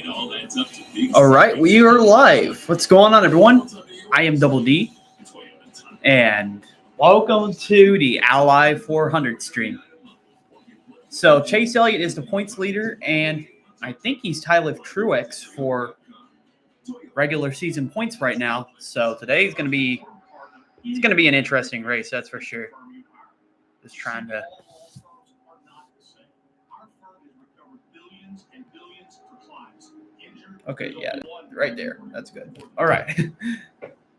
All right, we are live. What's going on, everyone? I am Double D, and welcome to the Ally 400 stream. So Chase Elliott is the points leader, and I think he's tied with Truex for regular season points right now. So today is going to be an interesting race, that's for sure. Just trying to. Okay, yeah, right there. That's good. All right.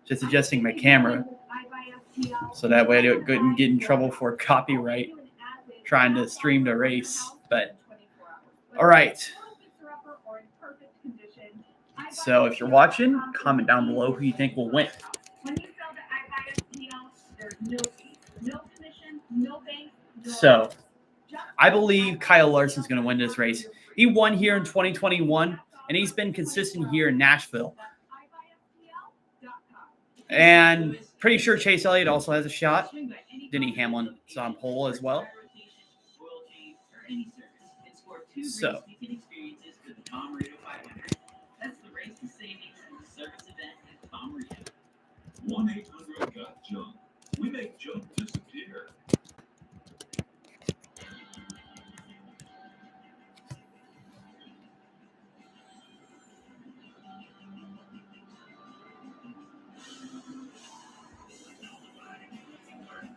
Just adjusting my camera so that way I couldn't get in trouble for copyright trying to stream the race. But all right. So if you're watching, comment down below who you think will win. So I believe Kyle Larson's going to win this race. He won here in 2021, and he's been consistent here in Nashville. And pretty sure Chase Elliott also has a shot. Denny Hamlin is on pole as well. So. We make junk disappear.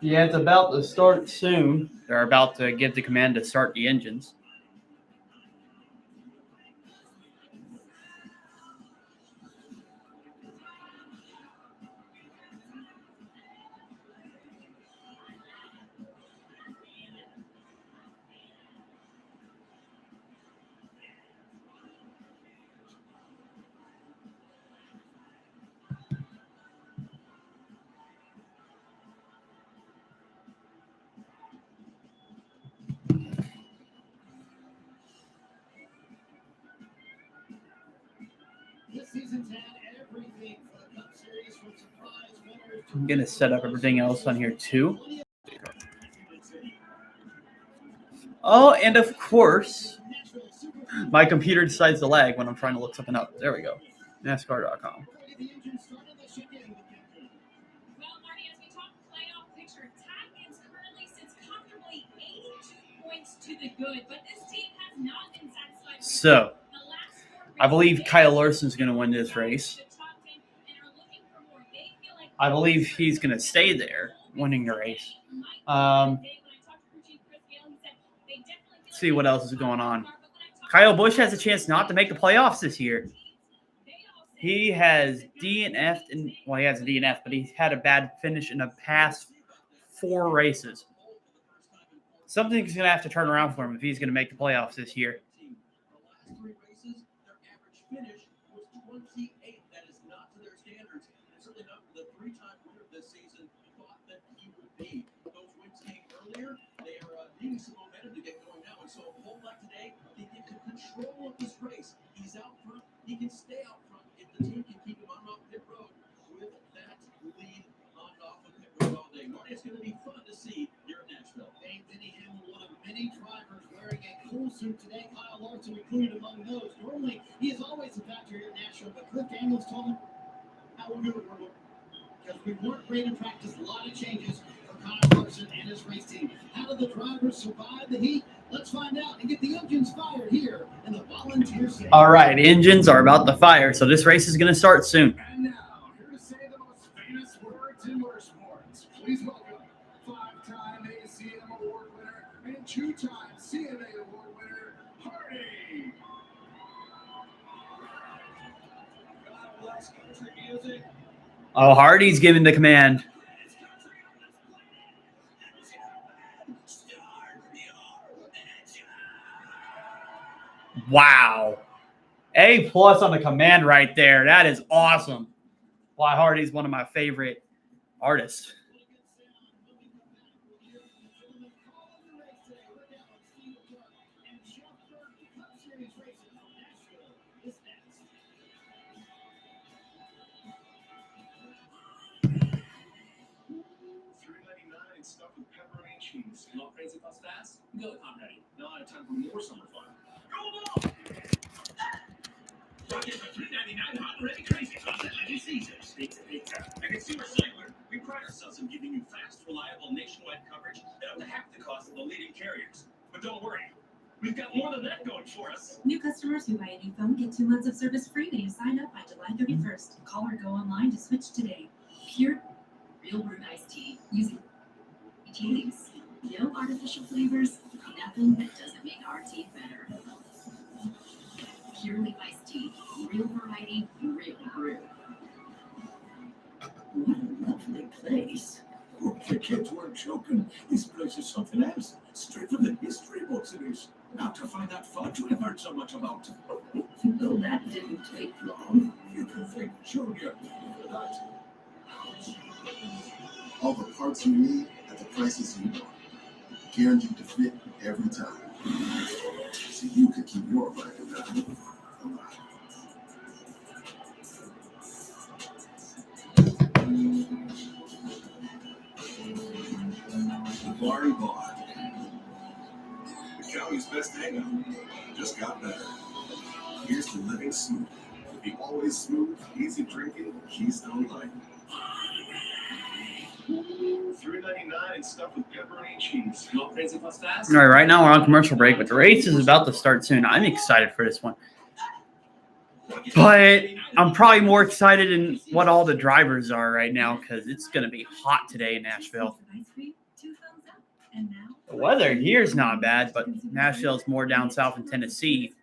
Yeah, it's about to start soon. They're about to give the command to start the engines. I'm going to set up everything else on here too. Oh, and of course, my computer decides to lag when I'm trying to look something up. There we go. Nascar.com. So, I believe Kyle Larson's going to win this race. I believe he's going to stay there, winning the race. Let's see what else is going on. Kyle Busch has a chance not to make the playoffs this year. He has DNF'd, he has a DNF, but he's had a bad finish in the past 4 races. Something's going to have to turn around for him if he's going to make the playoffs this year. Control of this race. He's out front. He can stay out front if the team can keep him on off pit road with that lead on off of pit road all day. Marty, it's going to be fun to see here in Nashville. Denny Hamlin, one of many drivers wearing a cool suit today. Kyle Larson included among those. Normally, he is always a factor here in Nashville, but Cliff Daniels told him how we're doing, because we weren't great in practice. A lot of changes for Kyle Larson and his race team. How did the drivers survive the heat? Let's find out and get the engines fired here in the volunteer stage. All right, engines are about to fire, so this race is going to start soon. And now, here to say the most famous words in motorsports. Please welcome 5-time ACM Award winner and 2-time CMA Award winner, Hardy. God bless country music. Oh, Hardy's giving the command. Wow. A+ on the command right there. That is awesome. Why Hardy's one of my favorite artists. Stuffed with pepperoni and cheese. You want crazy plus fast? Go, I'm ready. Now I have time for more summer fun. Go on! Get for $3.99 hot and ready crazy sauce at Little Caesars. Pizza. At Consumer Cycler, we pride ourselves in giving you fast, reliable nationwide coverage at up to half the cost of the leading carriers. But don't worry, we've got more than that going for us. New customers who buy a new phone get 2 months of service free when you sign up by July 31st. Call or go online to switch today. Pure, real brewed iced tea using tea leaves. No artificial flavors, nothing that doesn't make our tea better. Pure leaf iced tea, real variety, real brew. What a lovely place. Oh, the kids weren't joking. This place is something else. Straight from the history books it is. Now to find that fudge we've heard so much about. No, that didn't take long. You can thank Junior for that. All the parts you need at the prices you want. Guaranteed to fit every time. So you can keep your ride and die alive. Barry Bar. The county's best hangout. Just got better. Here's to living smooth. The always smooth, easy drinking Keystone Light. $3.99 and stuffed with pepperoni and cheese. Go crazy plus fast. All right, right now we're on commercial break, but the race is about to start soon. I'm excited for this one. But I'm probably more excited in what all the drivers are right now because it's going to be hot today in Nashville. The weather here is not bad, but Nashville is more down south in Tennessee,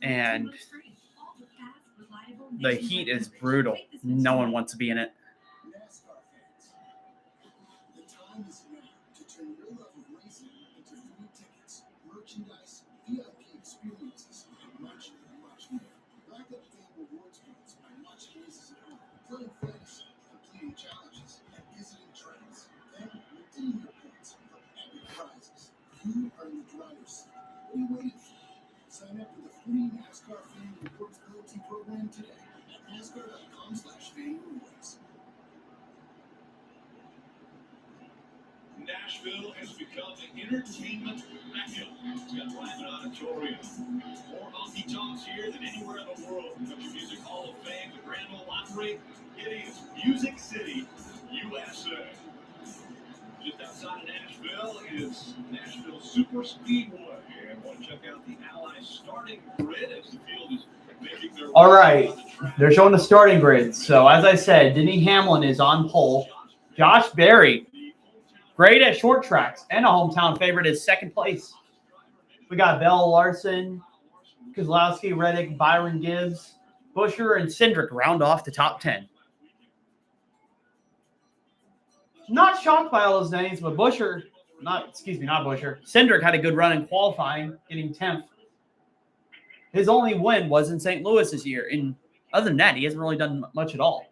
and the heat is brutal. No one wants to be in it. Nascar fans, the time is now to turn your love of racing into free tickets, merchandise, VIP experiences, and much more. Rack up game rewards points by watching races at home, playing fantasy, completing challenges, and visiting trails. Then redeem your points for epic prizes. You are in the driver's seat. What are you waiting for? Sign up for the free NASCAR Fan Rewards Loyalty Program today at NASCAR.com/fanrewards. Nashville has become the entertainment mecca. It's got private auditorium. More honky tonks here than anywhere in the world. Country Music Hall of Fame, the Grand Ole Opry. It is Music City, USA. Just outside of Nashville is Nashville Super Speedway. And want to check out the Allies starting grid as the field is making their way. All right, they're showing the starting grid. So as I said, Denny Hamlin is on pole. Josh Berry, great at short tracks, and a hometown favorite, is second place. We got Bell Larson, Kozlowski, Reddick, Byron Gibbs, Buescher, and Cindric round off the top 10. Not shocked by all those names, but not Buescher. Cindric had a good run in qualifying, getting 10th. His only win was in St. Louis this year. And other than that, he hasn't really done much at all.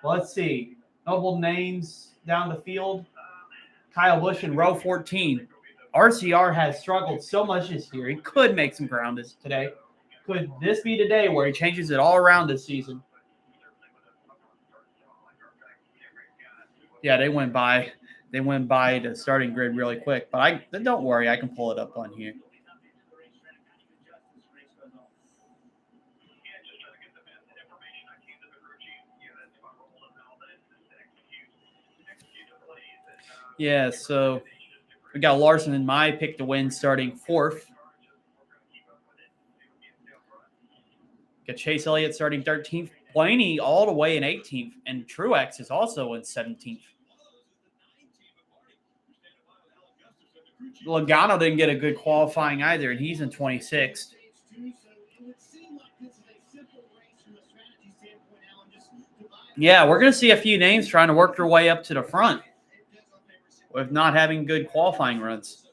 Well, let's see. Notable names down the field. Kyle Busch in row 14. RCR has struggled so much this year. He could make some ground today. Could this be the day where he changes it all around this season? Yeah, they went by the starting grid really quick. But don't worry, I can pull it up on here. Yeah, so we got Larson and my pick to win starting 4th. Got Chase Elliott starting 13th. Blaney all the way in 18th. And Truex is also in 17th. Logano didn't get a good qualifying either, and he's in 26th. Yeah, we're going to see a few names trying to work their way up to the front with not having good qualifying runs.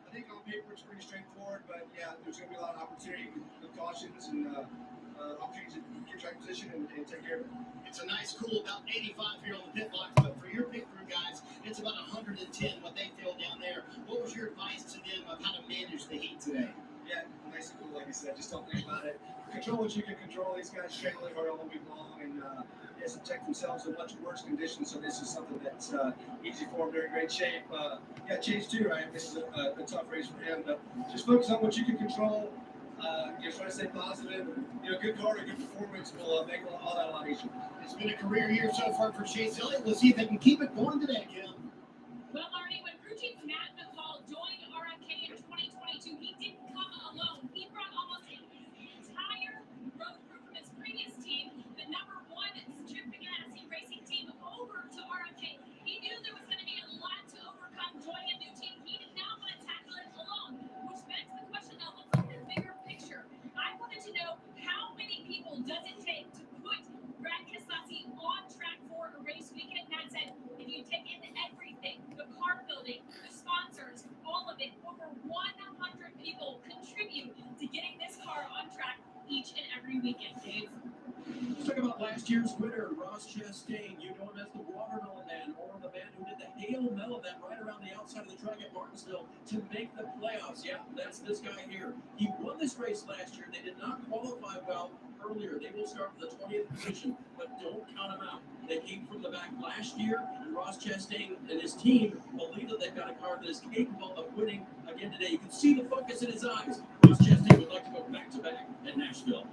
I think on paper it's pretty straightforward, but yeah, there's going to be a lot of opportunity with cautions and opportunities to get track position and take care of it. It's a nice, cool, about 85 here on the pit box, but for your pit crew guys, it's about 110 what they feel down there. What was your advice to them of how to manage the heat today? Yeah, nice and cool, like you said. Just don't think about it. Control what you can control. These guys train really hard all week long and they subject themselves to much worse conditions. So this is something that's easy for them. They're in great shape. Yeah, Chase too, right? This is a tough race for him, but just focus on what you can control. Try to stay positive. Good car and good performance will make all that a lot easier. It's been a career year so far for Chase Elliott. We'll see if they can keep it going today, Kim. Well, Arnie, when crew chief Matt McCall joined RFK in 2022, he didn't come alone. He brought almost an entire road crew from his previous team, the number 1 Chip Ganassi racing team, over to RFK. He knew there was going to be a lot to overcome joining a new team. He did not want to tackle it alone, which begs the question now, let's look at the bigger picture. I wanted to know, how many people does it take to put Brad Keselowski on track for a race weekend? Matt said, if you take in everything, the car building, the sponsors, all of it, over 100 people contribute to getting this car on track each and every weekend, Dave. Let's talk about last year's winner, Ross Chastain. You know him as the Watermelon Man, or the man who did the Hail Melon that right around the outside of the track at Martinsville to make the playoffs. Yeah, that's this guy here. He won this race last year. They did not qualify well earlier. They will start from the 20th position, but don't count them out. They came from the back last year, and Ross Chastain and his team believe that they've got a car that is capable of winning again today. You can see the focus in his eyes. Ross Chastain would like to go back-to-back at Nashville.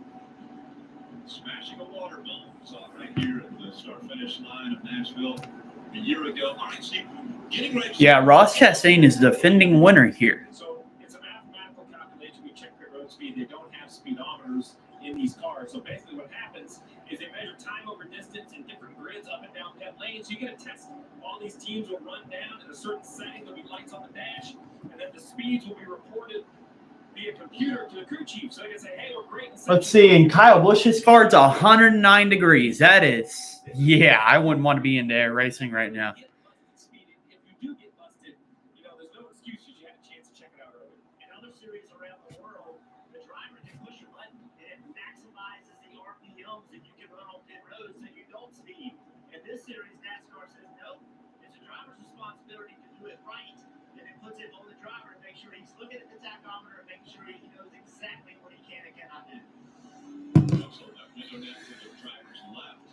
Smashing a watermelon. Saw it right here at the start-finish line of Nashville a year ago. All right, Steve, getting ready. Yeah, Ross Chastain is the defending winner here. So it's a mathematical calculation. We check their road speed. They don't have speedometers in these cars. So basically what happens is they measure time over distance in different grids up and down pit lanes. You get a test. All these teams will run down in a certain setting. There'll be lights on the dash. And then the speeds will be reported via computer to the crew chief. So they can say, hey, we're great. Let's see, in Kyle Busch's car, it's 109 degrees. That is, yeah, I wouldn't want to be in there racing right now. If you do get busted, there's no excuses. You had a chance to check it out earlier. In other series around the world, the driver can push a button and it maximizes the RPMs and you can run on pit roads and you don't speed. In this series, NASCAR says no. It's a driver's responsibility to do it right. And it puts it on the driver to make sure he's looking at the tachometer and making sure he knows exactly what he can and cannot do. Also, that window down to the driver's left.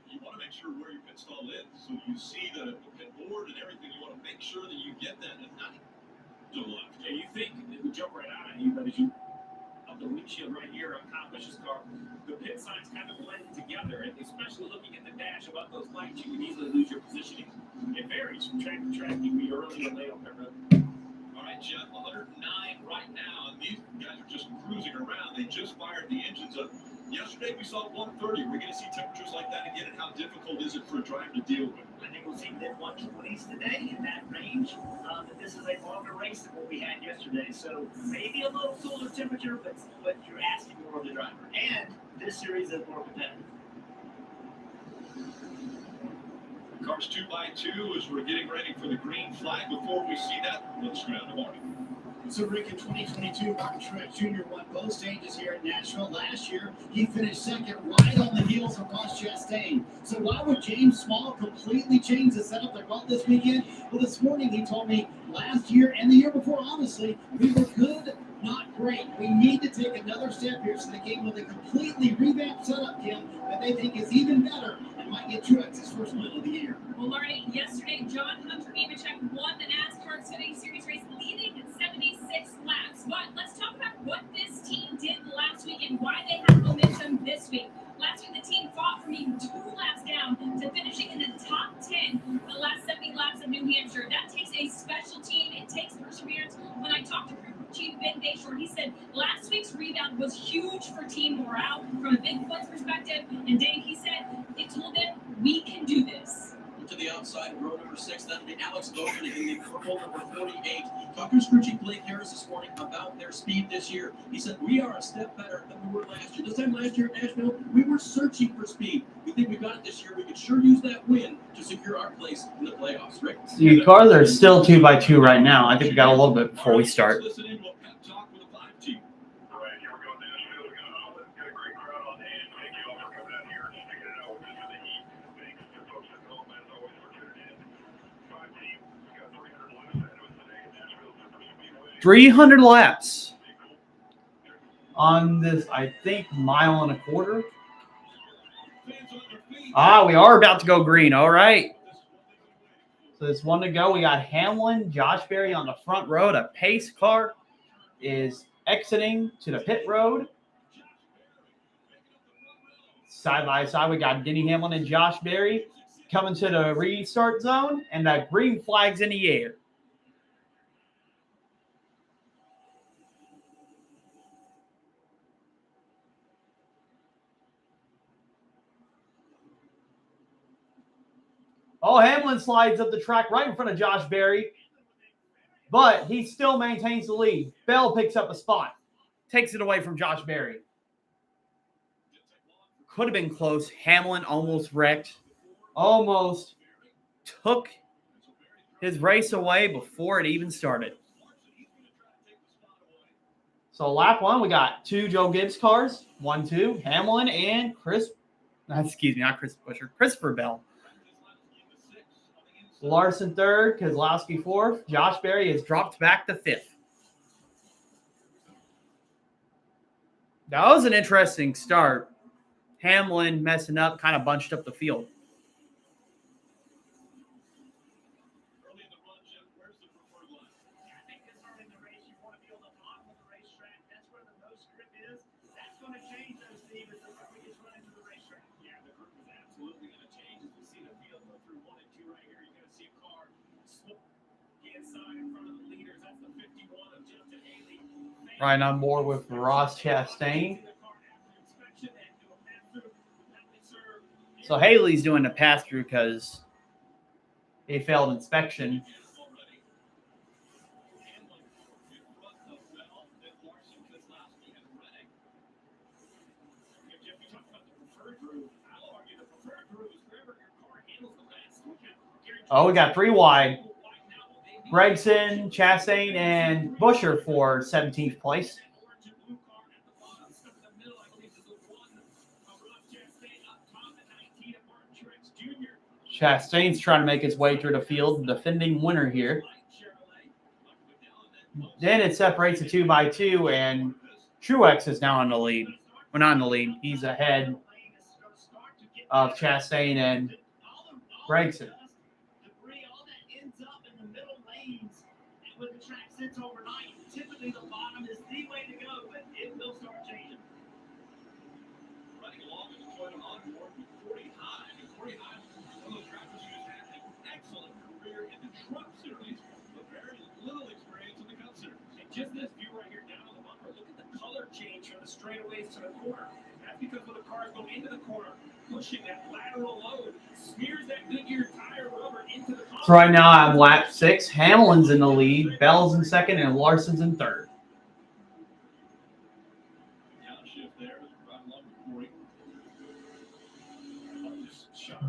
You want to make sure where your pit stall is. So you see the pit board and everything. You want to make sure that you get that and not to the left. Yeah, you think it would jump right out at you, but as you up the windshield right here on Kyle Busch's car, the pit signs kind of blend together, and especially looking at the dash above those lights, you can easily lose your positioning. It varies from track to track. You can be early or late on pit road. All right, Jeff, 109 right now, and these guys are just cruising around. They just fired the engines up. Yesterday we saw 130. We're going to see temperatures like that again, and how difficult is it for a driver to deal with? I think we'll see mid-120s today in that range. But this is a longer race than what we had yesterday. So maybe a little cooler temperature, but you're asking more of the driver. And this series is more competitive. Cars 2x2 as we're getting ready for the green flag. Before we see that, let's go down to Marty. So, Rick, in 2022, Martin Truex Jr. won both stages here in Nashville. Last year, he finished second right on the heels of Ross Chastain. So why would James Small completely change the setup they brought this weekend? Well, this morning he told me last year and the year before, honestly, we were good, not great. We need to take another step here. So they came with a completely revamped setup, Kim, that they think is even better and might get Truex his first win of the year. Well, Arnie, yesterday, John Hunter Nemechek won the NASCAR Xfinity Series race, leading 76 laps. But let's talk about what this team did last week and why they have momentum this week. Last week, the team fought from even 2 laps down to finishing in the top 10 for the last 70 laps of New Hampshire. That takes a special team. It takes perseverance. When I talked to Crew Chief Ben Bayshore, he said last week's rebound was huge for team morale from a big points perspective. And Dave, he said, it told them, we can do this. To the outside, row number 6, that'll be Alex Bowman in the purple number 48. Talked to crew chief Blake Harris this morning about their speed this year. He said, we are a step better than we were last year. This time last year at Nashville, we were searching for speed. We think we got it this year. We could sure use that win to secure our place in the playoffs. Rick? The cars are still 2x2 right now. I think we got a little bit before we start. Listen in, we'll pep talk with a 5 team. All right, here we go. Nashville. We got a great crowd on hand. Thank you all for coming out here and sticking it out just for the heat. Thanks to folks at home, as always, for tuning in. 5 team, we got 300 laps ahead of us today at Nashville Super Speedway. 300 laps. on this, I think, 1.25 miles. We are about to go green. All right. So there's one to go. We got Hamlin, Josh Berry on the front road. A pace car is exiting to the pit road. Side by side, we got Denny Hamlin and Josh Berry coming to the restart zone, and that green flag's in the air. Oh, Hamlin slides up the track right in front of Josh Berry, but he still maintains the lead. Bell picks up a spot, takes it away from Josh Berry. Could have been close. Hamlin almost wrecked, almost took his race away before it even started. So lap one, we got 2 Joe Gibbs cars, 1, 2, Hamlin and Christopher Bell. Larson third, Keselowski fourth. Josh Berry has dropped back to fifth. That was an interesting start. Hamlin messing up, kind of bunched up the field. Early in the run, Jeff, where's the preferred line? I think this early in the race, you want to be on the bottom of the racetrack. That's where the most grip is. That's going to change those, Steve, as the rubber gets run into the racetrack. Yeah, the grip is absolutely going to change. As we see the field go through 1 and 2 right here, you're going to see a car slip inside in front of the leaders. That's the 51 of Justin Haley. Right on board with Ross Chastain. So Haley's doing the pass-through because he failed inspection. Oh, we got 3 wide. Gregson, Chastain, and Buescher for 17th place. Chastain's trying to make his way through the field, defending winner here. Then it separates a 2x2, and Truex is now in the lead. Well, not in the lead. He's ahead of Chastain and Gregson. When the track sits overnight, typically the bottom is the way to go, but it will start changing. Running along with the Toyota onboard with 40 High. 40 High, one of those drivers who's had an excellent career in the truck series, but very little experience in the Cup series. And just this view right here down on the bumper, look at the color change from the straightaways to the corner. That's because when the cars go into the corner, pushing that lateral load smears that Goodyear tire rubber into the car. So right now I'm lap 6. Hamlin's in the lead, Bell's in second, and Larson's in third.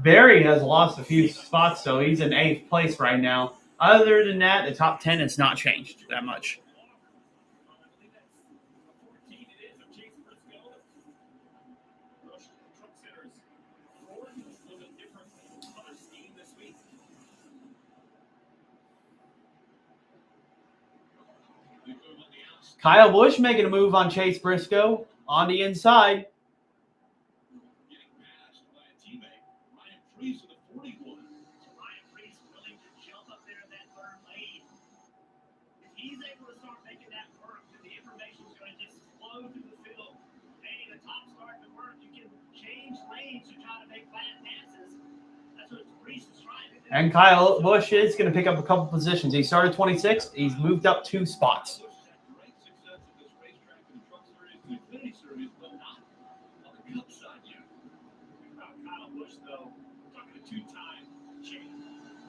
Berry has lost a few spots, so he's in 8th place right now. Other than that, the top 10 has not changed that much. Kyle Busch making a move on Chase Briscoe on the inside. Getting passed by a teammate. Ryan Preece with a 41. So Ryan Preece willing to jump up there in that third lane. If he's able to start making that work, then the information is going to just flow through the field. Hey, the top starting to work. You can change lanes to try to make flat passes. That's what Preece is trying to do. And Kyle Busch is going to pick up a couple positions. He started 26th. He's moved up 2 spots. Great success at this racetrack in the Truck Series and the Xfinity Series, but not on the Cup side yet. About Kyle Busch, though, talking to 2-time champ.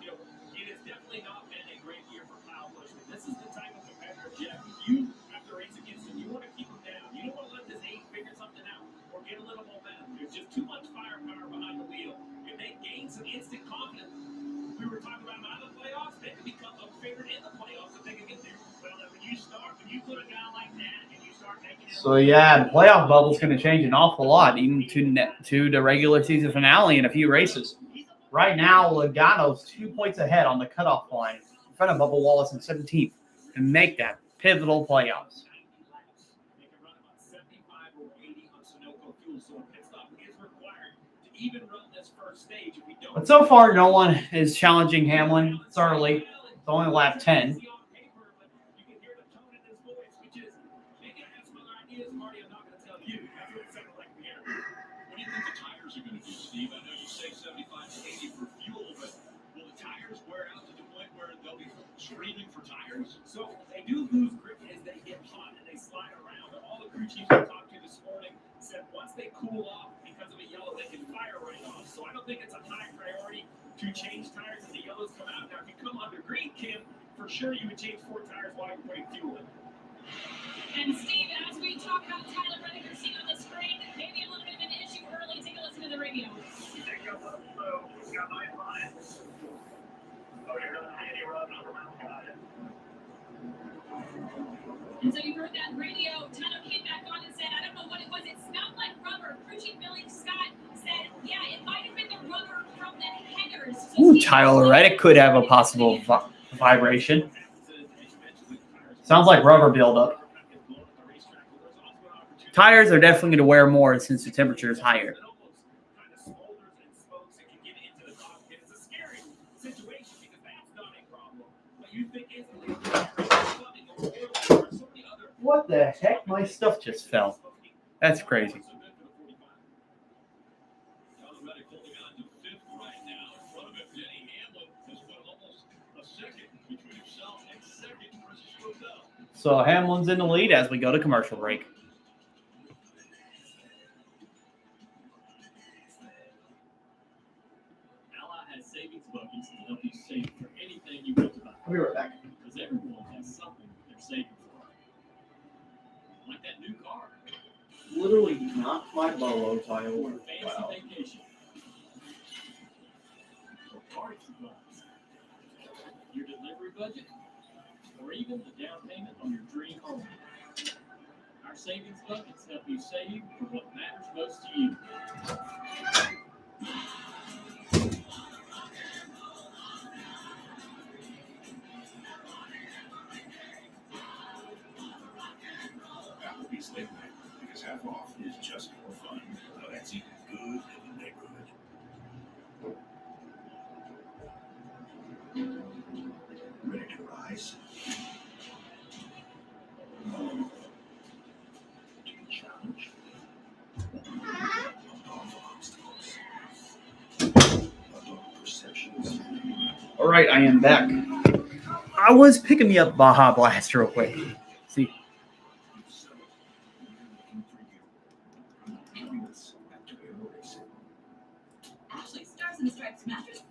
You know, it has definitely not been a great year for Kyle Busch. But this is the type of competitor, Jeff. You have to race against him. You want to keep him down. You don't want to let this 8 figure something out or get a little momentum. There's just too much firepower behind the wheel. If they gain some instant confidence, we were talking about out of the playoffs, they could become a favorite in the playoffs if they can get there. Well, when you put a guy like that and you start making it. So yeah, the playoff bubble's going to change an awful lot, even to the regular season finale in a few races. Right now, Logano's 2 points ahead on the cutoff line in front of Bubba Wallace in 17th to make that pivotal playoffs. They can run about 70 even run this first stage if we don't. But so far, no one is challenging Hamlin. It's early. It's only lap 10. You can hear the tone in his voice, which is, they can have some other ideas, Marty, I'm not going to tell you. That's what it sounded like in the interview. What do you think the tires are going to do, Steve? I know you say 75 to 80 for fuel, but will the tires wear out to the point where they'll be screaming for tires? So they do lose grip as they get hot and they slide around. But all the crew chiefs I talked to this morning said once they cool off because of a yellow, they can fire right off. So I don't think it's a high priority to change tires as the yellows come out. Now, if you come under green, Kim, for sure you would change 4 tires while you're putting fuel in. And Steve, as we talk about Tyler Reddick, you're seeing on the screen, maybe a little bit of an issue early. Take a listen to the radio. Take a look, so we've got my line. Oh, you're going to see any rubs around, got it. And so you heard that radio. Tyler came back on and said, I don't know what it was. It smelled like rubber. Crew Chief Billy Scott said, yeah, it might have been the rubber from the headers. So Ooh, Steve, Tyler Reddick could have a possible vibration. Sounds like rubber buildup. Tires are definitely going to wear more since the temperature is higher. What the heck? My stuff just fell. That's crazy. So Hamlin's in the lead as we go to commercial break. Ally has savings buckets to help you save for anything you want to buy. I'll be right back. Because everyone has something they're saving for. Like that new car Literally knocked my Bolo tile. or a fancy vacation. Or party supplies. Your delivery budget. Or even the down payment on your dream home. Our savings buckets help you save for what matters most to you. Applebee's late night, because half off is just more fun. Now that's eating good in the neighborhood. Ready to rise? To the challenge? Above obstacles. Above perceptions. All right, I am back. I was picking me up Baja Blast real quick. See, Ashley Stars and Stripes mattress.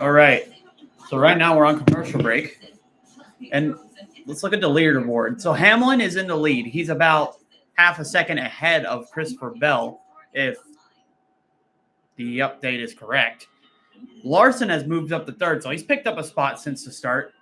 all right. So right now we're on commercial break. And let's look at the leaderboard. So Hamlin is in the lead. He's about half a second ahead of Christopher Bell, if the update is correct. Larson has moved up to third, so he's picked up a spot since the start.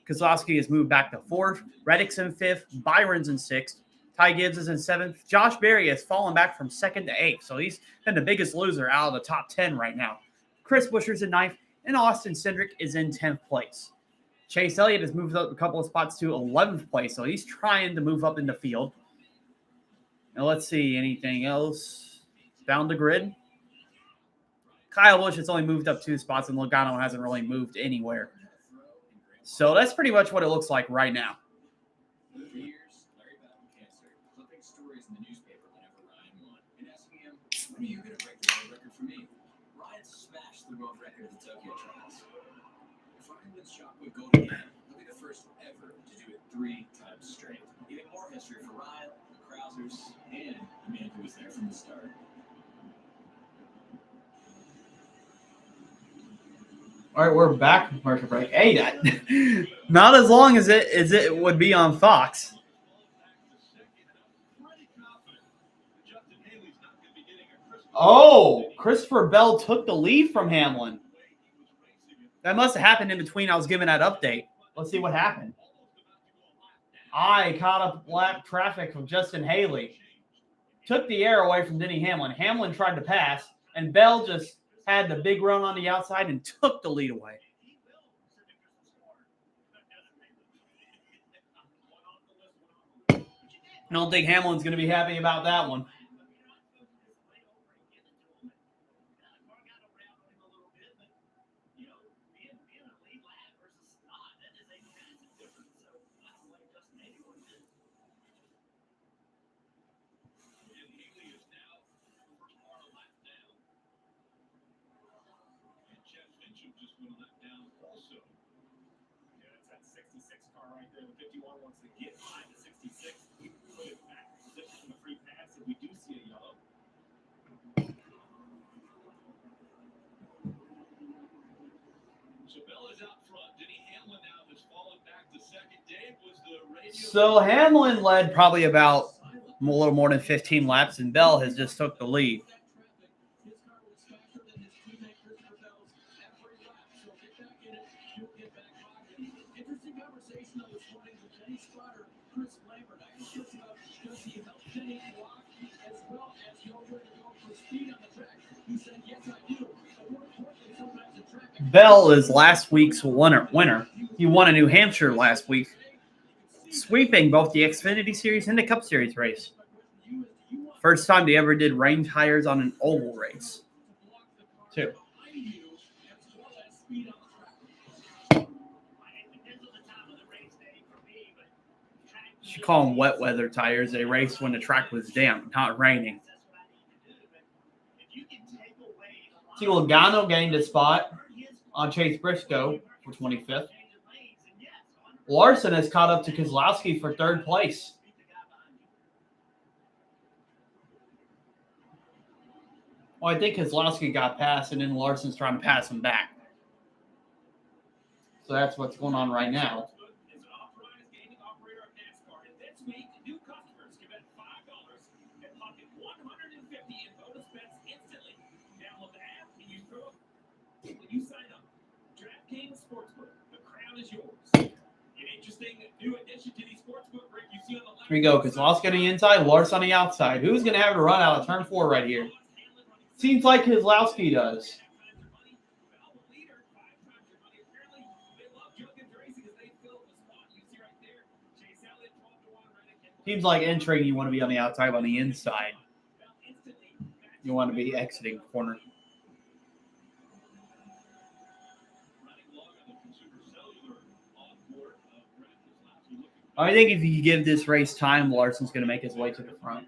Kozlowski has moved back to fourth. Reddick's in fifth. Byron's in sixth. Ty Gibbs is in seventh. Josh Berry has fallen back from second to eighth, so he's been the biggest loser out of the top 10 right now. Chris Buescher's in ninth, and Austin Cindric is in 10th place. Chase Elliott has moved up a couple of spots to 11th place, so he's trying to move up in the field. Now let's see, anything else? Down the grid. Kyle Busch has only moved up 2 spots, and Logano hasn't really moved anywhere. So that's pretty much what it looks like right now. For years, Larry battled cancer, clipping stories in the newspaper whenever Ryan won, and asking him, when are you going to break the world record for me? Ryan smashed the world record at the Tokyo trials. If Ryan wins Shockwave Gold again, he'll be the first ever to do it 3 times straight. Even more history for Ryan, the Krausers, and the man who was there from the start. All right, we're back from commercial break. Hey, not as long as it would be on Fox. Oh, Christopher Bell took the lead from Hamlin. That must have happened in between I was giving that update. Let's see what happened. I caught up lap traffic from Justin Haley. Took the air away from Denny Hamlin. Hamlin tried to pass, and Bell just had the big run on the outside and took the lead away. I don't think Hamlin's going to be happy about that one. just been let down also. Yeah, it's that 66 car right there. The 51 wants to get by the 66. Put it back in position the free pass if we do see a yellow. So Bell is out front. Denny Hamlin now has fallen back to second. Dave was the radio. So Hamlin led probably about a little more than 15 laps, and Bell has just took the lead. His car was faster than his teammate Christopher Bell's every lap. So get back in it, you'll get back rocking. Interesting conversation though this morning with Denny's spotter, Chris Lambert. I asked Chris about does he help Denny walk as well as know where to go for speed on the track. He said, yes, I do. But more importantly, sometimes the traffic. Bell is last week's winner. He won in New Hampshire last week, sweeping both the Xfinity Series and the Cup Series race. First time they ever did rain tires on an oval race, too. Should call them wet weather tires. They raced when the track was damp, not raining. See Logano gained a spot on Chase Briscoe for 25th. Larson has caught up to Keselowski for third place. Well, I think Keselowski got past, and then Larson's trying to pass him back. So that's what's going on right now. Is an authorized gaming operator of Nascar. And this week, new customers can bet $5 and pocket $150 in bonus bets instantly. Download the app and use promo when you sign up. DraftKings Sportsbook. The crown is yours. An interesting new addition to the sportsbook, Rick. You see on the left. Here we go. Keselowski on the inside, Larson on the outside. Who's going to have a run out of turn 4 right here? Seems like Keselowski does. Seems like entering, you want to be on the outside, on the inside. You want to be exiting corner. I think if you give this race time, Larson's going to make his way to the front.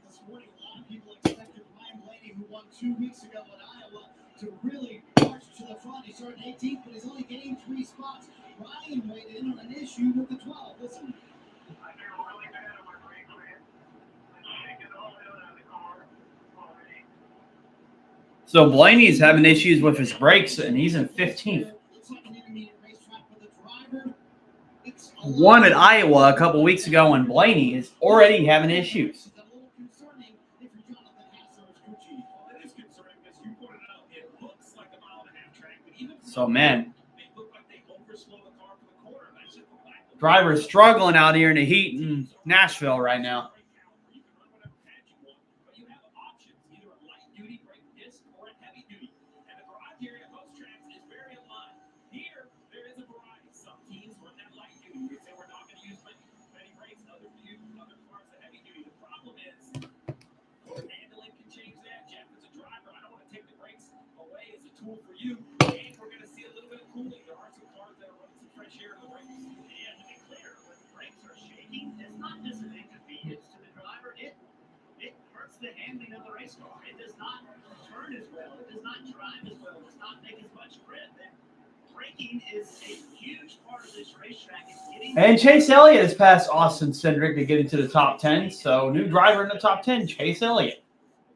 This morning, a lot of people expected Ryan Blaney, who won 2 weeks ago in Iowa, to really march to the front. He started 18th, but he's only gained 3 spots. Ryan weighed in on an issue with the 12. Listen. I feel really bad on my brake pad. I'm shaking all out of the car already. So Blaney's having issues with his brakes, and he's in 15th. Looks like an intermediate racetrack for the driver. It's Won at Iowa a couple weeks ago, and Blaney is already having issues. a little concerning if you're Jonathan Hassler or Gucci. Well, it is concerning because you pointed out it looks like a mile-and-a-half track, but even So, man, they look like they overslow the car for the corner. That's just the fact. driver's struggling out here in the heat in Nashville right now. You can run whatever pad you want, but you have options, either a light-duty brake disc or a heavy-duty. And the garage area of most tracks is very aligned. Here, there is a variety. Some teams run that light-duty. They say we're not going to use many brakes. Other cars are heavy-duty. The problem is handling can change that. Jeff, as a driver, I don't want to take the brakes away as a tool for you. And we're going to see a little bit of cooling. There are some cars that are running some fresh air in the brakes. And to be clear, when the brakes are shaking, it's not just an inconvenience to the driver. It hurts the handling of the race car. It does not turn as well. It does not drive as well. It does not make as much grip. And braking is a huge part of this racetrack. It's getting And Chase Elliott has passed Austin Cindric to get into the top 10. So, new driver in the top 10, Chase Elliott.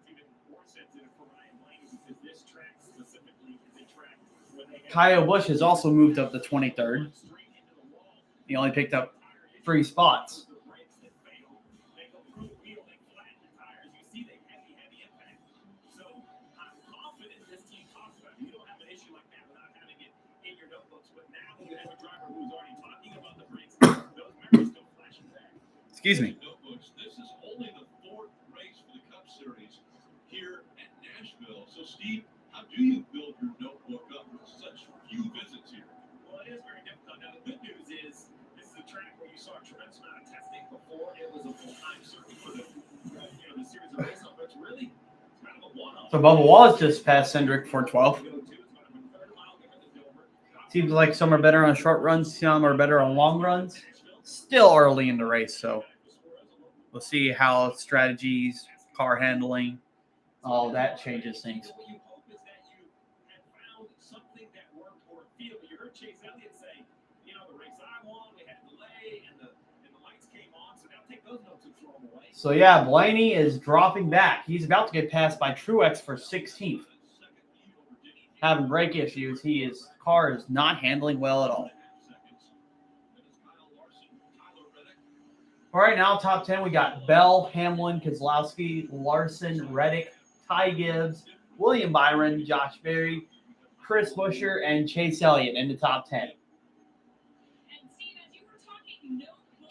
It's even more sensitive for Ryan Blaney because this track specifically is a track where they have Kyle Busch has also moved up to 23rd. straight into the wall. He only picked up 3 spots. The brakes that fail, they go through the wheel, they flatten the tires. You see the heavy impact. So I'm confident this team talks about it. You don't have an issue like that without having it in your notebooks. But now you have a driver who's already talking about the brakes. Those memories go flashing back. Excuse me. Notebooks. This is only the 4th race for the Cup Series here at Nashville. So, Steve, how do you build your notebook up with such few visits here? Well, it is very difficult. Now, the good news is this is a track where you saw a tremendous amount of testing before it was a full-time circuit for the series of races. But it's really kind of a one-off. So, Bubba Wallace just passed Cindric for 12th. Seems like some are better on short runs, some are better on long runs. Still early in the race, so We'll see how strategies, car handling, all that changes things. What you hope is that you have found something that worked or feel. You heard Chase Elliott say, the race I won, we had delay, and the lights came on. So now take those notes and throw them away. So yeah, Blaney is dropping back. He's about to get passed by Truex for 16th. Having brake issues. His car is not handling well at all. All right, now top 10, we got Bell, Hamlin, Keselowski, Larson, Reddick, Ty Gibbs, William Byron, Josh Berry, Chris Buescher, and Chase Elliott in the top 10.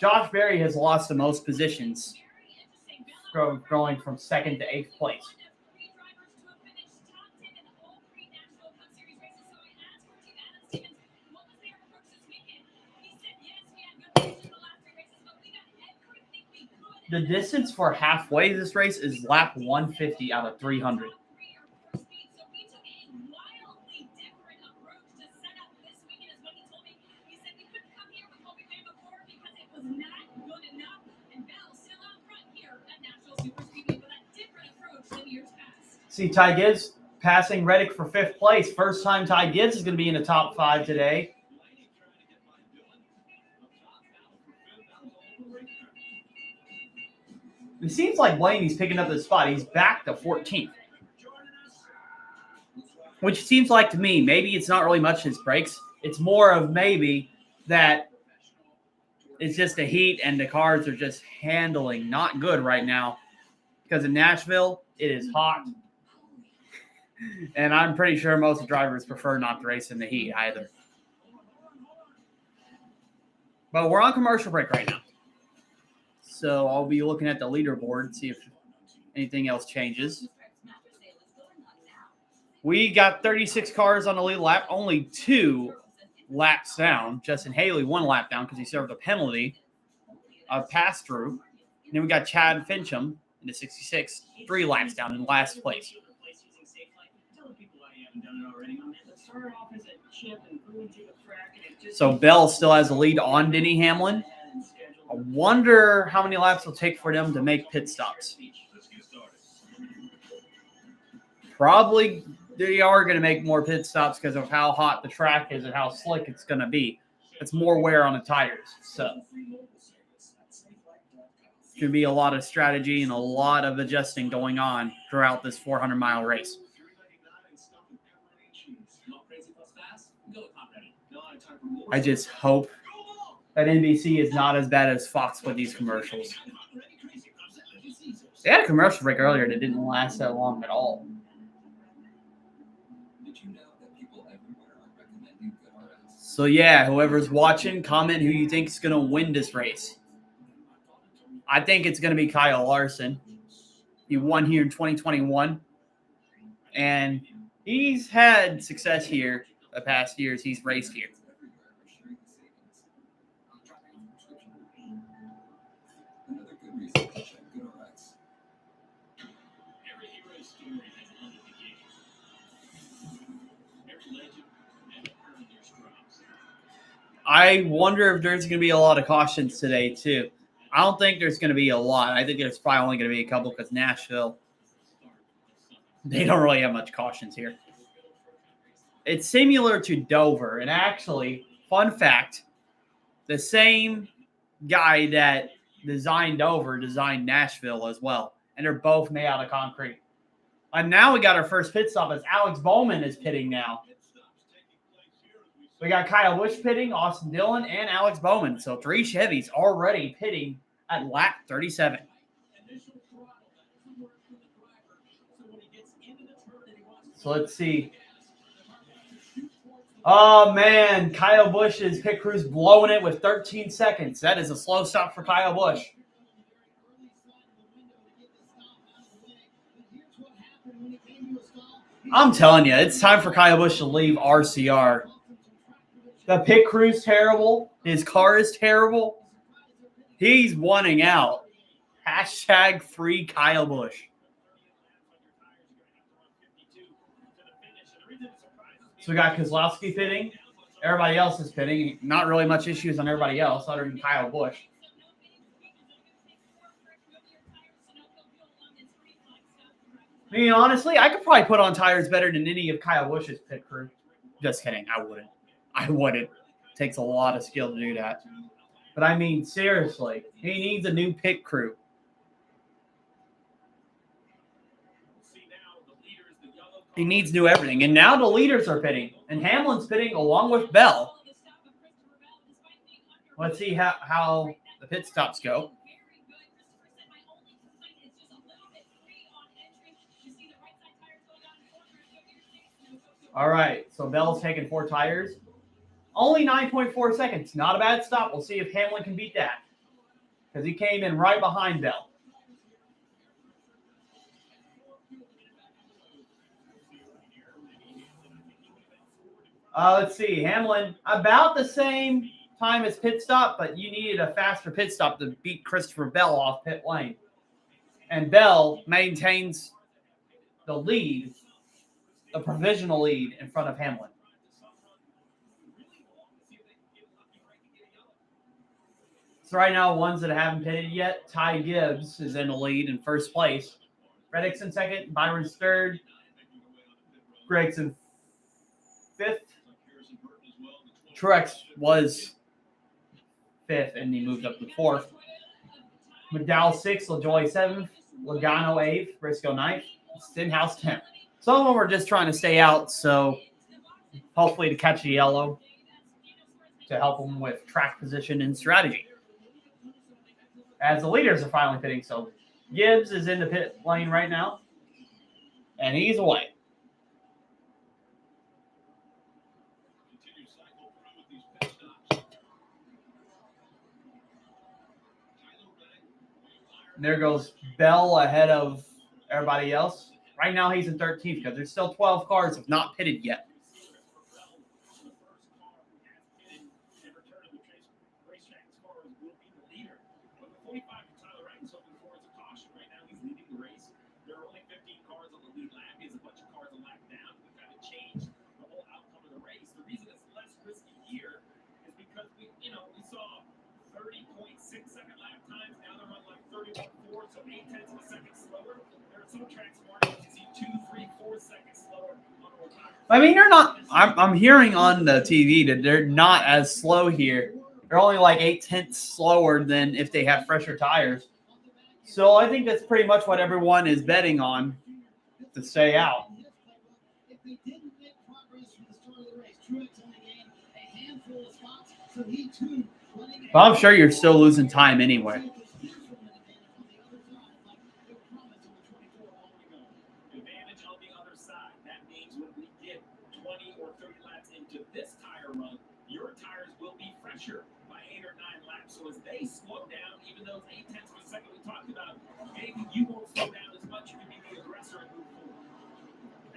Josh Berry has lost the most positions, going from 2nd to 8th place. The distance for halfway this race is lap 150 out of 300. See Ty Gibbs passing Reddick for 5th place. First time Ty Gibbs is going to be in the top 5 today. It seems like Blaney's picking up the spot. He's back to 14th. Which seems like to me, maybe it's not really much his brakes. It's more of maybe that it's just the heat and the cars are just handling not good right now. Because in Nashville, it is hot. And I'm pretty sure most drivers prefer not to race in the heat either. But we're on commercial break right now. So I'll be looking at the leaderboard, see if anything else changes. We got 36 cars on the lead lap, only 2 laps down. Justin Haley 1 lap down because he served a penalty, a pass through. And then we got Chad Fincham in the 66, 3 laps down in last place. So Bell still has the lead on Denny Hamlin. I wonder how many laps it'll take for them to make pit stops. Probably they are going to make more pit stops because of how hot the track is and how slick it's going to be. It's more wear on the tires. So it's going to be a lot of strategy and a lot of adjusting going on throughout this 400-mile race. I just hope that NBC is not as bad as Fox with these commercials. They had a commercial break earlier that didn't last that long at all. So yeah, whoever's watching, comment who you think is going to win this race. I think it's going to be Kyle Larson. He won here in 2021. And he's had success here the past years he's raced here. I wonder if there's going to be a lot of cautions today, too. I don't think there's going to be a lot. I think there's probably only going to be a couple because Nashville, they don't really have much cautions here. It's similar to Dover. And actually, fun fact, the same guy that designed Dover designed Nashville as well. And they're both made out of concrete. And now we got our first pit stop as Alex Bowman is pitting now. We got Kyle Busch pitting, Austin Dillon, and Alex Bowman. So 3 Chevys already pitting at lap 37. So let's see. Oh, man. Kyle Busch's pit crew's blowing it with 13 seconds. That is a slow stop for Kyle Busch. I'm telling you, it's time for Kyle Busch to leave RCR. The pit crew's terrible. His car is terrible. He's wanting out. Hashtag free Kyle Busch. So we got Keselowski pitting. Everybody else is pitting. Not really much issues on everybody else other than Kyle Busch. I mean, honestly, I could probably put on tires better than any of Kyle Busch's pit crew. Just kidding. I wouldn't. Takes a lot of skill to do that. But I mean, seriously, he needs a new pit crew. He needs new everything. And now the leaders are pitting. And Hamlin's pitting along with Bell. Let's see how the pit stops go. All right, so Bell's taking 4 tires. Only 9.4 seconds. Not a bad stop. We'll see if Hamlin can beat that. Because he came in right behind Bell. Let's see. Hamlin, about the same time as pit stop, but you needed a faster pit stop to beat Christopher Bell off pit lane. And Bell maintains the lead, the provisional lead in front of Hamlin. So right now, ones that haven't pitted yet, Ty Gibbs is in the lead in first place. Reddick's in second, Byron's third, Greg's in fifth. Truex was fifth, and he moved up to fourth. McDowell sixth, LaJoy seventh, Logano eighth, Briscoe ninth, Stenhouse 10th. Some of them are just trying to stay out, so hopefully to catch the yellow to help them with track position and strategy. As the leaders are finally pitting, so Gibbs is in the pit lane right now, and he's away. And there goes Bell ahead of everybody else. Right now he's in 13th because there's still 12 cars have not pitted yet. I mean, they're not. I'm hearing on the TV that they're not as slow here. They're only like 8/10 slower than if they had fresher tires. So I think that's pretty much what everyone is betting on to stay out. But I'm sure you're still losing time anyway. By 8 or 9 laps, so as they slow down, even those 8/10 of a second we talked about, maybe you won't slow down as much. You can be the aggressor and move forward.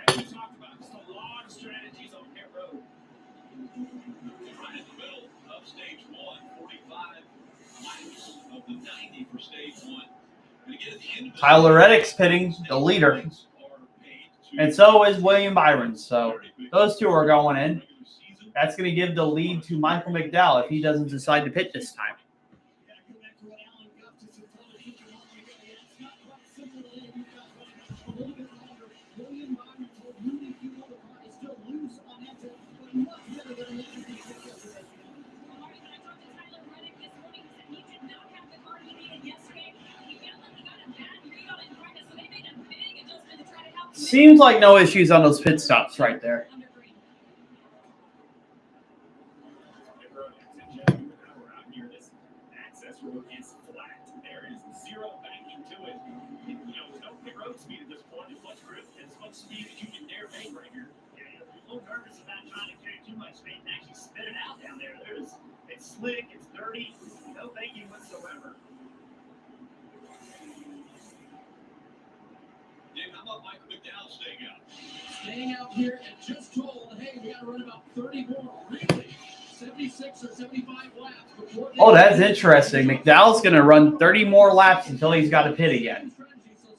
As we talked about, just a lot of strategies on pit road. Right in the middle of stage 1, 45 laps of the 90 for stage 1. And again, at the end of Tyler Reddick's pitting, the leader, and so is William Byron. So those two are going in. That's going to give the lead to Michael McDowell if he doesn't decide to pit this time. Seems like no issues on those pit stops right there. It's slick, it's dirty, no thinking whatsoever. Dave, how about Michael McDowell staying out? Staying out here and just told, hey, we got to run about 30 more, really, 76 or 75 laps before. Oh, that's interesting. McDowell's going to run 30 more laps until he's got to pit again. So,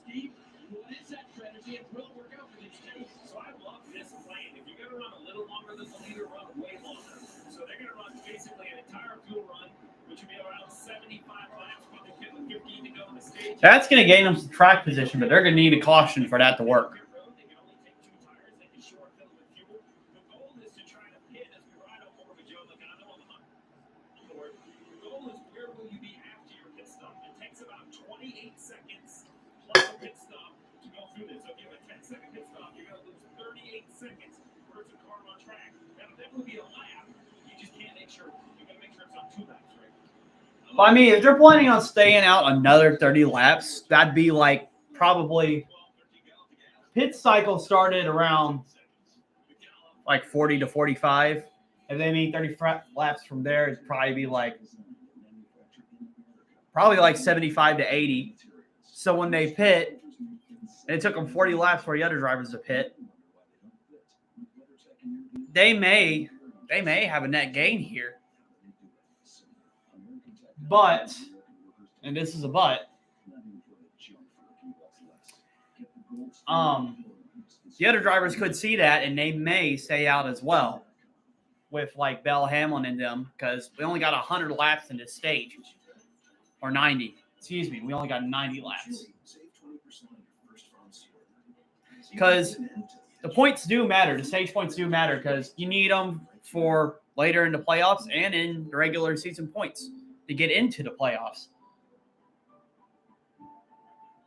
Steve, what is that strategy? And will it work out for these two? So I love this plan. If you're going to run a little longer than the leader, run way longer. So they're going to run basically an entire fuel run, which would be around 75 laps, probably 15 to go in the That's going to gain them some track position, but they're going to need a caution for that to work. Well, I mean, if they're planning on staying out another 30 laps, that'd be like probably pit cycle started around like 40 to 45. If they need 30 laps from there, it'd probably be like 75 to 80. So when they pit, and it took them 40 laps for the other drivers to pit, they may have a net gain here. But, and this is a but, the other drivers could see that, and they may stay out as well with like Bell, Hamlin, and them, because we only got 100 laps in this stage, or 90. Excuse me, we only got 90 laps. Because the points do matter. The stage points do matter because you need them for later in the playoffs and in the regular season points to get into the playoffs.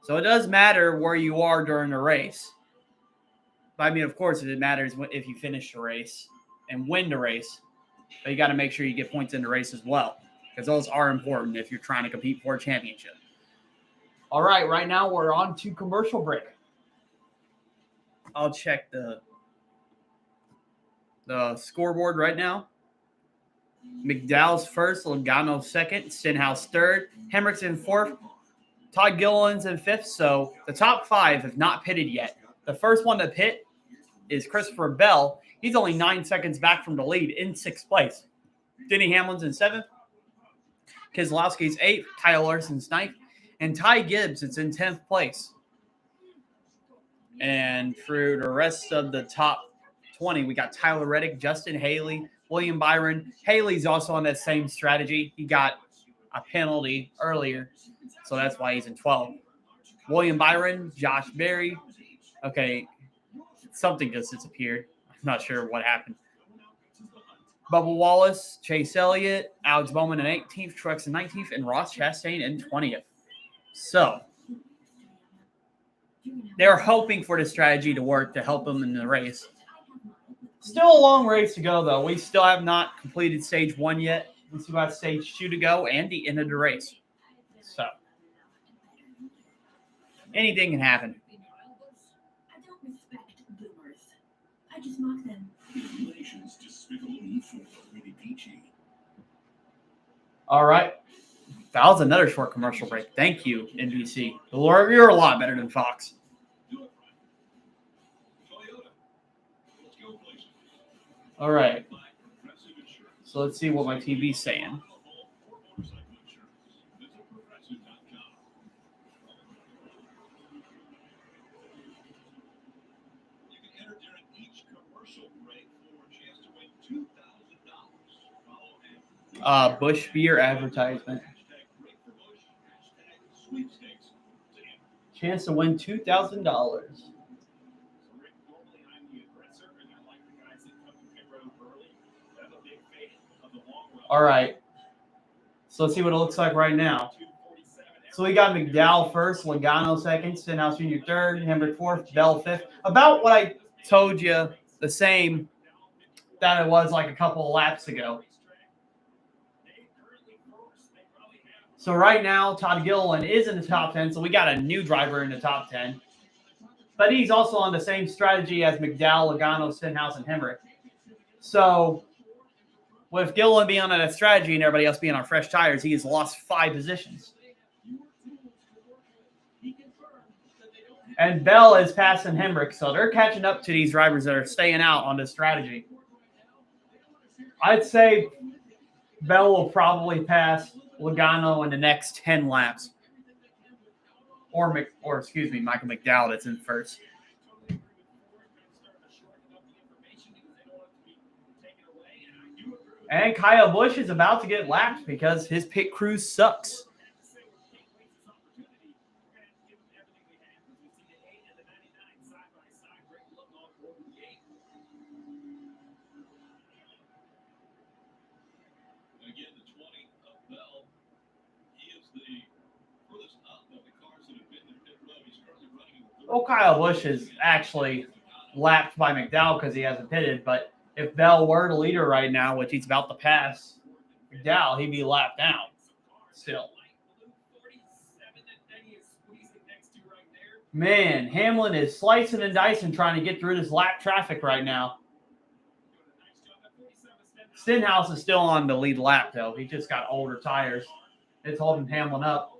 So it does matter where you are during the race. But I mean, of course, it matters if you finish the race and win the race. But you got to make sure you get points in the race as well, because those are important if you're trying to compete for a championship. All right now we're on to commercial break. I'll check the scoreboard right now. McDowell's first, Logano second, Stenhouse third, Hendrickson fourth, Todd Gilliland's in fifth. So the top five have not pitted yet. The first one to pit is Christopher Bell. He's only 9 seconds back from the lead in sixth place. Denny Hamlin's in seventh. Keselowski's eighth. Kyle Larson's ninth. And Ty Gibbs is in 10th place. And through the rest of the top 20, we got Tyler Reddick, Justin Haley, William Byron. Haley's also on that same strategy. He got a penalty earlier, so that's why he's in 12th. William Byron, Josh Berry. Okay, something just disappeared. I'm not sure what happened. Bubba Wallace, Chase Elliott, Alex Bowman in 18th, Truex in 19th, and Ross Chastain in 20th. So they're hoping for the strategy to work to help them in the race. Still a long race to go, though. We still have not completed stage 1 yet. We still got stage 2 to go and the end of the race. So anything can happen. I don't respect boomers. I just mock them. All right. That was another short commercial break. Thank you, NBC. You're a lot better than Fox. All right. So let's see what my TV's saying. Bush beer advertisement. Chance to win $2,000. All right. So let's see what it looks like right now. So we got McDowell first, Logano second, Stenhouse Jr. third, Hendrick fourth, Bell fifth. About what I told you, the same that it was like a couple of laps ago. So right now, Todd Gilliland is in the top 10, so we got a new driver in the top 10. But he's also on the same strategy as McDowell, Logano, Stenhouse, and Hendrick. So with Gilliland being on that strategy and everybody else being on fresh tires, he has lost 5 positions. And Bell is passing Hendrick, so they're catching up to these drivers that are staying out on this strategy. I'd say Bell will probably pass Logano in the next 10 laps. Or Michael McDowell that's in first. And Kyle Busch is about to get lapped because his pit crew sucks. Well, Kyle Busch is actually lapped by McDowell because he hasn't pitted. But if Bell were the leader right now, which he's about to pass McDowell, he'd be lapped down still. Man, Hamlin is slicing and dicing trying to get through this lap traffic right now. Stenhouse is still on the lead lap, though. He just got older tires. It's holding Hamlin up.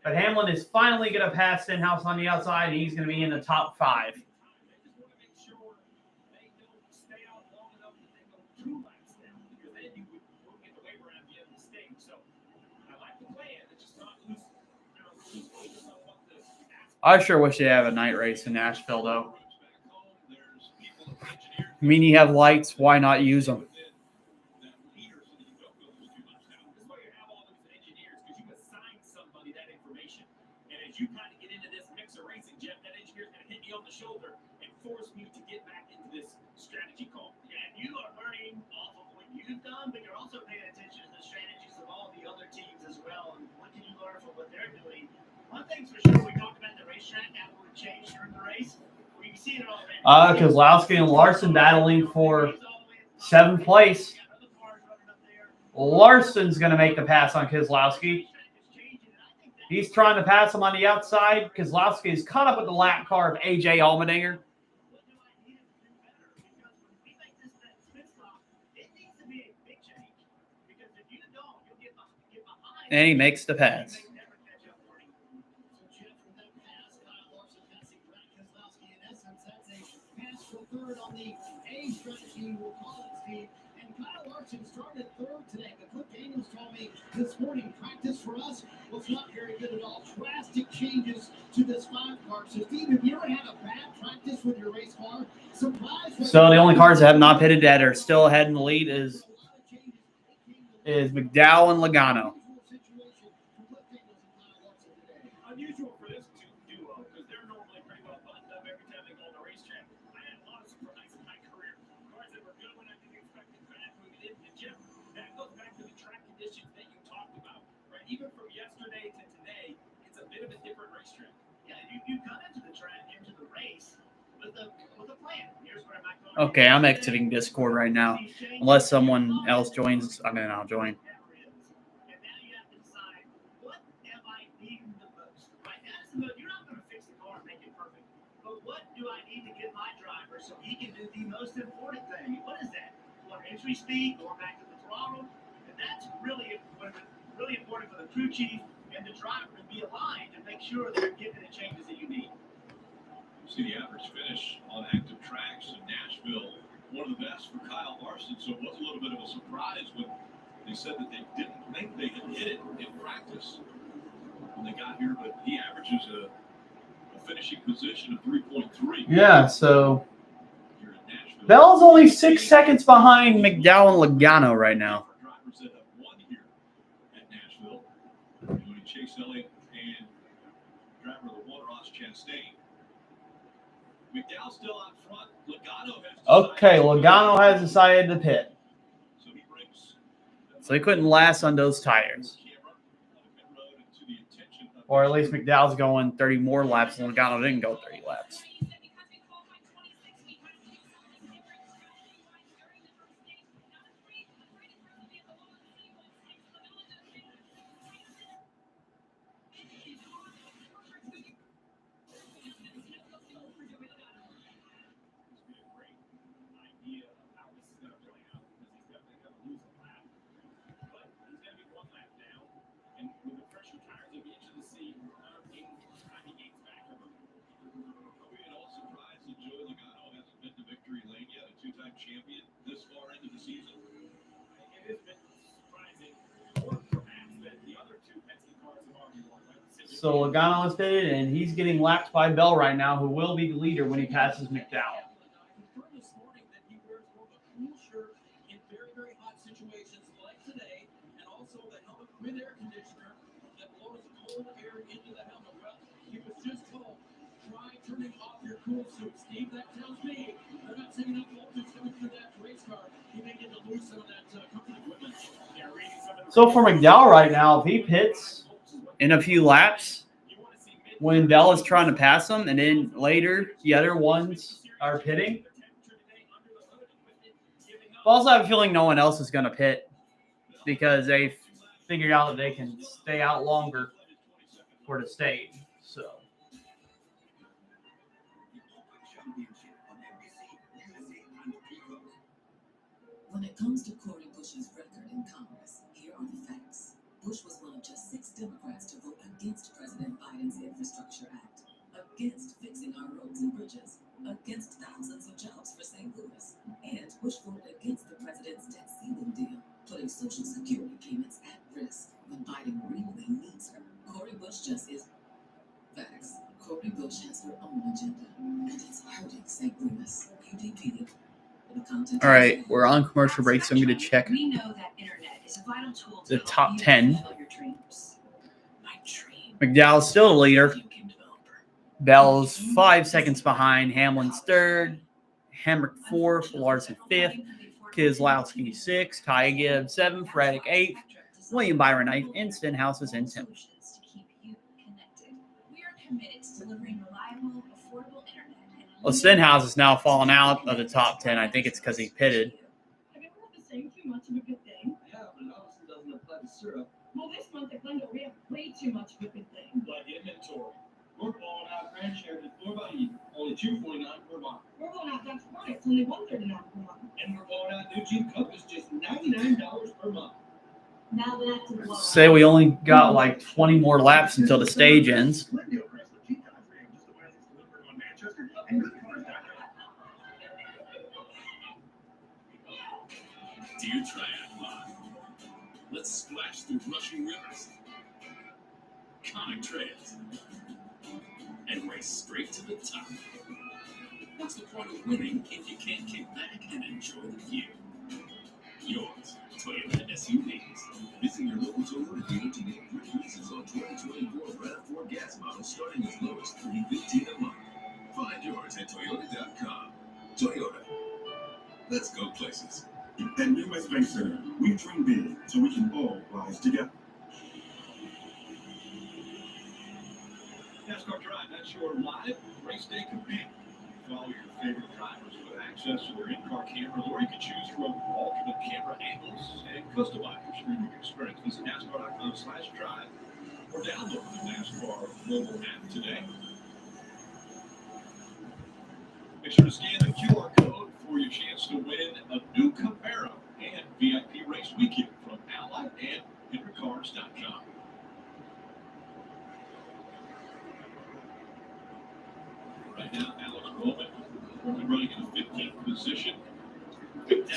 But Hamlin is finally going to pass Stenhouse on the outside, and he's going to be in the top 5. I sure wish they have a night race in Nashville, though. I mean, you have lights. Why not use them? You kind of get into this mix of racing, Jeff, that engineer's going to hit me on the shoulder and force me to get back into this strategy call. And you are learning off of what you've done, but you're also paying attention to the strategies of all the other teams as well. And what can you learn from what they're doing? One thing's for sure, we talked about the racetrack, how it would change during the race. We see it already. Kozlowski and Larson battling for 7th place. Larson's going to make the pass on Kozlowski. He's trying to pass him on the outside. Kozlowski is caught up with the lap car of A.J. Allmendinger. And he makes the pass. Kyle Larson started 3rd today, but Cliff Daniels told me this morning practice for us was not very good at all. Drastic changes to this 5 car. So, Steve, have you ever had a bad practice with your race car? So the only cars that have not pitted that are still ahead in the lead is McDowell and Logano. Unusual for this duo because they're normally pretty well buttoned up every time they go on the racetrack. I had a lot of surprises in my career. Cars that were good when I didn't expect it bad moving in. And Jim, that goes back to the track conditions that you talked about, right? Even from yesterday to today, it's a bit of a different racetrack. Yeah, you come into the track, into the race with a plan. Here's where my car Okay, I'm exiting Discord right now. Unless someone else joins, I mean, I'll join. And now you have to decide, what am I needing the most? Right now, you're not going to fix the car and make it perfect. But what do I need to give my driver so he can do the most important thing? What is that? More entry speed, going back to the throttle? And that's really important for the crew chief and the driver to be aligned and make sure they're getting the changes that you need. See the average finish on active tracks in Nashville, one of the best for Kyle Larson. So it was a little bit of a surprise when they said that they didn't think they had hit it in practice when they got here, but he averages a finishing position of 3.3. Yeah, so Bell's only 6 seconds behind McDowell and Logano right now. Drivers that have won here at Nashville, including Chase Elliott and driver of the one, Ross Chastain. McDowell still out front. Logano has decided to pit. So he couldn't last on those tires. Or at least McDowell's going 30 more laps and Logano didn't go 30 laps. Champion this far into the season. It has been surprising, or perhaps that the other two Penske cars have already won. So Logano is pitted, and he's getting lapped by Bell right now, who will be the leader when he passes McDowell. This morning that he wears more of a cool shirt in very, very hot situations like today, and also the helmet with air conditioner that blows cold air into the helmet. Well, he was just told, try turning off your cool suit, Steve. That tells me they're not sending up voltage coming through that race car. He may get to lose some of that comfort equipment. So for McDowell right now, if he pits in a few laps, when Bell is trying to pass them, and then later the other ones are pitting. But also, I have a feeling no one else is going to pit because they figured out that they can stay out longer for the stage. So. When it comes to Cory Bush's record in Congress, here are the facts. Bush was one of just 6 Democrats to vote against President Biden's Infrastructure Act, against fixing our roads and bridges, against thousands of jobs for St. Louis, and Bush voted against the president's debt ceiling deal, putting Social Security payments at risk when Biden really needs her. Cory Bush just is facts. Cory Bush has her own agenda, and it's hurting St. Louis. UDP. All right, we're on commercial break, so I'm going to check We know that internet is a vital tool to the help top you 10. fulfill your dreams. My dream. McDowell's still the leader. Video game developer. Bell's 5 seconds behind. Hamlin's third. Hemrick 4th. Larson 5th. Keselowski 6th. Ty Gibbs 7th. Reddick 8th. William Byron 9th. And Stenhouse is in 10th. To keep you connected. We are committed to delivering reliable, affordable internet. Well, Stenhouse is now falling out of the top 10. I think it's because he pitted. Have you ever heard the saying too much of a good thing? Yeah, but it obviously doesn't apply to syrup. Well, this month at Glendale, we have way too much of a good thing. Like inventory. We're blowing out grand shares at Floor by Eden, only $2.49 per month. We're going out Dutch Barnett's, only $139 per month. And we're blowing out new Jeep Compass, just $99 per month. Now that's a blowout. Say we only got like 20 more laps until the stage ends. Glendale Chrysler Jeep Dodge Ram, just the way it's delivered on Manchester and goodcars.com. Do you triathlon? Let's splash through rushing rivers, comic trails, and race straight to the top. What's the point of winning if you can't kick back and enjoy the view? Yours, Toyota SUVs. Visit your local Toyota dealer to get great leases on 2024 RAV4 gas models starting as low as $315 a month. Find yours at Toyota.com. Toyota. Let's go places. At New West Bank Center, we dream big so we can all rise together. NASCAR Drive, that's your live race day companion. Follow your favorite drivers with access to their in-car cameras, or you can choose from alternate camera angles and customize your streaming experience. Visit NASCAR.com/drive or download the NASCAR mobile app today. Make sure to scan the QR code for your chance to win a new Camaro and VIP race weekend from Ally and HenryCars.com. Right now, Alex Bowman running in the 15th position.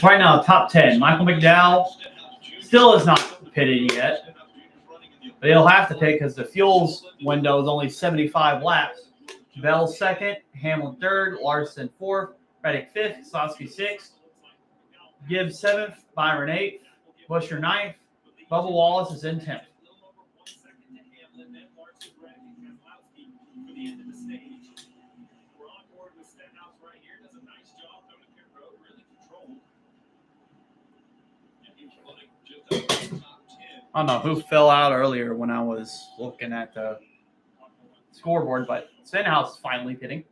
Right now, top 10. Michael McDowell still is not pitted yet. But he'll have to pit because the fuels window is only 75 laps. Bell 2nd, Hamlin 3rd, Larson 4th, Reddick 5th, Keselowski 6th, Gibbs 7th, Byron 8th, Busher 9th, Bubba Wallace is in 10th. I don't know who fell out earlier when I was looking at the scoreboard, but Stenhouse is finally pitting.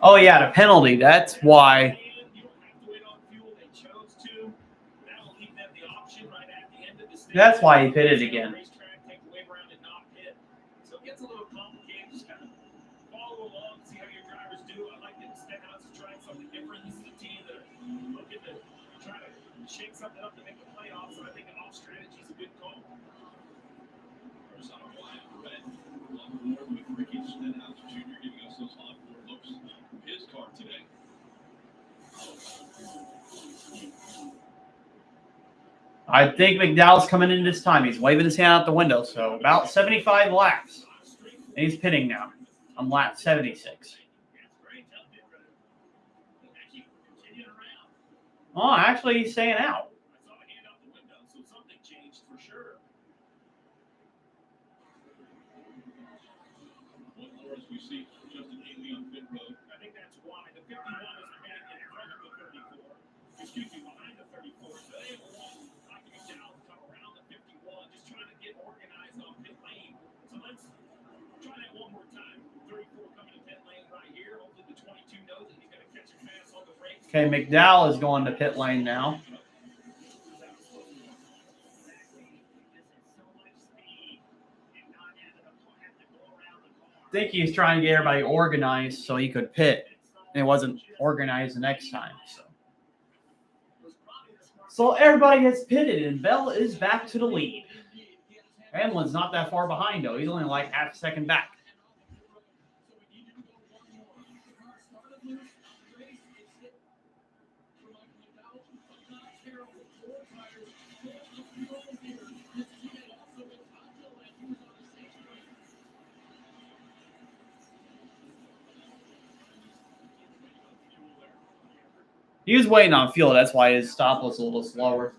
Oh yeah, the penalty. That's why. That's why he pitted again. So it gets a little complicated. Just kind of follow along, see how your drivers do. I like that Stenhouse is trying something different. This is a team that are looking to try to shake something up to make the playoffs. So I think an off strategy is a good call. First on a wide red, along the board with Ricky Stenhouse Jr. giving us those on-board looks from his car today. I think McDowell's coming in this time. He's waving his hand out the window. So about 75 laps. And he's pitting now on lap 76. Oh, actually, he's staying out. I saw a hand out the window, so something changed for sure. we see Justin Haley on pit road. I think that's why the 51 is pitted in front of the 34. Excuse me, behind the 34. So they have one Dr. McDowell come around the 51, just trying to get organized on pit lane. So let's try that one more time. 34 coming to pit lane right here. Hopefully the 22 knows that he's going to catch a pass on the brakes. Okay, McDowell is going to pit lane now. I think he's trying to get everybody organized so he could pit, and it wasn't organized the next time. So everybody gets pitted, and Bell is back to the lead. Hamlin's not that far behind, though. He's only like half a second back. He was waiting on fuel. That's why his stop was a little slower.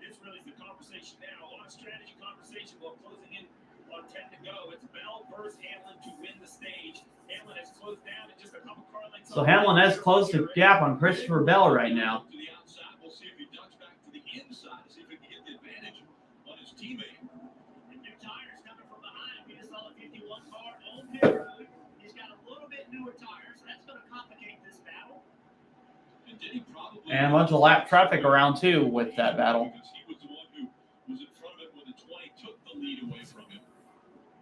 This really is the conversation now. A lot of strategy conversation while closing in on 10 to go. It's Bell versus Hamlin to win the stage. Hamlin has closed down in just a couple car lengths. So Hamlin has closed the gap on Christopher Bell right now. To the outside, we'll see if he ducks back to the inside, see if he can get the advantage on his teammate. And new tires coming from behind. We just saw a 51 car on pit road. He's got a little bit newer tires, so that's going to complicate this battle. And did he probably And a bunch of lap traffic around, too, with that battle. Because he was the one who was in front of it when the 20 took the lead away from him.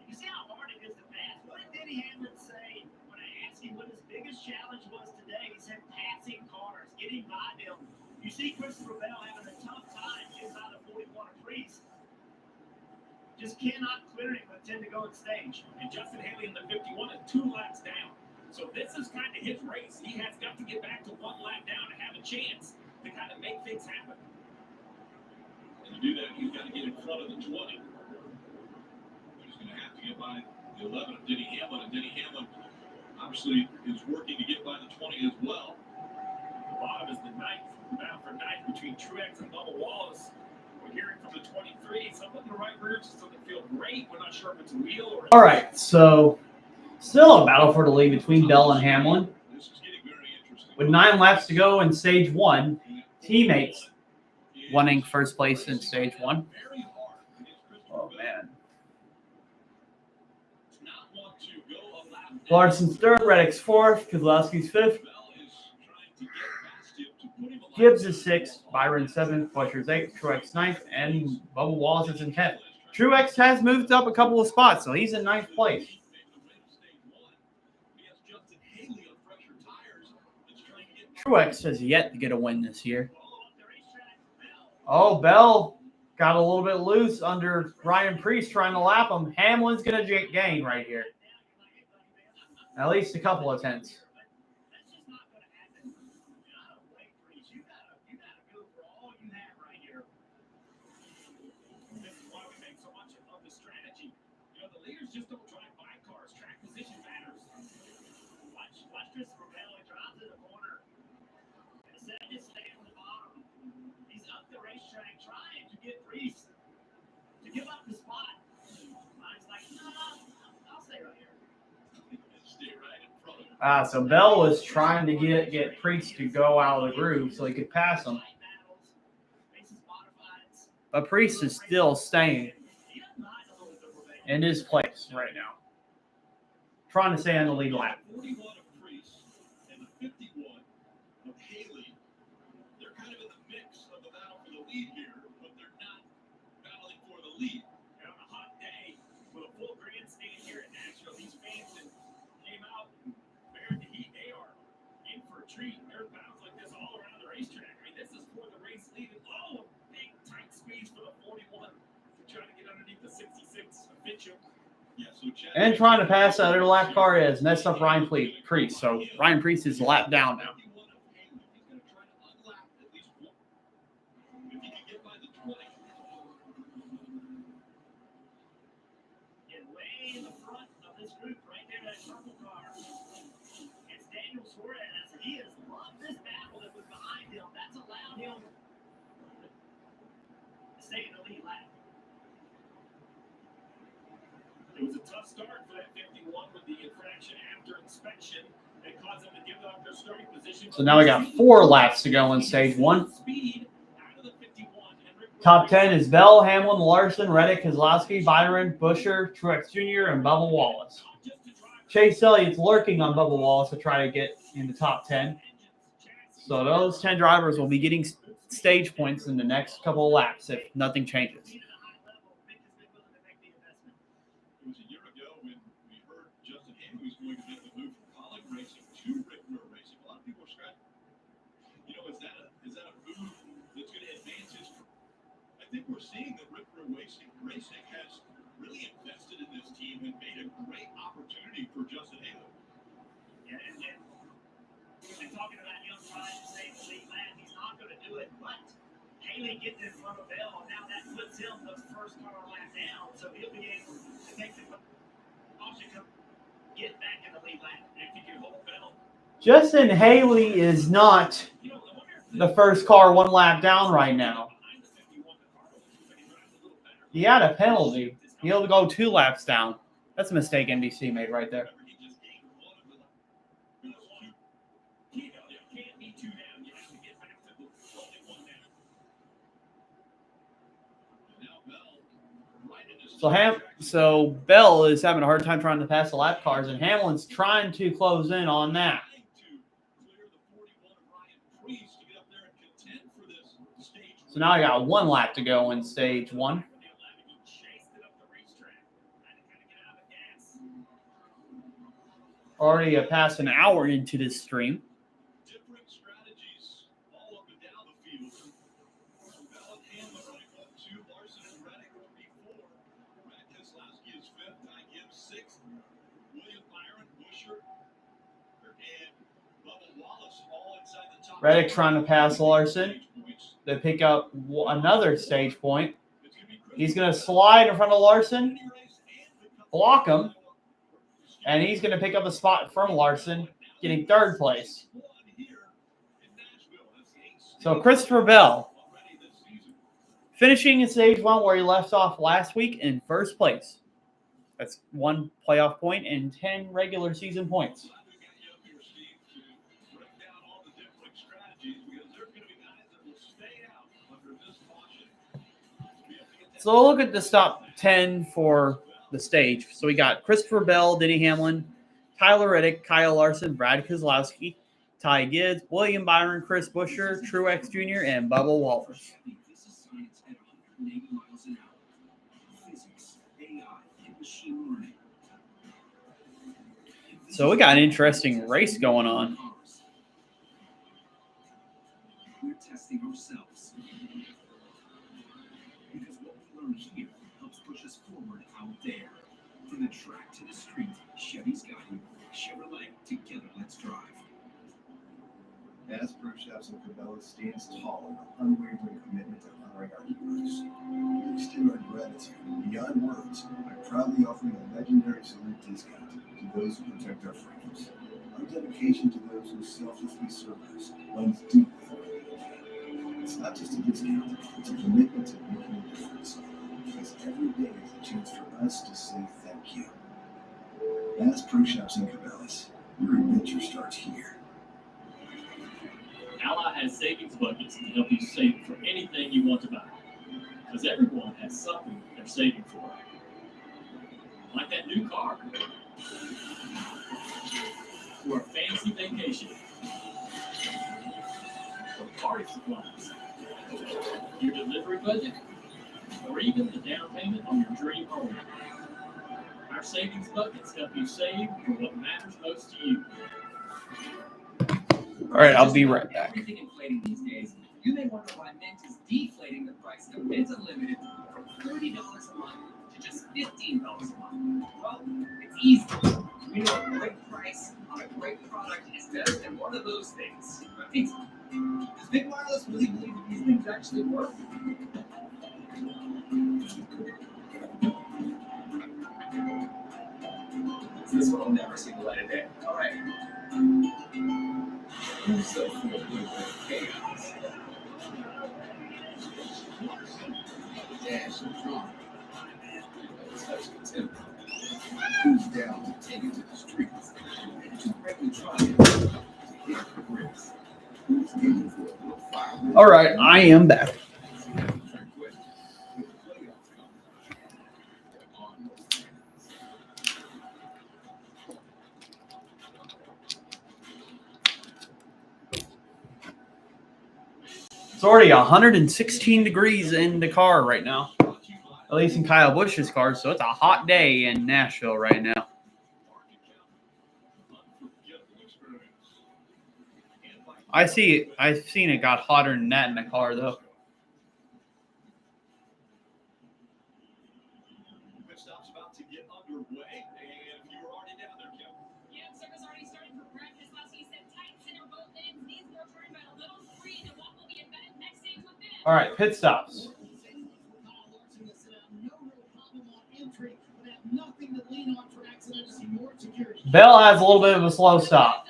You see how hard it is to pass. What did Denny Hamlin say when I asked him what his biggest challenge was today? He said passing cars, getting by them. You see Christopher Bell having a tough time getting by the 41 Priest. Just cannot clear him with 10 to go in stage. And Justin Haley in the 51 is 2 laps down. So this is kind of his race. He has got to get back to 1 lap down to have a chance to kind of make things happen. And to do that, he's got to get in front of the 20. He's going to have to get by the 11 of Denny Hamlin. And Denny Hamlin obviously is working to get by the 20 as well. The bottom is the 9th, battle for 9th between Truex and Bubba Wallace. We're hearing from the 23. Someone in the right rear just doesn't feel great. We're not sure if it's a wheel or... All right, so still a battle for the lead between Bell and Hamlin. This is getting very interesting. With 9 laps to go in stage 1, teammates winning first place in stage 1. Very hard against Christopher Oh, Bell. man. Not want to go a lap down. Larson's third, Reddick's fourth, Kozlowski's fifth, Bell is trying to get past him to put him a lap Gibbs is down. 6th, Byron 7th, Busher's 8th, Truex 9th, and Bubba Wallace is in 10th. Truex has moved up a couple of spots, so he's in 9th place. Truex has yet to get a win this year. Oh, Bell got a little bit loose under Ryan Preece trying to lap him. Hamlin's going to gain right here. At least a couple of tenths. That's just not going to happen. You gotta wait for these. You gotta go for all you have right here. This is why we make so much of the strategy. You know, the leaders just don't drive by cars. Track position matters. Watch Christopher Bell. He drives in the corner. Instead of just staying on the bottom, he's up the racetrack trying to get Priest to give up the spot. He's like, no, I'll stay right here. Stay right in front of him. So Bell was trying to get Priest to go out of the groove so he could pass him. But Priest is still staying in his place right now. Trying to stay on the lead lap. 41 of Priest and the 51 of Haley. They're kind of in the mix of the battle for the lead here, but they're not battling for the lead. And on a hot day with a full grandstand here at Nashville, these fans that came out and bared the heat, they are in for a treat. There are battles like this all around the racetrack. I mean, this is for the race lead. And a big tight squeeze for the 41 to try to get underneath the 66 of Mitchell. Yeah, so Chad, And trying to pass that other lap car is messed up Ryan Preece. So Ryan Preece is a lap down now. 51 of Haley. He's going to try to unlap at least one. If he can get by the 20. Get way in the front of this group right there, that purple car. It's Daniel Suarez. He has loved this battle that was behind him. That's allowed him to stay in the lead lap. was a tough start for that 51 with the infraction after inspection that caused them to give up their starting position. So now we got 4 laps to go in stage 1. Top 10 is Bell, Hamlin, Larson, Reddick, Keselowski, Byron, Buescher, Truex Jr., and Bubba Wallace. Chase Elliott's lurking on Bubba Wallace to try to get in the top 10. So those 10 drivers will be getting stage points in the next couple of laps if nothing changes. It was a year ago when we heard Justin Hamlin was going to make the move from Colin Racing to Rick Ware Racing. A lot of people were scratching. You know, is that a move that's going to advance his? I think we're seeing that Rick Ware Racing has really invested in this team and made a great opportunity for Justin Hamlin. Yeah, and we've been talking about him trying to save the lead lap. He's not going to do it, but Haley getting in front of Bell, and now that puts him the first car lap down, so he'll be able to make the caution come get back in the lead lap. If he can hold Bell. Justin Haley is not the first car 1 lap down right now. He had a penalty. He'll go 2 laps down. That's a mistake NBC made right there. So Bell is having a hard time trying to pass the lap cars, and Hamlin's trying to close in on that. So now I got 1 lap to go in stage 1. Already past an hour into this stream. Different strategies all up and down the field. Bell and Hamlin running 1-2, Larson and Reddick 3-4. Brad Keselowski is 5th, Ty Gibbs 6th. William Byron, Buescher, and Bubba Wallace all inside the top. Reddick trying to pass Larson. They pick up another stage point. He's going to slide in front of Larson, block him, and he's going to pick up a spot from Larson, getting 3rd place. So Christopher Bell finishing in stage 1 where he left off last week in 1st place. That's 1 playoff point and 10 regular season points. So we'll look at the top 10 for the stage. So we got Christopher Bell, Denny Hamlin, Tyler Reddick, Kyle Larson, Brad Keselowski, Ty Gibbs, William Byron, Chris Buescher, Truex Jr., and Bubba Wallace. So we got an interesting race going on. We're testing ourselves. Because what we learn here helps push us forward out there. From the track to the street, Chevy's got you. Chevrolet, together, let's drive. Nascar Chefs and Cabela stands tall in an unwavering commitment to honoring our heroes. We extend our gratitude beyond words by proudly offering a legendary salute discount to those who protect our freedoms. Our dedication to those who selflessly serve us runs deep within our community. It's not just a discount, it's a commitment to making a difference. Because every day is a chance for us to say thank you. Bass Pro Shops and Cabela's. Your adventure starts here. Ally has savings buckets to help you save for anything you want to buy. Because everyone has something they're saving for. Like that new car. Or a fancy vacation. Or party supplies. Your delivery budget. Or even the down payment on your dream home. Our savings buckets help you save for what matters most to you. All right, I'll be right back. Everything inflating these days. You may wonder why Mint is deflating the price of Mint Unlimited from $30 a month to just $15 a month. Well, it's easy. We know a great price on a great product is better than one of those things. Right? Does Big Wireless really believe that these things actually work? So this one will never see the light of day. All right. So for a good chaos. Dash and drama. Such contempt. take it to the streets. And to regular try it. All right, I am back. It's already 116 degrees in the car right now, at least in Kyle Busch's car. So it's a hot day in Nashville right now. I've seen it got hotter than that in the car though. Pit stop's about to get underway, and if you were already down there, Kim. Yeah, service already started for practice. Last he said tight center both ends. These were turned by a little screen, and what will be embedded next stage with them. All right, pit stops. Bell has a little bit of a slow stop.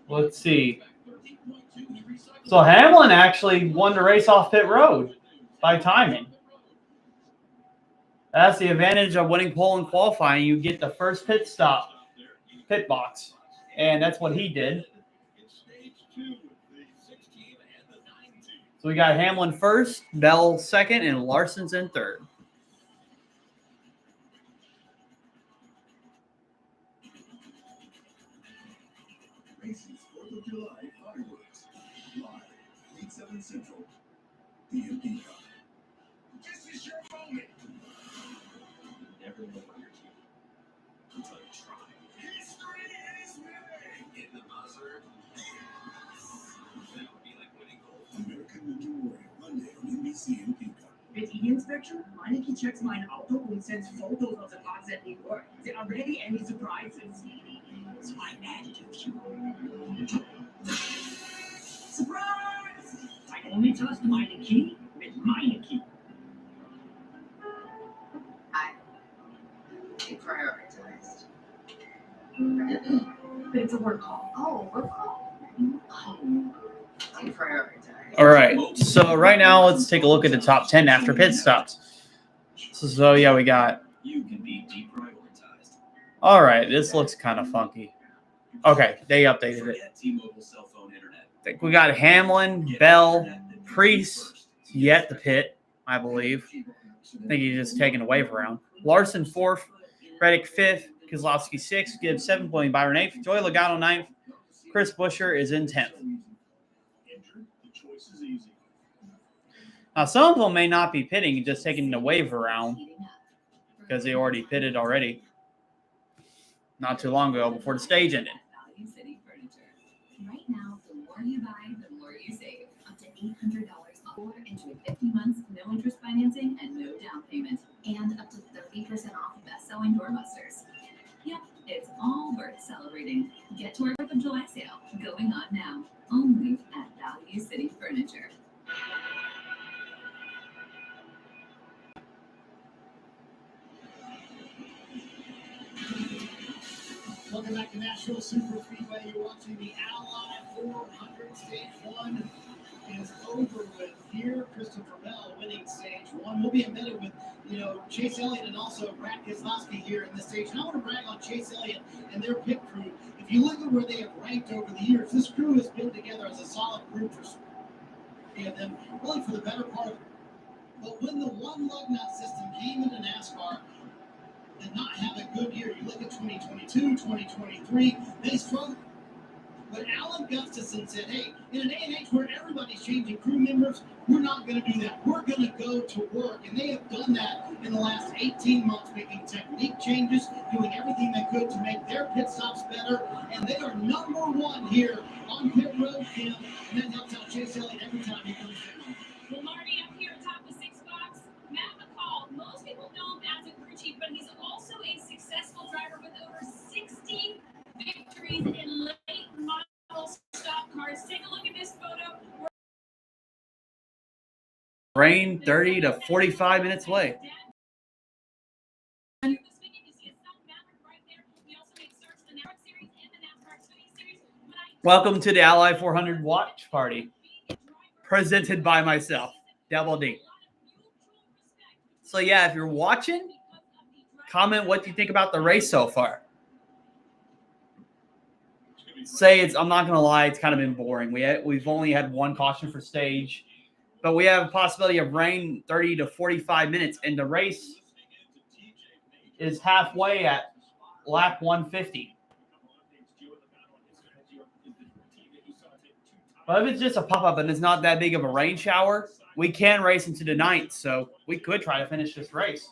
Let's see. So Hamlin actually won the race off pit road by timing. That's the advantage of winning pole and qualifying. You get the first pit stop, pit box, and that's what he did. So we got Hamlin first, Bell second, and Larson's in third. Macy's 4th of July fireworks. Live, 8/7 Central. DMP. This is your moment. Never know what you're doing until you try. History is made. In the buzzer. That would be like winning gold. American Ninja Warrior, Monday on NBC and Peacock. Inspector, Meineke checks mein Auto und sends Fotos aus dem Fahrzeug New York. There are rarely any surprises. So I added a few. Surprise! I only trust Meineke with Meineke. Deprioritized. It's a work call. Oh, work call. Deprioritized. All right, so right now let's take a look at the top 10 after pit stops. So yeah, we got. You can be deprioritized. All right, this looks kind of funky. Okay, they updated it. Forget T-Mobile cell phone internet. I think we got Hamlin, Bell, Priest yet to pit, I believe. I think he's just taking a wave around. Larson fourth, Reddick fifth, Keselowski sixth, Gibbs seventh, William Byron eighth, Joey Logano ninth, Chris Buescher is in 10th. Now, some of them may not be pitting and just taking the wave around because they already pitted already not too long ago before the stage ended. Value City Furniture. Right now, the more you buy, the more you save. Up to $800 off or enjoy 50 months, no interest financing, and no down payment. And up to 30% off best-selling doorbusters. Yep, it's all worth celebrating. Get to our 4th of July sale going on now. Only at Value City Furniture. Welcome back to Nashville Super Speedway. You're watching the Ally 400. Stage 1 is over with here. Christopher Bell winning stage 1. We'll be embedded with, Chase Elliott and also Brad Keselowski here in this stage. And I want to brag on Chase Elliott and their pit crew. If you look at where they have ranked over the years, this crew has been together as a solid group for them really for the better part of it. But when the one lug nut system came into NASCAR, did not have a good year. You look at 2022, 2023, they struggled. But Alan Gustafson said, hey, in a day and age where everybody's changing crew members, we're not going to do that. We're going to go to work. And they have done that in the last 18 months, making technique changes, doing everything they could to make their pit stops better. And they are number one here on pit road, Kim. And that helps out Chase Elliott every time he comes in. Well, Marty, up here atop the 6 box, Matt McCall. Most people know him as a crew chief, but he's also a successful driver with over 60 victories in late model stock cars. Take a look at this photo. Rain 30 to 45 minutes away. Welcome to the Ally 400 watch party, presented by myself, Double D. So yeah, if you're watching, comment what you think about the race so far. I'm not gonna lie, it's kind of been boring. We've only had one caution for stage, but we have a possibility of rain 30 to 45 minutes, and the race is halfway at lap 150. But if it's just a pop-up and it's not that big of a rain shower, we can race into the ninth, so we could try to finish this race.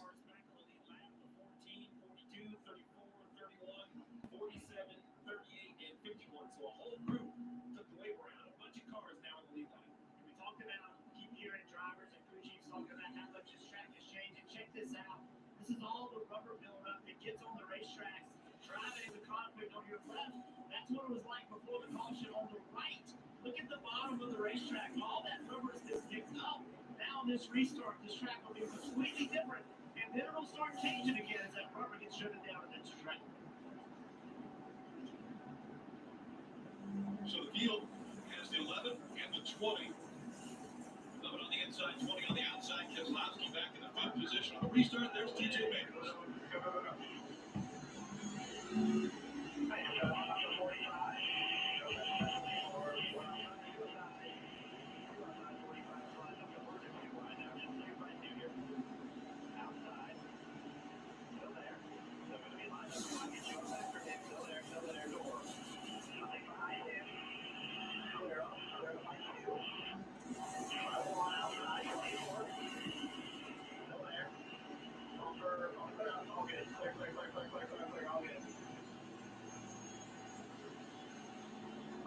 This is all the rubber buildup that gets on the racetracks. Driving in the cockpit on your left. That's what it was like before the caution on the right. Look at the bottom of the racetrack. All that rubber is just kicked up. Now this restart, this track will be completely different. And then it'll start changing again as that rubber gets shut down in that track. So the field has the 11 and the 20. 11 on the inside, 20 on the outside. Keselowski back in the fifth position. On the restart, there's TJ Majors.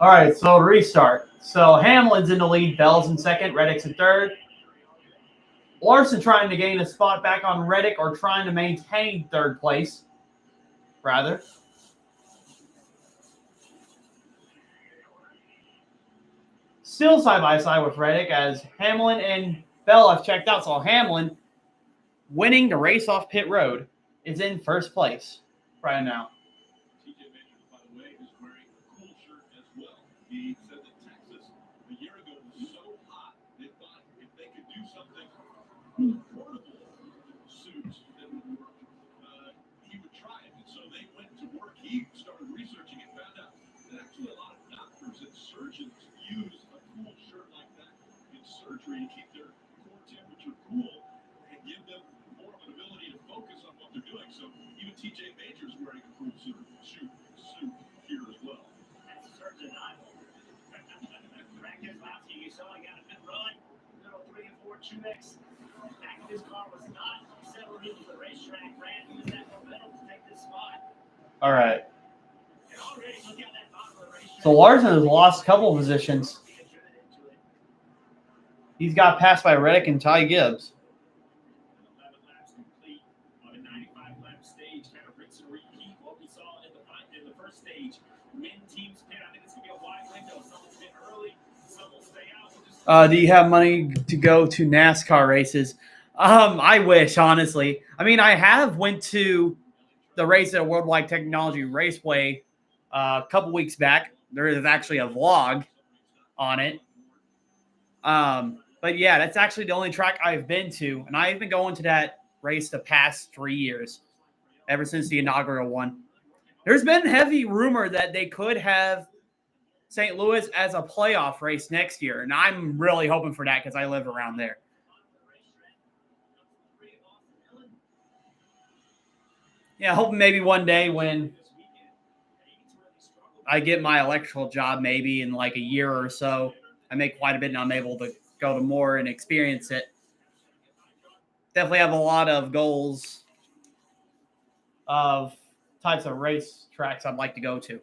All right, so restart. So Hamlin's in the lead, Bell's in second, Reddick's in third. Larson trying to gain a spot back on Reddick or trying to maintain third place, rather. Still side by side with Reddick as Hamlin and Bell have checked out. So Hamlin, winning the race off pit road, is in first place right now. TJ Majors, by the way, is wearing a cool shirt as well. He said that Texas a year ago was so hot, they thought if they could do something with portable suits that would work, he would try it. And so they went to work. He started researching and found out that actually a lot of doctors and surgeons use a cool shirt like that in surgery to keep their core temperature cool and give them more of an ability to focus on what they're doing. So even TJ Majors wearing a cool suit here as well. That's undeniable. Frank Keselowski, you saw he got a good run. Little 3 and 4 2X. Back of his car was not settled into the racetrack. Brad used that momentum to take this spot. All right. And already look at that bottom of the racetrack. So Larson has lost a couple of positions. He's got passed by Reddick and Ty Gibbs. 11 laps complete on a 95-lap stage. Kind of rinse and repeat what we saw in the first stage. When teams pit, I think it's going to be a wide window. Some will pit early, some will stay out. Do you have money to go to NASCAR races? I wish, honestly. I mean, I have went to the race at Worldwide Technology Raceway a couple weeks back. There is actually a vlog on it. But yeah, that's actually the only track I've been to, and I've been going to that race the past 3 years, ever since the inaugural one. There's been heavy rumor that they could have St. Louis as a playoff race next year, and I'm really hoping for that because I live around there. Yeah, hoping maybe one day when I get my electrical job, maybe in like a year or so, I make quite a bit and I'm able to go to more and experience it. Definitely have a lot of goals of types of race tracks I'd like to go to.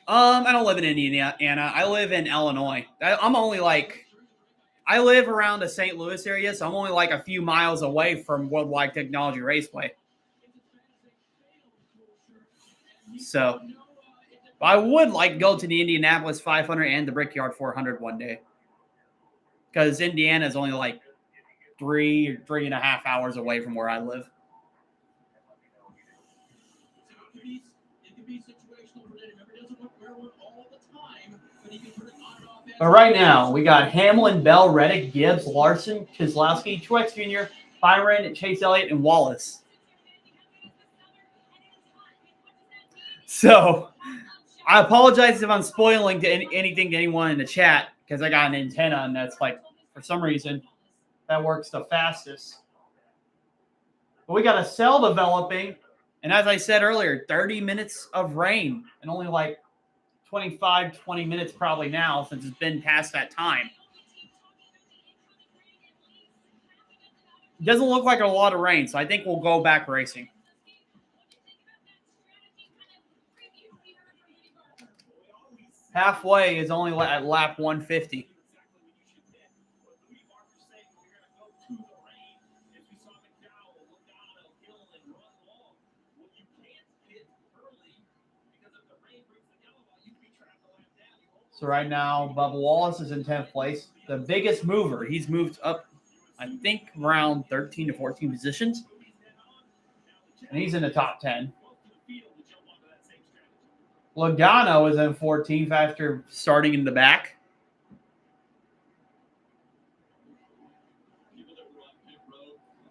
I don't live in Indiana. I live in Illinois. I live around the St. Louis area, so I'm only like a few miles away from Worldwide Technology Raceway. So I would like to go to the Indianapolis 500 and the Brickyard 400 one day, because Indiana is only like 3.5 hours away from where I live. wear one all the time, but he can put it on and off. But right now, we got Hamlin, Bell, Reddick, Gibbs, Larson, Keselowski, Truex Jr., Byron, Chase Elliott, and Wallace. So, I apologize if I'm spoiling to anything to anyone in the chat because I got an antenna and that's like, for some reason, that works the fastest. But we got a cell developing, and as I said earlier, 30 minutes of rain and only like 20 minutes probably now since it's been past that time. It doesn't look like a lot of rain, so I think we'll go back racing. Halfway is only at lap 150. So right now, Bubba Wallace is in 10th place. The biggest mover, he's moved up, I think, around 13 to 14 positions. And he's in the top 10. Logano is in 14th after starting in the back.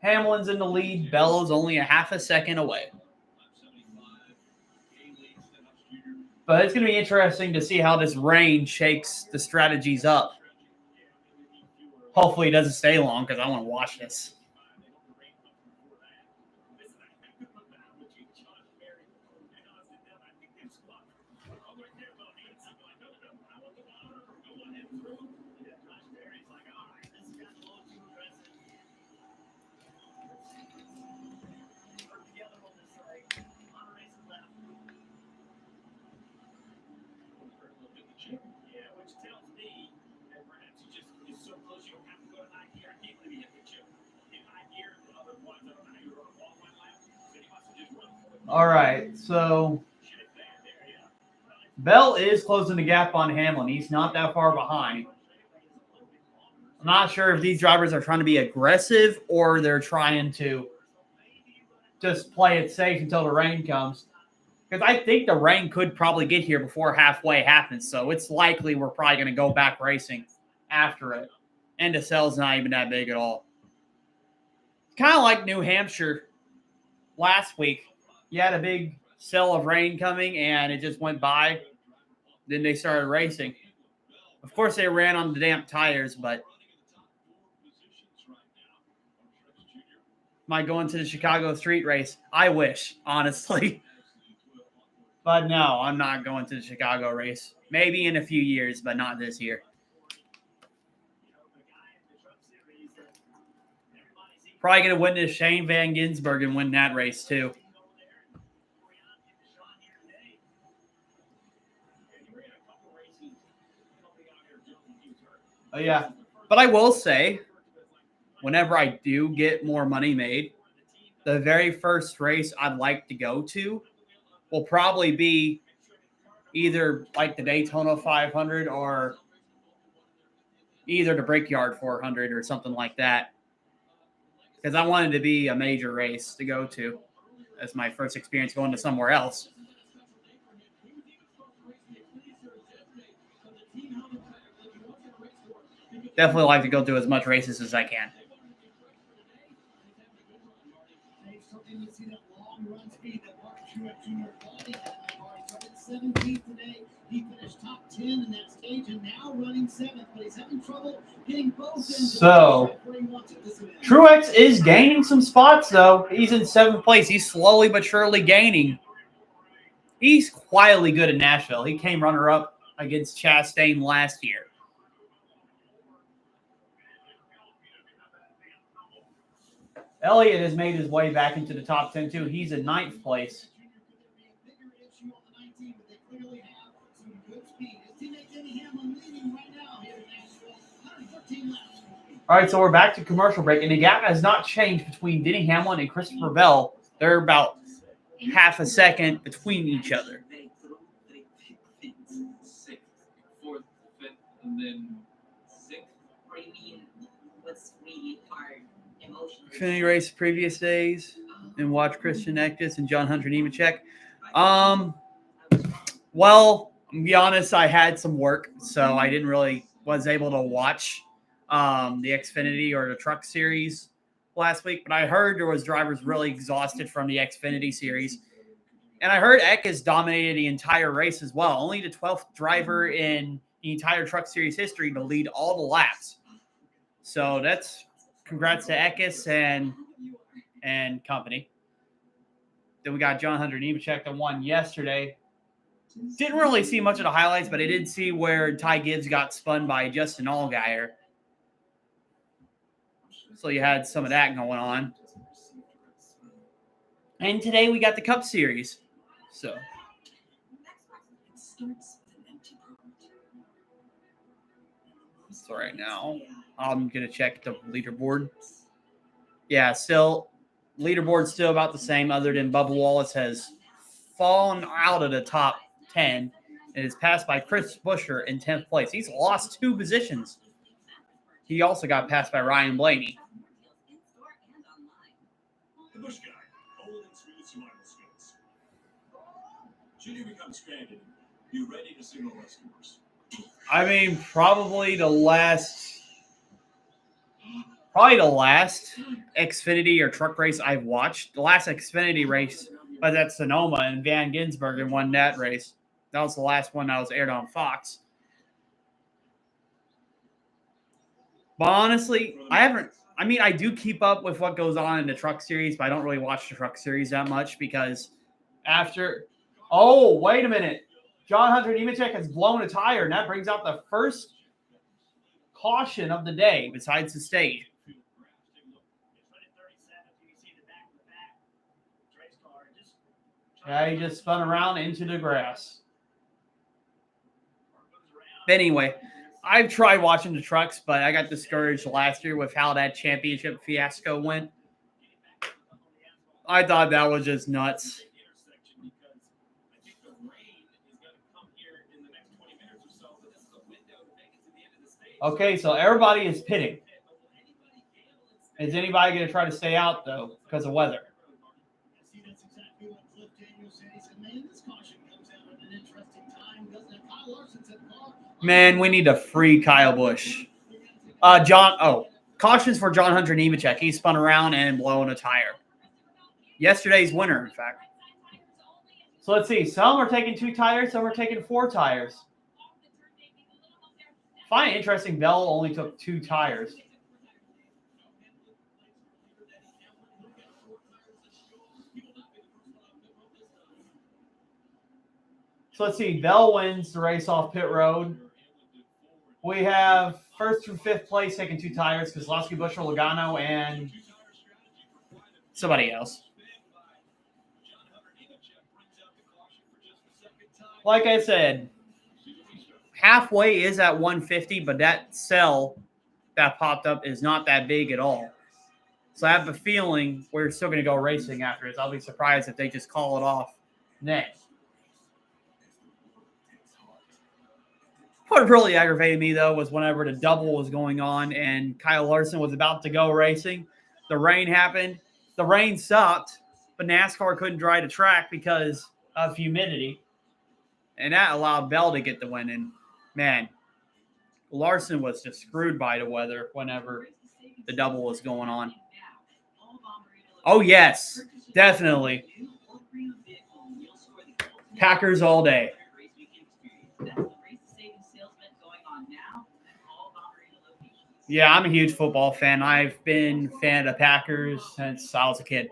Hamlin's in the lead. Bell's only a half a second away. But it's going to be interesting to see how this rain shakes the strategies up. Hopefully it doesn't stay long because I want to watch this. All right, so Bell is closing the gap on Hamlin. He's not that far behind. I'm not sure if these drivers are trying to be aggressive or they're trying to just play it safe until the rain comes. Because I think the rain could probably get here before halfway happens, so it's likely we're probably going to go back racing after it. And the cell's not even that big at all. Kind of like New Hampshire last week. You had a big cell of rain coming, and it just went by. Then they started racing. Of course, they ran on the damp tires, but might go into the Chicago street race. I wish, honestly. But no, I'm not going to the Chicago race. Maybe in a few years, but not this year. Probably going to witness Shane Van Gisbergen win that race, too. Oh, yeah. But I will say, whenever I do get more money made, the very first race I'd like to go to will probably be either like the Daytona 500 or either the Brickyard 400 or something like that. Because I wanted to be a major race to go to as my first experience going to somewhere else. Definitely like to go to as much races as I can. So, Truex is gaining some spots, though. He's in 7th place. He's slowly but surely gaining. He's quietly good in Nashville. He came runner-up against Chastain last year. Elliott has made his way back into the top 10, too. He's in 9th place. All right, so we're back to commercial break, and the gap has not changed between Denny Hamlin and Christopher Bell. They're about half a second between each other. Xfinity race previous days and watch Christian Eckes and John Hunter Nemechek. Well, To be honest, I had some work, so I didn't really was able to watch the Xfinity or the Truck Series last week. But I heard there was drivers really exhausted from the Xfinity Series, and I heard Eckes dominated the entire race as well. Only the 12th driver in the entire Truck Series history to lead all the laps. So that's congrats to Eckes and company. Then we got John Hunter Nemechek that won yesterday. Didn't really see much of the highlights, but I did see where Ty Gibbs got spun by Justin Allgaier. So you had some of that going on. And today we got the Cup Series. So right now I'm going to check the leaderboard. Yeah, still leaderboard still about the same, other than Bubba Wallace has fallen out of the top 10 and is passed by Chris Buescher in 10th place. He's lost 2 positions. He also got passed by Ryan Blaney. The Bush guy, old and smooth survival skills. Should you become stranded, be ready to signal rescuers. I mean, probably the last Xfinity or truck race I've watched. The last Xfinity race was at Sonoma, and Van Ginsbergen won that race. That was the last one that was aired on Fox. But honestly, I do keep up with what goes on in the Truck Series, but I don't really watch the Truck Series that much because after... Oh, wait a minute. John Hunter Nemechek has blown a tire, and that brings out the first caution of the day besides the stage. Yeah, he just spun around into the grass. Anyway, I've tried watching the trucks, but I got discouraged last year with how that championship fiasco went. I thought that was just nuts. Okay, so everybody is pitting. Is anybody going to try to stay out, though, because of weather? Man, we need to free Kyle Busch. Cautions for John Hunter Nemechek. He spun around and blown a tire. Yesterday's winner, in fact. So let's see. Some are taking 2 tires. Some are taking 4 tires. I find it interesting Bell only took 2 tires. So let's see. Bell wins the race off pit road. We have 1st through 5th place taking 2 tires, Keselowski, Buescher, Logano, and somebody else. Like I said, halfway is at 150, but that cell that popped up is not that big at all. So I have a feeling we're still going to go racing after this. I'll be surprised if they just call it off next. What really aggravated me, though, was whenever the double was going on and Kyle Larson was about to go racing, the rain happened. The rain stopped, but NASCAR couldn't dry the track because of humidity. And that allowed Bell to get the win. And, man, Larson was just screwed by the weather whenever the double was going on. Oh, yes, definitely. Packers all day. Yeah, I'm a huge football fan. I've been a fan of the Packers since I was a kid.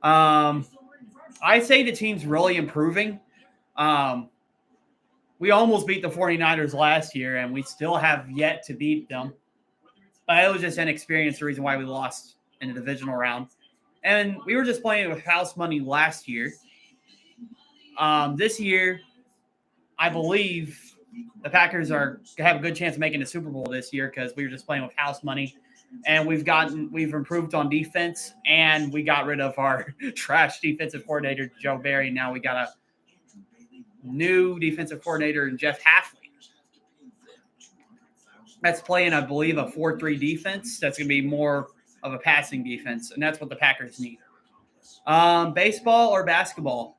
I say the team's really improving. We almost beat the 49ers last year, and we still have yet to beat them. But it was just inexperience, the reason why we lost in the divisional round. And we were just playing with house money last year. This year, I believe the Packers have a good chance of making the Super Bowl this year because we were just playing with house money. And we've improved on defense, and we got rid of our trash defensive coordinator, Joe Barry. Now we got a new defensive coordinator, Jeff Hafley. That's playing, I believe, a 4-3 defense. That's going to be more of a passing defense, and that's what the Packers need. Baseball or basketball?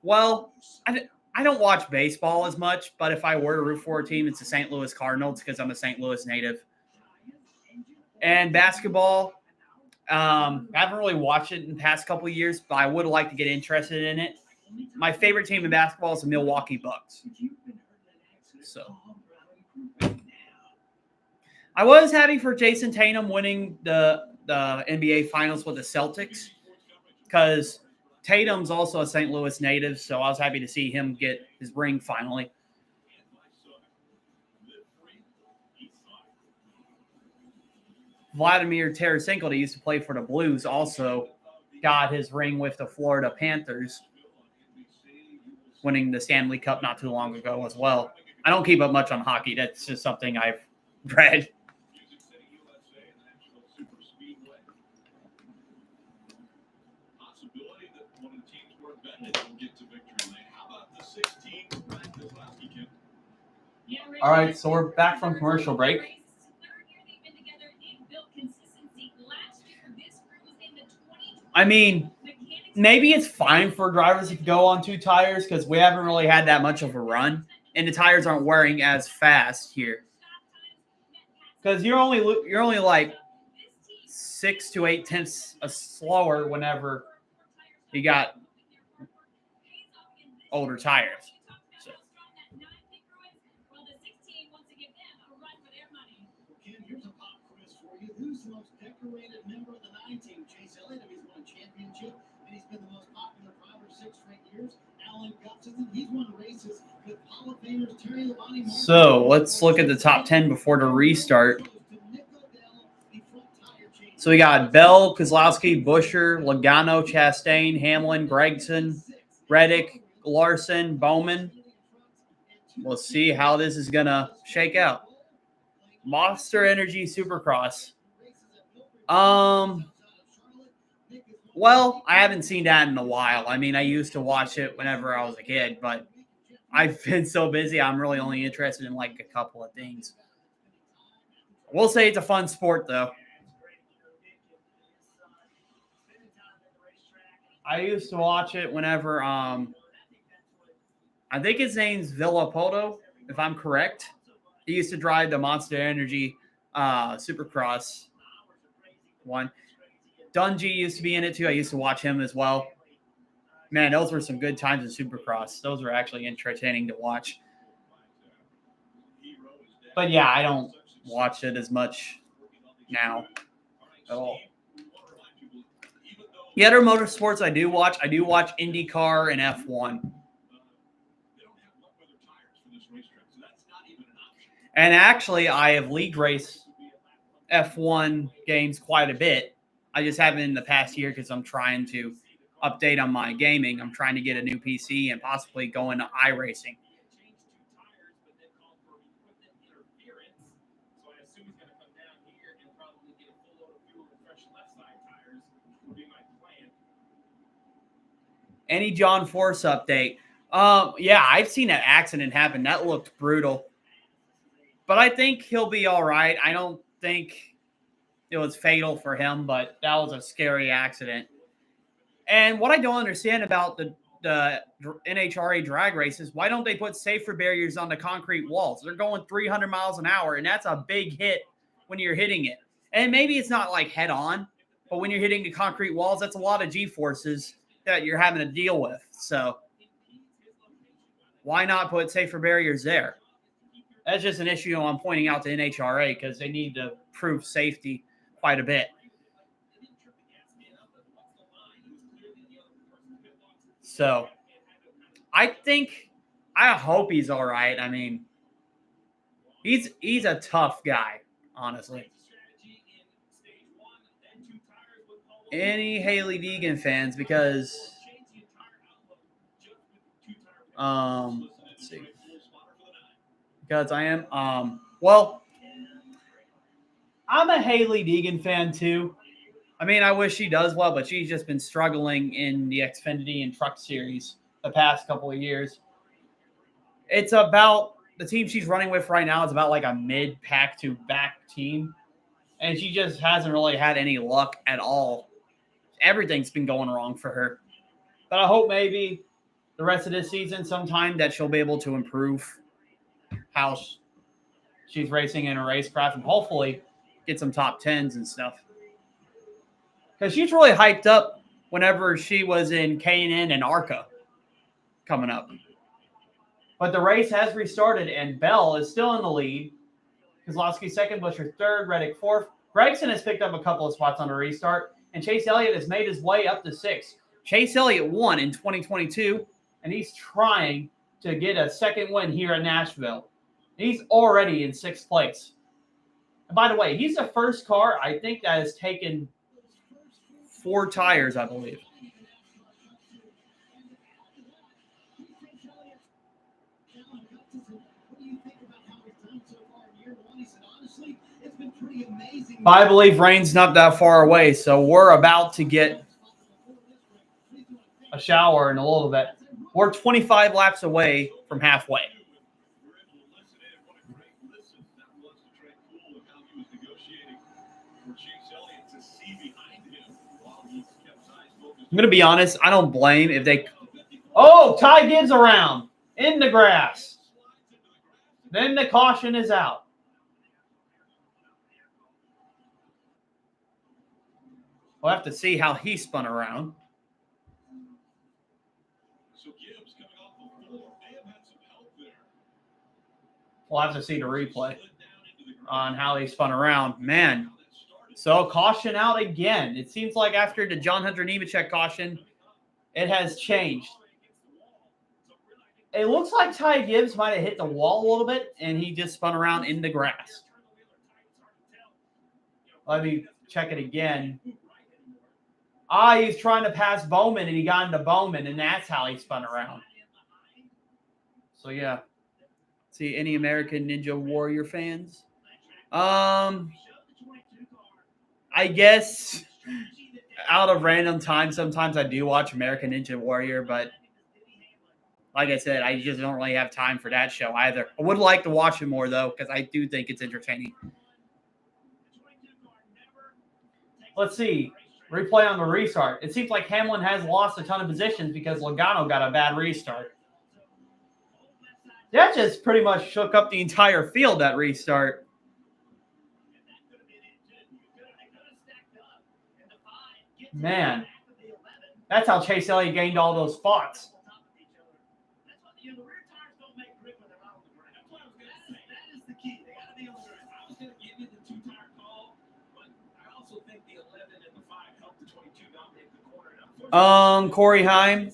Well, I don't watch baseball as much, but if I were to root for a team, it's the St. Louis Cardinals because I'm a St. Louis native. And basketball, I haven't really watched it in the past couple of years, but I would like to get interested in it. My favorite team in basketball is the Milwaukee Bucks. So I was happy for Jason Tatum winning the NBA Finals with the Celtics because Tatum's also a St. Louis native, so I was happy to see him get his ring finally. Vladimir Tarasenko, that used to play for the Blues, also got his ring with the Florida Panthers, winning the Stanley Cup not too long ago as well. I don't keep up much on hockey. That's just something I've read. All right, so we're back from commercial break. I mean, maybe it's fine for drivers to go on two tires because we haven't really had that much of a run, and the tires aren't wearing as fast here. Because you're only like 6 to 8 tenths slower whenever you got older tires. So. Here's a pop quiz for you. Who's the most decorated member of the 9 team? Chase Elliott, he's won a championship, and he's been the most popular driver 6 straight years. Alan Gustafson, he's won races with Hall of Famers Terry Labonte. So let's look at the top 10 before the restart. So we got Bell, Kozlowski, Buescher, Logano, Chastain, Hamlin, Gregson, Reddick, Larson, Bowman. We'll see how this is going to shake out. Monster Energy Supercross. Well, I haven't seen that in a while. I mean, I used to watch it whenever I was a kid, but I've been so busy, I'm really only interested in like a couple of things. We'll say it's a fun sport, though. I used to watch it whenever, I think his name's Villapoto, if I'm correct. He used to drive the Monster Energy Supercross one. Dungy used to be in it, too. I used to watch him as well. Man, those were some good times in Supercross. Those were actually entertaining to watch. But, yeah, I don't watch it as much now at all. The other motorsports I do watch IndyCar and F1. And actually, I have league race F1 games quite a bit. I just haven't in the past year because I'm trying to update on my gaming. I'm trying to get a new PC and possibly go into iRacing. Any John Force update? Yeah, I've seen that accident happen. That looked brutal. But I think he'll be all right. I don't think it was fatal for him, but that was a scary accident. And what I don't understand about the NHRA drag races, why don't they put safer barriers on the concrete walls? They're going 300 miles an hour, and that's a big hit when you're hitting it. And maybe it's not like head on, but when you're hitting the concrete walls, that's a lot of G-forces that you're having to deal with. So why not put safer barriers there? That's just an issue I'm pointing out to NHRA because they need to prove safety quite a bit. So I hope he's all right. I mean, he's a tough guy, honestly. Any Haley Deegan fans? Because let's see. Because I am well, I'm a Haley Deegan fan too. I mean, I wish she does well, but she's just been struggling in the Xfinity and Truck Series the past couple of years. It's about the team she's running with right now is about like a mid-pack to back team, and she just hasn't really had any luck at all. everything's been going wrong for her. But I hope maybe the rest of this season sometime that she'll be able to improve how she's racing in a racecraft and hopefully get some top 10s and stuff. Because she's really hyped up whenever she was in K&N and ARCA coming up. But the race has restarted, and Bell is still in the lead. Kozlowski second, Busher third, Reddick fourth. Gregson has picked up a couple of spots on the restart, and Chase Elliott has made his way up to sixth. Chase Elliott won in 2022, and he's trying to get a second win here at Nashville. He's already in sixth place. And by the way, he's the first car, I think, that has taken 4 tires, I believe. But I believe rain's not that far away, so we're about to get a shower in a little bit. We're 25 laps away from halfway. I'm going to be honest, I don't blame if they... Oh, Ty Gibbs around in the grass. Then the caution is out. We'll have to see how he spun around. We'll have to see the replay on how he spun around. Man, so caution out again. It seems like after the John Hunter Nemechek caution, it has changed. It looks like Ty Gibbs might have hit the wall a little bit, and he just spun around in the grass. Let me check it again. He's trying to pass Bowman, and he got into Bowman, and that's how he spun around. So, yeah. See, any American Ninja Warrior fans? I guess out of random time, sometimes I do watch American Ninja Warrior, but like I said, I just don't really have time for that show either. I would like to watch it more, though, because I do think it's entertaining. Let's see. Replay on the restart. It seems like Hamlin has lost a ton of positions because Logano got a bad restart. That just pretty much shook up the entire field, that restart. Man, that's how Chase Elliott gained all those spots. Corey Heim.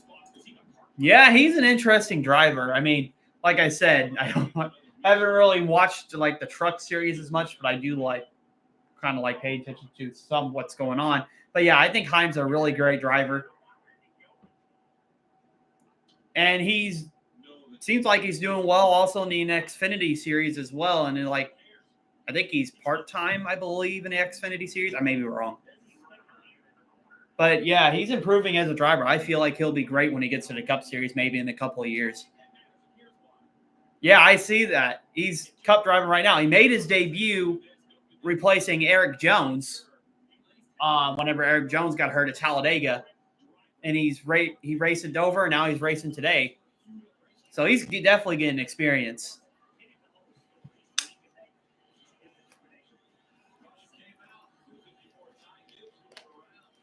Yeah, he's an interesting driver. I mean, like I said, I haven't really watched like the truck series as much, but I do kind of pay attention to some what's going on. But yeah, I think Heim's a really great driver. And seems like he's doing well also in the Xfinity series as well. And I think he's part-time, I believe, in the Xfinity series. I may be wrong. But yeah, he's improving as a driver. I feel like he'll be great when he gets to the Cup Series, maybe in a couple of years. Yeah, I see that. He's Cup driving right now. He made his debut replacing Eric Jones whenever Eric Jones got hurt at Talladega. And he raced at Dover, and now he's racing today. So he's definitely getting experience.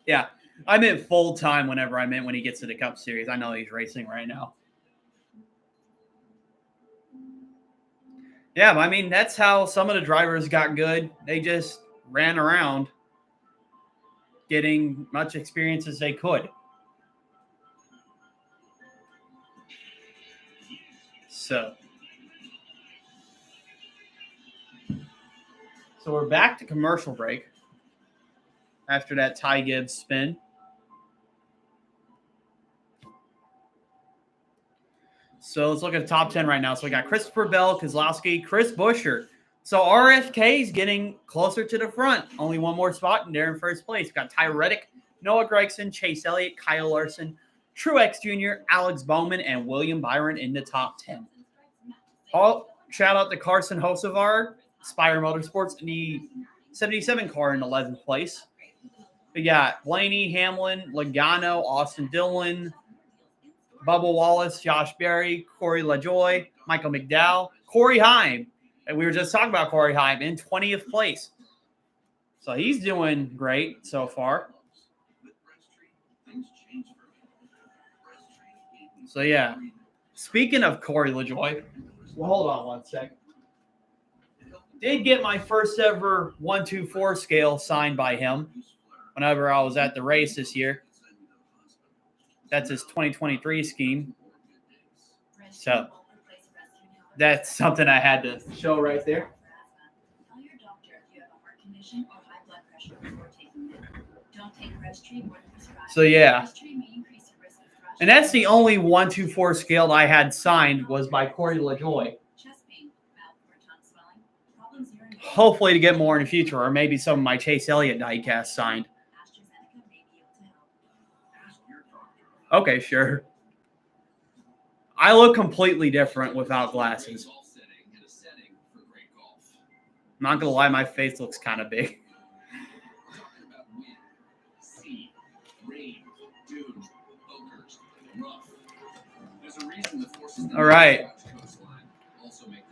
Yeah. I meant full time whenever I meant when he gets to the Cup Series. I know he's racing right now. Yeah, but I mean, that's how some of the drivers got good. They just ran around getting much experience as they could. So we're back to commercial break after that Ty Gibbs spin. So let's look at the top 10 right now. So we got Christopher Bell, Kozlowski, Chris Buescher. So RFK is getting closer to the front. Only one more spot, and they're in first place. We got Ty Reddick, Noah Gragson, Chase Elliott, Kyle Larson, Truex Jr., Alex Bowman, and William Byron in the top 10. Shout out to Carson Hocevar, Spire Motorsports, in the 77 car in 11th place. We got Blaney, Hamlin, Logano, Austin Dillon, Bubba Wallace, Josh Berry, Corey LaJoy, Michael McDowell, Corey Heim. And we were just talking about Corey Heim in 20th place. So he's doing great so far. So, yeah. Speaking of Corey LaJoy, well, hold on one second. Did get my first ever 1-2-4 scale signed by him whenever I was at the race this year. That's his 2023 scheme. So that's something I had to show right there. Tell your doctor if you have a heart condition or high blood pressure before taking it. Don't take Restream more than prescribed. So, yeah. Restream may increase your risk of thrush. And that's the only 1-2-4 scale I had signed was by Corey LaJoy. Chest pain, mouth or tongue swelling, problems urinating. Hopefully to get more in the future, or maybe some of my Chase Elliott diecast signed. AstraZeneca may be able to help. Okay, sure. I look completely different without glasses. I'm not going to lie, my face looks kind of big. All right.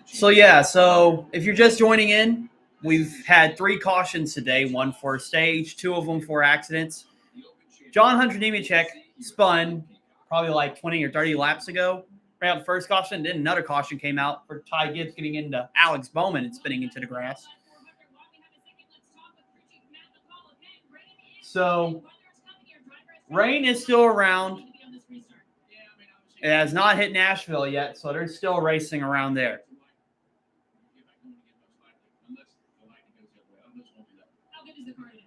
So, yeah, so if you're just joining in, we've had 3 cautions today, 1 for stage, 2 of them for accidents. John Hunter Nemechek spun probably like 20 or 30 laps ago. Right out the first caution, then another caution came out for Ty Gibbs getting into Alex Bowman and spinning into the grass. So, rain is still around. It has not hit Nashville yet, so they're still racing around there.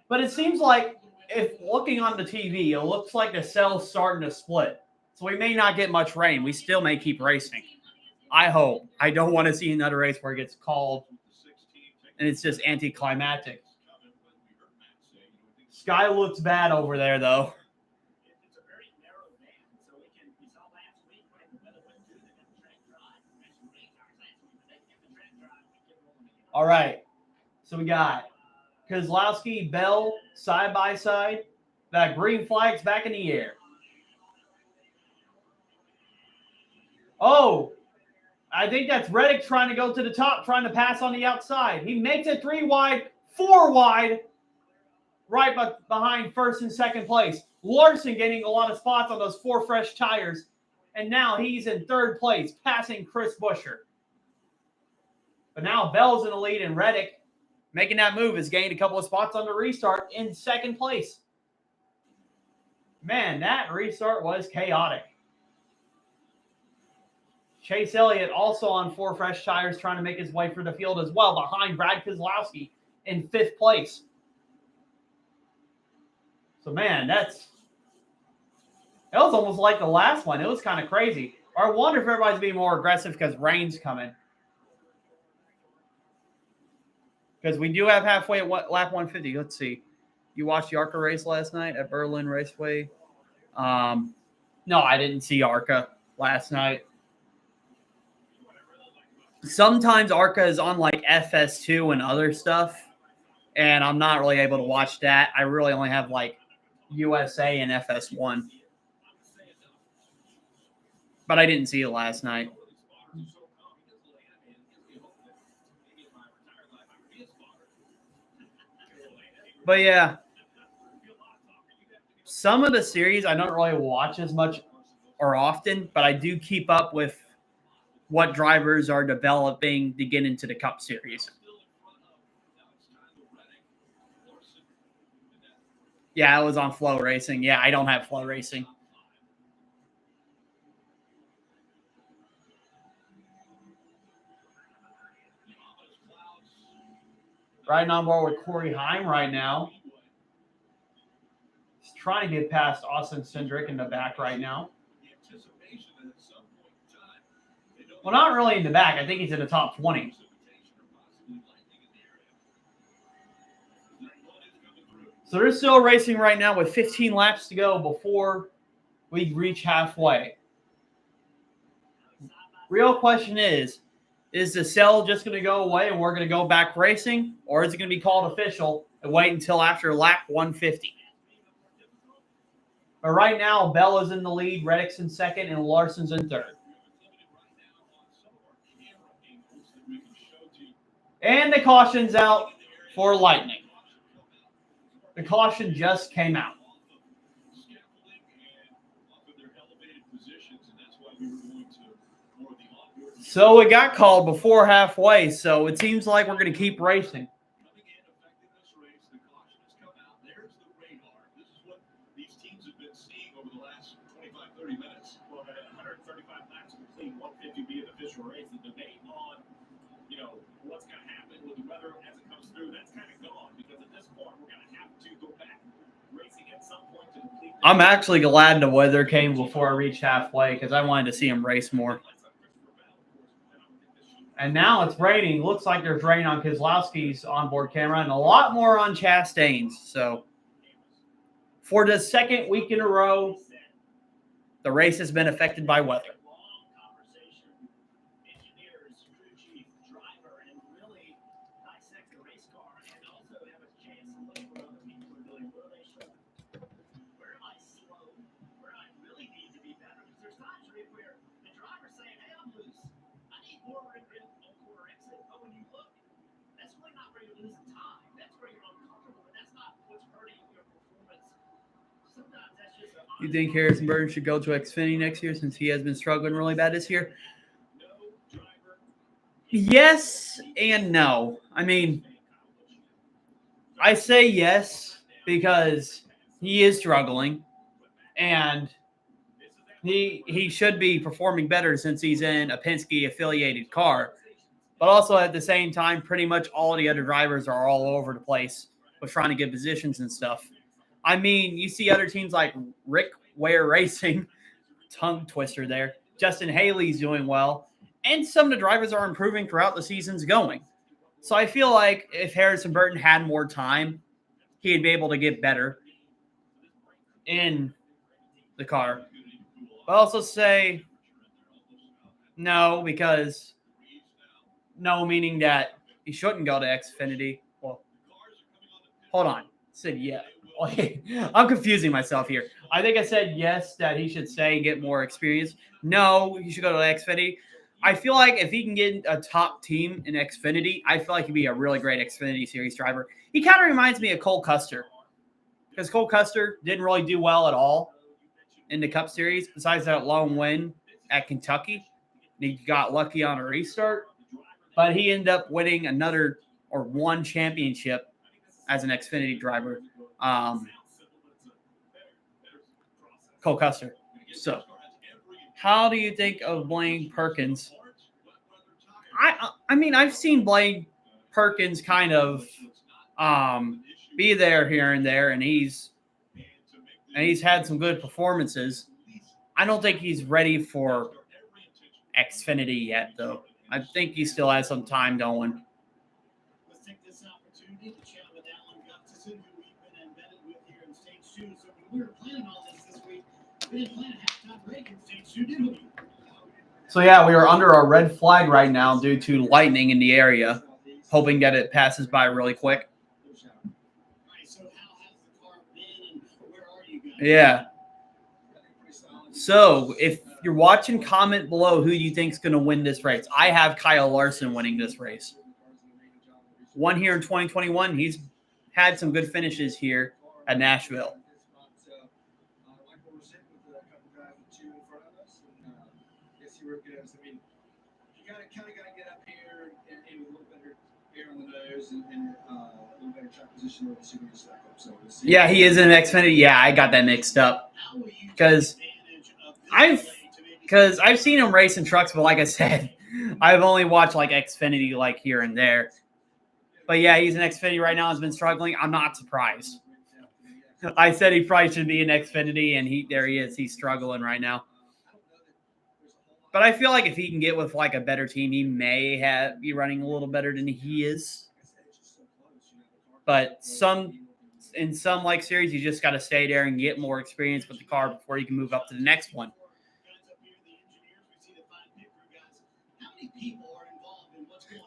But it seems like, if looking on the TV, it looks like the cell's starting to split. So we may not get much rain. We still may keep racing. I hope. I don't want to see another race where it gets called and it's just anticlimactic. Sky looks bad over there, though. All right. So we got Kozlowski, Bell, side by side. That green flag's back in the air. Oh, I think that's Reddick trying to go to the top, trying to pass on the outside. He makes it 3 wide, 4 wide, right behind first and second place. Larson getting a lot of spots on those 4 fresh tires. And now he's in 3rd place, passing Chris Buescher. But now Bell's in the lead, and Reddick, making that move, has gained a couple of spots on the restart in 2nd place. Man, that restart was chaotic. Chase Elliott also on 4 fresh tires trying to make his way through the field as well, behind Brad Keselowski in 5th place. So, man, that was almost like the last one. It was kind of crazy. Or I wonder if everybody's being more aggressive because rain's coming. Because we do have halfway at lap 150. Let's see. You watched the ARCA race last night at Berlin Raceway? No, I didn't see ARCA last night. Sometimes ARCA is on like FS2 and other stuff, and I'm not really able to watch that. I really only have like USA and FS1. But I didn't see it last night. But yeah, some of the series I don't really watch as much or often, but I do keep up with what drivers are developing to get into the Cup Series. Yeah, it was on Flow Racing. Yeah, I don't have Flow Racing. Riding on board with Corey Heim right now. He's trying to get past Austin Cindric in the back right now. Well, not really in the back. I think he's in the top 20. So they're still racing right now with 15 laps to go before we reach halfway. Real question is the cell just going to go away and we're going to go back racing? Or is it going to be called official and wait until after lap 150? But right now, Bella's in the lead, Reddick's in second, and Larson's in third. And the caution's out for Lightning. The caution just came out. So it got called before halfway, so it seems like we're going to keep racing. These teams have been seeing over the last 25, 30 minutes. Well, at 135 laps complete, 150 be an official race. The debate on, what's going to happen with the weather as it comes through, that's kind of gone because at this point we're going to have to go back racing at some point to complete. I'm actually glad the weather came before I reached halfway because I wanted to see him race more. And now it's raining. Looks like there's rain on Keselowski's onboard camera and a lot more on Chastain's. So for the second week in a row, the race has been affected by weather. You think Harrison Burton should go to Xfinity next year since he has been struggling really bad this year? Yes and no. I mean, I say yes because he is struggling and he should be performing better since he's in a Penske-affiliated car. But also at the same time, pretty much all the other drivers are all over the place with trying to get positions and stuff. I mean, you see other teams like Rick Ware Racing, tongue twister there. Justin Haley's doing well. And some of the drivers are improving throughout the season's going. So I feel like if Harrison Burton had more time, he'd be able to get better in the car. But I also say no, because no meaning that he shouldn't go to Xfinity. Well, hold on. I said yeah. I'm confusing myself here. I think I said yes, that he should stay and get more experience. No, he should go to Xfinity. I feel like if he can get a top team in Xfinity, I feel like he'd be a really great Xfinity Series driver. He kind of reminds me of Cole Custer because Cole Custer didn't really do well at all in the Cup Series besides that lone win at Kentucky. He got lucky on a restart, but he ended up winning one championship as an Xfinity driver. Cole Custer. So, how do you think of Blaine Perkins? I mean, I've seen Blaine Perkins kind of be there here and there, and he's had some good performances. I don't think he's ready for Xfinity yet, though. I think he still has some time going. Let's take this opportunity to chat with Alan Gustafson, who we've been embedded with here in Stage 2. So when we were planning all this week, we didn't plan a halftime break in Stage 2, did we? So, yeah, we are under a red flag right now due to lightning in the area, hoping that it passes by really quick. So how has the car been and where are you guys? Yeah. So, if you're watching, comment below who you think is going to win this race. I have Kyle Larson winning this race. Won here in 2021. He's had some good finishes here at Nashville. Yeah, he is in Xfinity. Yeah, I got that mixed up because I've seen him race in trucks, but like I said, I've only watched like Xfinity like here and there. But yeah, he's in Xfinity right now. Has been struggling. I'm not surprised. I said he probably should be in Xfinity, and there he is. He's struggling right now. But I feel like if he can get with like a better team, he may be running a little better than he is. But in some like series, you just got to stay there and get more experience with the car before you can move up to the next one.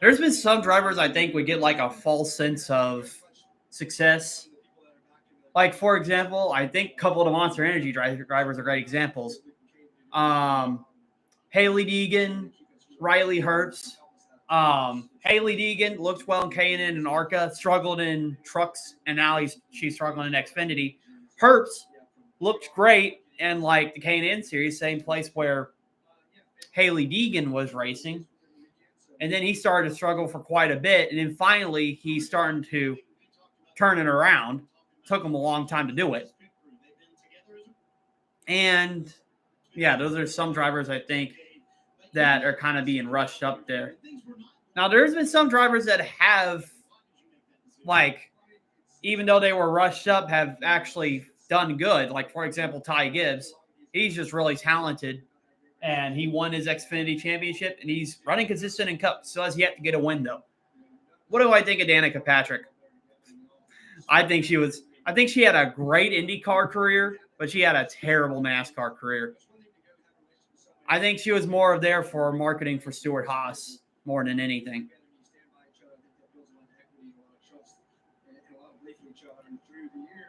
There's been some drivers I think would get like a false sense of success Like, for example, I think a couple of the Monster Energy drivers are great examples. Haley Deegan, Riley Herbst. Haley Deegan looked well in K&N and ARCA, struggled in trucks, and now she's struggling in Xfinity. Herbst looked great in like the K&N series, same place where Haley Deegan was racing. And then he started to struggle for quite a bit. And then finally, he's starting to turn it around. Took him a long time to do it. And yeah, those are some drivers I think that are kind of being rushed up there. Now, there's been some drivers that have, like, even though they were rushed up, have actually done good. Like, for example, Ty Gibbs. He's just really talented. And he won his Xfinity championship, and he's running consistent in Cup. Still has yet to get a win, though. What do I think of Danica Patrick? I think she had a great IndyCar career, but she had a terrible NASCAR career. I think she was more of there for marketing for Stewart Haas more than anything.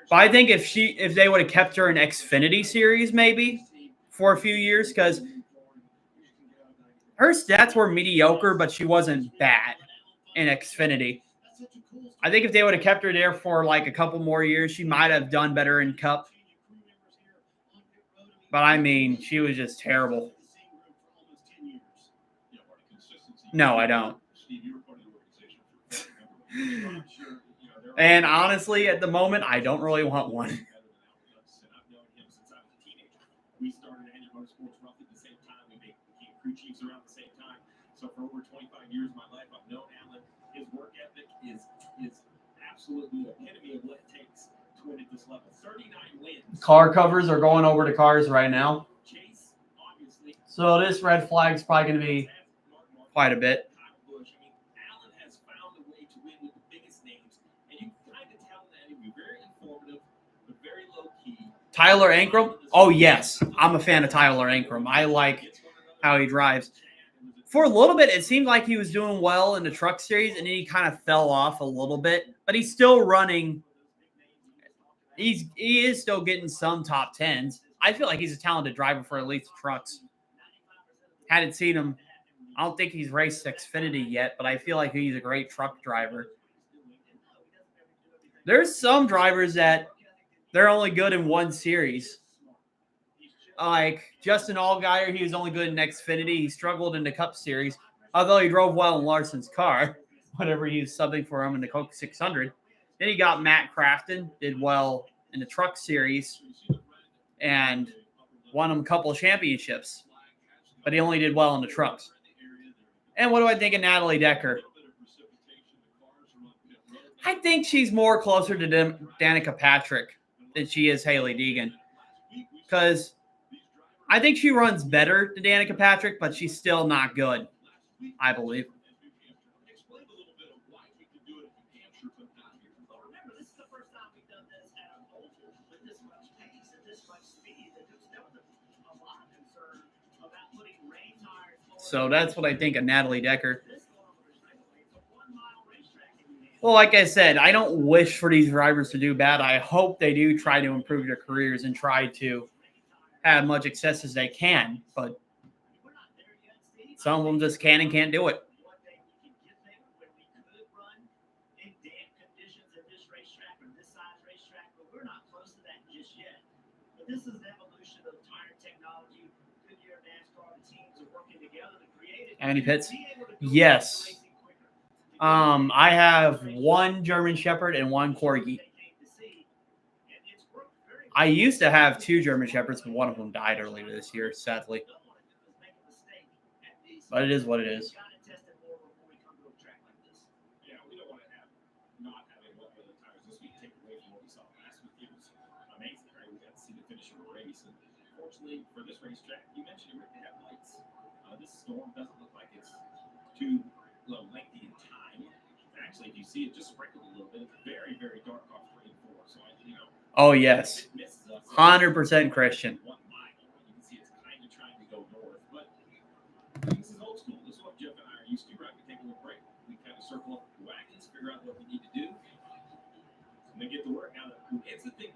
But I think if they would have kept her in Xfinity series maybe for a few years, because her stats were mediocre, but she wasn't bad in Xfinity. I think if they would have kept her there for like a couple more years, she might have done better in Cup. But I mean, she was just terrible. No, I don't. And honestly, at the moment, I don't really want one. We started Andy Motorsports roughly at the same time. We became crew chiefs around the same time. So for over 25 years of my life, I've known Alan. His work ethic is absolutely the epitome of what it takes to win at this level. 39 wins. Car covers are going over to cars right now. So this red flag is probably going to be quite a bit. Alan has found a way to win with the biggest names, and you can kind of tell that he'll be very informative, but very low key. Tyler Ankrum? Oh, yes. I'm a fan of Tyler Ankrum. I like how he drives. For a little bit, it seemed like he was doing well in the truck series, and then he kind of fell off a little bit. But he's still running. He is still getting some top tens. I feel like he's a talented driver for Elite Trucks. Hadn't seen him. I don't think he's raced Xfinity yet, but I feel like he's a great truck driver. There's some drivers that they're only good in one series. Like Justin Allgaier, he was only good in Xfinity. He struggled in the Cup Series, although he drove well in Larson's car, whenever he was subbing for him in the Coke 600. Then he got Matt Crafton, did well in the Truck Series, and won him a couple of championships. But he only did well in the trucks. And what do I think of Natalie Decker? I think she's more closer to Danica Patrick than she is Haley Deegan. Because I think she runs better than Danica Patrick, but she's still not good, I believe. Remember, this is the first time we've done this at an oval with this much pace and this much speed. There was a lot of concern about putting rain tires. So that's what I think of Natalie Decker. Well, like I said, I don't wish for these drivers to do bad. I hope they do try to improve their careers and try to have much success as they can. But some of them just can and can't do it. This is an evolution of tire technology. Goodyear and Nascar, the teams are working together to create it. Any pits? Yes. I have one German Shepherd and one Corgi. I used to have two German Shepherds, but one of them died earlier this year, sadly. But it is what it is. Yeah, we don't want to have not having wet weather tires this week take away from what we saw last week. It was amazing, right? We got to see the finish of a race. And fortunately for this racetrack, you mentioned it, they have lights. This storm doesn't look like it's too lengthy in time. Actually, if you see it just sprinkled a little bit, it's very, very dark off 3 and 4. So, Oh, yes. 100% Christian. 1 mile. You can see it's kind of trying to go north. But this is old school. This is what Jeff and I are used to, right? We take a little break. We kind of circle up the wagons, figure out what we need to do, and then get to work. Now, it's the thing.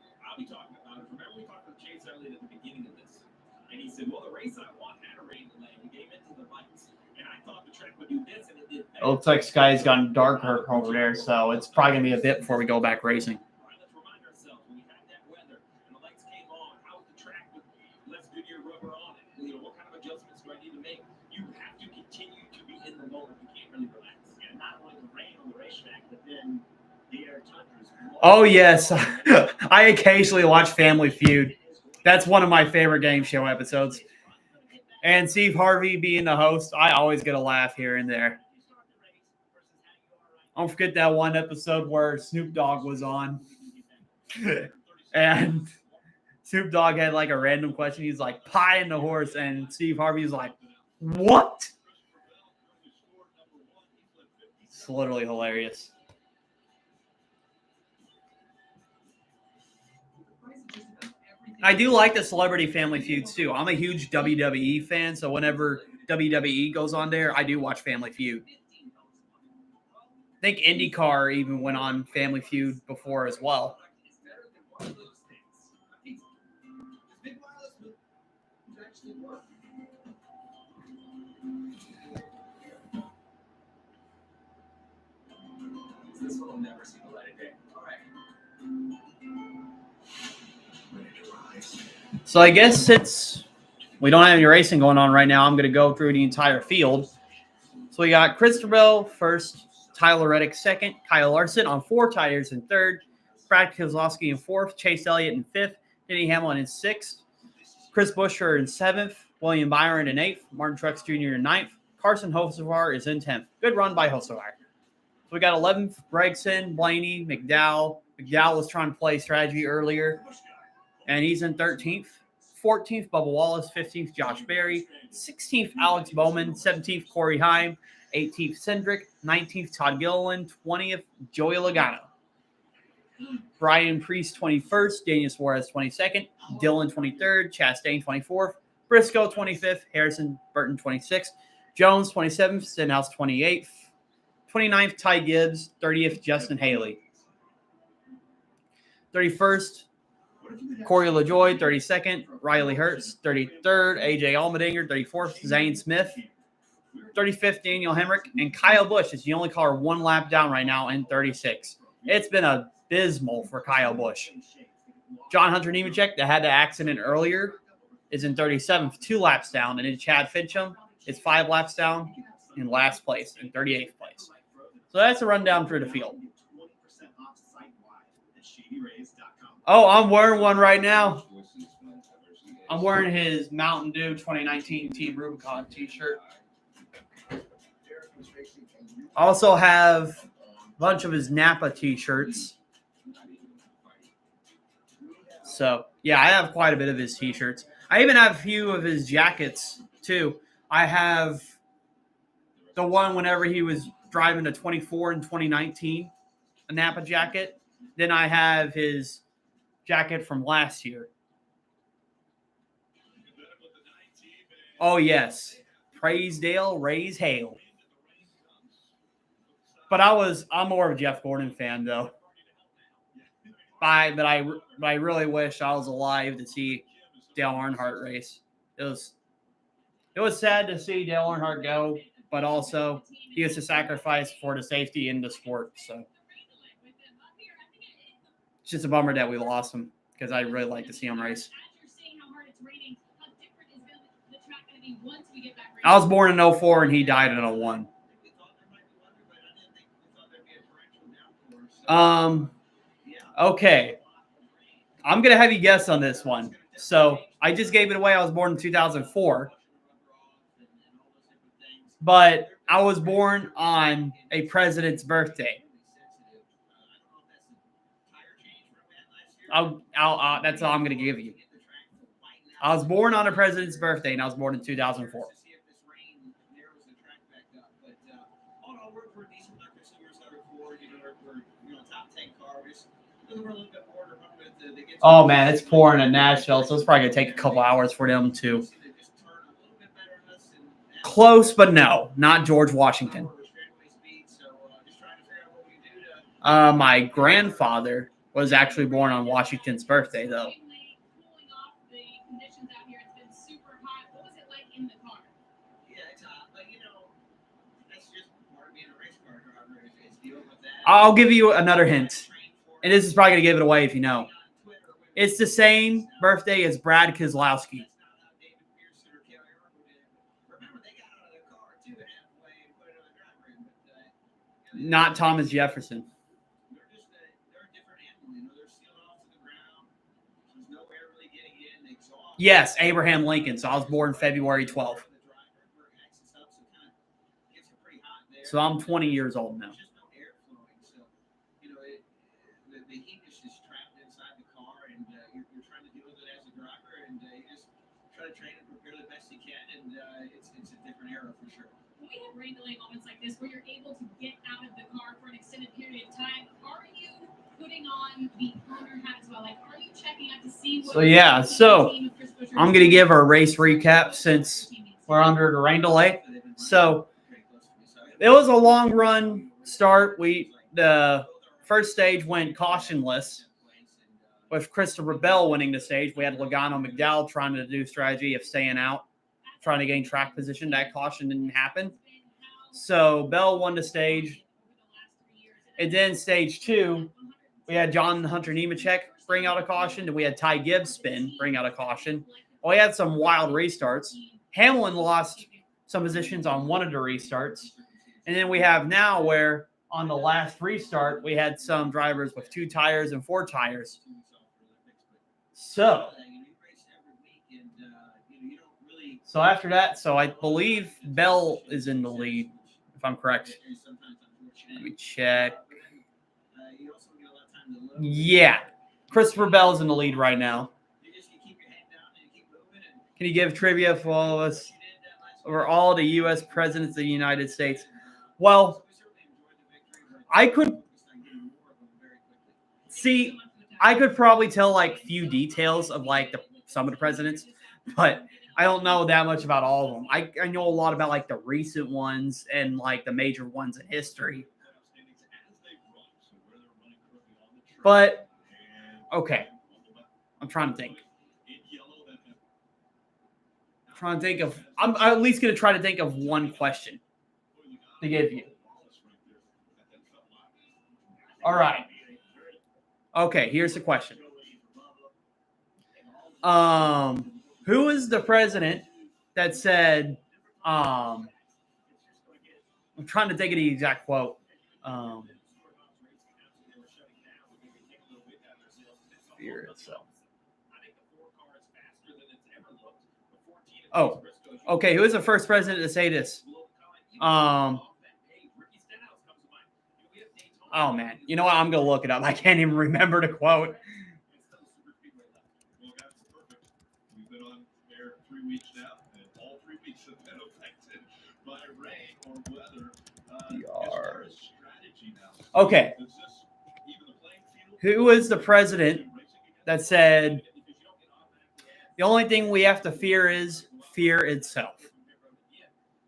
said, well, the race I want had a rain delay. We gave into the lights. And I thought the track would do this, and it did that. It looks like sky's gotten darker over there, so it's probably going to be a bit before we go back racing. All right, let's remind ourselves, when we had that weather and the lights came on, how was the track with less Goodyear rubber on it? You know, what kind of adjustments do I need to make? You have to continue to be in the moment. You can't really relax. And not only the rain on the racetrack, but then the air tundras. Oh, yes. I occasionally watch Family Feud. That's one of my favorite game show episodes. And Steve Harvey being the host, I always get a laugh here and there. Don't forget that one episode where Snoop Dogg was on. And Snoop Dogg had like a random question. He's like, pie in the horse. And Steve Harvey's like, what? It's literally hilarious. I do like the Celebrity Family Feuds too. I'm a huge WWE fan, so whenever WWE goes on there, I do watch Family Feud. I think IndyCar even went on Family Feud before as well. This one will never see the light of day. All right. So I guess since we don't have any racing going on right now, I'm going to go through the entire field. So we got Christopher Bell first, Tyler Reddick second, Kyle Larson on 4 tires in third, Brad Keselowski in fourth, Chase Elliott in fifth, Denny Hamlin in sixth, Chris Buescher in seventh, William Byron in eighth, Martin Truex Jr. in ninth, Carson Hocevar is in 10th. Good run by Hocevar. So we got 11th, Gregson, Blaney, McDowell. McDowell was trying to play strategy earlier, and he's in 13th. 14th, Bubba Wallace. 15th, Josh Berry. 16th, Alex Bowman. 17th, Corey Heim. 18th, Cindric. 19th, Todd Gilliland. 20th, Joey Logano. Brian Priest, 21st. Daniel Suarez, 22nd. Dillon, 23rd. Chastain, 24th. Briscoe, 25th. Harrison Burton, 26th. Jones, 27th. Stenhouse, 28th. 29th, Ty Gibbs. 30th, Justin Haley. 31st, Corey LaJoie. 32nd, Riley Hurts. 33rd, AJ Allmendinger. 34th, Zane Smith. 35th, Daniel Hemrick. And Kyle Busch is the only car 1 lap down right now in 36. It's been abysmal for Kyle Busch. John Hunter Nemechek, that had the accident earlier, is in 37th, 2 laps down. And then Chad Fincham is 5 laps down in last place, in 38th place. So that's a rundown through the field. Oh, I'm wearing one right now. I'm wearing his Mountain Dew 2019 Team Rubicon t-shirt. I also have a bunch of his Napa t-shirts. So, yeah, I have quite a bit of his t-shirts. I even have a few of his jackets, too. I have the one whenever he was driving a 24 in 2019, a Napa jacket. Then I have his jacket from last year. Oh, yes. Praise Dale, raise hail. But I'm more of a Jeff Gordon fan, though. But I really wish I was alive to see Dale Earnhardt race. It was sad to see Dale Earnhardt go, but also he has to sacrifice for the safety in the sport. So it's just a bummer that we lost him because I really like to see him race. I was born in 04 and he died in 01. Okay. I'm going to have you guess on this one. So I just gave it away. I was born in 2004. But I was born on a president's birthday. That's all I'm going to give you. I was born on a president's birthday, and I was born in 2004. Oh, man, it's pouring in Nashville, so it's probably going to take a couple hours for them to. Close, but no, not George Washington. My grandfather was actually born on Washington's birthday, though. I'll give you another hint, and this is probably going to give it away if you know. It's the same birthday as Brad Keselowski. Not Thomas Jefferson. Yes, Abraham Lincoln. So I was born February 12th. So I'm 20 years old now. The heat is just trapped inside the car, and you're trying to deal with it as a driver, and you just try to train and prepare the best you can, and it's a different era for sure. When we have rain delay moments like this where you're able to get out of the car for an extended period of time, are you putting on the owner hat as well? Like, are you checking out to see what I'm going to give our race recap since we're under the rain delay. So it was a long run start. The first stage went cautionless with Christopher Bell winning the stage. We had Logano McDowell trying to do strategy of staying out, trying to gain track position. That caution didn't happen. So Bell won the stage. And then stage 2, we had John Hunter Nemechek bring out a caution. Then we had Ty Gibbs spin, bring out a caution. Well, we had some wild restarts. Hamlin lost some positions on one of the restarts. And then we have now where on the last restart, we had some drivers with 2 tires and 4 tires. So after that, I believe Bell is in the lead, if I'm correct. Let me check. Yeah. Christopher Bell is in the lead right now. Can you give trivia for all of us over all the U.S. presidents of the United States? Well, I could probably tell like few details of like some of the presidents, but I don't know that much about all of them. I know a lot about like the recent ones and like the major ones in history. But okay, I'm trying to think. I'm at least going to try to think of one question to give you. All right. Okay, here's the question. Who is the president that said, I'm trying to think of the exact quote. Fear itself. Oh, okay. Who is the first president to say this? Oh man, you know what? I'm gonna look it up. I can't even remember the quote. We've been on air 3 weeks now, and all 3 weeks have been affected by rain or weather. As far as strategy now. Okay. Who is the president that said the only thing we have to fear is fear itself?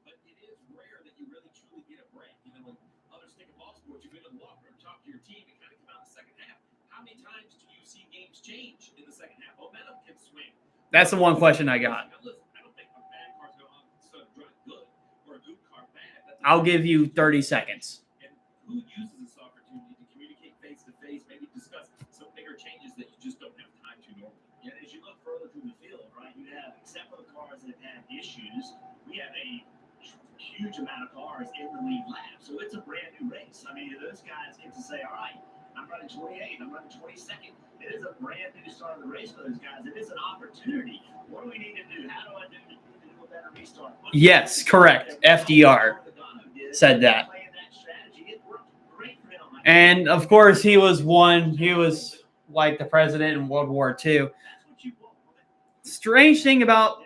But it is rare that you really truly get a break. You know, when others think of ball sports, you go to the locker room, talk to your team, and kind of come out in the second half. How many times do you see games change in the second half? Momentum can swing. That's the one question I got. Now, listen, I don't think a bad car's going to drive good or a good car bad. I'll give you 30 seconds. And who uses this opportunity to communicate face to face, maybe discuss some bigger changes that you just don't have time to normally? Yeah, as you look further through the field, right, you have, except for the cars that have had issues, we have a huge amount of cars in the lead lap. So it's a brand new race. I mean, those guys get to say, all right, I'm running 28, I'm running 22nd. It is a brand new start of the race for those guys. It is an opportunity. What do we need to do? How do I do a better restart? Yes, correct. FDR said that. And of course, he was like the president in World War II. Strange thing about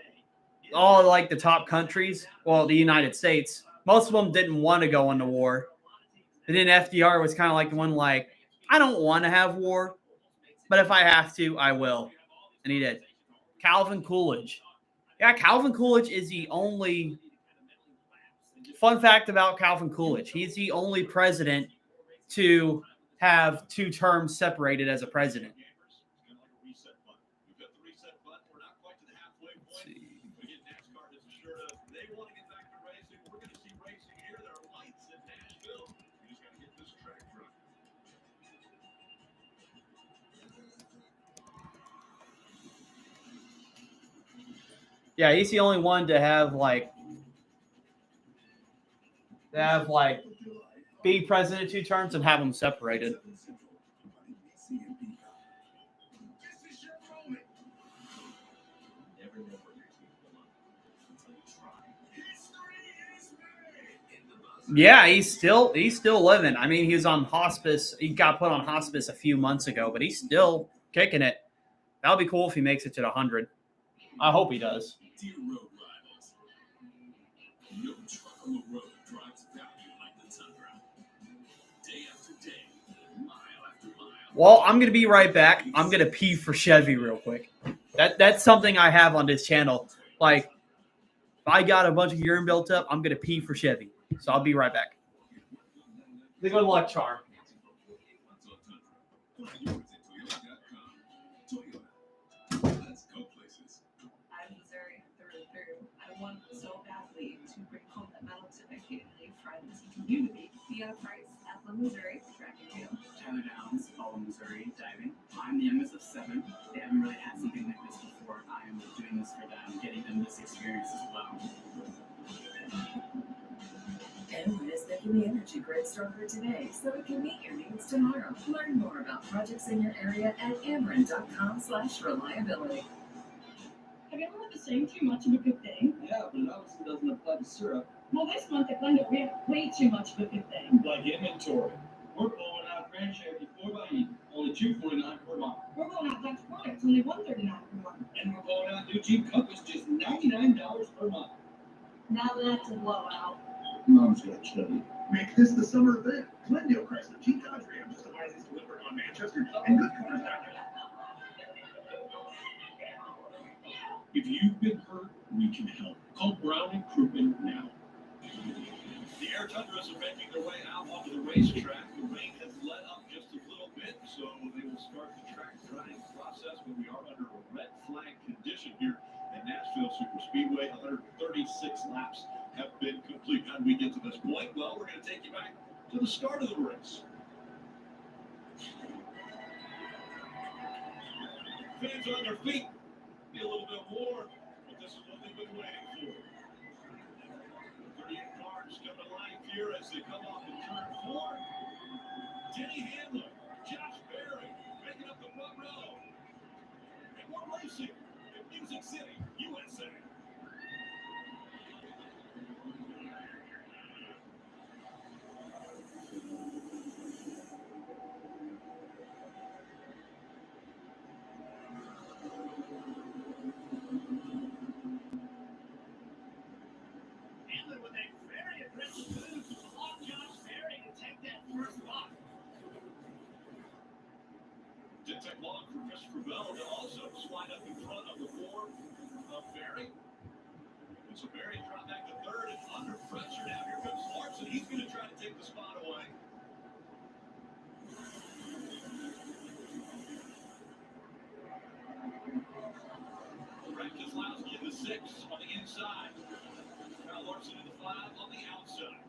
all like the top countries, well, the United States, most of them didn't want to go into war. And then FDR was kind of like the one like, I don't want to have war, but if I have to, I will. And he did. Calvin Coolidge. Yeah, Calvin Coolidge is the only fun fact about Calvin Coolidge. He's the only president to have 2 terms separated as a president. Let's see. Again, NASCAR is sure they want to get back to racing. We're going to see racing here. There are lights in Nashville. We just got to get this track running. Yeah, he's the only one to have be president 2 terms and have them separated. Yeah, he's still living. I mean, he was on hospice. He got put on hospice a few months ago, but he's still kicking it. That'll be cool if he makes it to 100. I hope he does. Dear road rivals, no truck on the road drives value like the Tundra. Day after day, mile after mile. Well, I'm gonna be right back. I'm gonna pee for Chevy real quick. That's something I have on this channel. Like, if I got a bunch of urine built up, I'm gonna pee for Chevy. So I'll be right back. The good luck charm. Let's go places. I'm Missouri through and through. I want so badly to bring home that medal to my family, friends, and community. Deanna Price, Athlone, Missouri, track and field. Tyler Downs, Baldwin, Missouri, diving. I'm the youngest of 7. They haven't really had something like this before. I am doing this for them, getting them this experience as well. Ameren is making the energy grid stronger today so it can meet your needs tomorrow. Learn more about projects in your area at ameren.com/reliability. Have you ever heard the saying too much of a good thing? Yeah, but it obviously doesn't apply to syrup. Well, this month at Glendale, we have way too much of a good thing. Like inventory. We're blowing out Grand Cherokee 4xe, only $249 per month. We're rolling out Dutch products, only $139 per month. And we're blowing out new Jeep Compass, just $99 per month. Now that's a blowout. Mom's gonna kill you. Make this the summer event. Glendale Chrysler Jeep Dodge Ram just the widest delivered on Manchester and good cars out there. If you've been hurt, we can help. Call Brown and Krugman now. The Air Tundras are making their way out onto the racetrack. The rain has let up just a little bit, so they will start the track drying process, but we are under a red flag condition here at Nashville Superspeedway. 136 laps have been complete. How did we get to this point? Well, we're going to take you back to the start of the race. Fans on their feet. Be a little bit more, but this is what they've been waiting for. 38 cars coming alive here as they come off in turn 4. Denny Hamlin, Josh Berry, making up the front row. And we're racing in Music City, USA. Hamlin with a very aggressive move to block Josh Berry to take that first spot. Didn't take long for Christopher Bell to also slide up in front of the 4 of Berry. And so Berry dropped back to 3rd and under pressure. Now here comes Larson. He's going to try to take the spot away. Frank Keselowski in the 6 on the inside. Kyle Larson in the 5 on the outside.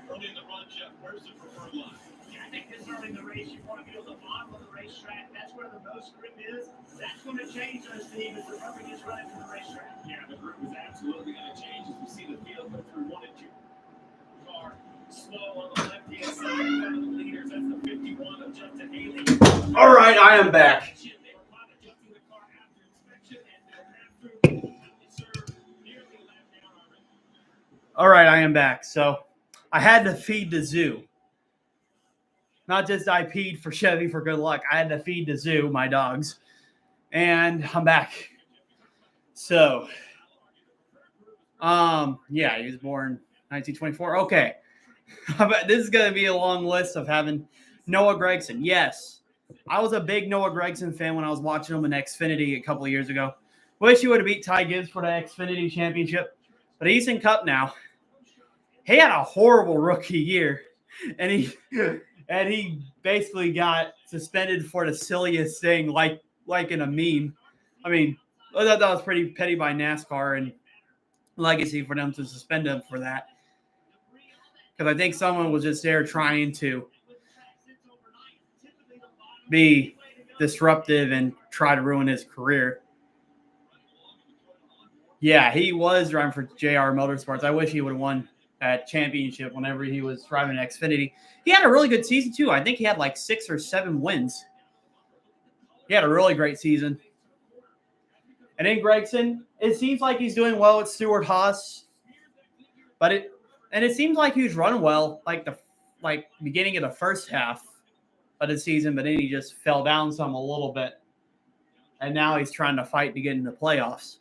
Early in the run, Jeff, where's the preferred line? Yeah, I think this early in the race, you want to be on the bottom of the racetrack. That's where the most grip is. That's going to change those Steve as the rubber gets running to the racetrack. Yeah, the group is absolutely going to change as we see the field go through 1 and 2. Car slow on the left-hand side in front of the leaders. That's the 51 of Justin Haley. All right, I am back. They were probably adjusting the car after inspection and after served nearly a lap down already. All right, I am back. So I had to feed the zoo. Not just I peed for Chevy for good luck. I had to feed the zoo, my dogs. And I'm back. So, yeah, he was born 1924. Okay. But this is going to be a long list of having Noah Gragson. Yes. I was a big Noah Gragson fan when I was watching him in Xfinity a couple of years ago. Wish he would have beat Ty Gibbs for the Xfinity championship. But he's in Cup now. He had a horrible rookie year. And he basically got suspended for the silliest thing, like in a meme. I mean, I thought that was pretty petty by NASCAR and legacy for them to suspend him for that. because I think someone was just there trying to be disruptive and try to ruin his career. Yeah, he was driving for JR Motorsports. I wish he would have won that championship whenever he was driving an Xfinity. He had a really good season, too. I think he had like 6 or 7 wins. He had a really great season. And then Gregson, it seems like he's doing well with Stewart Haas. But it seems like he was running well like beginning of the first half of the season, but then he just fell down some a little bit. And now he's trying to fight to get into the playoffs.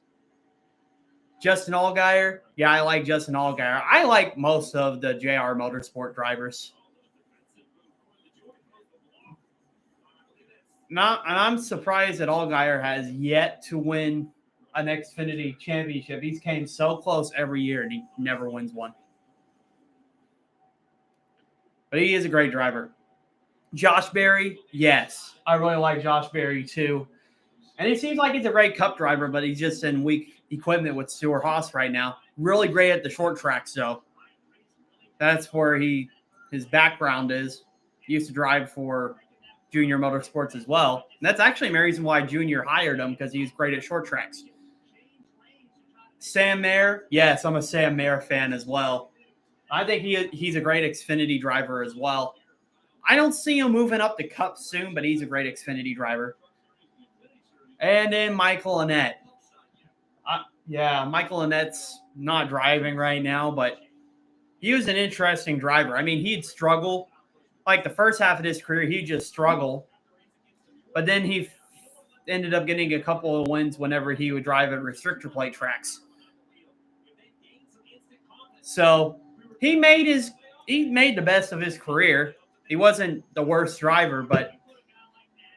Justin Allgaier. Yeah, I like Justin Allgaier. I like most of the JR Motorsport drivers. And I'm surprised that Allgaier has yet to win an Xfinity championship. He's came so close every year, and he never wins one. But he is a great driver. Josh Berry, yes. I really like Josh Berry, too. And it seems like he's a great cup driver, but he's just in weak equipment with Stewart Haas right now. Really great at the short tracks, though. That's where his background is. He used to drive for Junior Motorsports as well. And that's actually the reason why Junior hired him, because he's great at short tracks. Sam Mayer, yes, I'm a Sam Mayer fan as well. I think he's a great Xfinity driver as well. I don't see him moving up to Cup soon, but he's a great Xfinity driver. And then Michael Annett. Michael Annett's not driving right now, but he was an interesting driver. I mean, he'd struggle. Like the first half of his career, he'd just struggle. But then he ended up getting a couple of wins whenever he would drive at restrictor plate tracks. So he made the best of his career. He wasn't the worst driver, but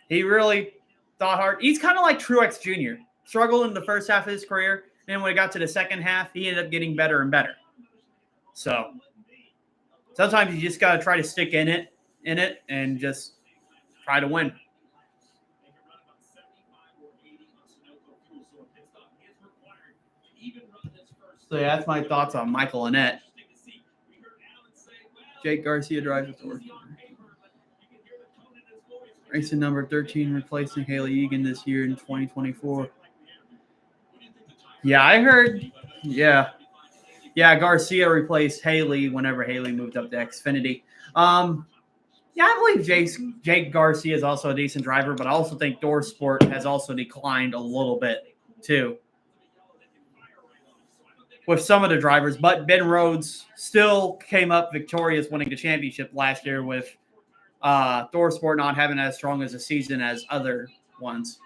he really thought hard. He's kind of like Truex Jr. Struggled in the first half of his career, and when it got to the second half, he ended up getting better and better. So sometimes you just got to try to stick in it, and just try to win. So yeah, that's my thoughts on Michael Annett. Jake Garcia drives with Thor. Racing number 13, replacing Haley Egan this year in 2024. Yeah, I heard. Yeah, Garcia replaced Haley whenever Haley moved up to Xfinity. Yeah, I believe Jake Garcia is also a decent driver, but I also think Dorsport has also declined a little bit too with some of the drivers. But Ben Rhodes still came up victorious, winning the championship last year with Dorsport not having as strong as a season as other ones.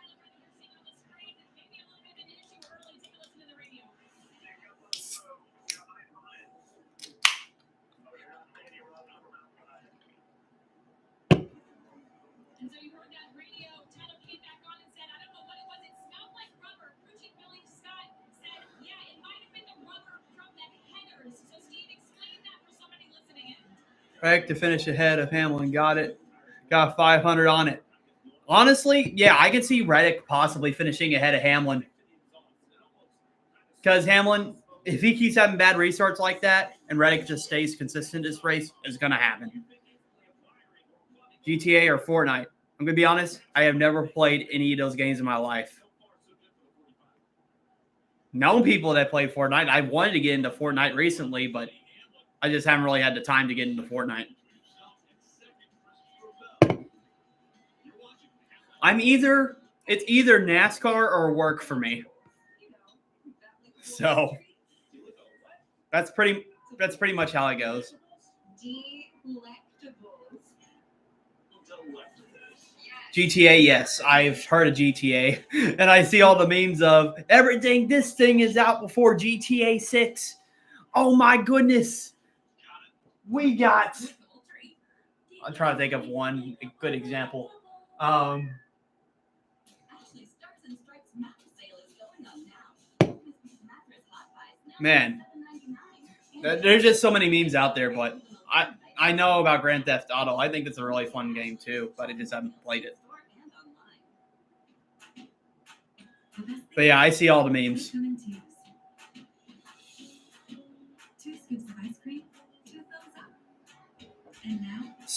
Right, to finish ahead of Hamlin. Got it. Got 500 on it. Honestly, yeah, I can see Reddick possibly finishing ahead of Hamlin. Because Hamlin, if he keeps having bad restarts like that and Reddick just stays consistent this race, it's going to happen. GTA or Fortnite. I'm going to be honest, I have never played any of those games in my life. Known people that play Fortnite. I wanted to get into Fortnite recently, but I just haven't really had the time to get into Fortnite. It's either NASCAR or work for me. So that's pretty much how it goes. GTA, yes. I've heard of GTA. And I see all the memes of this thing is out before GTA 6. Oh my goodness. I'm trying to think of one good example. Man, there's just so many memes out there, but I know about Grand Theft Auto. I think it's a really fun game too, but I just haven't played it. But yeah, I see all the memes. 2 scoops of ice cream, 2 thumbs up.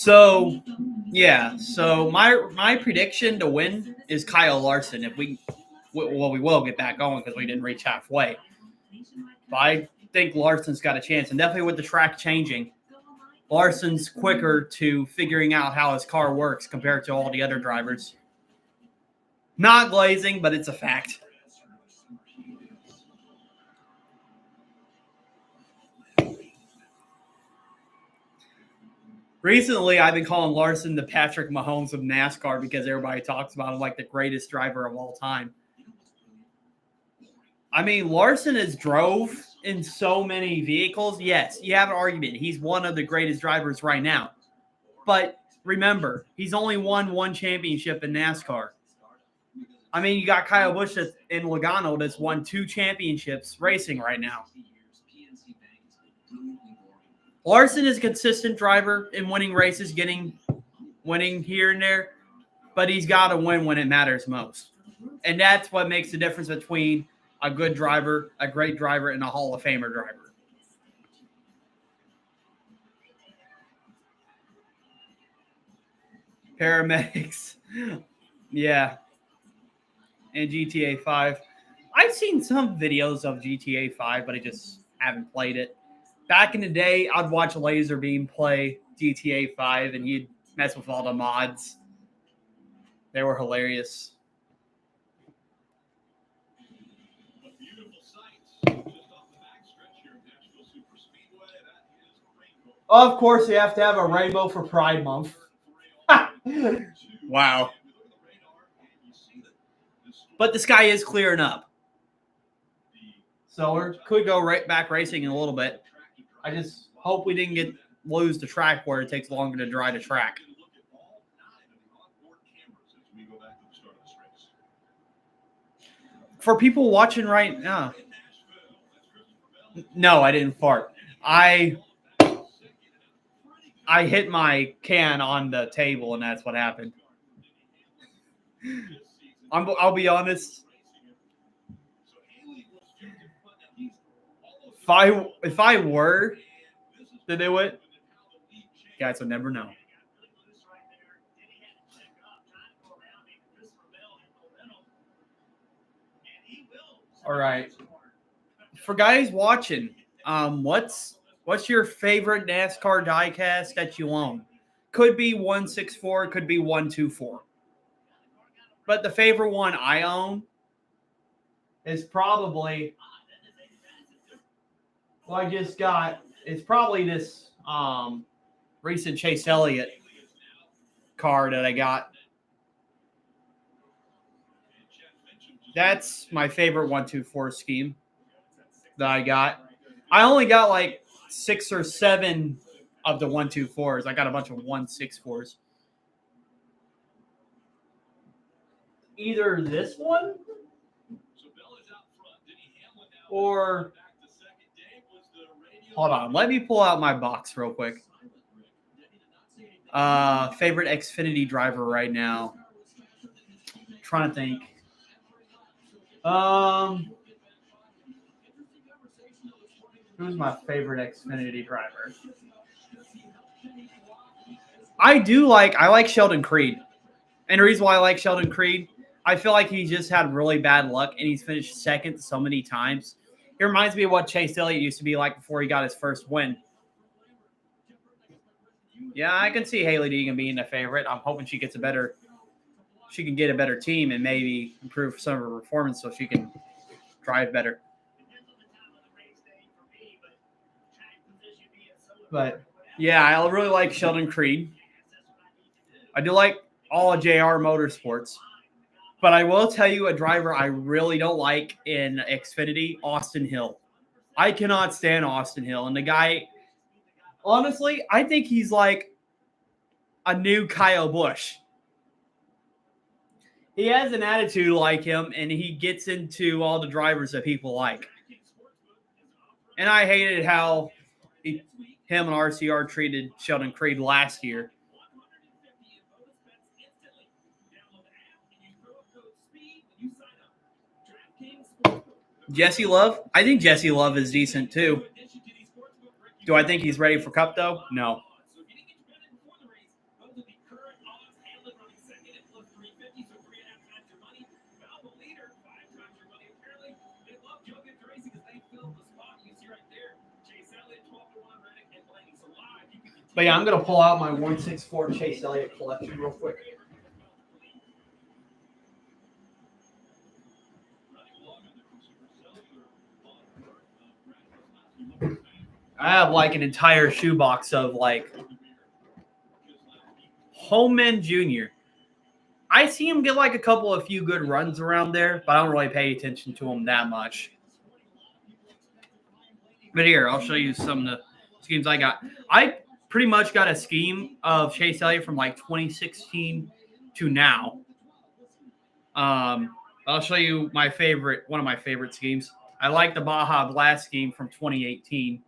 So, yeah. So my prediction to win is Kyle Larson. If we will get back going because we didn't reach halfway. But I think Larson's got a chance, and definitely with the track changing, Larson's quicker to figuring out how his car works compared to all the other drivers. Not glazing, but it's a fact. Recently, I've been calling Larson the Patrick Mahomes of NASCAR because everybody talks about him like the greatest driver of all time. I mean, Larson has drove in so many vehicles. Yes, you have an argument. He's one of the greatest drivers right now. But remember, he's only won one championship in NASCAR. I mean, you got Kyle Busch in Logano that's won 2 championships racing right now. Larson is a consistent driver in winning races, winning here and there, but he's got to win when it matters most. And that's what makes the difference between a good driver, a great driver, and a Hall of Famer driver. Paramedics. Yeah. And GTA 5. I've seen some videos of GTA 5, but I just haven't played it. Back in the day, I'd watch Laserbeam play GTA 5, and he'd mess with all the mods. They were hilarious. Of course, you have to have a rainbow for Pride Month. Wow. But the sky is clearing up. So we could go right back racing in a little bit. I just hope we didn't lose the track where it takes longer to dry the track. For people watching right now. No, I didn't fart. I hit my can on the table, and that's what happened. I'll be honest. If I were to do it, guys would never know. All right. For guys watching, what's your favorite NASCAR diecast that you own? Could be 164, could be 124. But the favorite one I own is probably I just got. It's probably this recent Chase Elliott car that I got. That's my favorite 124 scheme that I got. I only got like 6 or 7 of the 124s. I got a bunch of 164s. Either this one or hold on. Let me pull out my box real quick. Favorite Xfinity driver right now. Trying to think. Who's my favorite Xfinity driver? I like Sheldon Creed. And the reason why I like Sheldon Creed, I feel like he just had really bad luck and he's finished second so many times. It reminds me of what Chase Elliott used to be like before he got his first win. Yeah, I can see Haley Deegan being a favorite. I'm hoping she can get a better team and maybe improve some of her performance so she can drive better. But yeah, I really like Sheldon Creed. I do like all of JR Motorsports. But I will tell you a driver I really don't like in Xfinity, Austin Hill. I cannot stand Austin Hill. And the guy, honestly, I think he's like a new Kyle Busch. He has an attitude like him, and he gets into all the drivers that people like. And I hated how him and RCR treated Sheldon Creed last year. Jesse Love? I think Jesse Love is decent too. Do I think he's ready for Cup though? No. But yeah, I'm gonna pull out my 164 Chase Elliott collection real quick. I have like an entire shoebox of like Homeman Jr. I see him get like a few good runs around there, but I don't really pay attention to him that much. But here, I'll show you some of the schemes I got. I pretty much got a scheme of Chase Elliott from like 2016 to now. I'll show you one of my favorite schemes. I like the Baja Blast scheme from 2018.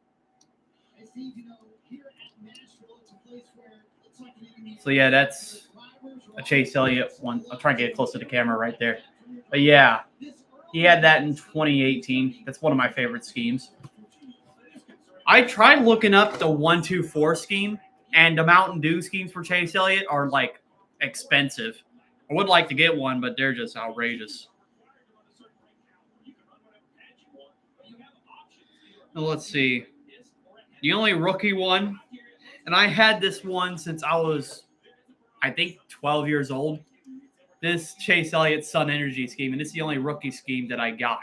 So yeah, that's a Chase Elliott one. I'll try and get it close to the camera right there. But yeah, he had that in 2018. That's one of my favorite schemes. I tried looking up the 1-2-4 scheme, and the Mountain Dew schemes for Chase Elliott are like expensive. I would like to get one, but they're just outrageous. Now, let's see. The only rookie one, and I had this one since I was, I think, 12 years old. This Chase Elliott Sun Energy scheme, and it's the only rookie scheme that I got.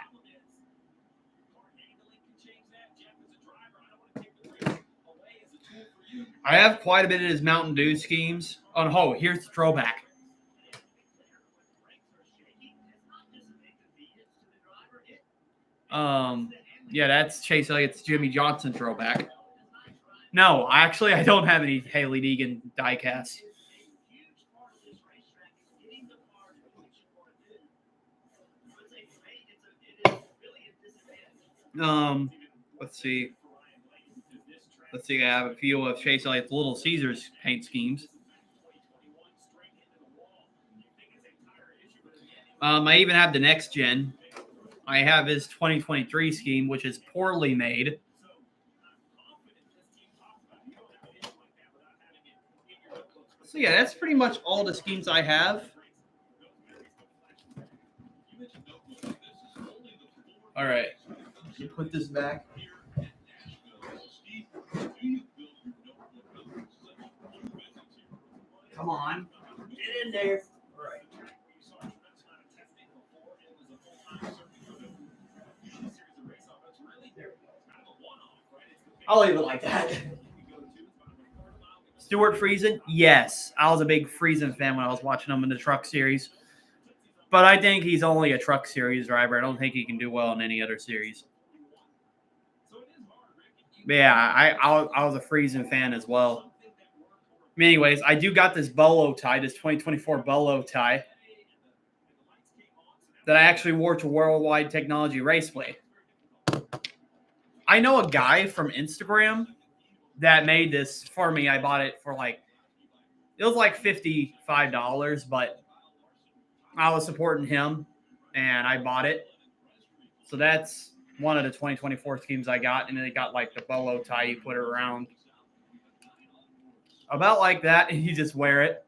I have quite a bit of his Mountain Dew schemes. Oh, here's the throwback. Yeah, that's Chase Elliott's Jimmy Johnson throwback. No, actually, I don't have any Haley Deegan diecast. Let's see. I have a few of Chase Elliott's Little Caesars paint schemes. I even have the next gen. I have his 2023 scheme, which is poorly made. So yeah, that's pretty much all the schemes I have. All right. Put this back. Come on. Get in there. All right. I'll leave it like that. Stuart Friesen? Yes. I was a big Friesen fan when I was watching him in the Truck Series. But I think he's only a Truck Series driver. I don't think he can do well in any other series. But yeah, I was a Friesen fan as well. Anyways, I do got this bolo tie, this 2024 bolo tie that I actually wore to Worldwide Technology Raceway. I know a guy from Instagram that made this for me. I bought it for it was like $55, but I was supporting him and I bought it. So that's one of the 2024 schemes I got. And then they got like the bolo tie, you put it around about like that, and you just wear it.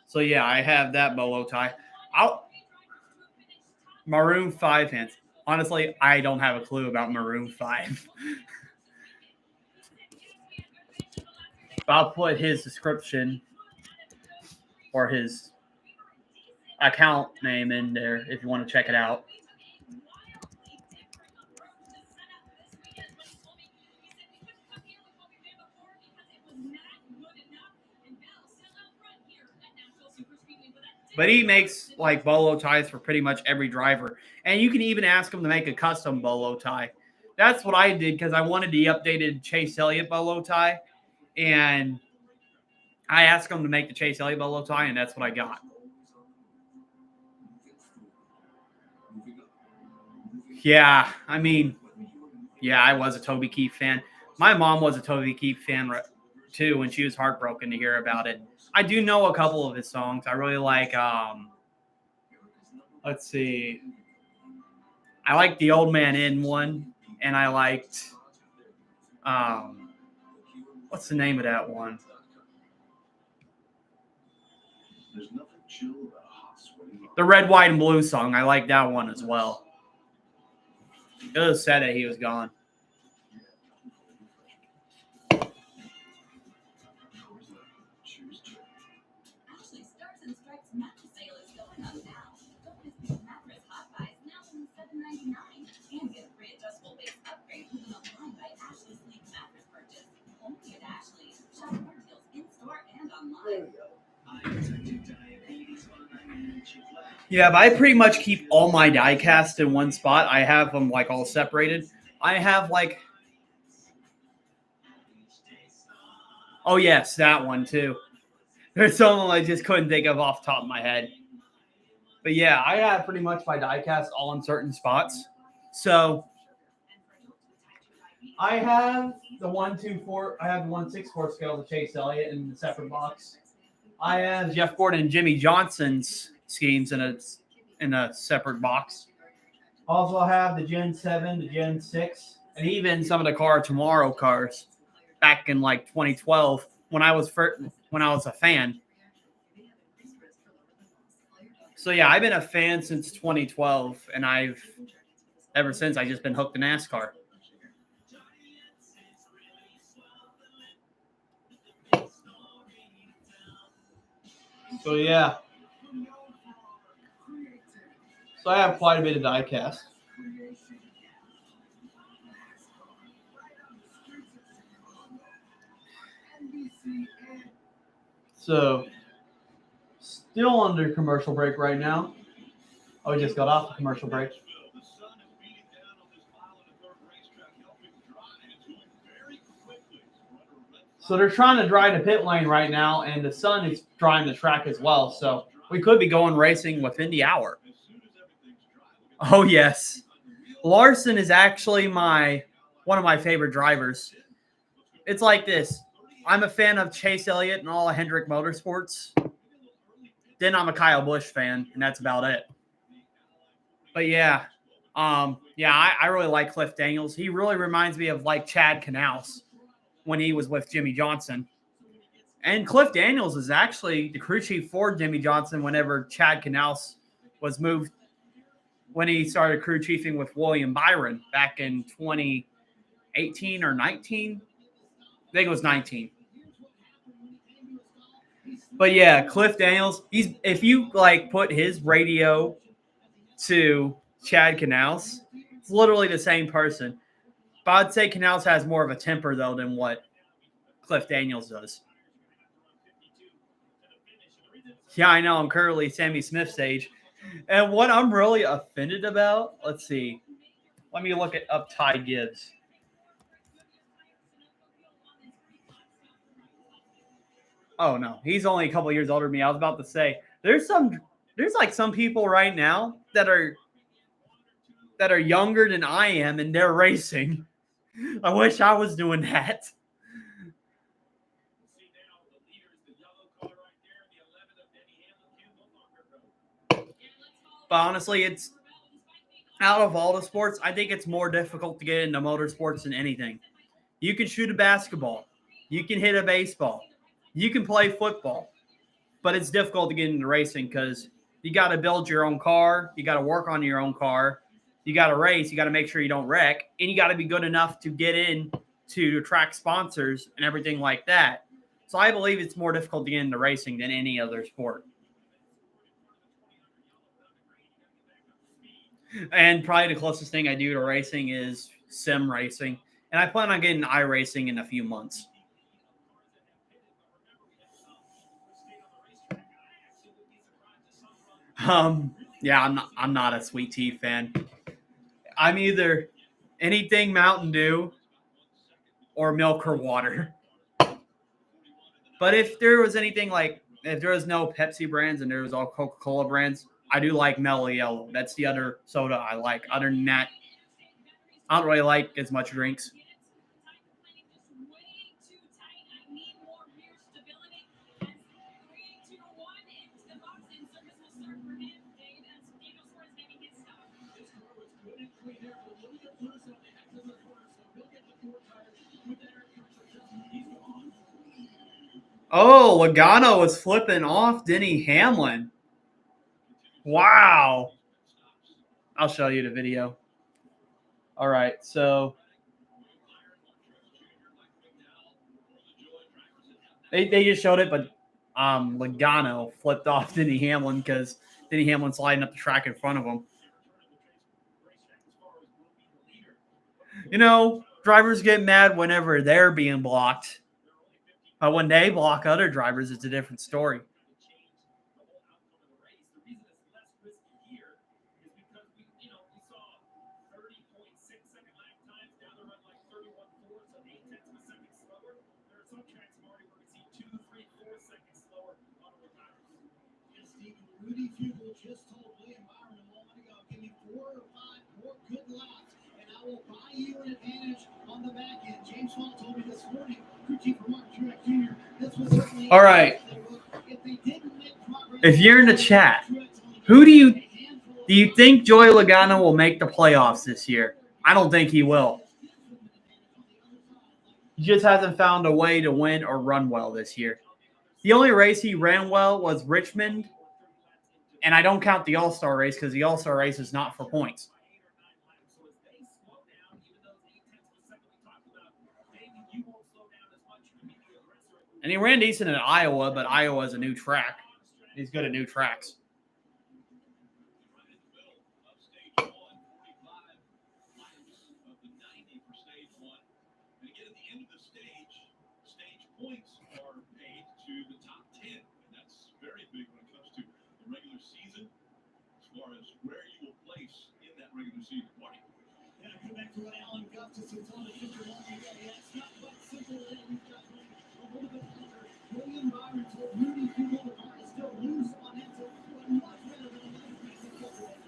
So yeah, I have that bolo tie. Maroon 5 fans. Honestly, I don't have a clue about Maroon 5. I'll put his description or his account name in there if you want to check it out. But he makes like bolo ties for pretty much every driver. And you can even ask him to make a custom bolo tie. That's what I did because I wanted the updated Chase Elliott bolo tie. And I asked him to make the Chase Elliott bolo tie, and that's what I got. Yeah, I mean, yeah, I was a Toby Keith fan. My mom was a Toby Keith fan too, and she was heartbroken to hear about it. I do know a couple of his songs. I really like, let's see. I like the Old Man In one, and I liked, what's the name of that one? The Red, White, and Blue song. I like that one as well. It was sad that he was gone. Ashley Stars and Stripes mattress sale is going on now. Don't miss these mattress hot buys now only $7.99 and get a free adjustable base upgrade with an online by Ashley Sleep mattress purchase. Only at Ashley. Shop more deals in store and online. Yeah, but I pretty much keep all my die casts in one spot. I have them like all separated. I have like, oh yes, that one too. There's some I just couldn't think of off the top of my head. But yeah, I have pretty much my die cast all in certain spots. So I have the 1, 2, 4. I have the 1/6 scale of Chase Elliott in the separate box. I have Jeff Gordon and Jimmy Johnson's schemes in a separate box. Also, I have the Gen 7, the Gen 6, and even some of the Car Tomorrow cars back in like 2012 when I was a fan. So yeah, I've been a fan since 2012, and ever since I just been hooked to NASCAR. So yeah. So I have quite a bit of die cast. So still under commercial break right now. Oh, we just got off the commercial break. So they're trying to dry the pit lane right now, and the sun is drying the track as well. So we could be going racing within the hour. Oh, yes. Larson is actually one of my favorite drivers. It's like this. I'm a fan of Chase Elliott and all of Hendrick Motorsports. Then I'm a Kyle Busch fan, and that's about it. But yeah. I really like Cliff Daniels. He really reminds me of like Chad Knaus when he was with Jimmy Johnson. And Cliff Daniels is actually the crew chief for Jimmy Johnson whenever Chad Knaus was moved, when he started crew chiefing with William Byron back in 2018 or 19. I think it was 19. But yeah, Cliff Daniels, if you like put his radio to Chad Knaus, it's literally the same person. But I'd say Knaus has more of a temper, though, than what Cliff Daniels does. Yeah, I know. I'm currently Sammy Smith's age. And what I'm really offended about, let's see. Let me look up Ty Gibbs. Oh, no. He's only a couple years older than me. I was about to say, there's like some people right now that are younger than I am, and they're racing. I wish I was doing that. But honestly, it's out of all the sports, I think it's more difficult to get into motorsports than anything. You can shoot a basketball. You can hit a baseball. You can play football. But it's difficult to get into racing because you got to build your own car. You got to work on your own car. You got to race. You got to make sure you don't wreck. And you got to be good enough to get in to attract sponsors and everything like that. So I believe it's more difficult to get into racing than any other sport. And probably the closest thing I do to racing is sim racing. And I plan on getting iRacing in a few months. Yeah, I'm not a Sweet Tea fan. I'm either anything Mountain Dew or milk or water. But if there was anything like, if there was no Pepsi brands and there was all Coca-Cola brands, I do like Mellow Yellow. That's the other soda I like. Other than that, I don't really like as much drinks. Oh, Logano was flipping off Denny Hamlin. Wow. I'll show you the video. All right, so they just showed it, but Logano flipped off Denny Hamlin because Denny Hamlin sliding up the track in front of him. You know, drivers get mad whenever they're being blocked. But when they block other drivers, it's a different story. Rudy Fugle just told William Byron a moment ago, give me 4 or 5 more good laps, and I will buy you an advantage on the back end. James Hall told me this morning, crew chief for Mark Truex Jr., this was certainly all right. If they didn't make progress, if you're in the chat, who do you think Joey Logano will make the playoffs this year? I don't think he will. He just hasn't found a way to win or run well this year. The only race he ran well was Richmond, and I don't count the All-Star race because the All-Star race is not for points. And he ran decent in Iowa, but Iowa is a new track. He's good at new tracks. Points are paid to the top 10, and that's very big when it comes to the regular season, as far as where you will place in that regular season party. Yeah, come back to what Alan Gustafson's on just a moment ago. Yeah, it's not quite simple. We've got a little bit longer. William Byron told Rudy Fugle the car is still loose on it, but much better than the other piece of yesterday.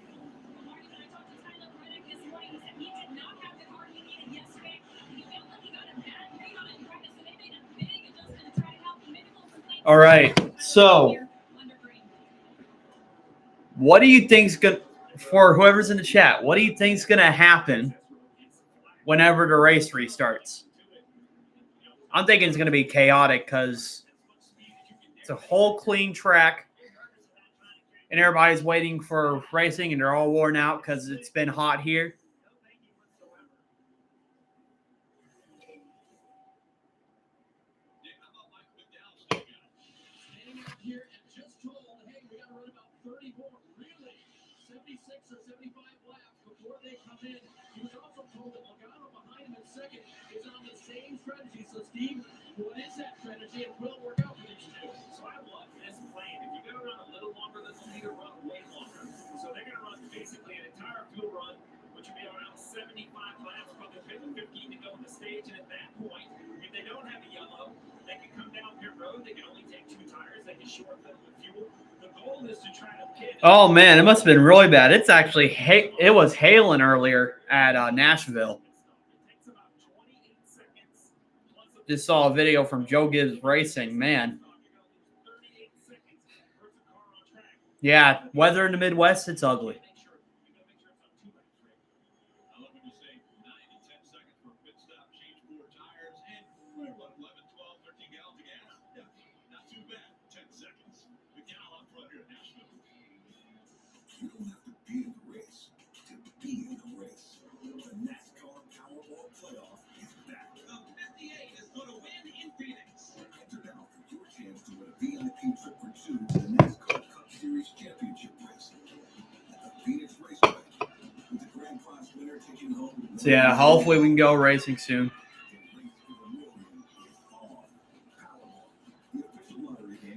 Marty, when I talked to Tyler Reddick this morning, he said he did not have the car he needed yesterday. He felt like he got a bad read on it in practice, so they made a big adjustment to try to help him. Maybe we'll complain. All right, so what do you think's going for whoever's in the chat? What do you think's going to happen whenever the race restarts? I'm thinking it's going to be chaotic because it's a whole clean track, and everybody's waiting for racing, and they're all worn out because it's been hot here. Here and just told, hey, we got to run about 30 more, really 76 or 75 laps before they come in. He was also told that Logano behind him in second is on the same strategy. So, Steve, what is that strategy and will it work out for these two? So I love this plan. If you're going to run a little longer than the leader, run way longer. So they're going to run basically an entire fuel run, which would be around 75 laps, probably 15 to go on the stage. And at that point, if they don't have a yellow, they can come down pit road. They can only take 2 tires. They can short the fuel. The goal is to try to pit. Oh man, it must have been really bad. It's actually it was hailing earlier at Nashville. Just saw a video from Joe Gibbs Racing. Man, yeah, weather in the Midwest, it's ugly. You don't have to be in the race to be in the race. The Nascar Powerball Playoff is back. The 58 is going to win in Phoenix. Enter now for your chance to win a VIP trip for 2 to the NASCAR Cup Series Championship race at the Phoenix Raceway, with the grand prize winner taking home. So yeah, hopefully we can go racing soon.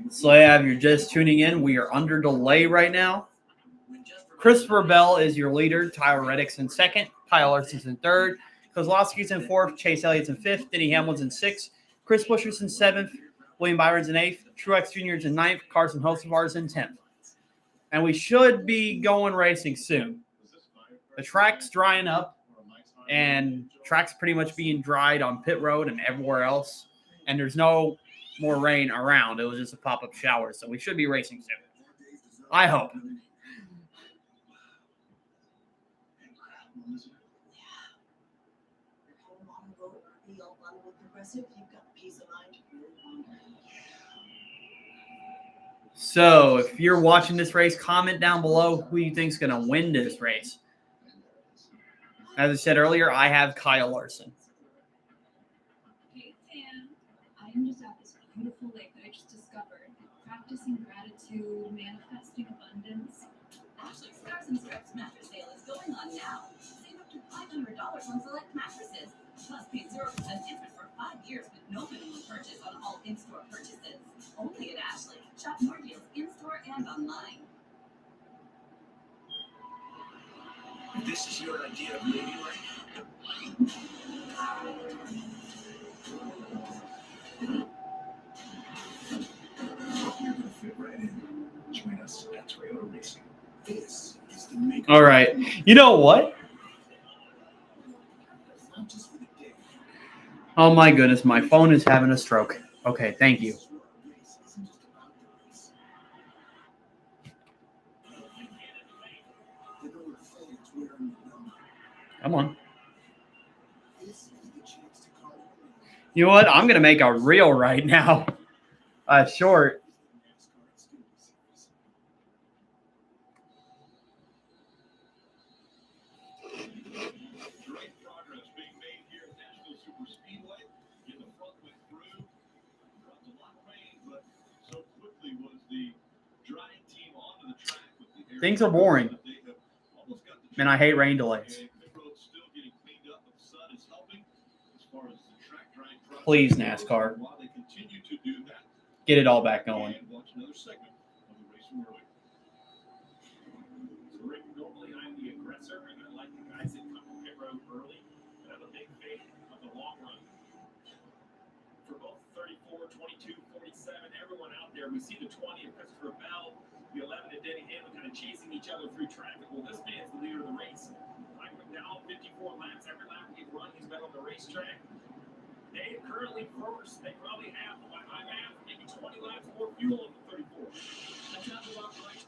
So yeah, if you're just tuning in, we are under delay right now. Christopher Bell is your leader. Tyler Reddick's in second. Kyle Larson's in third. Kozlowski's in fourth. Chase Elliott's in fifth. Denny Hamlin's in sixth. Chris Buescher's in seventh. William Byron's in eighth. Truex Jr. is in ninth. Carson Hocevar's in 10th. And we should be going racing soon. The track's drying up, and track's pretty much being dried on pit road and everywhere else. And there's no more rain around. It was just a pop-up shower, so we should be racing soon. I hope. So, if you're watching this race, comment down below who you think's going to win this race. As I said earlier, I have Kyle Larson. Hey, Sam. I am just at this beautiful lake that I just discovered. Practicing gratitude, manifesting abundance. Ashley Stars and Strips mattress sale is going on now. Save up to $500 on select mattresses. Plus, pay 0% interest for 5 years with no minimum purchase on all in-store purchases. Only at Ashley. Shop more deals in-store and online. If this is your idea of living life, you're going to fit right in. Join us at Toyota Racing. This is the make. All right. You know what? Not just for the day. Oh my goodness, my phone is having a stroke. Okay, thank you. Race isn't just about the race. They know their fans wearing the number. Come on. This is the chance to carve a name. You know what? I'm going to make a reel right now. Short. NASCAR Xfinity Series. Great progress being made here at Nashville Super Speedway. In the front went through. Dropped a lot of rain, but so quickly was the drying team onto the track with the air. Things are boring. They have almost got the And I hate rain delays. pit road's still getting cleaned up, but the sun is helping as far as the track drying process. Please, goes. NASCAR. While they continue to do that, Get it all back going. and watch another segment of the race from earlier. So, Rick, normally I'm the aggressor, and I like the guys that come to pit road early, but I'm a big fan of the long run. For both 34, 22, 47, everyone out there, we see the 20 of Christopher Bell, the 11 of Denny Hamlin kind of chasing each other through traffic. Well, this man's the leader of the race. Mike McDowell, 54 laps. Every lap he's run, he's been on the racetrack. They are currently first. They probably have, by my math, maybe 20 laps more fuel in the 34. That sounds about right.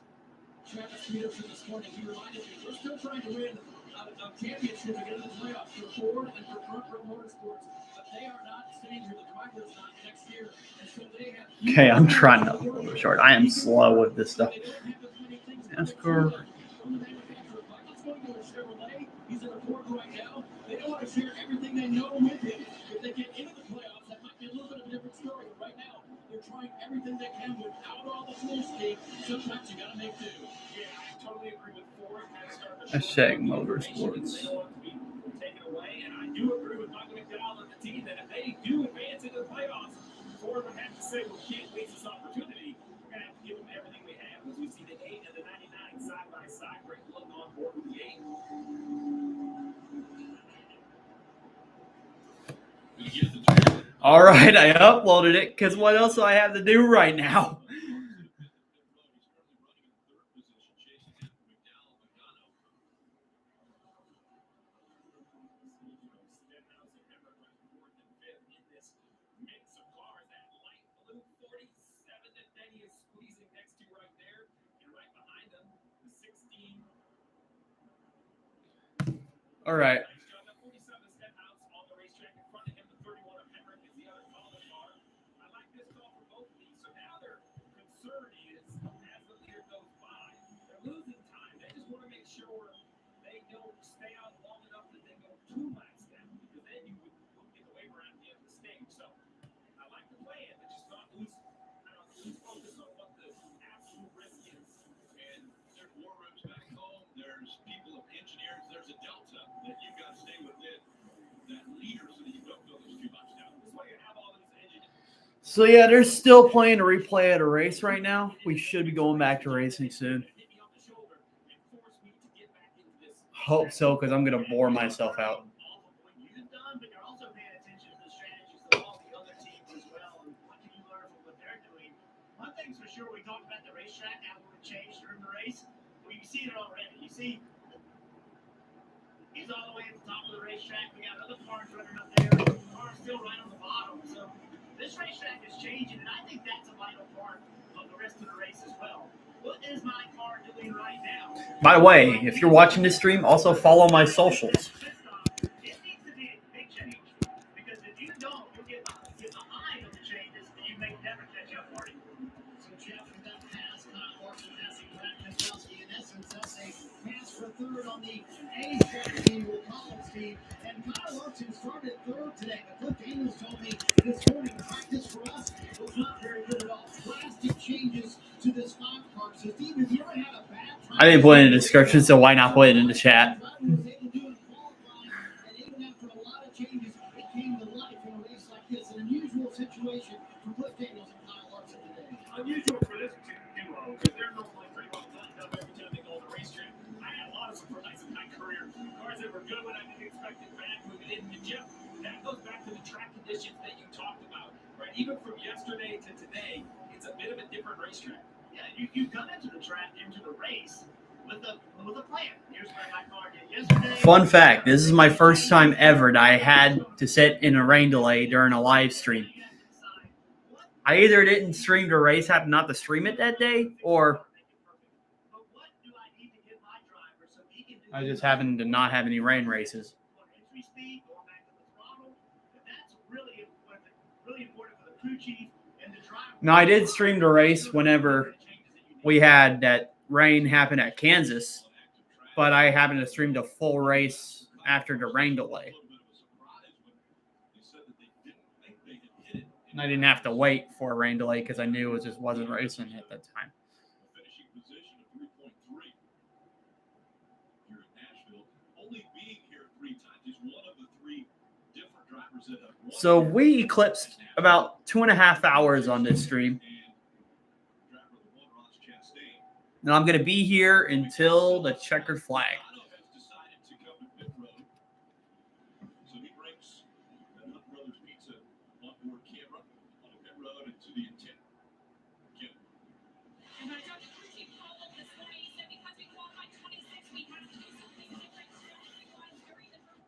Travis Peterson this morning, he reminded me, we're still trying to win a championship to get into the playoffs for Ford and for Front Row Motorsports, but they are not staying here. The driver is not next year, and so they have. Okay, I'm trying to hold it short. I am slow with this stuff. NASCAR. He's in the Ford right now. They don't want to share everything they know with him. If they get into the playoffs, that might be a little bit of a different story. But right now, they're trying everything they can without all the full steam. Sometimes you got to make do. Yeah, I totally agree with Ford. Hashtag Motorsports. They don't want to be taken away, and I do agree with Michael McDowell and the team that if they do advance into the playoffs, Ford would have to say, we can't waste this opportunity. We're going to have to give them everything we have. As we see the 8 and the 99 side by side, great look on board with the 8. All right, I uploaded it because what else do I have to do right now? All right. There's people of engineers, there's a delta that you've got to stay within that leader so that you don't go too much down. That's why you have all these engineers. So yeah, they're still playing a replay at a race right now. We should be going back to racing soon. Hope so, because I'm gonna bore myself out. You've done, but you're also paying attention to the strategies of all the other teams as well, and what can you learn from what they're doing? One thing's for sure, we talked about the racetrack, how it would change during the race. Well, you see it already. You see, he's all the way at the top of the racetrack. We got other cars running up there. Cars still right on the bottom. So this racetrack is changing, and I think that's a vital part of the rest of the race as well. What is my car doing right now? By the way, if you're watching this stream, also follow my socials. It needs to be a big change, because if you don't, you'll get behind on the changes, and you may never catch up, Marty. So Jeff, with that pass, Kyle Larson passing Brad Keselowski. In essence, that's a pass from third on the A team with Collins team. And Kyle Larson started third today. But Cliff Daniels told me this morning practice for us was not very good at all. Drastic changes to this 5-car. So Steve, have you ever had a bad time? I didn't put it in the description, so why not put it in the chat? And even after a lot of changes, it came to life in a race like this. An unusual situation for Cliff Daniels and Kyle Larson today. Unusual for this duo because they're normally pretty well lined up every time they go on the racetrack. I had a lot of surprises in my career. Cars that were good when I didn't expect it bad moving in. And Jeff, that goes back to the track conditions that you talked about, right? Even from yesterday to today, it's a bit of a different racetrack. Yeah, you come into the track, into the race with a plan. Here's where my car did yesterday. Fun fact, this is my first time ever that I had to sit in a rain delay during a live stream. I either didn't stream the race, happened not to stream it that day, or I just happened to not have any rain races. Now, I did stream the race whenever we had that rain happen at Kansas, but I happened to stream the full race after the rain delay. And I didn't have to wait for a rain delay because I knew it just wasn't racing at that time. Finishing position of 3.3 here in Nashville. Only being here 3 times. He's one of the 3 different drivers that have won. So we eclipsed about 2.5 hours on this stream. And I'm going to be here until the checkered flag. So he brings the Hunt Brothers Pizza onboard camera on the pit road and to the intent. Kim. And I got a coaching call-up this morning. He said because we qualified 26, we have to do something different strategy-wise during the race.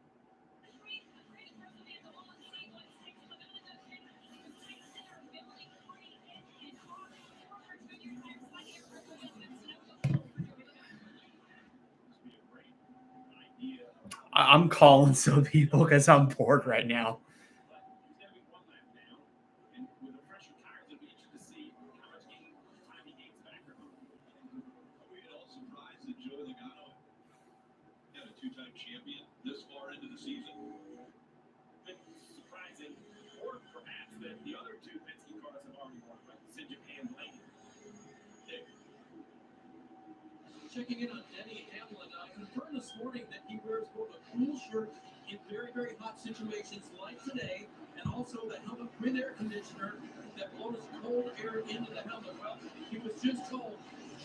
The great person in the wall and see what's next to the middle of the pit. The tight center, building free and hard forward to your tires like air for the I'm calling some people because I'm bored right now. We at all surprised that Joey Logano got a 2-time champion this far into the season? Bit surprising, or perhaps that the other 2 Penske cars have already won, like Sid Japan Lane. Checking in on Denny Hamlin, confirmed this morning that he wears both a cool shirt in very, very hot situations like today, and also the helmet with air conditioner that blows cold air into the helmet. Well, he was just told,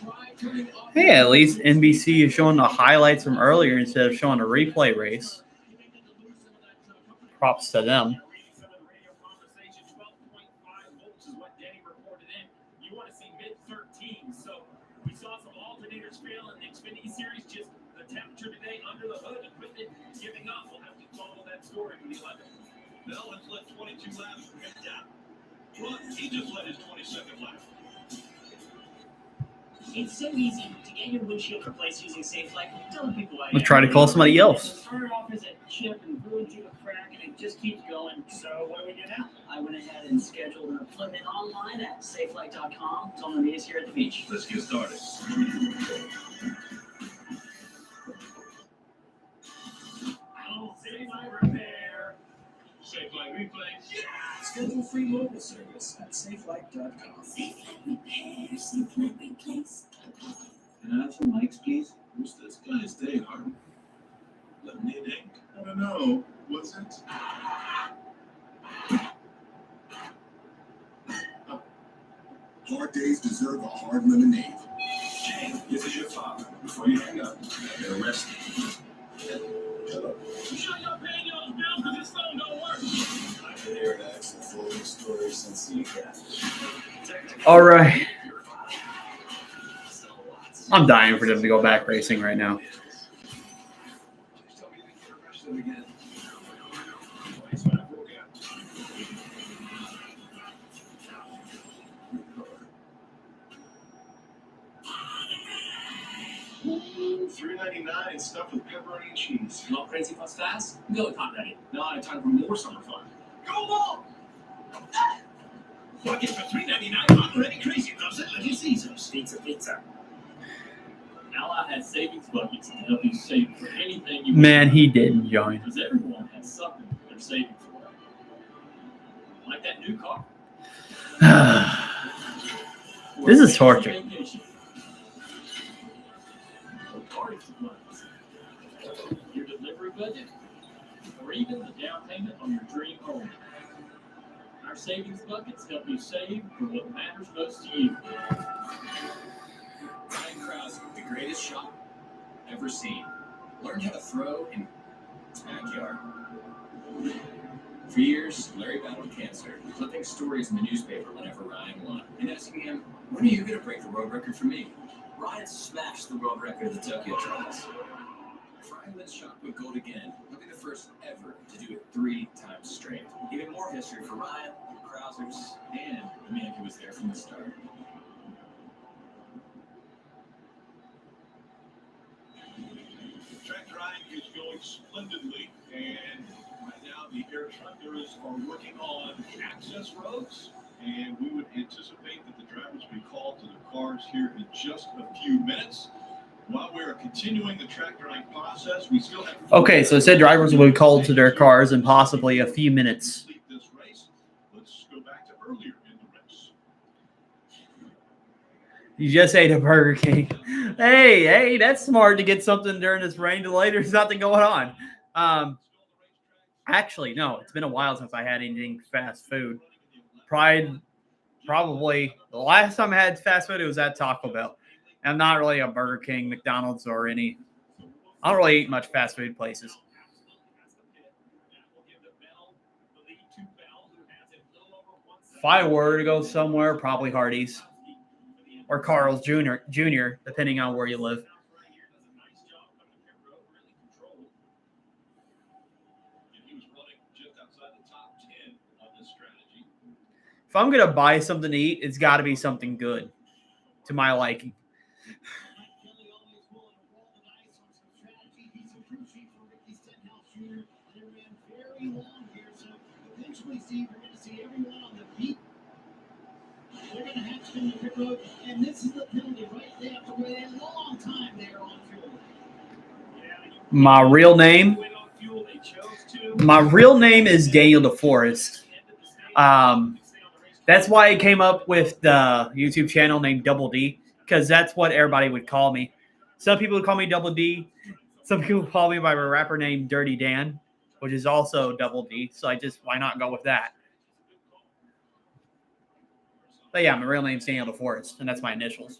try turning off. Hey, at least NBC is showing the highlights from earlier instead of showing a replay race. Props to them. You want to see mid-13, so we saw some alternators fail in the Xfinity Series. Just the temperature today under the hood, equipment giving up. We'll have to follow that story in the 11th. Bell has led 22 laps. Well, he just led his 22nd lap. It's so easy to get your windshield replaced using SafeLight. Telling people Let's try to call somebody else. Started off as a chip and grew into a crack, and it just keeps going. So what do we do now? I went ahead and scheduled an appointment online at SafeLight.com. Told them to meet us here at the beach. Let's get started. Oh, SafeLight repair. SafeLight replay. Schedule free mobile service at SafeLight.com. SafeLight repair, SafeLight replace. Can I have some mics, please? Who's this guy's day, Harden? Lemonade Inc. I don't know. Was it? Hard days deserve a hard lemonade. Jane, this is your father. Before you hang up, get arrested. Hello. You sure you're paying your bills because this phone don't work? I've been here to ask the full story since you got it. All right. I'm dying for them to go back racing right now. Please tell me you didn't get arrested again. Twice when I broke out. $3.99 and stuffed with pepperoni and cheese. You want crazy fast fast? Go with Hot Ready. Now I have time for more summer fun. Go ball! Fuck it for $3.99. Hot Ready Crazy loves it. Little Caesars. Pizza. Now I have has savings buckets to help you save for anything you Man, he didn't join. Because everyone has something they're saving for. Like that new car. This is torture. Vacation. Or party supplies. Your delivery budget. Or even the down payment on your dream home. Our savings buckets help you save for what matters most to you. Ryan Krause, the greatest shot ever seen. Learned how to throw in his backyard. For years, Larry battled cancer, clipping stories in the newspaper whenever Ryan won, and asking him, "When are you going to break the world record for me?" Ryan smashed the world record at the Tokyo Trials. If Ryan wins shot put gold again, he'll be the first ever to do it 3 times straight. Even more history for Ryan, Krausers, and the man who was there from the start. Track riding is going splendidly, and right now the air truckers are working on access roads, and we would anticipate that the drivers will be called to their cars here in just a few minutes. While we are continuing the track riding process, we still have... Okay, so it said drivers will be called to their cars in possibly a few minutes. This race. Let's go back to earlier in the race. You just ate a Burger King. Hey, that's smart to get something during this rain delay. There's nothing going on. Actually, no, it's been a while since I had anything fast food. Probably the last time I had fast food, it was at Taco Bell. I'm not really a Burger King, McDonald's, or any. I don't really eat much fast food places. If I were to go somewhere, probably Hardee's or Carl's Jr., depending on where you live. If I'm going to buy something to eat, it's got to be something good to my liking. They're going to have to come to pit road, and this is the penalty right there after waiting a long time there on fuel. My real name is Daniel DeForest. That's why I came up with the YouTube channel named Double D, because that's what everybody would call me. Some people would call me Double D. Some people call me by my rapper name Dirty Dan, which is also Double D. So why not go with that? But yeah, my real name's Daniel DeForest, and that's my initials.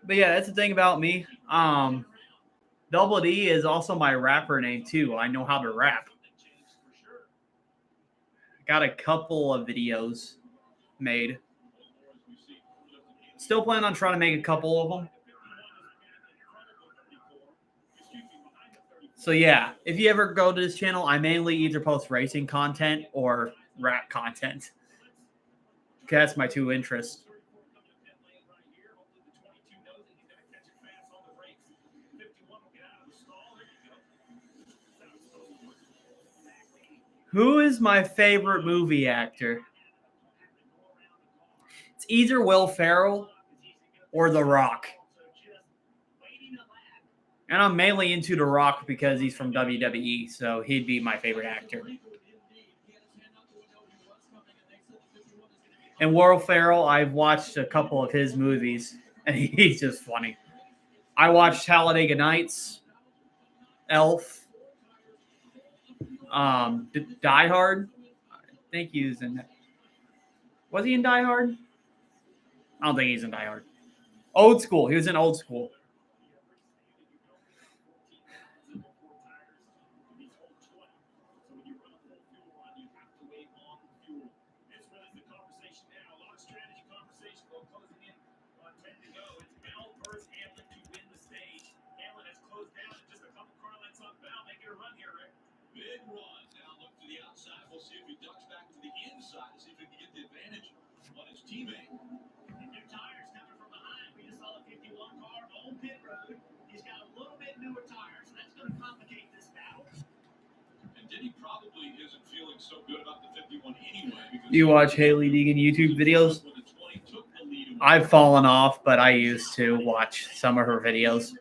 But yeah, that's the thing about me. Double D is also my rapper name too. I know how to rap. Got a couple of videos made. Still plan on trying to make a couple of them. So yeah, if you ever go to this channel, I mainly either post racing content or rap content. That's my 2 interests. Who is my favorite movie actor? It's either Will Ferrell or The Rock. And I'm mainly into The Rock because he's from WWE, so he'd be my favorite actor. And Will Ferrell, I've watched a couple of his movies, and he's just funny. I watched Talladega Nights, Elf, Die Hard. I think he was in that. Was he in Die Hard? I don't think he's in Die Hard. Old School. He was in Old School. Big run. Now look to the outside. We'll see if he ducks back to the inside, see if he can get the advantage on his teammate. And new tires coming from behind. We just You watch Haley Deegan YouTube videos? I've fallen off, but I used to watch some of her videos.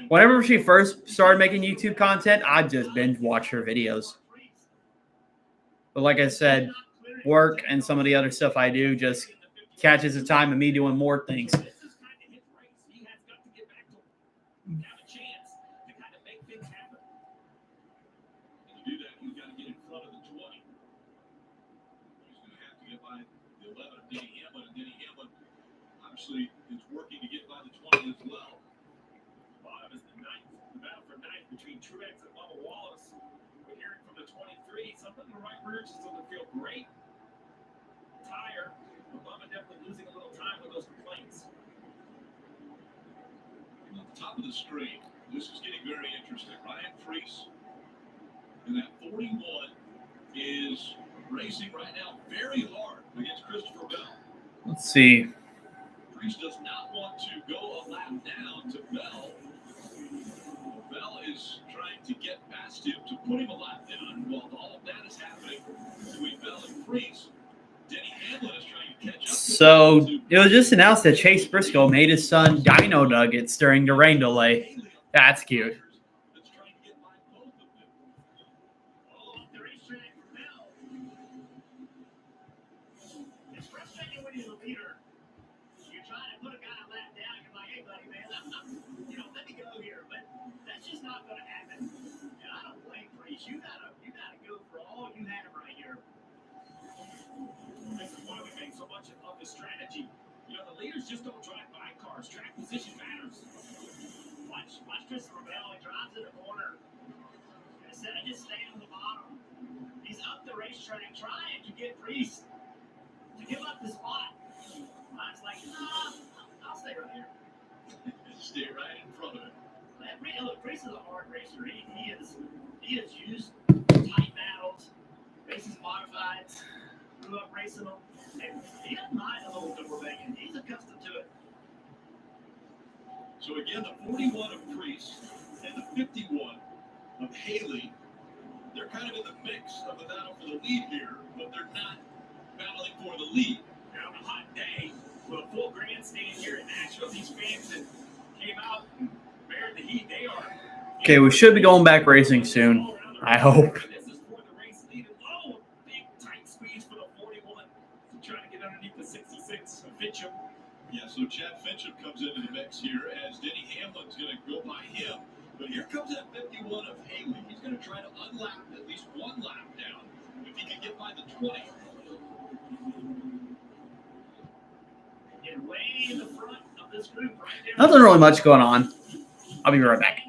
Whenever she first started making YouTube content, I'd just binge watch her videos. But like I said, work and some of the other stuff I do just catches the time of me doing more things. Obviously, is working to get by the 20 as well. Bottom is the ninth. The battle for ninth between Truex and Bubba Wallace. We're hearing from the 23. Something in the right rear just doesn't feel great. Tire. But Bubba definitely losing a little time with those complaints. At the top of the screen, this is getting very interesting. Ryan Preece in that 41 is racing right now very hard against Christopher Bell. Let's see. Preece does not want to go a lap down to Bell. Bell is trying to get past him to put him a lap down. While all of that is happening between Bell and Preece, Denny Hamlin is trying to catch up. So it was just announced that Chase Briscoe made his son Dino Nuggets during the rain delay. That's cute. It's frustrating when you're the leader. You're trying to put a guy a lap down. You're like, hey, buddy, man, let me go here. But that's just not going to happen. And I don't blame Preece. You gotta go for all you have right here. This is why we make so much of this strategy. You know, the leaders just don't drive by cars. Track position matters. Watch Christopher Bell. He drives in the corner. Instead of just staying on the bottom, he's up the racetrack trying to get Preece to give up the spot. Mine's like, nah, I'll stay right here. Stay right in front of him. Look, Preece is a hard racer. He has used tight battles, races modified, grew up racing them. And he doesn't mind a little double banging. He's accustomed to it. So again, the 41 of Preece and the 51 of Haley, they're kind of in the mix of the battle for the lead here, but they're not battling for the lead. Now, on a hot day, with a full grandstand here in Nashville, these fans that came out and bared the heat, they are. Okay, we should be going back racing soon. I hope. This is for the race lead. Oh, big tight squeeze for the 41. Trying to get underneath the 66 of Fincham. Yeah, so Chad Fincham comes into the mix here as Denny Hamlin's going to go by him. But here comes that 51 of Haley. He's going to try to unlap at least one lap down if he can get by the 20. And way in the front of this group right there. Nothing really much going on. I'll be right back.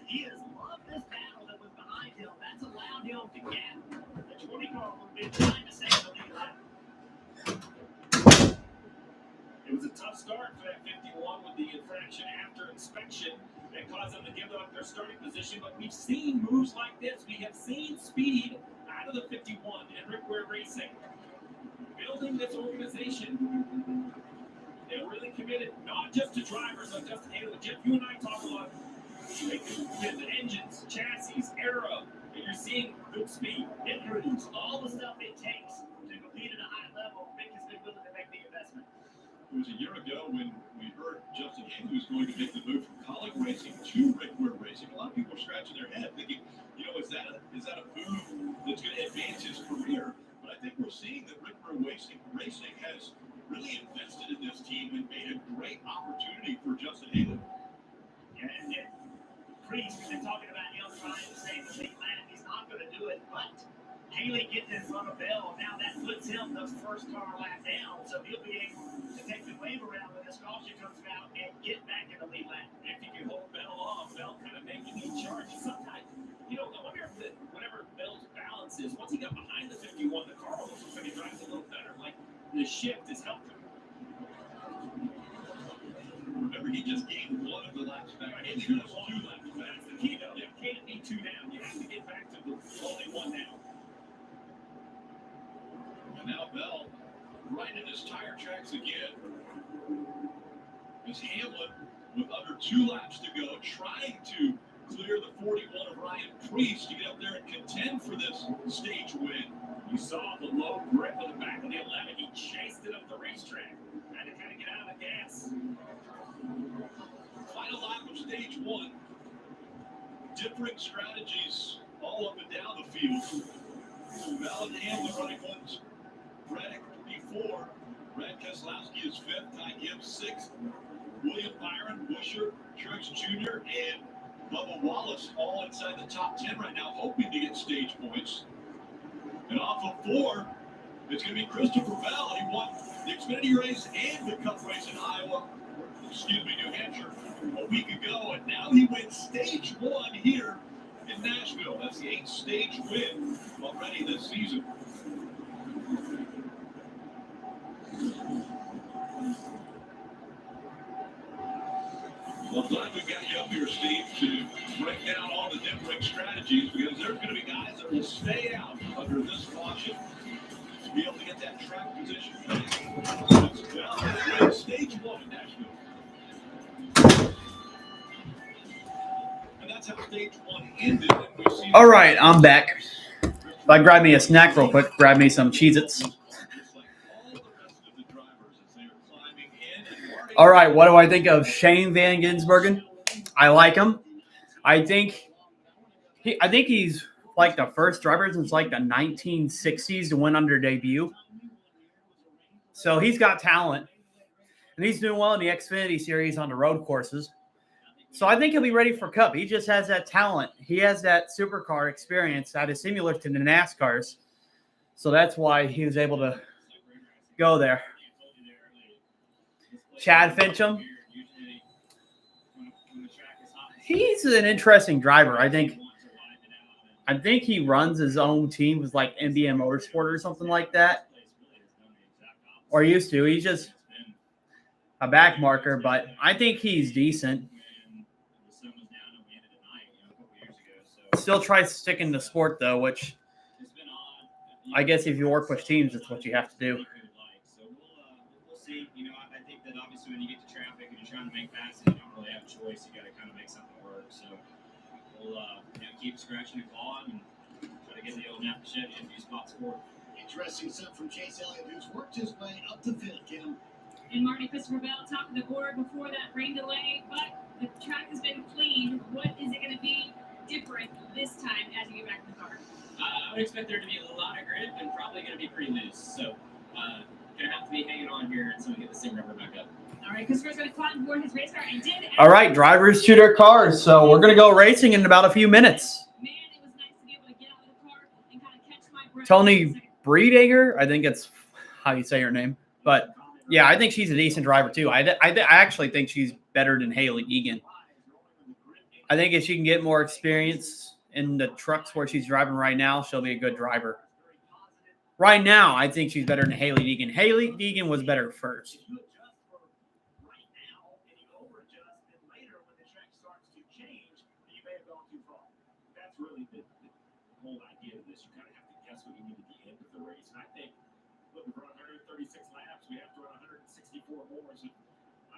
He has loved this battle that was behind him. That's allowed him to get the 20 car would be trying to stay in the lead lap. It was a tough start for that 51 with the infraction after inspection that caused them to give up their starting position. But we've seen moves like this. We have seen speed out of the 51 and Rick Ware Racing. Building this organization. They're really committed, not just to drivers like Justin Haley. Jeff, you and I talk a lot with the engines, chassis, aero, and you're seeing good speed, improves, all the stuff it takes to compete at a high level. Mick has been willing to make the investment. It was a year ago when we heard Justin Haley was going to make the move from Colleague Racing to Rick Ware Racing. A lot of people are scratching their head thinking, is that a move that's going to advance his career? But I think we're seeing that Rick Ware Racing has really invested in this team and made a great opportunity for Justin Haley. Yeah, and Preece, we've been talking about him trying to save the lead lap. He's not going to do it, but Haley getting in front of Bell, now that puts him the first car lap down, so he'll be able to take the wave around when this caution comes out and get back in the lead lap. If he can hold Bell off, Bell kind of making a charge. Sometimes, I wonder if whenever Bell's balance is, once he got behind the 51, the car almost looks like he drives a little better. Like the shift has helped him. Remember, he just gained one of the laps back. Right, he should have won 2 laps back. That's the key, though. You can't be 2 down. You have to get back to the only 1 now. And now Bell right in his tire tracks again. As Hamlin, with under 2 laps to go, trying to clear the 41 of Ryan Priest to get up there and contend for this stage win. You saw the low grip on the back of the 11. He chased it up the racetrack. Had to kind of get out of the gas. Final lap of stage 1. Differing strategies all up and down the field. Valid Hamlin running ones. Reddick P4. Brad Keselowski is 5th. Ty Gibbs 6th. William Byron, Busher, Truex Jr., and Bubba Wallace all inside the top 10 right now, hoping to get stage points. And off of 4, it's going to be Christopher Bell. He won the Xfinity race and the Cup race in New Hampshire a week ago, and now he wins stage 1 here in Nashville. That's the 8th stage win already this season. Well, glad we got you up here, Steve, to break down all the different strategies, because there's going to be guys that will stay out under this caution to be able to get that track position. Well, stage 1 in Nashville. And that's how stage 1 ended. All right, I'm back. If I grab me a snack real quick, grab me some Cheez-Its. All right, what do I think of Shane Van Gisbergen? I like him. I think he's like the first driver since like the 1960s to win under debut. So he's got talent, and he's doing well in the Xfinity Series on the road courses. So I think he'll be ready for Cup. He just has that talent. He has that supercar experience that is similar to the NASCARs. So that's why he was able to go there. Chad Fincham. He's an interesting driver. I think he runs his own team with like NBM Motorsport or something like that. Or used to. He's just a back marker, but I think he's decent. Still tries to stick in the sport, though, which I guess if you work with teams, that's what you have to do. So we'll see. I think that obviously when you get to traffic and you're trying to make passes, you don't really have a choice. You got to kind of make something work. So we'll keep scratching and clawing and try to get the old Napa Chevy in a few spots forward. Interesting stuff from Chase Elliott, who's worked his way up to 5th, Kim. And Marty Christopher Bell top of the board before that rain delay, but the track has been clean. What is it going to be different this time as you get back in the car? I would expect there to be a lot of grip and probably going to be pretty loose. So going to have to be hanging on here until we get this thing rubber back up. All right, Christopher's going to climb aboard his race car and did. All right, drivers to their cars. So we're going to go racing in about a few minutes. Man, it was nice to be able to get out of the car and kind of catch my breath. Tony Breedager, I think it's how you say her name. But, yeah, I think she's a decent driver, too. I actually think she's better than Haley Egan. I think if she can get more experience in the trucks where she's driving right now, she'll be a good driver. Right now, I think she's better than Haley Egan. Haley Egan was better first. That's really the whole idea of this. You kind of have to guess what you need at the end of the race. And I think, look, we've run 136 laps. We have to run 164 more. So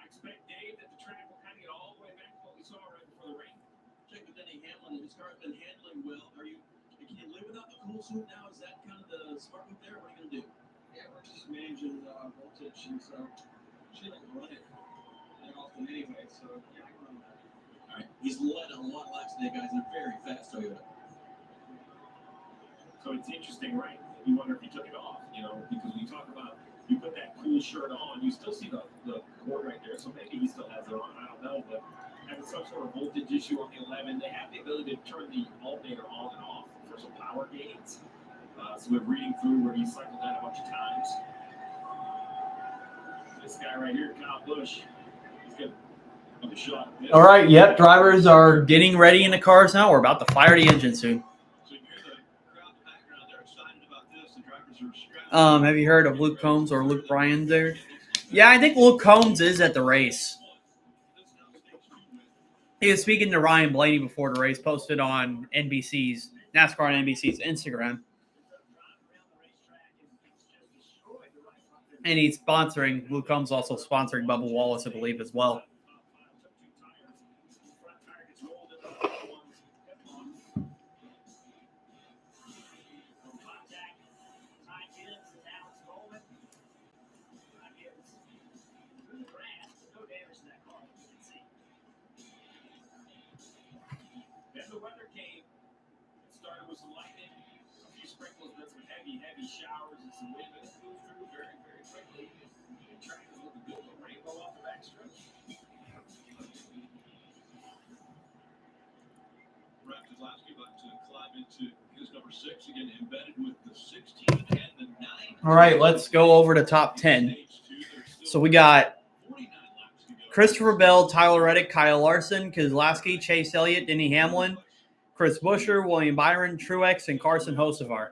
I expect, Dave, that the track will kind of get all the way back to what we saw right before the rain. Check with Denny Hamlin. His car's been handling well. Can you live without the cool suit now? Is that kind of the smart move there? What are you going to do? Yeah, we're just managing voltage, and so she doesn't run it that often anyway. So yeah, I can run that. All right. He's led a lot of laps today, guys, in a very fast Toyota. So it's interesting, right? You wonder if he took it off, because when you talk about you put that cool shirt on, you still see the cord right there. So maybe he still has it on. I don't know, but having some sort of voltage issue on the 11, they have the ability to turn the alternator on and off for some power gains. So we're reading through where he cycled that a bunch of times. This guy right here, Kyle Busch, he's good. Shot. All right, yep, drivers are getting ready in the cars now. We're about to fire the engine soon. Have you heard of Luke Combs or Luke Bryan there? Yeah, I think Luke Combs is at the race. He was speaking to Ryan Blaney before the race, posted on NBC's, NASCAR and NBC's Instagram. And he's sponsoring, Luke Combs also sponsoring Bubba Wallace, I believe, as well. the weather came, it started with some lightning, a few sprinkles, then some heavy showers and some wind. But it moved through very, very quickly. And track is looking good. The rainbow off the backstretch. Brad Keselowski about to climb into his number 6 again, embedded with the 16 and the 9. All right, let's go over to top 10. So we got Christopher Bell, Tyler Reddick, Kyle Larson, Keselowski, Chase Elliott, Denny Hamlin, Chris Buescher, William Byron, Truex, and Carson Hocevar.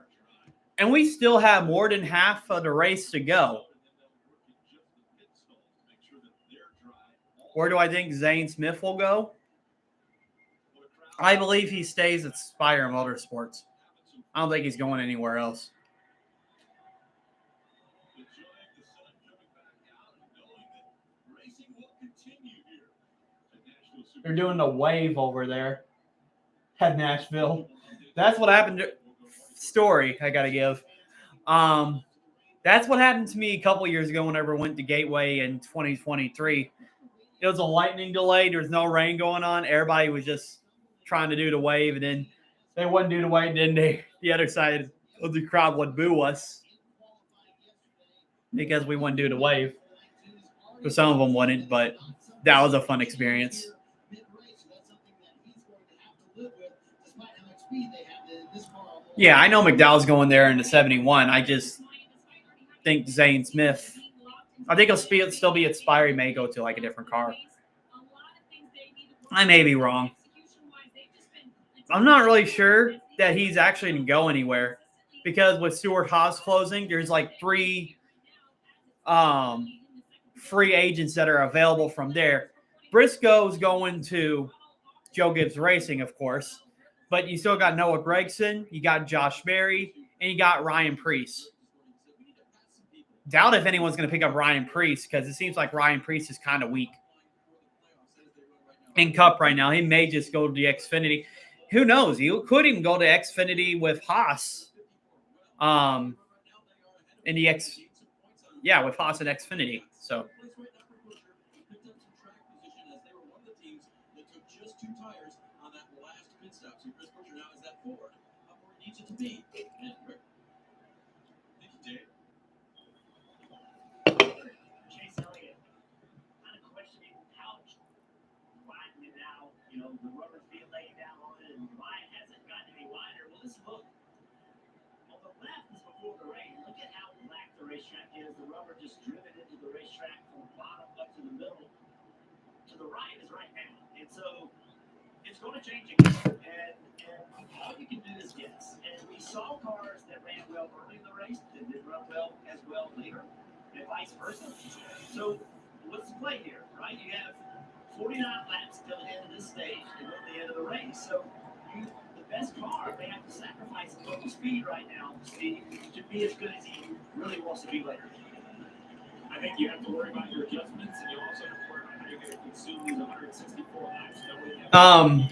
And we still have more than half of the race to go. Where do I think Zane Smith will go? I believe he stays at Spire Motorsports. I don't think he's going anywhere else. They're doing the wave over there at Nashville. That's what happened to story I got to give. That's what happened to me a couple years ago whenever I went to Gateway in 2023. It was a lightning delay. There was no rain going on. Everybody was just trying to do the wave, and then they wouldn't do the wave. Then the other side of the crowd would boo us because we wouldn't do the wave. So some of them wouldn't, but that was a fun experience. Yeah, I know McDowell's going there in the 71. I just think Zane Smith, I think he'll still be at Spire. He may go to like a different car. I may be wrong. I'm not really sure that he's actually going to go anywhere because with Stewart Haas closing, there's like 3 free agents that are available from there. Briscoe's going to Joe Gibbs Racing, of course, but you still got Noah Gragson, you got Josh Berry, and you got Ryan Preece. Doubt if anyone's going to pick up Ryan Preece because it seems like Ryan Preece is kind of weak in Cup right now. He may just go to the Xfinity. Who knows? He could even go to Xfinity with Haas. With Haas and Xfinity. So. Chase Elliott, kind of questioning how wide it now. You know, the rubber's being laid down on it, and why it hasn't gotten any wider. Well, let's look. On the left is before the rain. Look at how black the racetrack is. The rubber just driven into the racetrack from the bottom up to the middle. To the right is right now. And so it's going to change again. And all you can do is guess. And we saw cars that ran well early in the race that didn't run well as well later, and vice versa. So what's the play here, right? You have 49 laps till the end of this stage and then the end of the race. So the best car, they have to sacrifice a little speed right now, Steve, to be as good as he really wants to be later. I think you have to worry about your adjustments, and you also have to worry about how you're going to consume these 164 laps.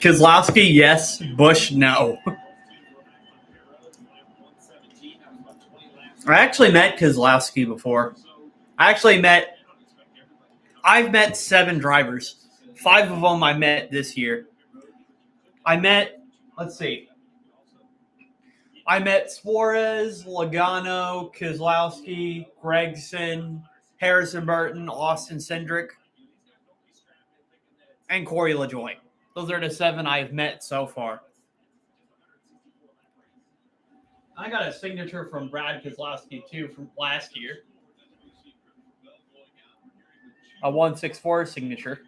Keselowski, yes. Busch, no. I actually met Keselowski before. I've met 7 drivers. 5 of them I met this year. I met Suarez, Logano, Keselowski, Gregson, Harrison Burton, Austin Cindric, and Corey LaJoie. Those are the 7 I've met so far. I got a signature from Brad Keselowski, too, from last year. A 164 signature.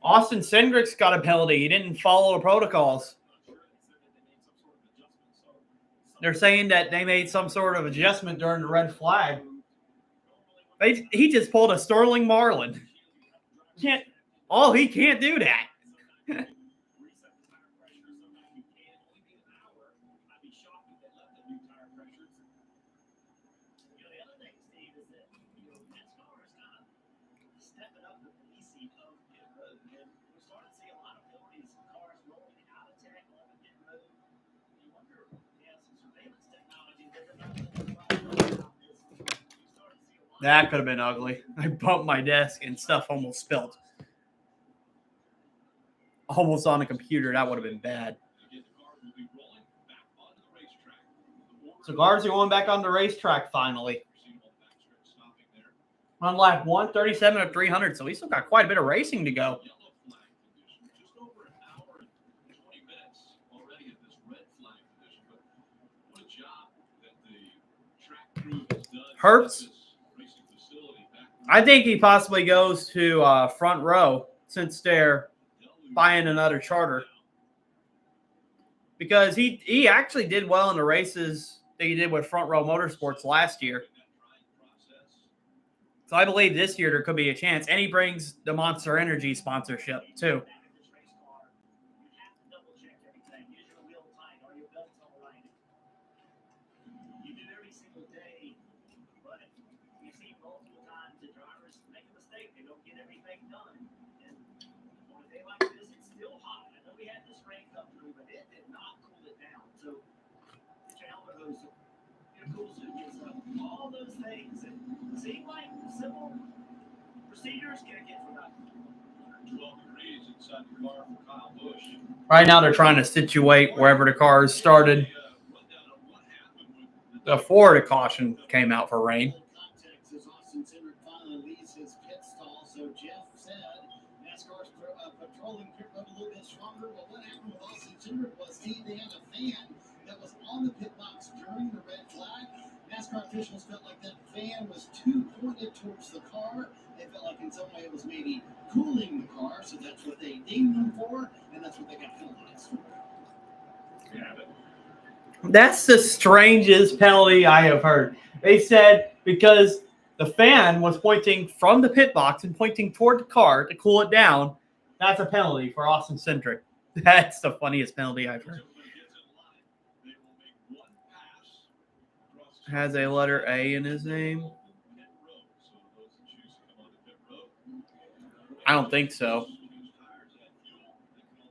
Austin Cindric's got a penalty. He didn't follow the protocols. They're saying that they made some sort of adjustment during the red flag. He just pulled a Sterling Marlin. He can't do that. That could have been ugly. I bumped my desk and stuff almost spilled. Almost on the computer. That would have been bad. So cars are going back on the racetrack finally. On lap 137 of 300, so we still got quite a bit of racing to go. Hurts. I think he possibly goes to front row since they're buying another charter. Because he actually did well in the races that he did with Front Row Motorsports last year. So I believe this year there could be a chance. And he brings the Monster Energy sponsorship too. All those things that seem like simple procedures can get forgotten. 12 degrees inside the car for Kyle Busch. Right now they're trying to situate wherever the cars started before the caution came out for rain. So Jeff said NASCAR's patrolling pit road a little bit stronger. Well, what happened with Austin Cindric was they had a fan that was on the pit box during the red flag. NASCAR officials felt like that fan was too pointed towards the car. They felt like in some way it was maybe cooling the car, so that's what they dinged them for, and that's what they got penalized for. That's the strangest penalty I have heard. They said because the fan was pointing from the pit box and pointing toward the car to cool it down, that's a penalty for Austin Cindric. That's the funniest penalty I've heard. Has a letter A in his name? I don't think so.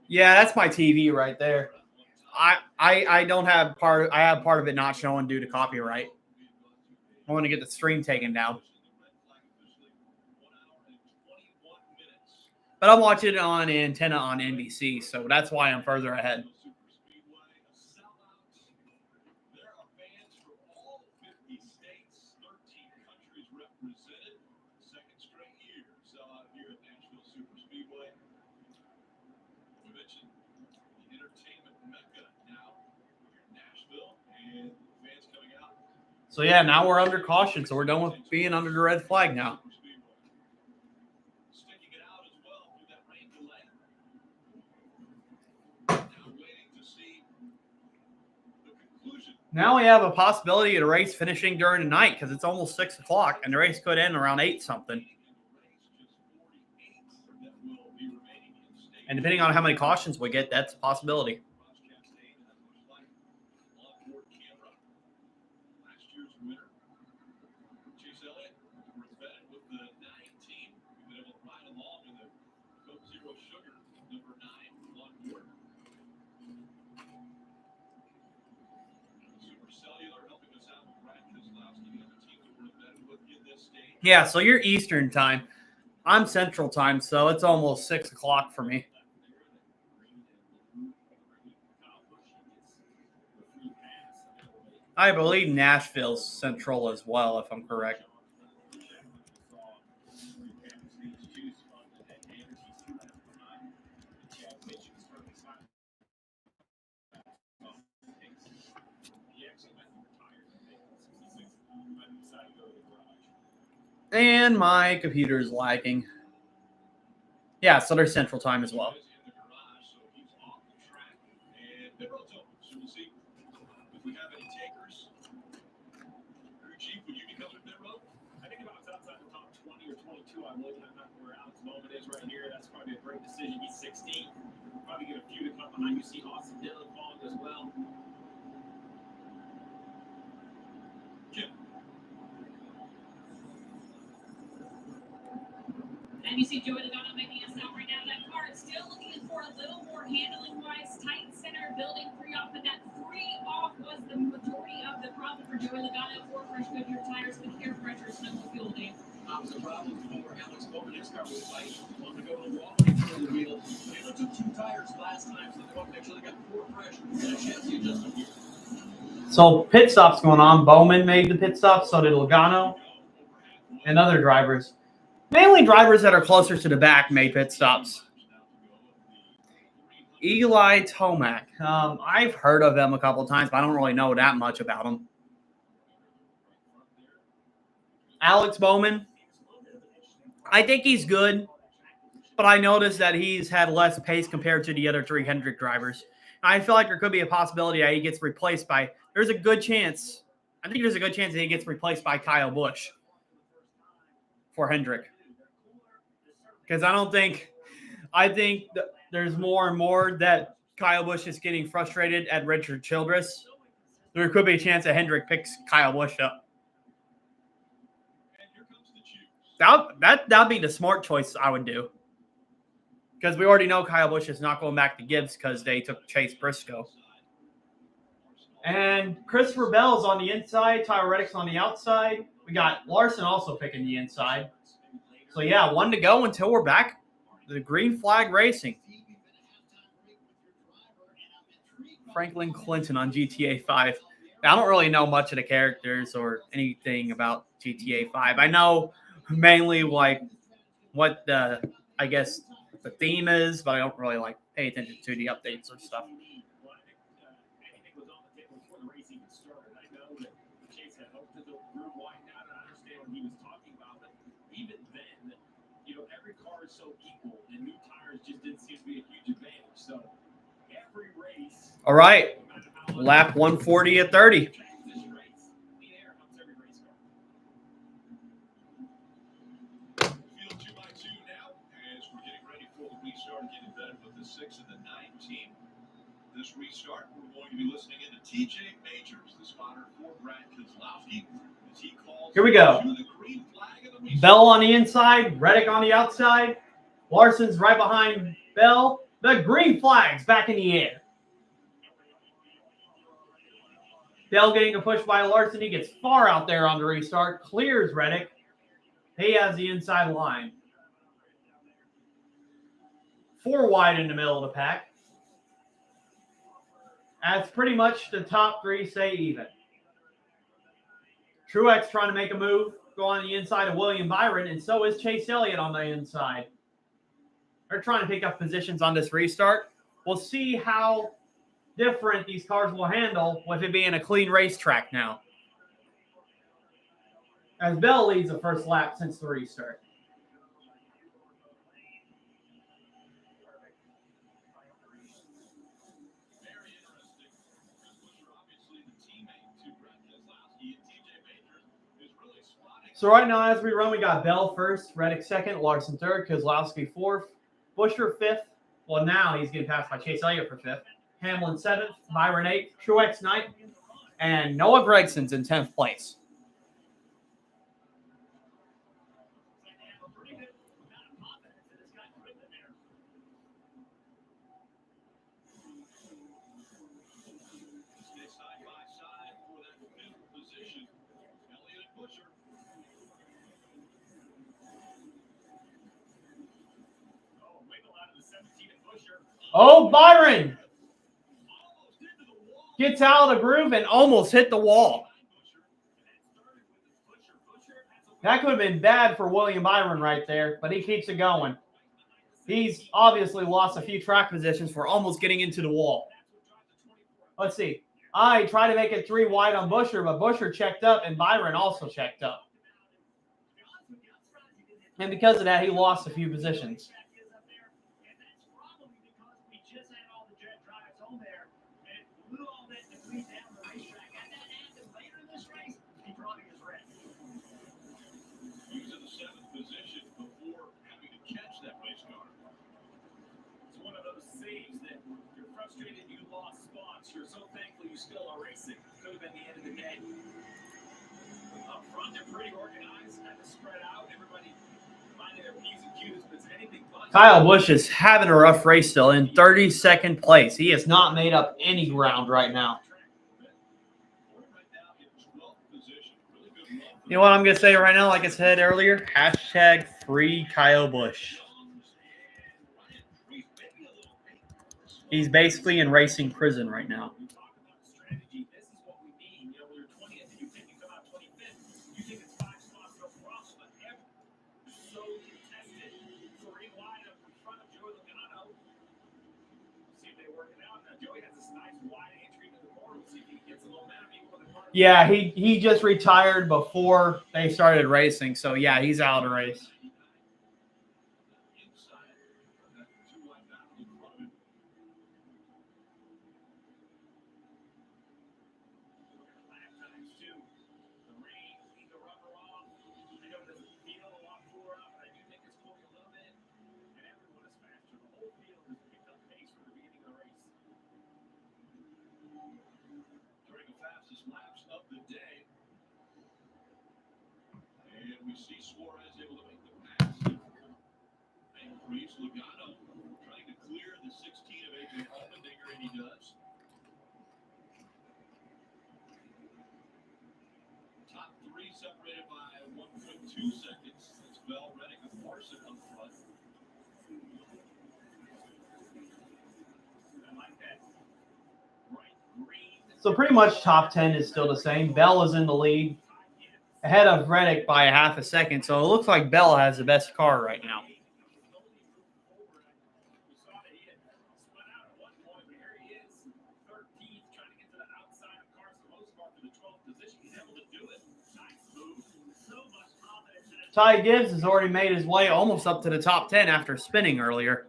Yeah, that's my TV right there. I don't have part. I have part of it not showing due to copyright. I want to get the stream taken down. But I'm watching it on antenna on NBC, so that's why I'm further ahead. So yeah, now we're under caution, so we're done with being under the red flag now. Now we have a possibility of the race finishing during the night because it's almost 6 o'clock, and the race could end around 8 something. And depending on how many cautions we get, that's a possibility. Yeah, so you're Eastern time. I'm Central time, so it's almost 6 o'clock for me. I believe Nashville's Central as well, if I'm correct. And my computer's lagging. Yeah, so they're Central time as well. I'm looking at where Alex Bowman is right here. That's probably a great decision. He's 16. Probably get a few to come behind. You see Austin Dillon falling as well. And you see Joey Logano making a stop right now. That car is still looking for a little more handling wise. Tight center building 3 off, but that 3 off was the majority of the problem for Joey Logano for fresh Goodyear tires with air pressure snow fuel day. Was the problem for Alex Bowman. His car was tight. Wanted to go to the wall when he turned the wheel. They only took 2 tires last time, so they want to make sure they got 4 fresh and a chassis adjustment here. So pit stops going on. Bowman made the pit stop, so did Logano and other drivers. Mainly drivers that are closer to the back made pit stops. Eli Tomac. I've heard of him a couple of times, but I don't really know that much about him. Alex Bowman. I think he's good, but I noticed that he's had less pace compared to the other 3 Hendrick drivers. I feel like there could be a possibility that he gets replaced by – there's a good chance. I think there's a good chance that he gets replaced by Kyle Busch for Hendrick. Because I think that there's more and more that Kyle Busch is getting frustrated at Richard Childress. There could be a chance that Hendrick picks Kyle Busch up. That'd be the smart choice I would do. Because we already know Kyle Busch is not going back to Gibbs because they took Chase Briscoe. And Christopher Bell's on the inside. Tyler Reddick's on the outside. We got Larson also picking the inside. So, yeah, 1 to go until we're back. The green flag racing. Franklin Clinton on GTA 5. I don't really know much of the characters or anything about GTA 5. I know mainly like what the theme is, but I don't really like pay attention to the updates or stuff. All right, lap 140 at 30. This restart, we're going to be listening in to TJ Majors, the spotter for Brad Keselowski, as he calls. Here we go. Bell on the inside, Reddick on the outside. Larson's right behind Bell. The green flag's back in the air. Bell getting a push by Larson. He gets far out there on the restart. Clears Reddick. He has the inside line. 4 wide in the middle of the pack. That's pretty much the top 3 stay even. Truex trying to make a move, go on the inside of William Byron, and so is Chase Elliott on the inside. They're trying to pick up positions on this restart. We'll see how different these cars will handle with it being a clean racetrack now. As Bell leads the first lap since the restart. So right now, as we run, we got Bell first, Reddick second, Larson third, Keselowski fourth, Buescher fifth. Well, now he's getting passed by Chase Elliott for fifth. Hamlin seventh, Byron eighth, Truex ninth, and Noah Gregson's in 10th place. Oh, Byron gets out of the groove and almost hit the wall. That could have been bad for William Byron right there, but he keeps it going. He's obviously lost a few track positions for almost getting into the wall. Let's see. I tried to make it 3 wide on Buescher, but Buescher checked up and Byron also checked up. And because of that, he lost a few positions. You're so thankful you still are racing. Could have been the end of the day. Up front, they're pretty organized, kind of spread out. Everybody finding their P's and Q's, but it's anything but. Kyle Busch is having a rough race still in 32nd place. He has not made up any ground right now. You know what I'm going to say right now, like I said earlier? Hashtag free Kyle Busch. He's basically in racing prison right now. Yeah, he just retired before they started racing, so yeah, he's out of the race. During the fastest laps of the day. And we see Suarez able to make the pass. And Reese Logano trying to clear the 16 of AJ Allmendinger, and he does. Top three separated by 1.2 seconds. That's Bell, Reddick, and Larson up front. I like that. Bright green. So pretty much top 10 is still the same. Bell is in the lead, ahead of Reddick by a half a second. So it looks like Bell has the best car right now. Ty Gibbs has already made his way almost up to the top 10 after spinning earlier.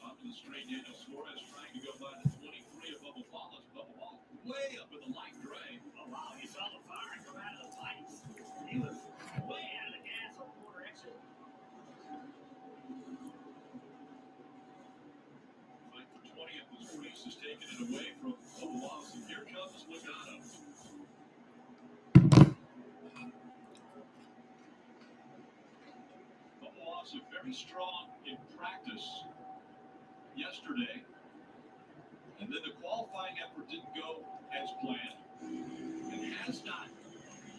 Up to the straight in of Suarez trying to go by the 23 of Bubba Wallace. Bubba Wallace way up in the light gray. Oh, wow, you saw the fire come out of the lights. He was way out of the gas on quarter exit. Fight for 20th as Reese has taken it away from Bubba Wallace. And here comes Logano. Bubba Wallace very strong in practice yesterday. And then the qualifying effort didn't go as planned. And has not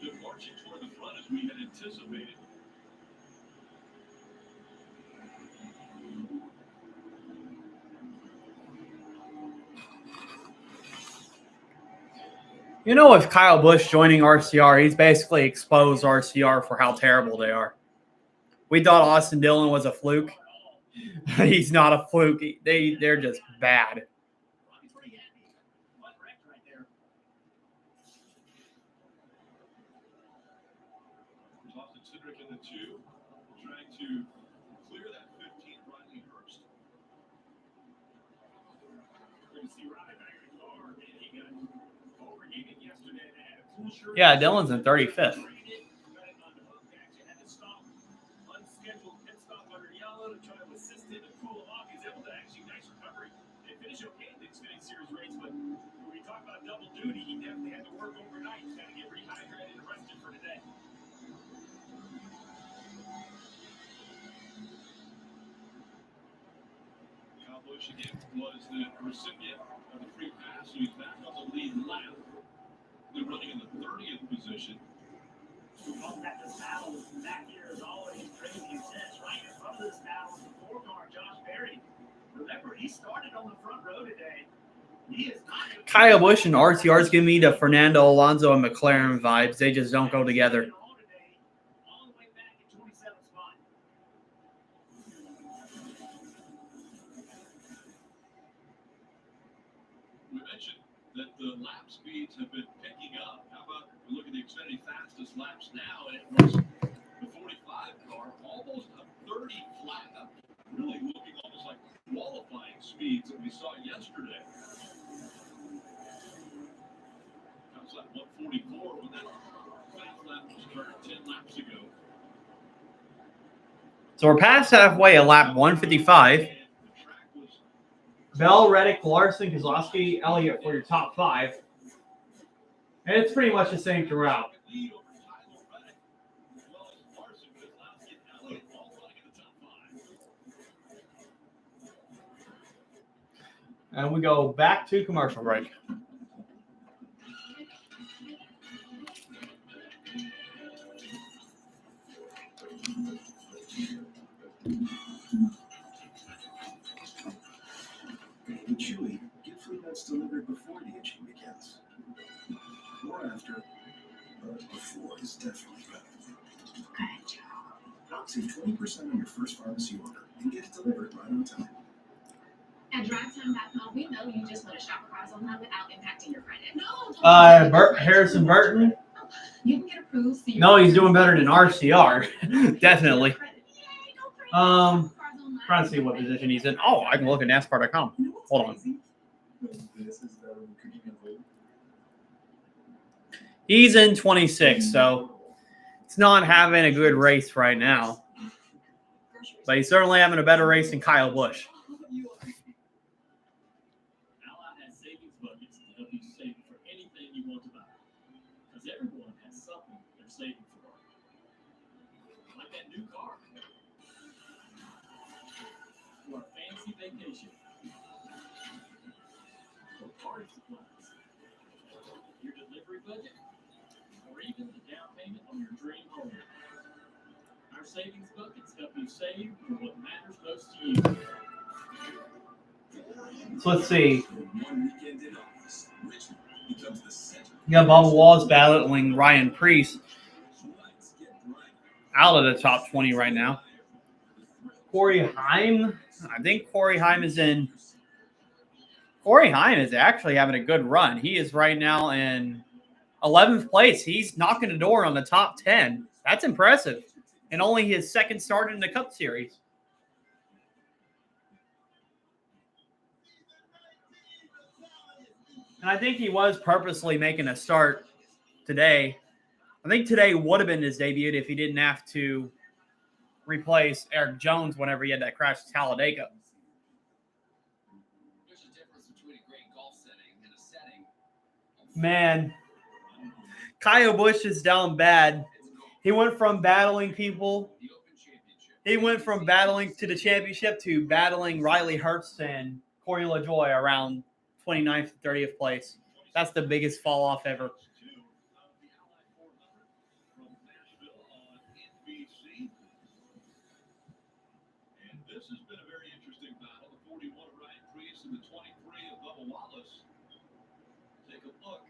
been marching toward the front as we had anticipated. You know, with Kyle Busch joining RCR, he's basically exposed RCR for how terrible they are. We thought Austin Dillon was a fluke. He's not a fluke. They're just bad. In the two, trying to clear that 15 Riley Hurst. We're going to see Riley back in the car, and he got overheated yesterday. They had a cool shirt. Yeah, Dillon's in 35th. Unscheduled pit stop under yellow to try to assist him and cool him off. He's able to actually nice recovery. They finish okay in the Xfinity Series race, but when we talk about double duty, he definitely had to work overnight. He's got to get rehydrated and rested for today. Busch again was the recipient of the free pass, so he's back on the lead lap. They're running in the 30th position. Well, that this battle back here is always crazy intense. Right in front of this battle is the 4-car, Josh Berry. Remember, he started on the front row today. He is not. Kyle Busch and RCR's giving me the Fernando Alonso and McLaren vibes. They just don't go together. All the way back in 27th spot. We mentioned that the lap speeds have been picking up. How about we look at the Xfinity fastest laps now, and it was the 45 car, almost a 30 flat, really looking almost like qualifying speeds that we saw yesterday. That was like 144 when that fast lap was started 10 laps ago. So we're past halfway at lap 155. Bell, Reddick, Larson, Kozlowski, Elliott for your top 5. And it's pretty much the same throughout. And we go back to commercial break. With Chewy, get food that's delivered before the itching begins. Or after, but before is definitely better. Good job. Save 20% on your first pharmacy order and get it delivered right on time. At DriveTime.com, we know you just want to shop across online without impacting your credit. No, Harrison Burton. you can get approved. So No, he's doing better than RCR. Definitely. Trying to see what position he's in. Oh, I can look at NASCAR.com. Hold on. He's in 26, so it's not having a good race right now. But he's certainly having a better race than Kyle Busch. Ally has savings buckets to help you save for anything you want to buy. Because everyone has something they're saving for. Like that new car. Or a fancy vacation. Or party supplies. Your delivery budget. Or even the down payment on your dream home. Our savings buckets help you save for what matters most to you. So let's see. You got Bubba Wallace battling Ryan Preece out of the top 20 right now. Corey Heim. I think Corey Heim is in. Corey Heim is actually having a good run. He is right now in 11th place. He's knocking the door on the top 10. That's impressive. And only his second start in the Cup Series. And I think he was purposely making a start today. I think today would have been his debut if he didn't have to replace Eric Jones whenever he had that crash at Talladega. There's a difference between a great golf setting and a setting. Man, Kyle Busch is down bad. He went from battling people. He went from battling to the championship to battling Riley Herbst and Corey LaJoie around 29th, 30th place. That's the biggest fall off ever. And this has been a very interesting battle. The 41 of Ryan Preece and the 23 of Bubba Wallace. Take a look.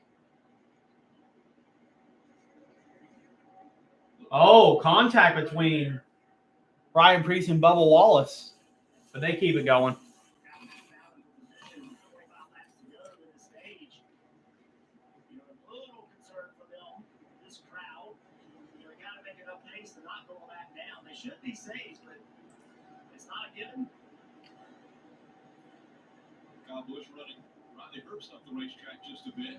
Oh, contact between Ryan Preece and Bubba Wallace. But they keep it going. Should be safe, but it's not a given. Kyle Busch running Riley Herbst up the racetrack just a bit.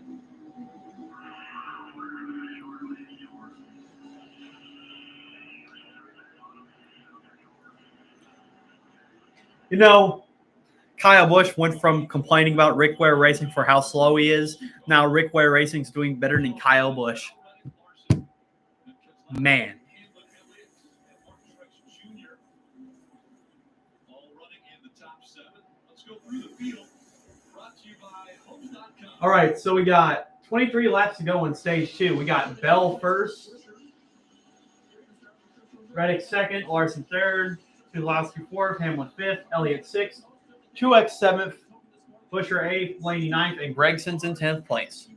You know, Kyle Busch went from complaining about Rick Ware Racing for how slow he is. Now Rick Ware Racing is doing better than Kyle Busch. Man. All right, so we got 23 laps to go in stage 2. We got Bell first, Reddick second, Larson third, Keselowski fourth, Hamlin fifth, Elliott sixth, Truex seventh, Busher eighth, Blaney ninth, and Gregson's in 10th place.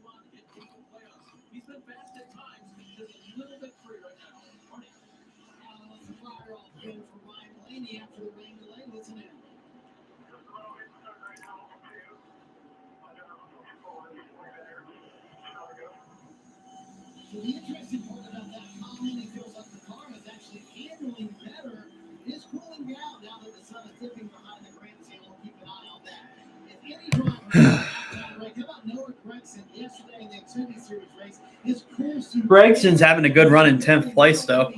So the interesting part about that comment, he feels like the car is actually handling better. It is cooling down now that the sun is dipping behind the green, so we'll keep an eye on that. If any driver how about Noah Gregson yesterday in the Xfinity Series race? His cool Gregson's having a good run in 10th place, though. I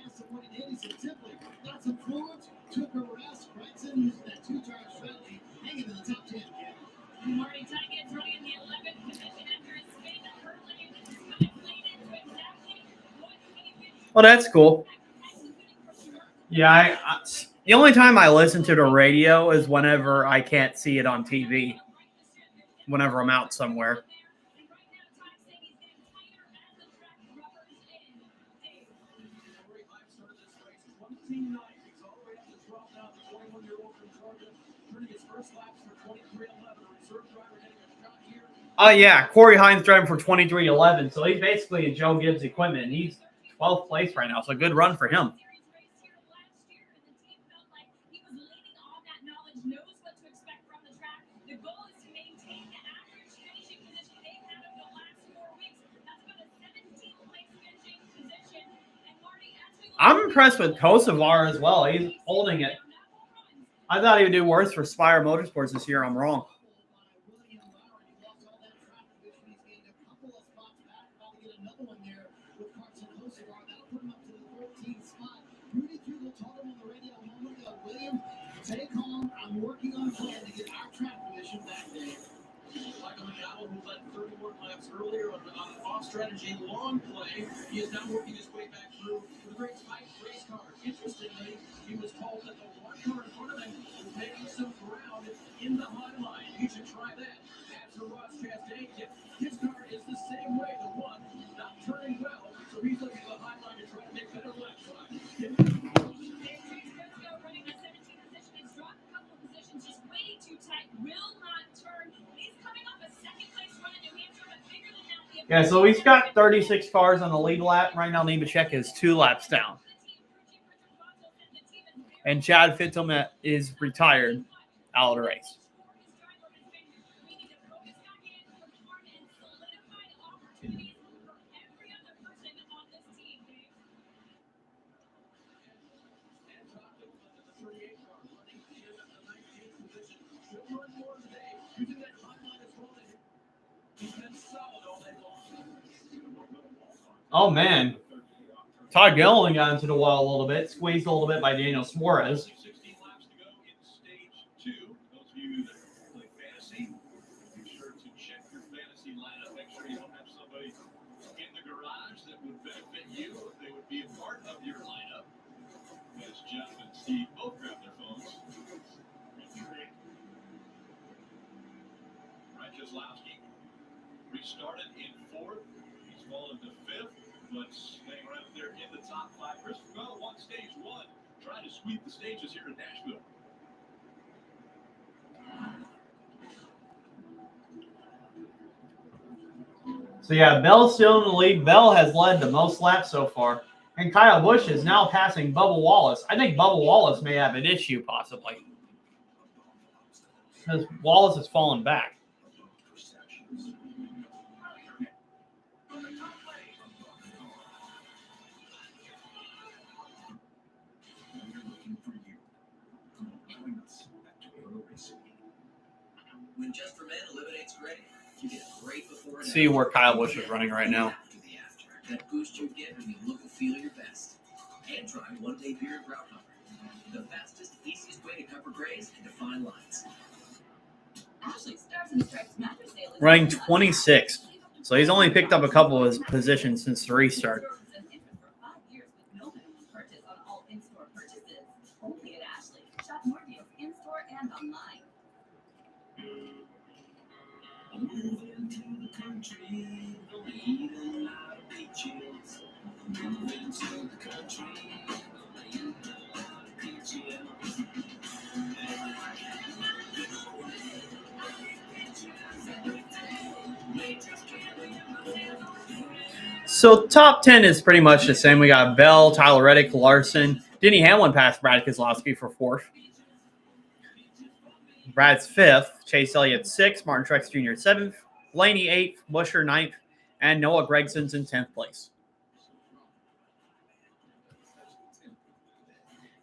asked him what he did. He said simply, got some fluids, took a rest. Gregson using that two-drive strategy, hanging in the top 10. Marty Tigans running in the 11th position after his spin early. This is kind of played into exactly what he did. Well, that's cool. Yeah, The only time I listen to the radio is whenever I can't see it on TV. Whenever I'm out somewhere. Oh, yeah. Corey Hines driving for 23.11. So he's basically in Joe Gibbs' equipment. He's 12th place right now. So a good run for him. I'm impressed with Kosovar as well. He's holding it. I thought he would do worse for Spire Motorsports this year. I'm wrong. Stay calm. I'm working on a plan to get our track position back there. Michael McDowell, who led 31 laps earlier on off-strategy long play, he is now working his way back through with a great spike race car. Interestingly, he was told that the one car in front of him was making some ground in the high line. You should try that. As for Ross Chastain, his car is the same way. The one not turning well, so he's looking at the high line to try to make better lap time. Yeah, so he's got 36 cars on the lead lap. Right now, Nemechek is 2 laps down. And Chad Fittleman is retired out of the race. Oh, man. Todd Gilliland got into the wall a little bit, squeezed a little bit by Daniel Suarez. 16 laps to go in stage 2. Those of you that play fantasy, be sure to check your fantasy lineup. Make sure you don't have somebody in the garage that would benefit you if they would be a part of your lineup. As Jeff and Steve both grab their phones. Ryan Keselowski restarted in 4th. He's fallen to 5th, but staying right there in the top 5. Christopher Bell won stage 1, trying to sweep the stages here in Nashville. So, yeah, Bell's still in the lead. Bell has led the most laps so far. And Kyle Busch is now passing Bubba Wallace. I think Bubba Wallace may have an issue, possibly. Because Wallace has fallen back. When Just for Men eliminates gray, you get a great before and See where Kyle Busch is running right now. that boost you get when you look and feel your best. And try one-day beard brow cover. The fastest, easiest way to cover grays and define lines. Ashley Stars and Stripes mattress sale is Running 26th. So he's only picked up a couple of his positions since the restart. Purchase on all in-store purchases. Only at Ashley. Shop more deals in-store and online. Moving to the country, don't eat a lot of peaches. Moving to the country, don't eat a lot of peaches. So top 10 is pretty much the same. We got Bell, Tyler Reddick, Larson. Denny Hamlin passed Brad Keselowski for 4th. Brad's 5th. Chase Elliott 6th. Martin Truex Jr. 7th. Blaney 8th. Busher 9th. And Noah Gregson's in 10th place.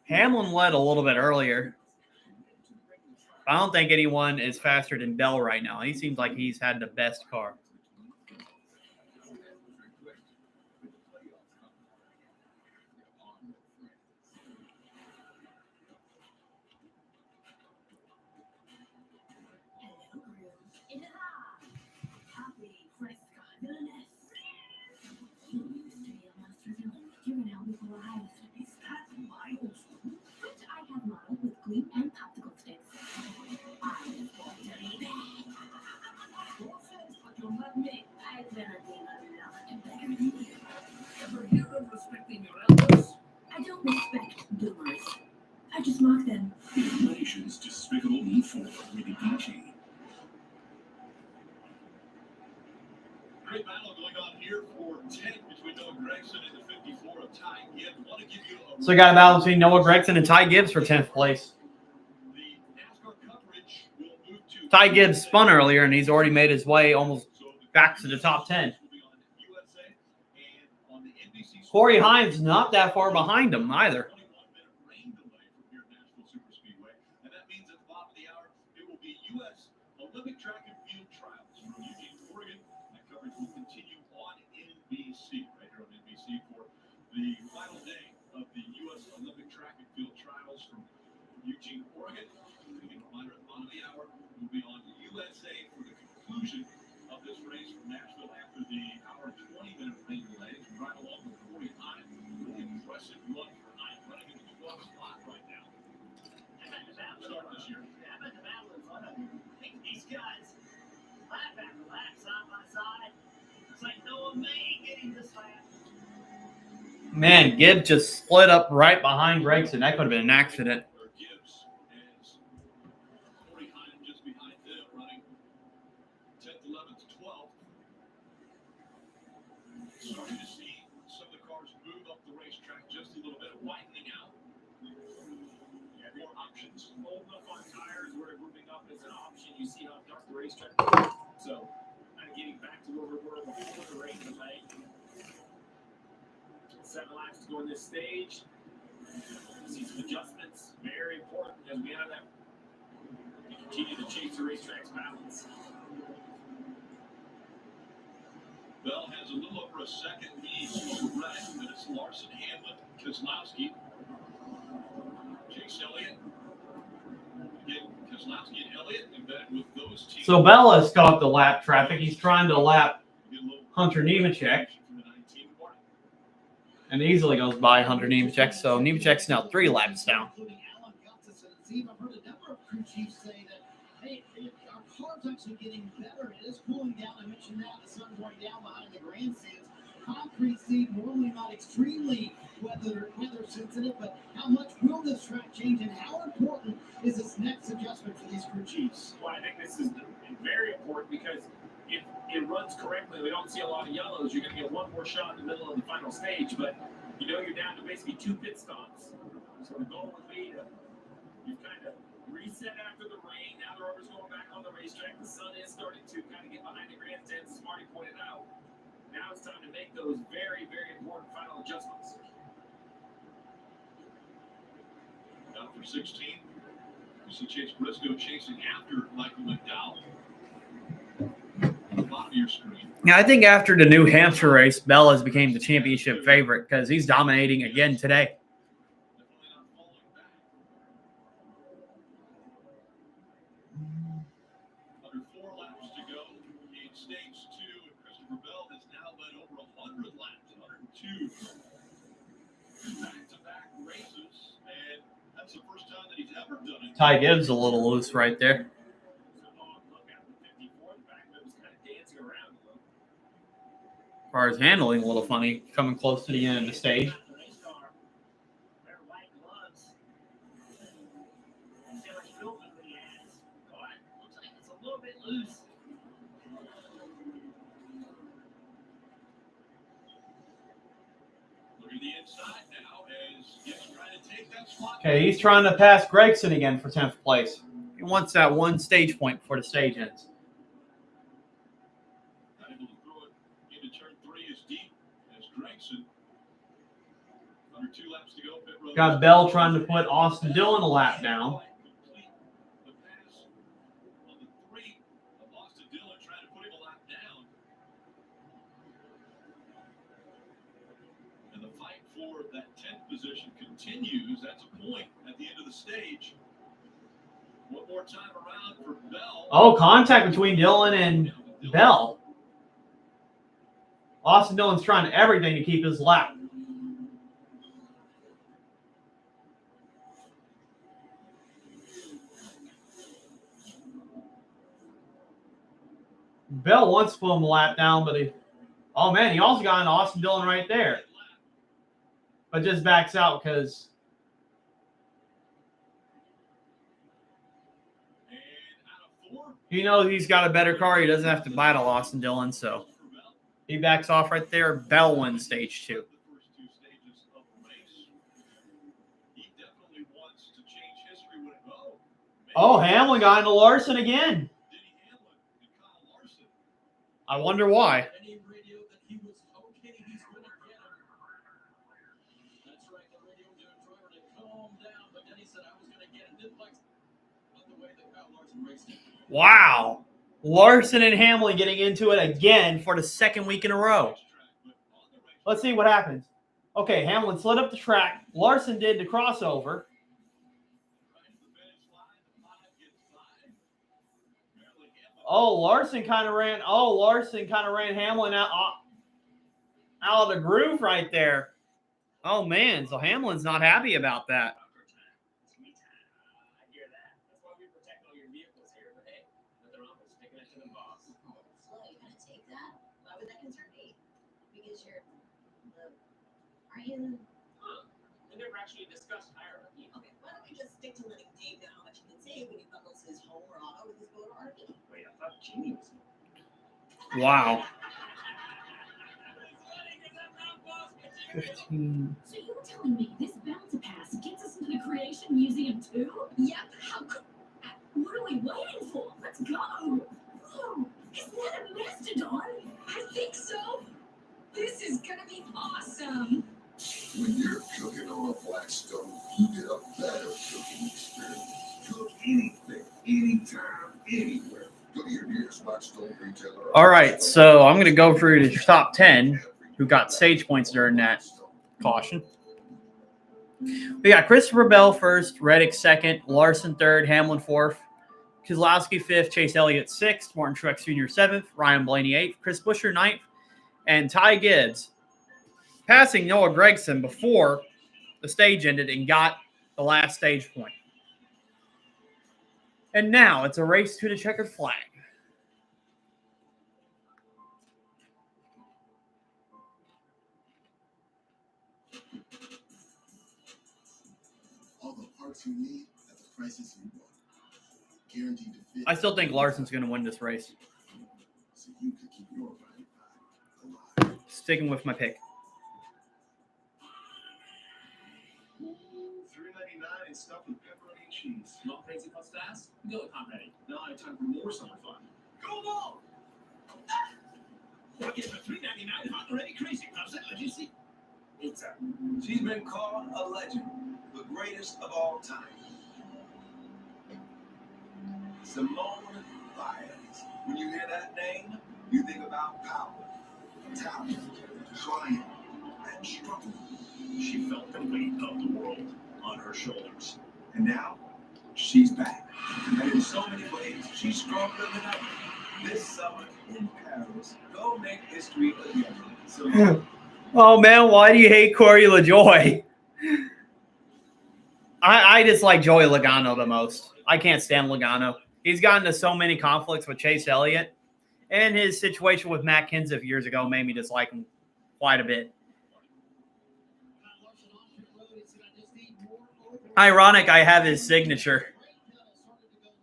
Hamlin led a little bit earlier. I don't think anyone is faster than Bell right now. He seems like he's had the best car. So we got a battle between Noah Gregson and Ty Gibbs for 10th place. Ty Gibbs spun earlier, and he's already made his way almost back to the top 10. Corey Hines not that far behind him either. Olympic track and field trials from Eugene, Oregon. That coverage will continue on NBC, right here on NBC for the final day of the U.S. Olympic track and field trials from Eugene, Oregon. Again, a reminder at the bottom of the hour, we'll be on USA for the conclusion of this race from Nashville after the hour and 20-minute rain delay. It's right along with Corey Hines. Really impressive run for Hines, running in the 12th spot right now. Start this year. These guys, lap after lap, side by side. It's like Noah May getting this lap. Man, Gibbs just split up right behind Gregson. That could have been an accident. Gibbs as Corey Hines just behind them, running 10th, 11th, 12th. Starting to see some of the cars move up the racetrack just a little bit, widening out. Yeah, more options. Old enough on tires where moving up is an option. You see how dark the racetrack is. So, kind of getting back to where we were before the rain delay. 7 laps to go in this stage. See some adjustments. Very important as we enter that. We continue to chase the racetrack's balance. Bell has a little over a second lead over Red, but it's Larson, Hamlin, Keselowski, Chase Elliott. Again, Keselowski and Elliott embedded with those teams. So Bell has stopped the lap traffic. He's trying to lap Hunter Nemechek. And easily goes by Hunter Nemechek. So Nemechek's now 3 laps down. I've heard a number of crew chiefs say that, hey, our car's actually getting better. It is cooling down. I mentioned that. The sun's going down behind the grandstands. Concrete seed, normally not extremely weather sensitive, but how much will this track change, and how important is this next adjustment for these crew chiefs? Well, I think this is very important because if it runs correctly, we don't see a lot of yellows. You're going to get one more shot in the middle of the final stage, but you know you're down to basically 2 pit stops. So the goal would be to kind of reset after the rain. Now the rubber's going back on the racetrack. The sun is starting to kind of get behind the grandstands, as Marty pointed out. Now it's time to make those very, very important final adjustments. Down for 16. You see Chase Briscoe chasing after Michael McDowell. Bottom of your screen. Yeah, I think after the New Hampshire race, Bell has became the championship favorite because he's dominating again today. Definitely not falling back. Under 4 laps to go in stage 2, and Christopher Bell has now led over 100 laps, 102 back-to-back races, and that's the first time that he's ever done it. Ty Gibbs a little loose right there. As far as handling, a little funny, coming close to the end of the stage. Look at the inside now as Gibbs trying to take that spot. Okay, he's trying to pass Gregson again for 10th place. He wants that one stage point before the stage ends. Not able to throw it into turn 3 is deep as Gregson. Under 2 laps to go. Pit road. Got Bell trying to put Austin Dillon a lap down. Complete the pass on the 3 of Austin Dillon, trying to put him a lap down. And the fight for that 10th position continues. That's a point at the end of the stage. One more time around for Bell. Oh, contact between Dillon and Bell. Austin Dillon's trying everything to keep his lap. Bell wants to put him a lap down, but he also got an Austin Dillon right there. But just backs out because he knows he's got a better car. He doesn't have to battle Austin Dillon, so He backs off right there. Bell wins stage 2. The first 2 stages of the race. He definitely wants to change history when it goes. Oh, Hamlin got into Larson again. Denny Hamlin and Kyle Larson. I wonder why. And he radioed that he was okay. He's going to get him. That's right. The radio to the driver to calm down. But then he said, I was going to get him. Didn't like the way that Kyle Larson raced him. Wow. Larson and Hamlin getting into it again for the second week in a row. Let's see what happens. Okay, Hamlin slid up the track. Larson did the crossover. Larson kind of ran Hamlin out of the groove right there. Oh, man. So Hamlin's not happy about that. I hear that. That's why we protect all your vehicles here. But hey, nothing wrong with sticking it to the boss. Well, you gotta take that. Why would that concern me? Because you're are you? We never actually discussed hierarchy. Okay, why don't we just stick to letting Dave know how much he can save when he bundles his home or auto with his boat or RV? Wait, I thought Jeannie was. Wow. 15. So you're telling me this bounce pass gets us into the Creation Museum too? Yep. How could? What are we waiting for? Let's go. Whoa, is that a mastodon? I think so. This is gonna be awesome. When you're cooking on a black stove, you get a better cooking experience. Cook anything, anytime, anywhere. Go to your nearest black stove retailer. All right, so I'm going to go through the top 10 who got stage points during that caution. We got Christopher Bell first, Reddick second, Larson third, Hamlin fourth, Keselowski fifth, Chase Elliott sixth, Martin Truex Jr. seventh, Ryan Blaney eighth, Chris Buescher ninth, and Ty Gibbs passing Noah Gragson before the stage ended and got the last stage point. And now it's a race to the checkered flag. All the parts you need at the prices you want. Guaranteed to fit. I still think Larson's going to win this race. So you can keep your ride alive. Sticking with my pick. $3.99 and stuffed with pepperoni and cheese. Not crazy fast fast? Go with Tom Ready. Now I have time for more summer fun. Go ball! Get the $3.99 hot and ready crazy pasta urgency pizza. She's been called a legend, the greatest of all time. Simone Biles. When you hear that name, you think about power, talent, triumph, and struggle. She felt the weight of the world on her shoulders. And now, she's back. And in so many ways, she's stronger than ever. This summer in Paris, go make history again. So, Oh, man, why do you hate Corey LaJoy? I dislike Joey Logano the most. I can't stand Logano. He's gotten into so many conflicts with Chase Elliott, and his situation with Matt Kenseth years ago made me dislike him quite a bit. Ironic, I have his signature.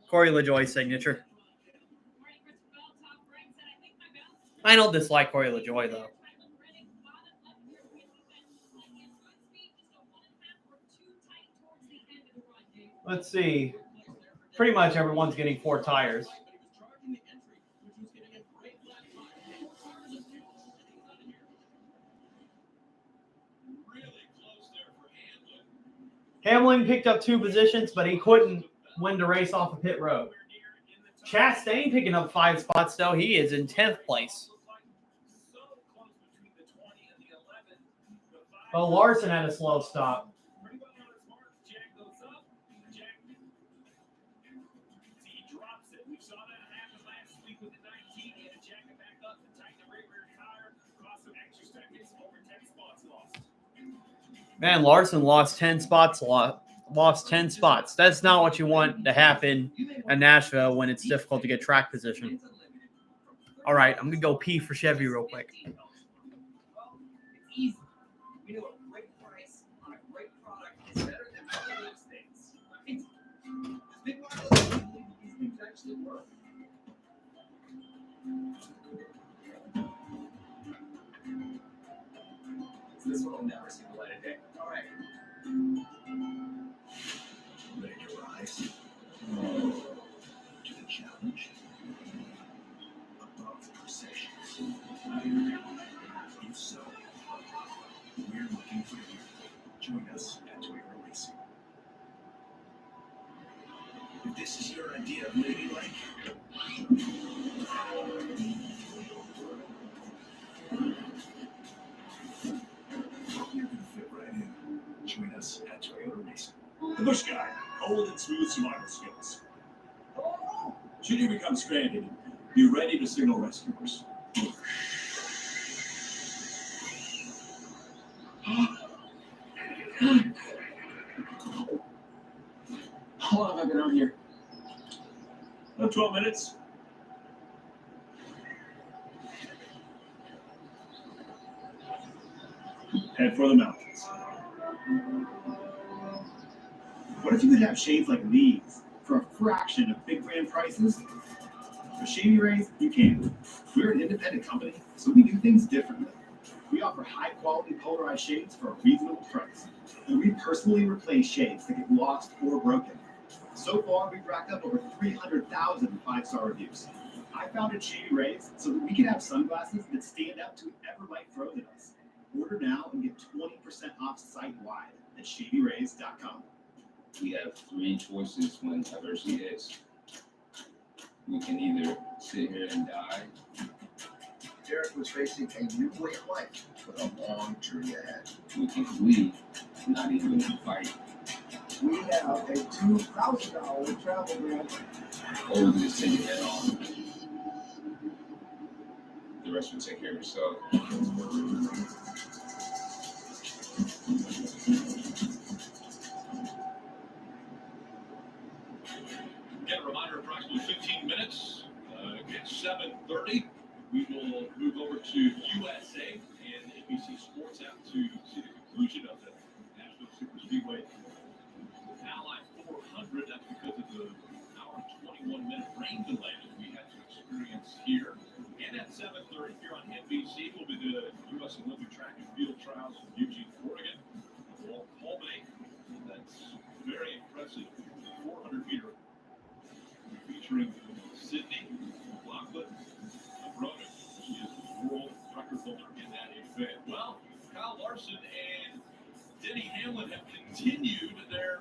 Corey LaJoy's signature. I don't dislike Corey LaJoy, though. Let's see. Pretty much everyone's getting 4 tires. Hamlin picked up 2 positions, but he couldn't win the race off of pit road. Chastain picking up 5 spots, though. He is in 10th place. But Larson had a slow stop. Man, Larson lost 10 spots. Lost 10 spots. That's not what you want to happen in Nashville when it's difficult to get track position. All right, I'm going to go pee for Chevy real quick. Easy. You know, a great price on a great product is better than all those things. Right? This big wireless, these things actually work. This one will never see the light of day. All right. Ready to rise to the challenge above processions. If so, we're looking for you. Join us at Toyota Racing. If this is your idea of ladylike, you're gonna fit right in. Join us at Toyota Racing. The Bush Guy, cold and smooth survival skills. Should you become stranded, be ready to signal rescuers. How long have I been out here? About 12 minutes. Head for the mountains. What if you could have shades like these for a fraction of big brand prices? With Shady Rays, you can. We're an independent company, so we do things differently. We offer high-quality polarized shades for a reasonable price. And we personally replace shades that get lost or broken. So far, we've racked up over 300,000 five-star reviews. I founded Shady Rays so that we can have sunglasses that stand up to whatever light throws at us. Order now and get 20% off site-wide at shadyrays.com. We have three choices when adversity hits. We can either sit here and die. Derek was facing a new way of life with a long journey ahead. We can flee, not even fight. We have a $2,000 travel grant. Or we can just take it head on. The rest will take care of itself. Again, a reminder, approximately 15 minutes. It's 7:30. We will move over to USA and ABC Sports out to see the conclusion of the Nashville Superspeedway Ally 400. That's because of the hour and 21-minute rain delay that we had to experience here. And at 7:30 here on NBC will be the U.S. Olympic Track and Field Trials in Eugene, Oregon. Will culminate. That's very impressive 400-meter featuring Sydney Lockwood Broden. She is the world record holder in that event. Well, Kyle Larson and Denny Hamlin have continued their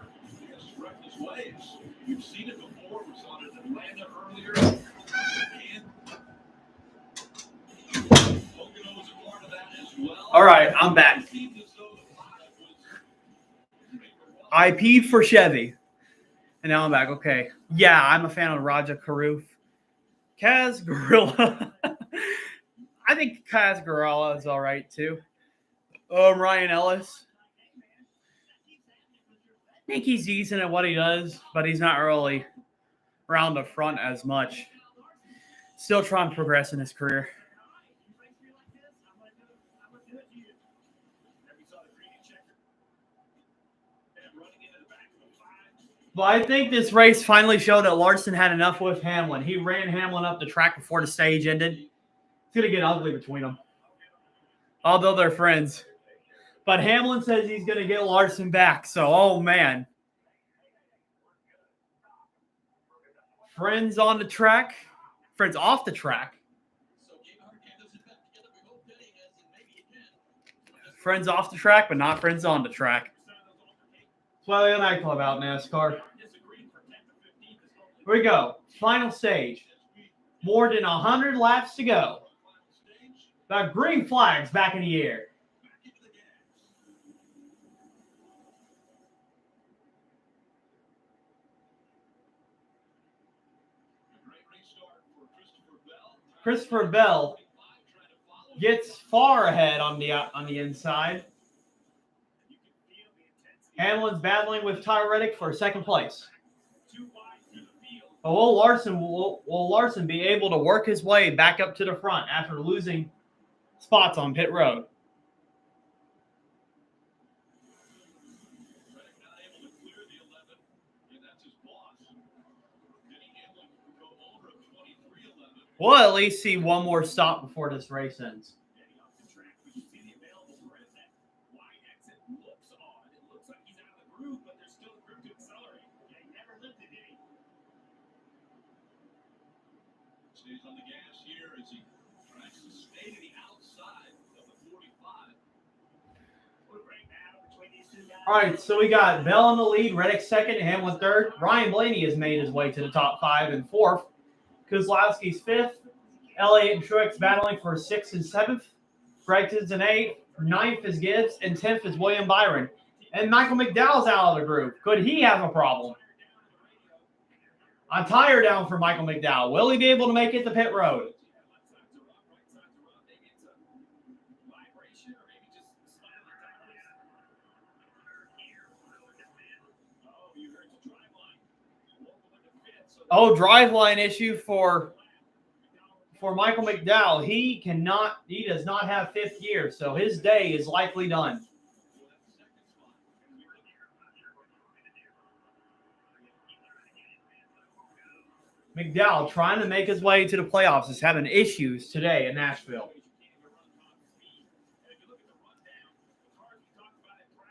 reckless ways. We've seen it before. We saw it in Atlanta earlier. And Pocono was a part of that as well. All right, I'm back. I peed for Chevy. And now I'm back. Okay. Yeah, I'm a fan of Raja Karuf. Kaz Gorilla. I think Kaz Gorilla is all right, too. Ryan Ellis. I think he's decent at what he does, but he's not really around the front as much. Still trying to progress in his career. Well, I think this race finally showed that Larson had enough with Hamlin. He ran Hamlin up the track before the stage ended. It's going to get ugly between them. Although they're friends. But Hamlin says he's going to get Larson back. So, oh, man. Friends on the track. Friends off the track. Friends off the track, but not friends on the track. That's why they nightclub out NASCAR. Here we go. Final stage. More than 100 laps to go. The green flag's back in the air. Christopher Bell gets far ahead on the inside. Hamlin's battling with Ty Reddick for second place. But will Larson be able to work his way back up to the front after losing spots on pit road? We'll at least see one more stop before this race ends. Stays on the gas here as he tries to stay to the outside of the 45. All right, so we got Bell in the lead, Reddick second, Hamlin third. Ryan Blaney has made his way to the top 5 and 4th. Kozlowski's 5th. Elliott and Truex battling for 6th and 7th. Gregson's in 8th. 9th is Gibbs, and 10th is William Byron. And Michael McDowell's out of the group. Could he have a problem? A tire down for Michael McDowell. Will he be able to make it to pit road? Oh, driveline issue for Michael McDowell. He does not have 5th gear, so his day is likely done. McDowell trying to make his way to the playoffs is having issues today in Nashville.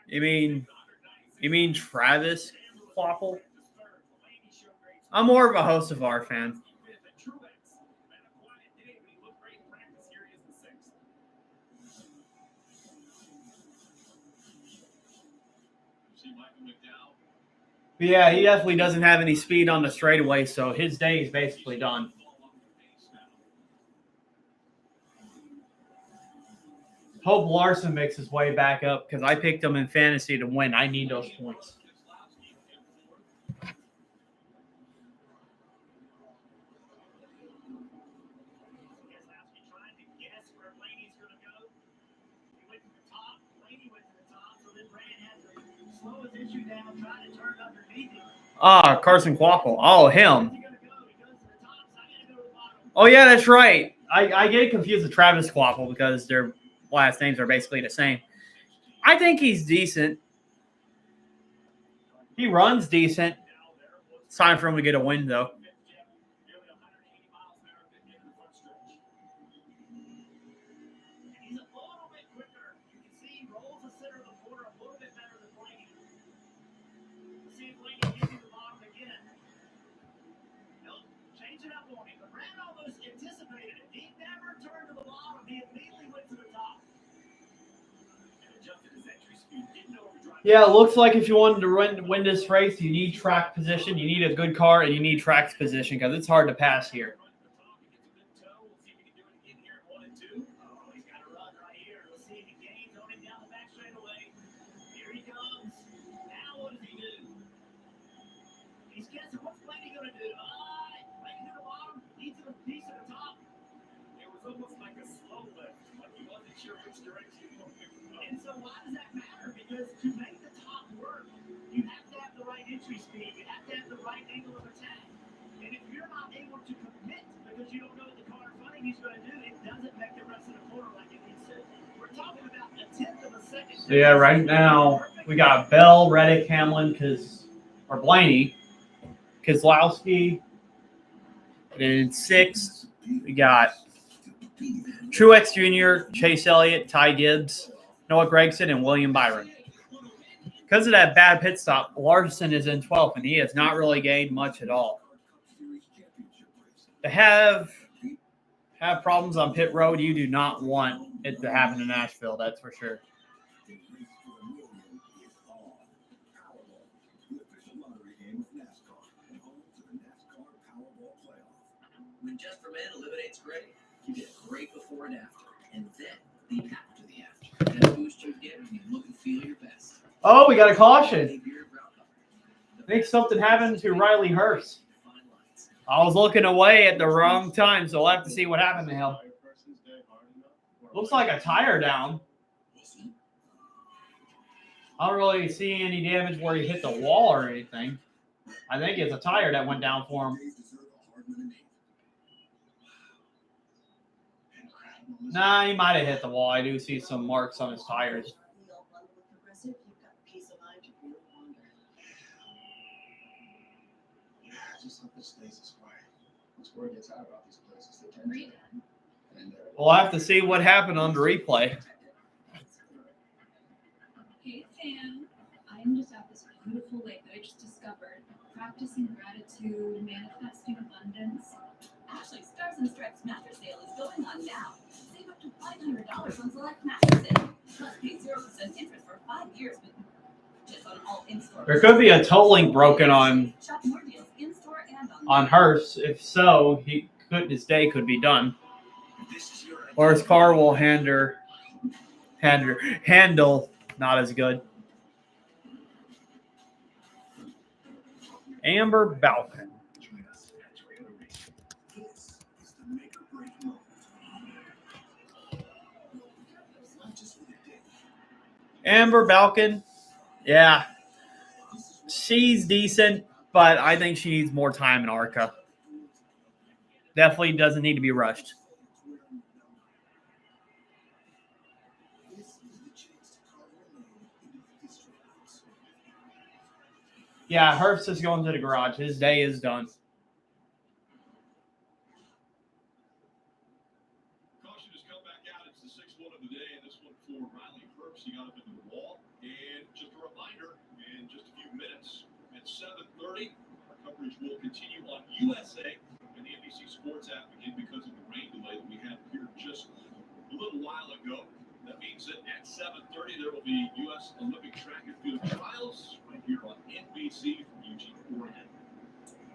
You mean Travis Kvapil? I'm more of a host of our fan. But yeah, he definitely doesn't have any speed on the straightaway, so his day is basically done. Hope Larson makes his way back up because I picked him in fantasy to win. I need those points. Carson Kvapil. Oh, him. Oh, yeah, that's right. I get confused with Travis Kvapil because their last names are basically the same. I think he's decent. He runs decent. It's time for him to get a win, though. Yeah, it looks like if you wanted to win this race, you need track position, you need a good car, and you need track position because it's hard to pass here. And so why does that matter? Because to make the top work, you have to have the right entry speed. You have to have the right angle of attack. And if you're not able to commit because you don't know what the car in front of you is going to do, it doesn't make the rest of the quarter like it needs to. We're talking about a 10th of a second. So yeah, right now we got Bell, Reddick, Hamlin, Blaney, Kozlowski. In 6th, we got Truex Jr., Chase Elliott, Ty Gibbs, Noah Gragson, and William Byron. Because of that bad pit stop, Larson is in 12th, and he has not really gained much at all. To have problems on pit road, you do not want it to happen in Nashville, that's for sure. When Just for Men eliminates gray, you get great before and after, and then the after the after. That boost you get when you look and feel your best. Oh, we got a caution. I think something happened to Riley Hurst. I was looking away at the wrong time, so we'll have to see what happened to him. Looks like a tire down. I don't really see any damage where he hit the wall or anything. I think it's a tire that went down for him. Nah, he might have hit the wall. I do see some marks on his tires. Just hope this stays this way. Once word gets out about these places, they tend to. And, we'll have to see what happened on the replay. Hey, Sam. I'm just at this beautiful lake that I just discovered. Practicing gratitude, manifesting abundance. Ashley Stars and Stripes mattress sale is going on now. Save up to $500 on select mattresses. Plus pay 0% interest for 5 years with just on all in-store. There could be a toe link broken on hers. If so, his day could be done. Or his car will handle not as good. Amber Balcon. Amber Balcon, yeah, she's decent, but I think she needs more time in ARCA. Definitely doesn't need to be rushed. Yeah, Herbst is going to the garage. His day is done. Caution has come back out. It's the 6th one of the day, and this one for Riley Herbst. He got up into the wall. And just a reminder, in just a few minutes at 7:30, our coverage will continue on USA and the NBC Sports app again because of the rain delay that we had here just a little while ago. That means that at 7:30 there will be U.S. Olympic track and field trials right here on NBC from Eugene, Oregon.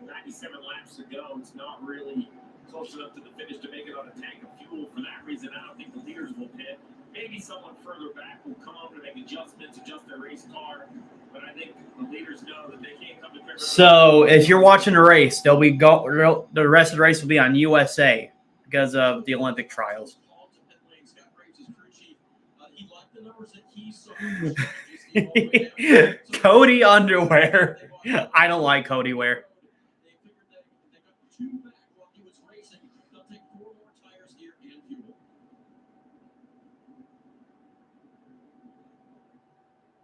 97 laps to go. It's not really close enough to the finish to make it on a tank of fuel. For that reason, I don't think the leaders will pit. Maybe someone further back will come over to make adjustments, adjust their race car. But I think the leaders know that they can't come to pit road. So if you're watching the race, the rest of the race will be on USA because of the Olympic trials. Cody underwear. I don't like Cody wear.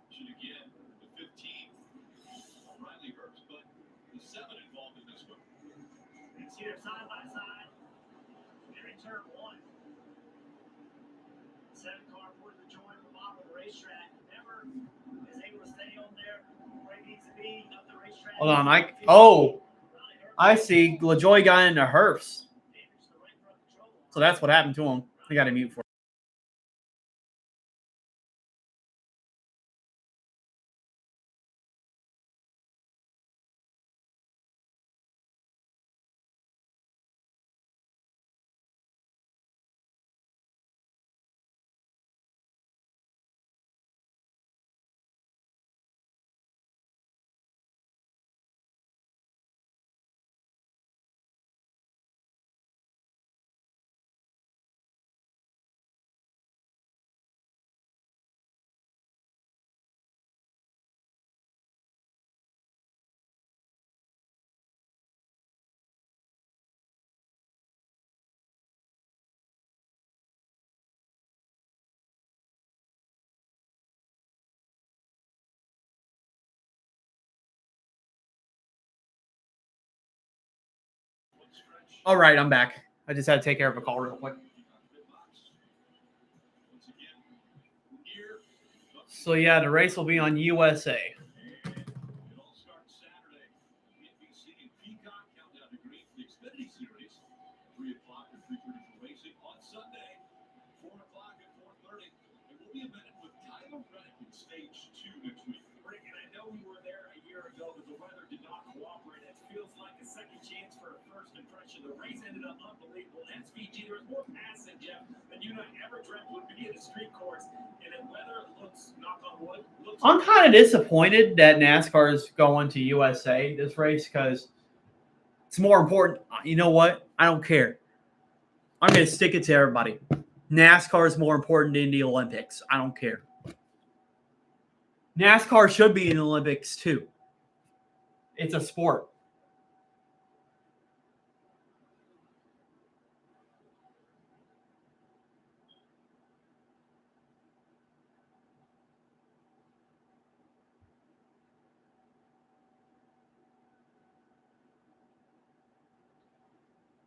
Should again, the 15, Riley Herbst, but the 7 involved in this one. You see they're side by side. They're in turn 1. 7 car put the joint at the bottom of the racetrack. Never is able to stay on there where he needs to be up the racetrack. Hold on, I see. LaJoy got into Herbst. So that's what happened to him. I got to mute for. All right, I'm back. I just had to take care of a call real quick. So yeah, the race will be on USA. It all starts Saturday. NBC and Peacock countdown to green for the Xfinity Series. 3 o'clock and 3:30 for racing on Sunday. 4 o'clock and 4:30. And we'll be embedded with Tyler Reddick in stage 2 next week. Rick, and I know we were there a year ago, but the weather did not cooperate. It feels like a second chance for a first impression. The race ended up unbelievable. SVG, there was more passing, Jeff, than you and I ever dreamt would be at a street course. And the weather looks, knock on wood, I'm kind of disappointed that NASCAR is going to USA this race because it's more important. You know what? I don't care. I'm going to stick it to everybody. NASCAR is more important than the Olympics. I don't care. NASCAR should be in the Olympics too. It's a sport.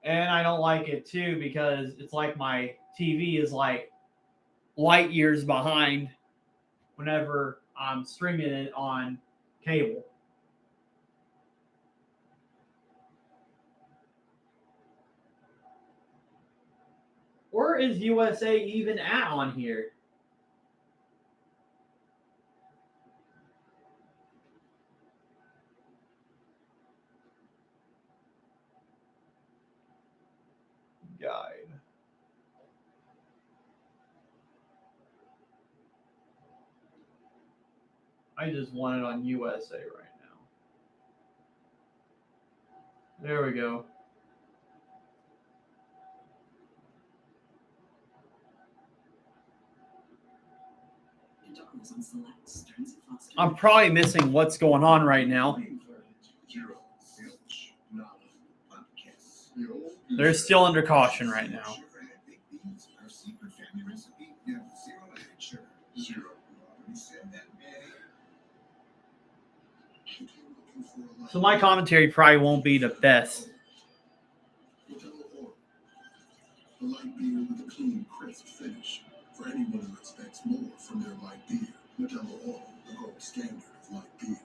And I don't like it too because it's like my TV is like light years behind whenever I'm streaming it on cable. Where is USA even at on here? Guide. I just want it on USA right now. There we go. I'm probably missing what's going on right now. They're still under caution right now. So my commentary probably won't be the best. A light beer with a clean, crisp finish. For anyone who expects more from their light beer, Modelo Oro, the gold standard of light beer.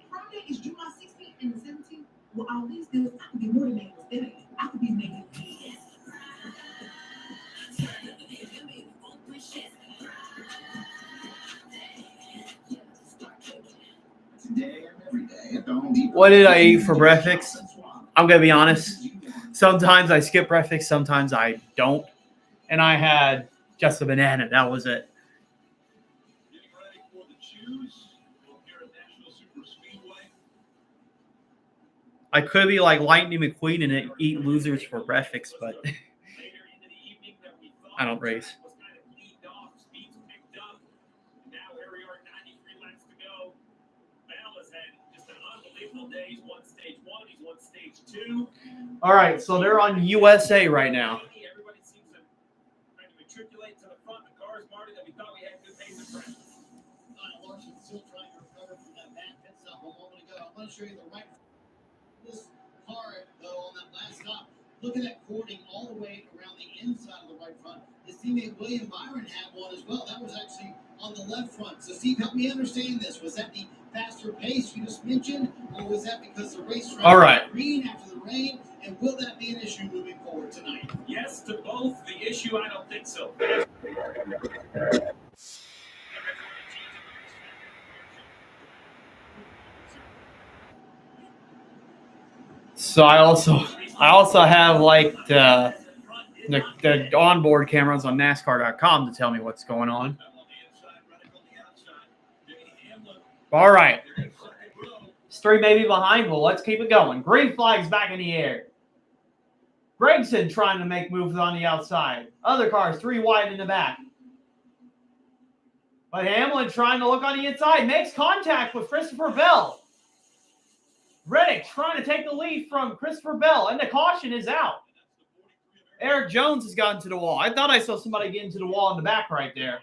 Friday is July 16th and the 17th. Well, all these deals, I could be more than making mistakes. I could be making BS. What did I eat for breakfast? I'm going to be honest. Sometimes I skip breakfast, sometimes I don't. And I had just a banana. That was it. Getting ready for the Choose here at National Super Speedway. I could be like Lightning McQueen and eat losers for breakfast, but I don't race. Now here we are, 93 laps to go. Bell has had just an unbelievable day. He's won stage 1, he's won stage 2. All right, so they're on USA right now. Everybody seems to try to matriculate to the front. The cars, Marty, that we thought we had good pace in practice. Larson still trying to recover from that bad pit stop a moment ago. I want to show you the right. This car, though, on that last stop, look at that cording all the way around the inside of the right front. His teammate William Byron had one as well. That was actually on the left front. So, Steve, help me understand this. Was that the faster pace you just mentioned, or was that because the racetrack was green after the rain? And will that be an issue moving forward tonight? Yes to both. The issue, I don't think so. So I also have like the onboard cameras on NASCAR.com to tell me what's going on. All right. Three maybe behind. Well, let's keep it going. Green flag's back in the air. Gregson trying to make moves on the outside. Other cars, 3 wide in the back. But Hamlin trying to look on the inside. Makes contact with Christopher Bell. Reddick trying to take the lead from Christopher Bell, and the caution is out. Eric Jones has gotten to the wall. I thought I saw somebody get into the wall in the back right there.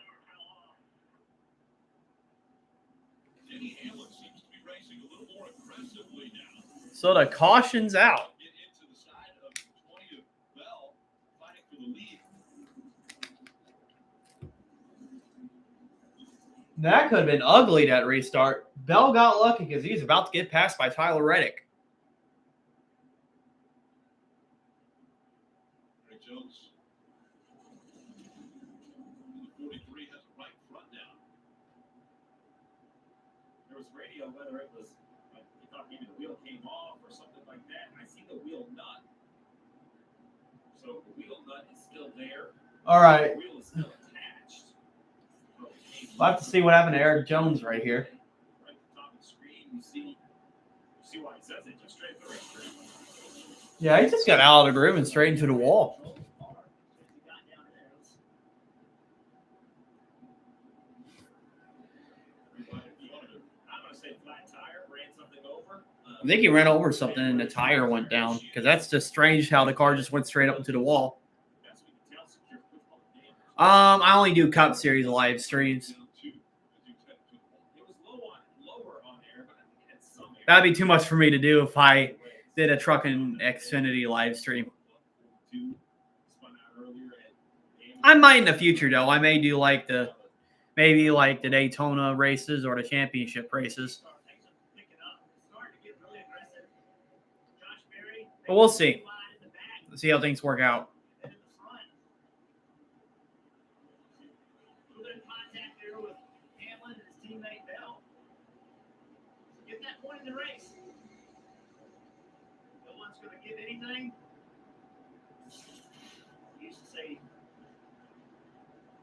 So the caution's out. That could have been ugly, that restart. Bell got lucky because he was about to get passed by Tyler Reddick. Jones. The 43 has a right front now. There was radio, whether it was, like, you thought maybe the wheel came off or something like that. I see the wheel nut. So the wheel nut is still there. All right. The wheel is still attached. We'll have to see what happened to Eric Jones right here. Right at the top of the screen, you see why he says it, just straight through it. Yeah, he just got out of the groove and straight into the wall. I think he ran over something and the tire went down, because that's just strange how the car just went straight up into the wall. I only do Cup Series live streams. That'd be too much for me to do if I did a Truck and Xfinity live stream. I might in the future, though. I may do maybe the Daytona races or the championship races. But we'll see. Let's see how things work out. eliminate Bell. Get that point in the race. No one's going to give anything. I used to say,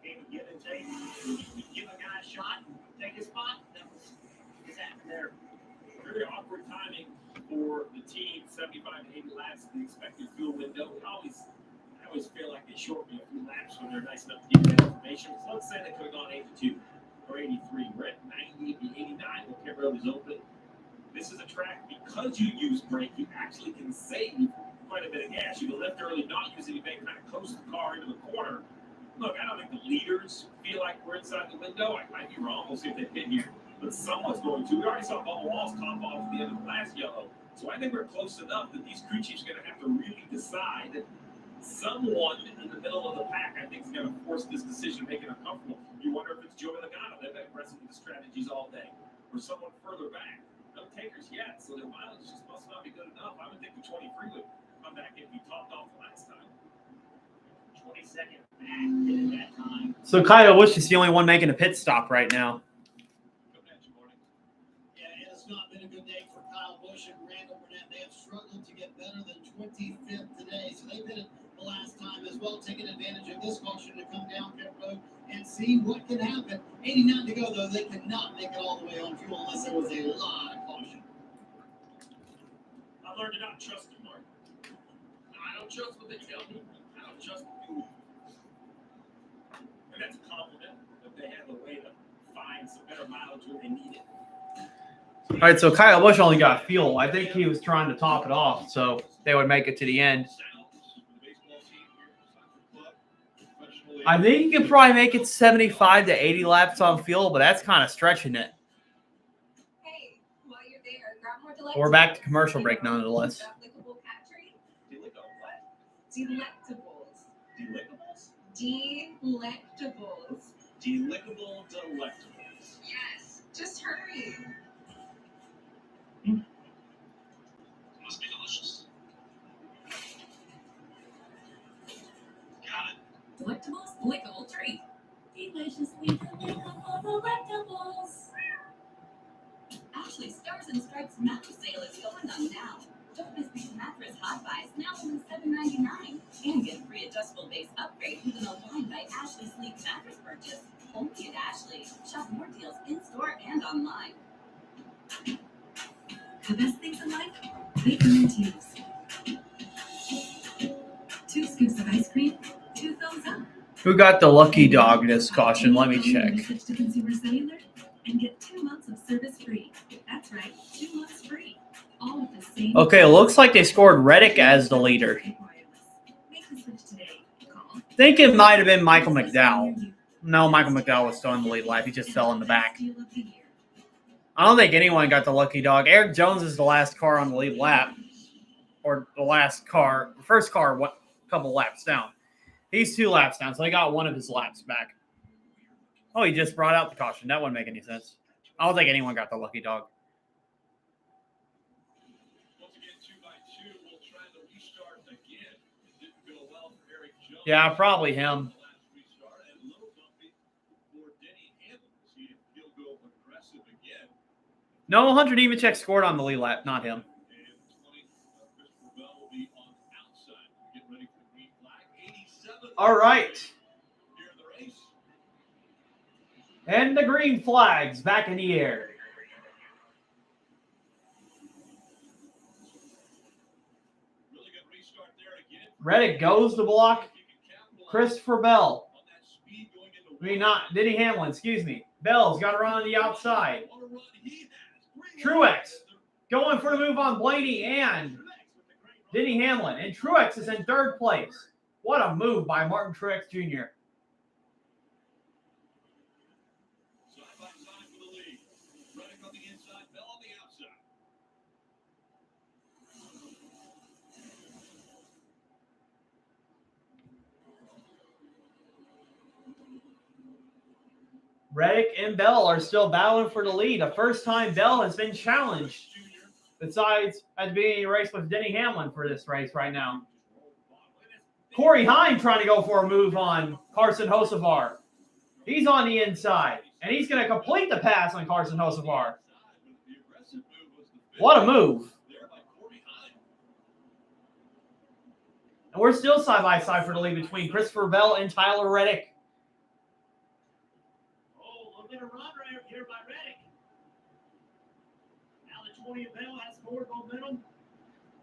game of give and take. You give a guy a shot, take a spot. That was what's happened there. Very awkward timing for the team. 75 to 80 laps in the expected fuel window. I always feel like they shorten a few laps when they're nice enough to give that information. So let's say they could have gone 82 or 83. We're at 90 to 89. The pit road is open. This is a track, because you use brake, you actually can save quite a bit of gas. You can lift early, not use any brake, kind of coast the car into the corner. Look, I don't think the leaders feel like we're inside the window. I might be wrong. We'll see if they pit here. But someone's going to. We already saw Bubba Walls top off at the end of the last yellow. So I think we're close enough that these crew chiefs are going to have to really decide. Someone in the middle of the pack, I think, is going to force this decision, make it uncomfortable. You wonder if it's Joey Logano. They've been impressive with the strategies all day. Or someone further back. No takers yet, so their mileage just must not be good enough. I would think the 23 would come back and be topped off last time. 22nd back, did it that time. So Kyle Busch is the only one making a pit stop right now. Yeah, it has not been a good day for Kyle Busch and Randall Burnett. They have struggled to get better than 25th today, so they pitted the last time as well, taking advantage of this caution to come down pit road and see what can happen. 89 to go, though. They cannot make it all the way on fuel unless there was a lot of caution. I learned to not trust them, Mark. I don't trust what they tell me. I don't trust the fuel. And that's a compliment that they have a way to find some better mileage when they need it. All right, so Kyle Busch only got fuel. I think he was trying to top it off, so they would make it to the end. I think you could probably make it 75 to 80 laps on fuel, but that's kind of stretching it. Hey, while you're there, grab more delectables. We're back to commercial break nonetheless. Delectable cat treat? Delectable Delectables. what? Delectables. Delickable delectables. Yes, just hurry. Must be delicious. Got it. Delectables, lickable treat. Deliciously delectable delectables. Ashley Stars and Stripes mattress sale is going on now. Don't miss these mattress hot buys now only $7.99. And get a free adjustable base upgrade with an Align by Ashley Sleep mattress purchase. Only at Ashley. Shop more deals in store and online. The best things in life, they come in twos. 2 scoops of ice cream, 2 thumbs up. Who got the lucky dog this caution? Let me check. Switch to Consumer Cellular and get 2 months of service free. That's right, 2 months free. All with the same. Okay, it looks like they scored Reddick as the leader. Make the switch today. Call. I think it might have been Michael McDowell. No, Michael McDowell was still in the lead lap. He just fell in the back. Deal of the year. I don't think anyone got the lucky dog. Eric Jones is the last car on the lead lap. Or the last car. The first car, a couple laps down. He's 2 laps down, so he got one of his laps back. Oh, he just brought out the caution. That wouldn't make any sense. I don't think anyone got the lucky dog. Once again, 2x2. We'll try the restart again. It didn't go well for Eric Jones. Yeah, probably him. Last restart, and a little bumpy for Denny Hamlin. See if he'll go aggressive again. No, 100 Nemechek scored on the lead lap, not him. And 20, Christopher Bell will be on the outside. Get ready for the green flag. 87. All right. Here in the race. And the green flag's back in the air. Really good restart there again. Reddick goes to block Christopher Bell. On that speed going into I mean, not Denny Hamlin, excuse me. Bell's got to run on the outside. what a run he has. Truex going for the move on Blaney and Denny Hamlin. And Truex is in 3rd place. What a move by Martin Truex Jr. Side by side for the lead. Reddick on the inside, Bell on the outside. Reddick and Bell are still battling for the lead. The first time Bell has been challenged, besides at the beginning of the race with Denny Hamlin for this race right now. Corey Heim trying to go for a move on Carson Hocevar. He's on the inside, and he's going to complete the pass on Carson Hocevar. What a move. And we're still side-by-side for the lead between Christopher Bell and Tyler Reddick. Oh, a little bit of run right here by Reddick. Now the 20 of Bell has forward momentum.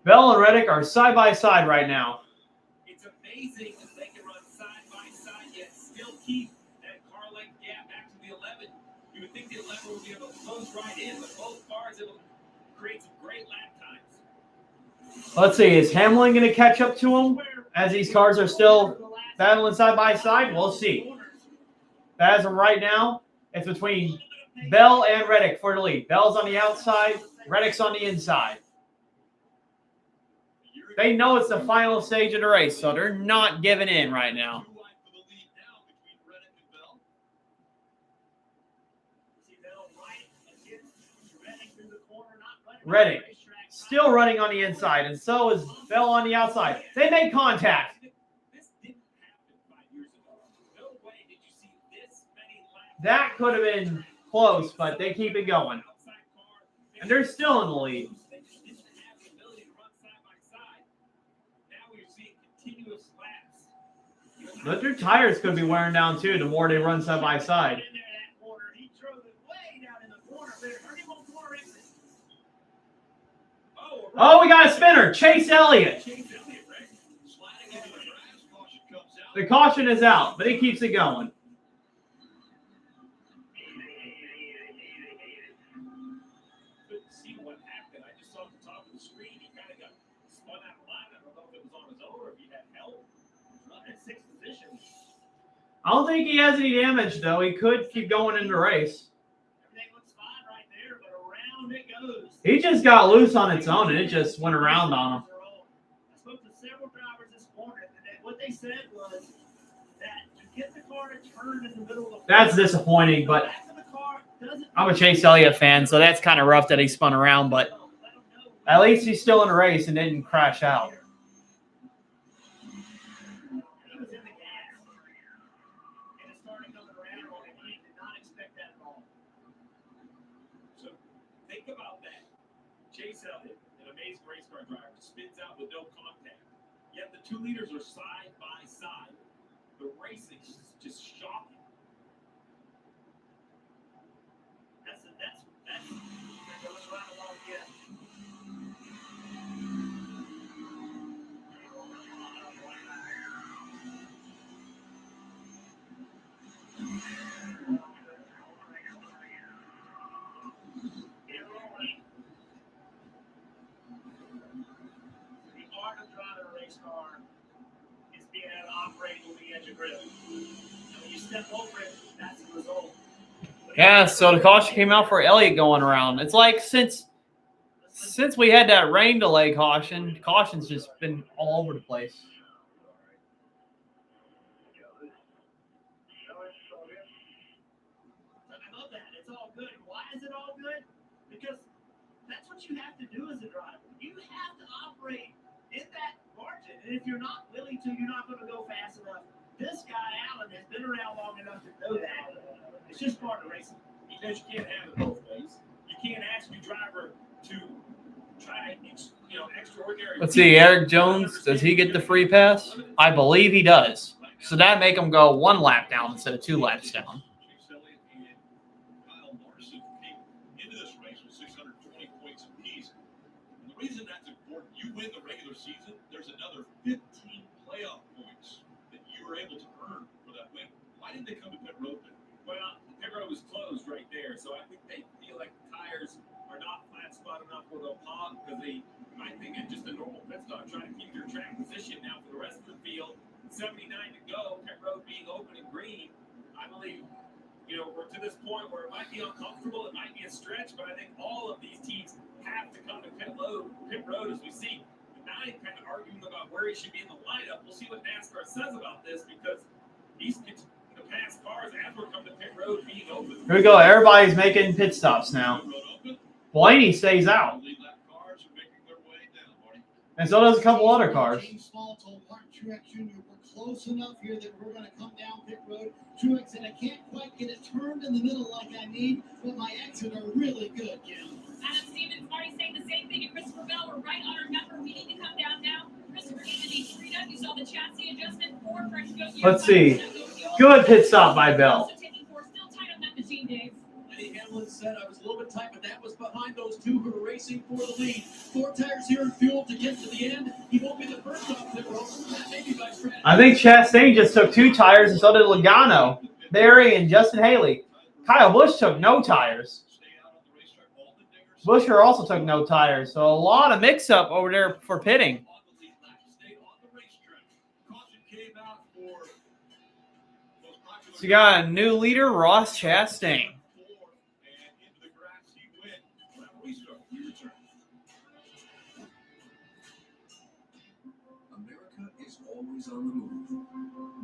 Bell and Reddick are side-by-side right now. It's amazing that they can run side-by-side yet still keep that car length gap back to the 11. You would think the 11 would be able to close right in, but both cars able to create some great lap times. Let's see, is Hamlin going to catch up to him as these cars are still battling side-by-side? We'll see. But as of right now, it's between Bell and Reddick for the lead. Bell's on the outside, Reddick's on the inside. They know it's the final stage of the race, so they're not giving in right now. Reddick still running on the inside, and so is Bell on the outside. They make contact. That could have been close, but they keep it going. And they're still in the lead. But their tires could be wearing down too the more they run side by side. Oh, we got a spinner. Chase Elliott. The caution is out, but he keeps it going. Couldn't see what happened. I just saw the top of the screen. He kind of got spun out of line. I don't know if it was on his own or if he had help. He's running at 6th position. I don't think he has any damage, though. He could keep going in the race. Everything looks fine right there, but around it goes. He just got loose on its own, and it just went around on him. I spoke to several drivers this morning, and what they said was that to get the car to turn in the middle of the That's disappointing, but I'm a Chase Elliott fan, so that's kind of rough that he spun around, but at least he's still in the race and didn't crash out. So think about that. Chase Elliott, an amazing race car driver, spins out with no contact. Yet the two leaders are side by side. The racing is just shocking. That's goes right along again. The art of driving a race car is being able to operate on the edge of grip. And when you step over it, that's the result. Yeah, so the caution came out for Elliott going around. It's like since we had that rain delay caution, caution's just been all over the place. I love that. It's all good. Why is it all good? Because that's what you have to do as a driver. You have to operate in that margin. And if you're not willing to, you're not going to go fast enough. This guy, Allen, has been around long enough to know that. It's just part of racing. Because you can't have it both ways. You can't ask your driver to try, extraordinary. Let's see, Eric Jones, does he get the free pass? I believe he does. So that make him go 1 lap down instead of 2 laps down. Chase Elliott and Kyle Larson came into this race with 620 points apiece. And the reason that's important, you win the regular season, there's another 15 playoff points that you were able to earn for that win. Why didn't they come to pit road then? Well, the pit road was closed right there, so I think they feel like the tires are not flat spot enough for the pond because they, I think, at just a normal pit stop, trying to keep their track position. Now for the rest of the field, 79 to go, pit road being open and green. I believe, we're to this point where it might be uncomfortable, it might be a stretch, but I think all of these teams have to come to pit road as we see. Nine kind of arguing about where he should be in the lineup. We'll see what NASCAR says about this because these the past cars as we're coming to pit road being open. Here we go. Everybody's making pit stops now. Blaney stays out. And so does a couple other cars. James Small told Martin Truex Jr. worked close enough here that we're going to come down pit road. Truex, and I can't quite get it turned in the middle like I need, but my exit are really good, Kim. Adam Stevens, Marty saying the same thing, and Christopher Bell, we're right on our number. We need to come down now. Christopher needs to be freed up. You saw the chassis adjustment. 4 fresh go. Let's see. Good pit stop by Bell. Also taking 4, still tight on that machine, Dave. Eddie Hamlin said I was a little bit tight, but that was behind those two who were racing for the lead. 4 tires here in fuel to get to the end. He won't be the first off pit road. Maybe by strategy. I think Chastain just took 2 tires, and so did Logano, Barry, and Justin Haley. Kyle Busch took no tires. Buescher also took no tires, so a lot of mix-up over there for pitting. So you got a new leader, Ross Chastain. America is always on the move.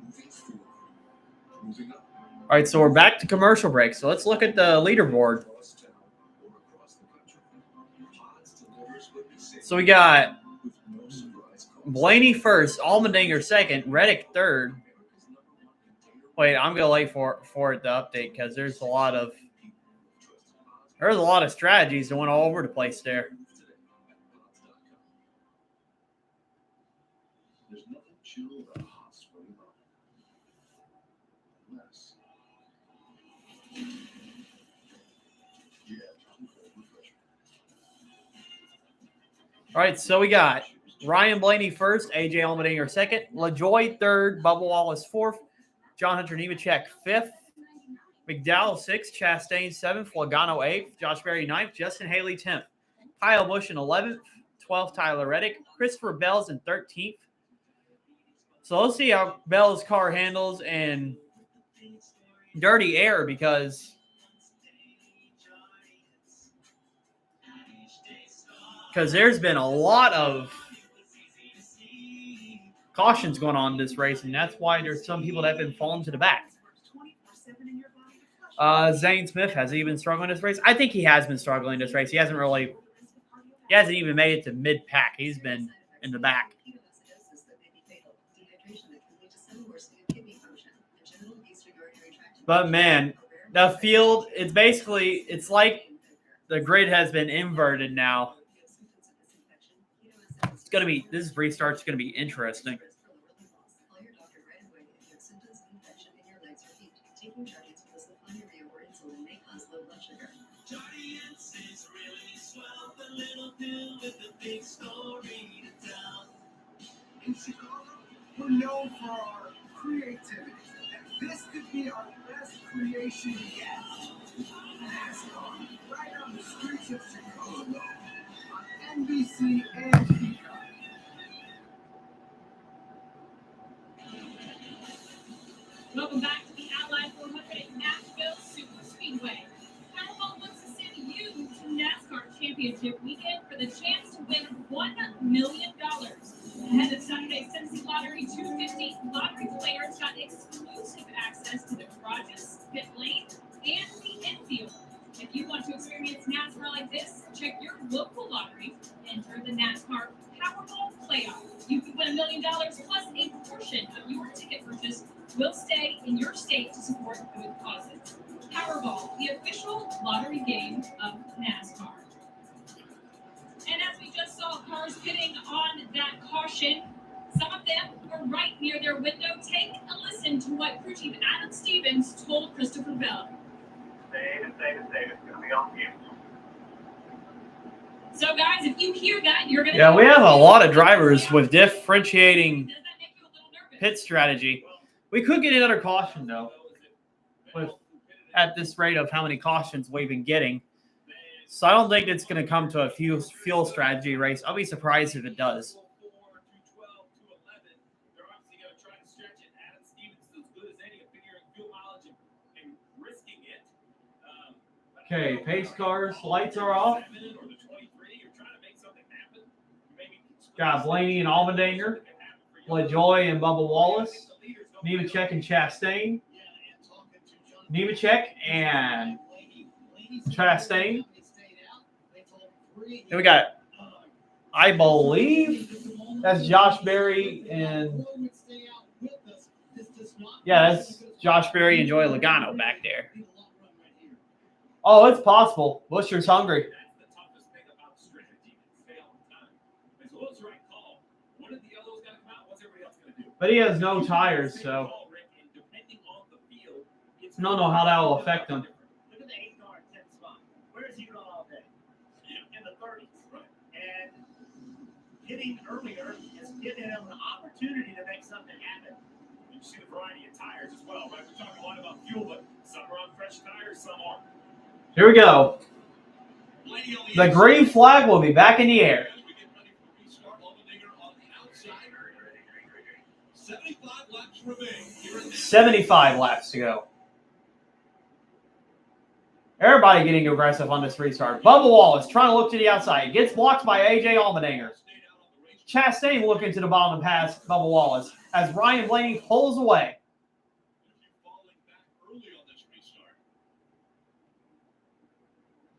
Moving forward. Moving up. All right, so we're back to commercial break. So let's look at the leaderboard. So we got Blaney first, Allmendinger second, Reddick third. Wait, I'm gonna wait for it to update because there's a lot of strategies that went all over the place there. There's nothing chill about a hot spring up. Unless. Yeah, refreshment. All right, so we got Ryan Blaney first, AJ Allmendinger second, LaJoy third, Bubba Wallace fourth, John Hunter Nemechek fifth, McDowell sixth, Chastain seventh, Logano eighth, Josh Berry ninth, Justin Haley 10th, Kyle Busch in 11th, 12th Tyler Reddick, Christopher Bell's in 13th. So let's see how Bell's car handles in dirty air because there's been a lot of cautions going on in this race, and that's why there's some people that have been falling to the back. Zane Smith, has he been struggling this race? I think he has been struggling this race. He hasn't even made it to mid-pack. He's been in the back. But, man, the field, it's like the grid has been inverted now. This restart's going to be interesting. In Chicago, we're known for our creativity, and this could be our best creation yet. NASCAR, right on the streets of Chicago, on NBC and Peacock. Welcome back to the Allied 400 at Nashville Super Speedway. Powerball wants to send you to NASCAR Championship Weekend for the chance to win $1 million. Ahead of Saturday's Tennessee Lottery 250, lottery players got exclusive access to the garages, pit lane, and the infield. If you want to experience NASCAR like this, check your local lottery. Enter the NASCAR Powerball Playoff. You can win $1 million plus a portion of your ticket purchase will stay in your state to support good causes. Powerball, the official lottery game of NASCAR. And as we just saw cars pitting on that caution, some of them were right near their window. Take a listen to what crew chief Adam Stevens told Christopher Bell. Save it. It's going to be on fumes. So, guys, if you hear that, you're going to... Yeah, we have a lot of drivers with differentiating pit strategy. We could get another caution, though, at this rate of how many cautions we've been getting. So I don't think it's going to come to a fuel strategy race. I'll be surprised if it does. Okay, pace cars, lights are off. Got Blaney and Allmendinger, LaJoy and Bubba Wallace, Nemechek and Chastain, Nemechek and Chastain. Then we got, I believe, that's Josh Berry and Yeah, that's Josh Berry and Joey Logano back there. Oh, it's possible. Buscher's hungry. That's the toughest thing about strategy. Stay on time. As well as the right call. One of the yellows got to come out. What's everybody else going to do? But he has no tires, so Depending on the field, it's I don't know how that will affect him. Look at the 8 car 10th spot. Where is he going all day? In the 30s. Right. And hitting earlier is giving him an opportunity to make something happen. You see the variety of tires as well, right? We talk a lot about fuel, but some are on fresh tires, some aren't. Here we go. The green flag will be back in the air. 75 laps remain. 75 laps to go. Everybody getting aggressive on this restart. Bubba Wallace trying to look to the outside. Gets blocked by A.J. Allmendinger. Chastain looking to the bottom of the pass. Bubba Wallace as Ryan Blaney pulls away.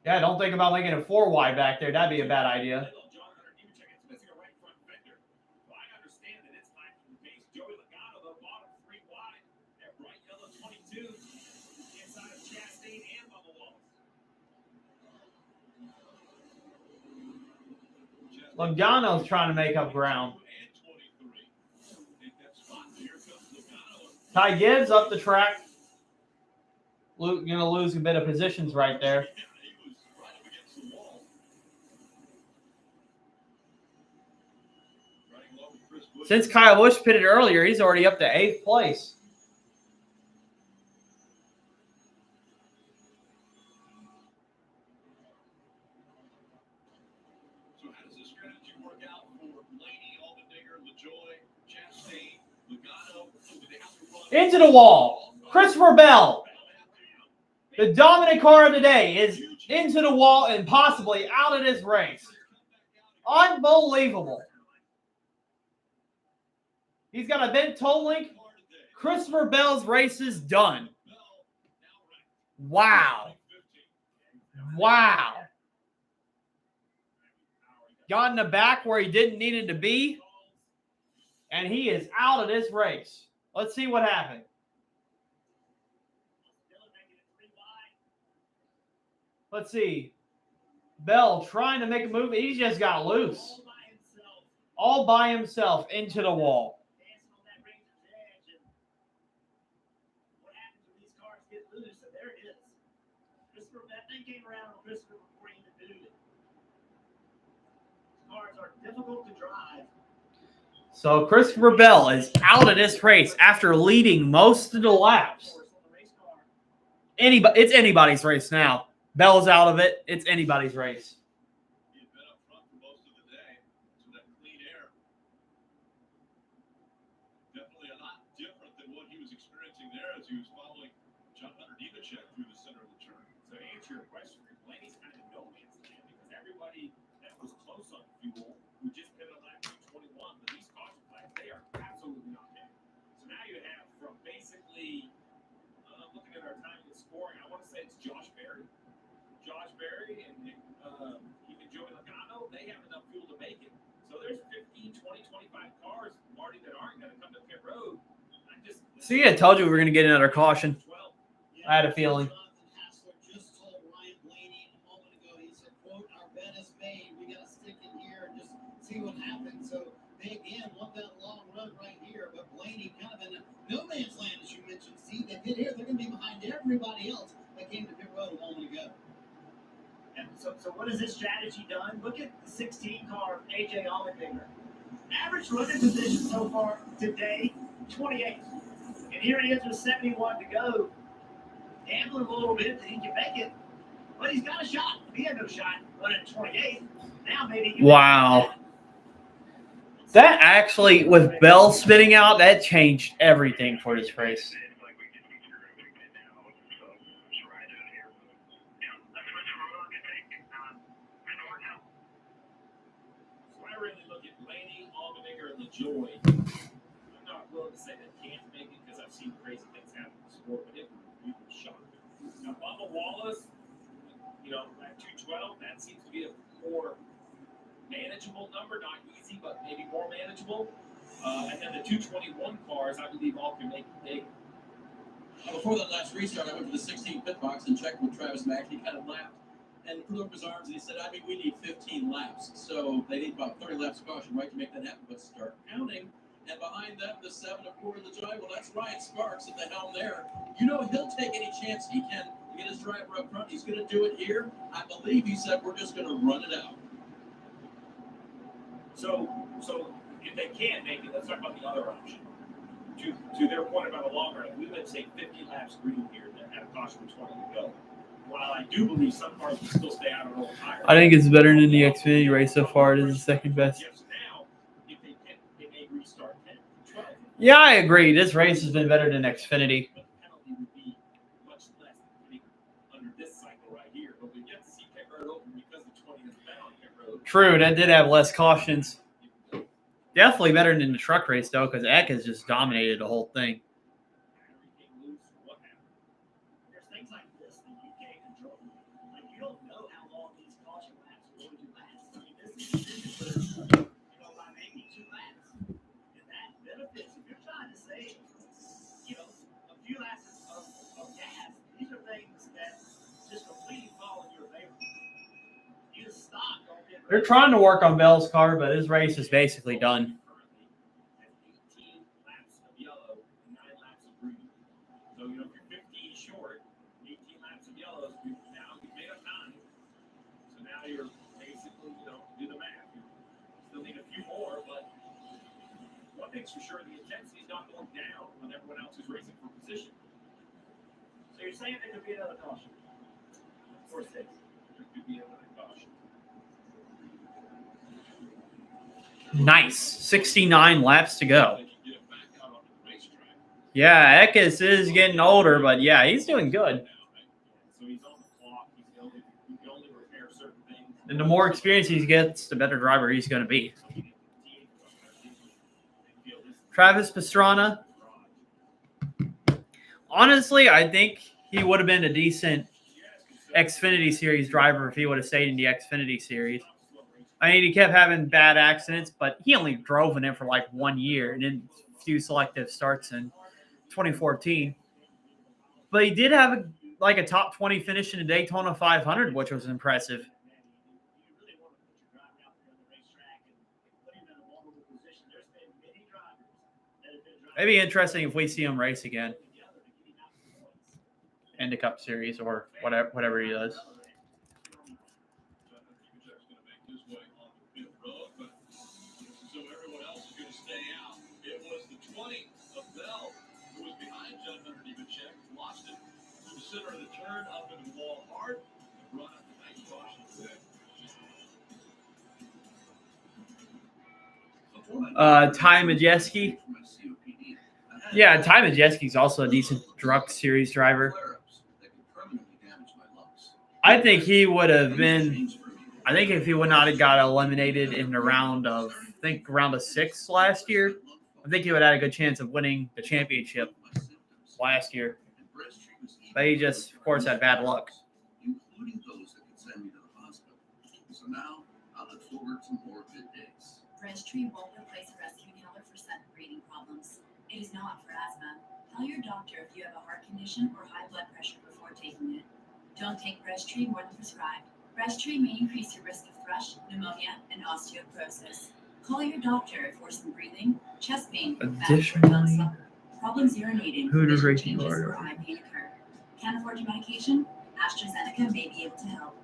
Yeah, don't think about making it 4 wide back there. That'd be a bad idea. understand that it's time for the pace. Joey Logano, the bottom 3 wide. That bright yellow 22 inside of Chastain and Bubba Wallace. Logano's trying to make up ground. Ty Gibbs up the track. Going to lose a bit of positions right there. Since Kyle Busch pitted earlier, he's already up to 8th place. So how does this strategy work out for Blaney, Allmendinger, LaJoy, Chastain, Logano? Into the wall. Christopher Bell. The dominant car of the day is into the wall and possibly out of this race. Unbelievable. He's got a bent toe link. Christopher Bell's race is done. Wow. Wow. Got in the back where he didn't need it to be. And he is out of this race. Let's see what happened. Let's see. Bell trying to make a move. He just got loose. All by himself into the wall. What happens when these cars get loose? And there it is. That thing came around on Christopher Green to do it. Cars are difficult to drive. So Christopher Bell is out of this race after leading most of the laps. It's anybody's race now. Bell's out of it. It's anybody's race. He had been up front for most of the day, so that clean air. Definitely a lot different than what he was experiencing there as he was following John Hunter Nemechek through the center of the turn. So to answer your question, Blaney's kind of no man's land because everybody that was close on fuel who just pitted on lap 221, but these caution flags, they are absolutely not there. So now you have from basically, looking at our time and scoring, I want to say it's Josh Berry and even Joey Logano, they have enough fuel to make it. So there's 15, 20, 25 cars, Marty, that aren't going to come to pit road. See, I told you we were going to get another caution. I had a feeling. Just told Ryan Blaney a moment ago, he said, quote, our bet is made. We got to stick in here and just see what happens. So they, again, want that long run right here. But Blaney kind of in a no man's land, as you mentioned. See, they get here, they're going to be behind everybody else that came to pit road a moment ago. And so what has this strategy done? Look at the 16 car A.J. Allmendinger. Average running position so far today, 28. And here he is with 71 to go. Gambling a little bit that he can make it. But he's got a shot. If he had no shot running 28, now maybe he can. Wow. That actually, with Bell spitting out, that changed everything for this race. Joy. I'm not willing to say that can't make it because I've seen crazy things happen in the sport, but it was shocking. Now, Bubba Wallace, at 212, that seems to be a more manageable number. Not easy, but maybe more manageable. And then the 221 cars, I believe, all can make big. Before that last restart, I went to the 16 pit box and checked with Travis Mack. He kind of laughed and threw up his arms and he said, I mean, we need 15 laps. So they need about 30 laps of caution, right, to make that happen. But start counting. And behind them, the 7 of 4 in the drive. Well, that's Ryan Sparks at the helm there. You know, he'll take any chance he can to get his driver up front. He's going to do it here. I believe he said we're just going to run it out. So if they can't make it, let's talk about the other option. To their point about a long run, we would say 50 laps green here to have a caution with 20 to go. While I do believe some cars will still stay out on old tires. I think it's better than the Xfinity race so far. It is the second best. Yes, now, if they can, they may restart 10, 12. Yeah, I agree. This race has been better than Xfinity. But the penalty would be much less than under this cycle right here. But we get to see pit road open because the 20 is been on pit road. True, that did have less cautions. Definitely better than the truck race, though, because Eck has just dominated the whole thing. Everything loose. What happened? There's things like this that you can't control. Like, you don't know how long these caution laps are going to last. I mean, this is by maybe 2 laps. And that benefits, if you're trying to save, a few laps of gas, these are things that just completely fall in your favor. You just stop, don't get They're trying to work on Bell's car, but his race is basically done. 18 laps of yellow and 9 laps of green. So, if you're 15 short, 18 laps of yellow, now you've made up time. So now you're basically, do the math. You still need a few more, but one thing's for sure, the intensity is not going down when everyone else is racing for position. So you're saying there could be another caution? Of course, there could be another caution. Nice. 69 laps to go. Yeah, Eckes is getting older, but yeah, he's doing good. So he's on the clock. He can only repair certain things. And the more experience he gets, the better driver he's going to be. Travis Pastrana. Honestly, I think he would have been a decent Xfinity Series driver if he would have stayed in the Xfinity Series. I mean, he kept having bad accidents, but he only drove in it for like 1 year and then a few selective starts in 2014. But he did have a top 20 finish in the Daytona 500, which was impressive. It'd be interesting if we see him race again in the Cup Series or whatever he does. So everyone else is going to stay out. It was the 20 of Bell who was behind John Hunter Nemechek, lost it to the center of the turn, up into the wall hard, and brought up the nice caution today. Ty Majeski. Yeah, Ty Majeski's also a decent truck series driver. I think he would have been. I think if he would not have got eliminated in the round of 6 last year, I think he would have had a good chance of winning the championship last year. But he just, of course, had bad luck. Including those that could send me to the hospital. So now I look forward to more good days. Tree won't replace a rescue inhaler for sudden breathing problems. It is not for asthma. Tell your doctor if you have a heart condition or high blood pressure before taking it. Don't take Tree more than prescribed. Tree may increase your risk of thrush, pneumonia, and osteoporosis. Call your doctor if worsened breathing, chest pain, Additionally, problems urinating, Hooters vision racing changes, order. or eye pain occur. Can't afford your medication? AstraZeneca may be able to help.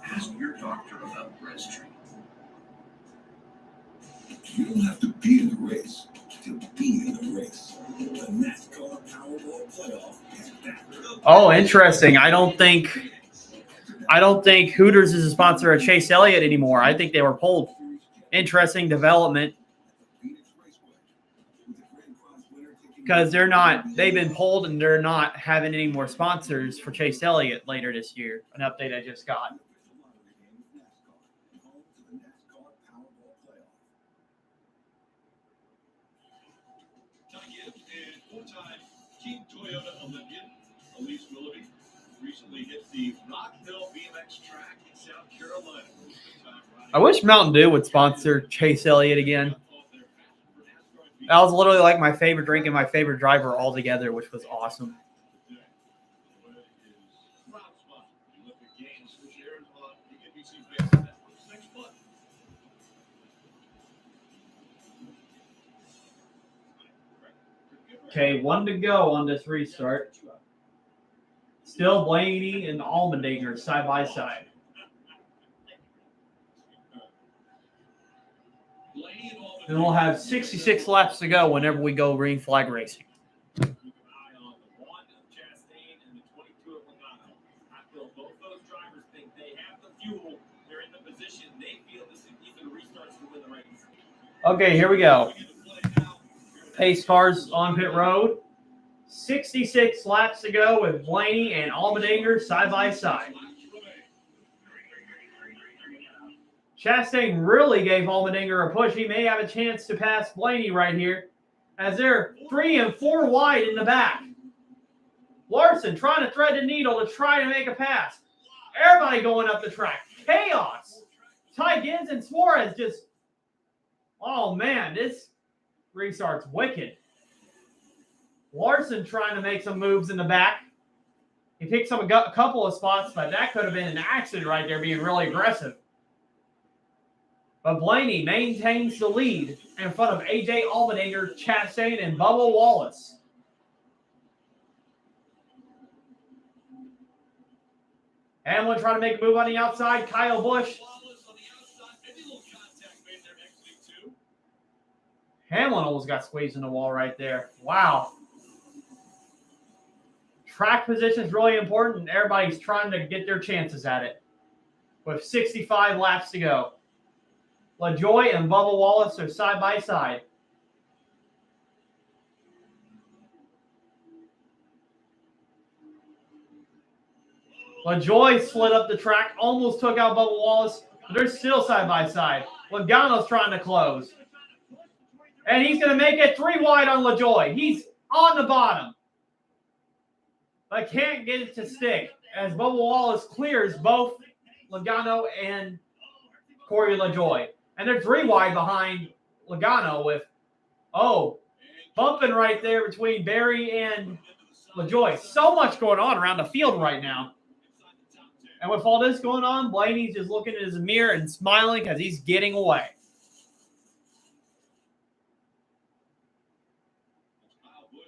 Ask your doctor about Tree. You don't have to be in the race to be in the race. The Nascar Powerball Playoff is back. Oh, interesting. I don't think Hooters is a sponsor of Chase Elliott anymore. I think they were pulled. Interesting development. Because they've been pulled and they're not having any more sponsors for Chase Elliott later this year. An update I just got. Four-time Team Toyota Olympian Elise Willoughby recently hit the Rock Hill BMX track in South Carolina. I wish Mountain Dew would sponsor Chase Elliott again. That was literally like my favorite drink and my favorite driver all together, which was awesome. Okay, 1 to go on this restart. Still Blaney and Allmendinger side by side. And we'll have 66 laps to go whenever we go green flag racing. Okay, here we go. Pace cars on pit road. 66 laps to go with Blaney and Allmendinger side by side. Chastain really gave Allmendinger a push. He may have a chance to pass Blaney right here, as they're 3 and 4 wide in the back. Larson trying to thread the needle to try to make a pass. Everybody going up the track. Chaos. Ty Gibbs and Suarez just, oh man, this restart's wicked. Larson trying to make some moves in the back. He picked up a couple of spots, but that could have been an accident right there, being really aggressive. But Blaney maintains the lead in front of A.J. Allmendinger, Chastain, and Bubba Wallace. Hamlin trying to make a move on the outside. Kyle Busch. Hamlin almost got squeezed in the wall right there. Wow. Track position is really important, and everybody's trying to get their chances at it. With 65 laps to go. LaJoie and Bubba Wallace are side by side. LaJoie slid up the track, almost took out Bubba Wallace, but they're still side by side. Logano's trying to close. And he's going to make it 3 wide on LaJoie. He's on the bottom. But can't get it to stick as Bubba Wallace clears both Logano and Corey LaJoie. And they're 3 wide behind Logano with, bumping right there between Barry and LaJoie. So much going on around the field right now. And with all this going on, Blaney's just looking in his mirror and smiling because he's getting away.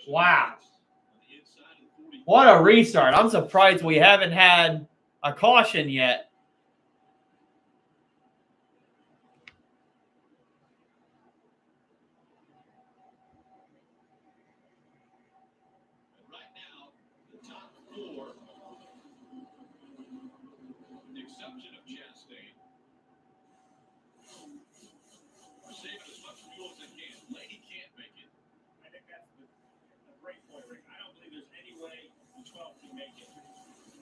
Wow. What a restart. I'm surprised we haven't had a caution yet. Exception of Chastain. We're saving as much fuel as they can. Lady can't make it. I think that's a great point, Rick. I don't believe there's any way the 12 can make it.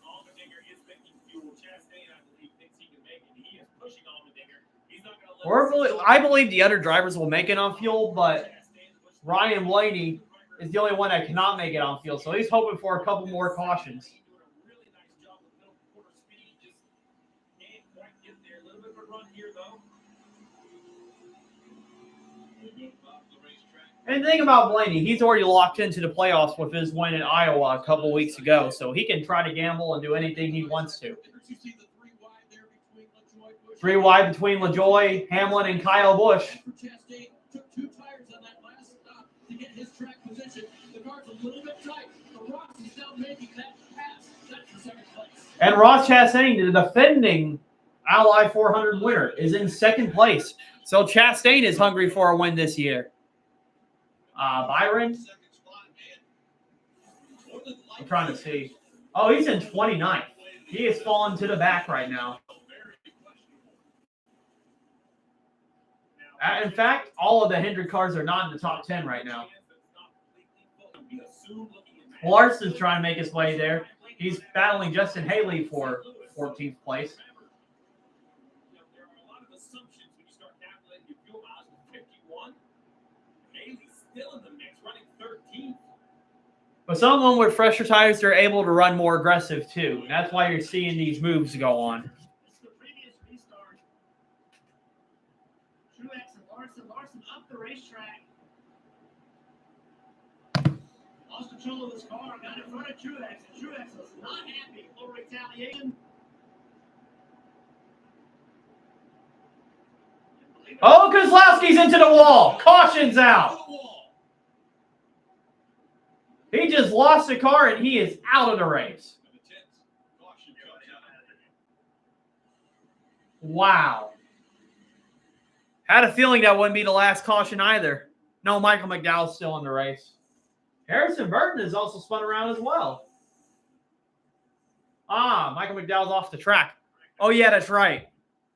Allmendinger is making fuel. Chastain, I believe, thinks he can make it. He is pushing Allmendinger. He's not going to let I believe the other drivers will make it on fuel, but Ryan Blaney is the only one that cannot make it on fuel. So he's hoping for a couple more cautions. And the thing about Blaney, he's already locked into the playoffs with his win in Iowa a couple weeks ago, so he can try to gamble and do anything he wants to. 3 wide between LaJoie, Hamlin, and Kyle Busch. Chastain took 2 tires on that last stop to get his track position. The car's a little bit tight, but Rossi's now making that pass. That's for 2nd place. And Ross Chastain, the defending Ally 400 winner, is in 2nd place. So Chastain is hungry for a win this year. Byron? I'm trying to see. Oh, he's in 29th. He has fallen to the back right now. In fact, all of the Hendrick cars are not in the top 10 right now. Larson's trying to make his way there. He's battling Justin Haley for 14th place. There are a lot of assumptions when you start calculating your fuel miles with 51. Haley's still in the mix, running 13th. But someone with fresher tires, they're able to run more aggressive too. That's why you're seeing these moves go on. It's the previous restart. Truex and Larson up the racetrack. Lost control of his car, got in front of Truex, and Truex was not happy. A little retaliation. Oh, Kozlowski's into the wall. Caution's out. He just lost the car and he is out of the race. Wow. Had a feeling that wouldn't be the last caution either. No, Michael McDowell's still in the race. Harrison Burton has also spun around as well. Ah, Michael McDowell's off the track. Oh, yeah, that's right.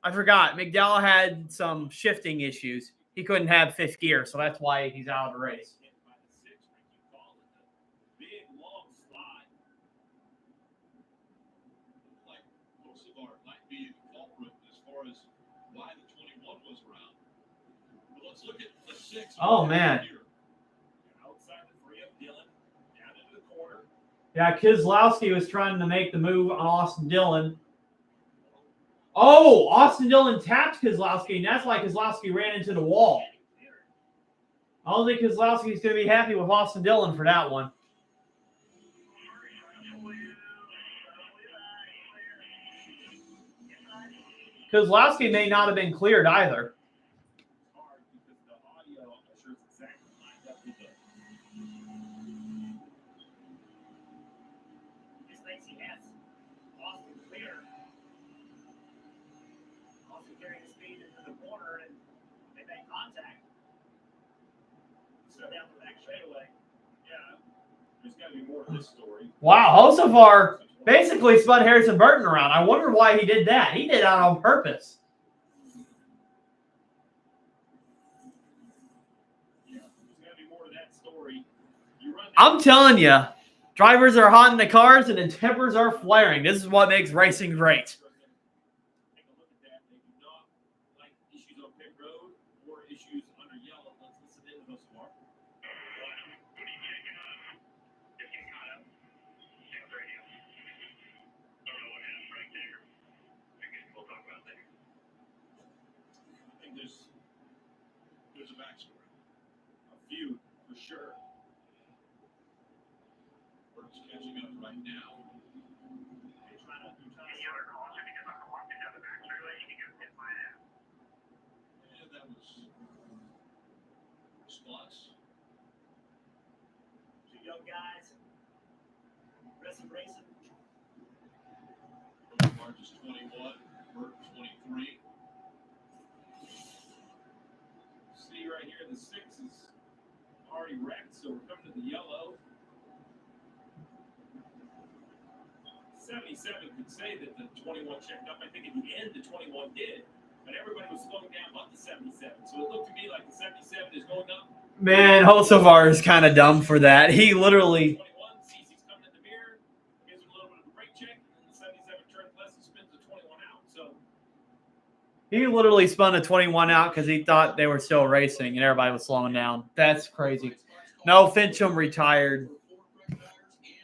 I forgot. McDowell had some shifting issues. He couldn't have fifth gear, so that's why he's out of the race. Big, long slide. Like most of our might be the culprit as far as why the 21 was around. But let's look at the 6. Oh, man. Outside the 3 of Dillon, down into the corner. Yeah, Kozlowski was trying to make the move on Austin Dillon. Oh, Austin Dillon tapped Kozlowski, and that's why Kozlowski ran into the wall. I don't think Kozlowski's going to be happy with Austin Dillon for that one. Kozlowski may not have been cleared either. Just thinks he has Austin clear. Austin carrying the speed into the corner, and they make contact. So down the back straightaway. Yeah, there's got to be more to this story. Wow, Hocevar basically spun Harrison Burton around. I wonder why he did that. He did that on purpose. Yeah, there's got to be more to that story. I'm telling you, drivers are hot in the cars and the tempers are flaring. This is what makes racing great. Take a look at that. They do not like issues on pit road or issues under yellow. Let's listen in to those more. I think there's a backstory. A few, for sure. Burton's catching up right now. And that was response. Two young guys. Racing. March is 21, Burton 23. See right here, the 6 is already wrecked, so we're coming to the yellow. 77 could say that the 21 checked up. I think at the end the 21 did, but everybody was slowing down but the 77. So it looked to me like the 77 is going up. Man, Hocevar is kind of dumb for that. He literally... 21 sees he's coming in the mirror, gives him a little bit of a brake check, and the 77 turns less and spins the 21 out. So He literally spun a 21 out because he thought they were still racing and everybody was slowing down. That's crazy. No, Fincham retired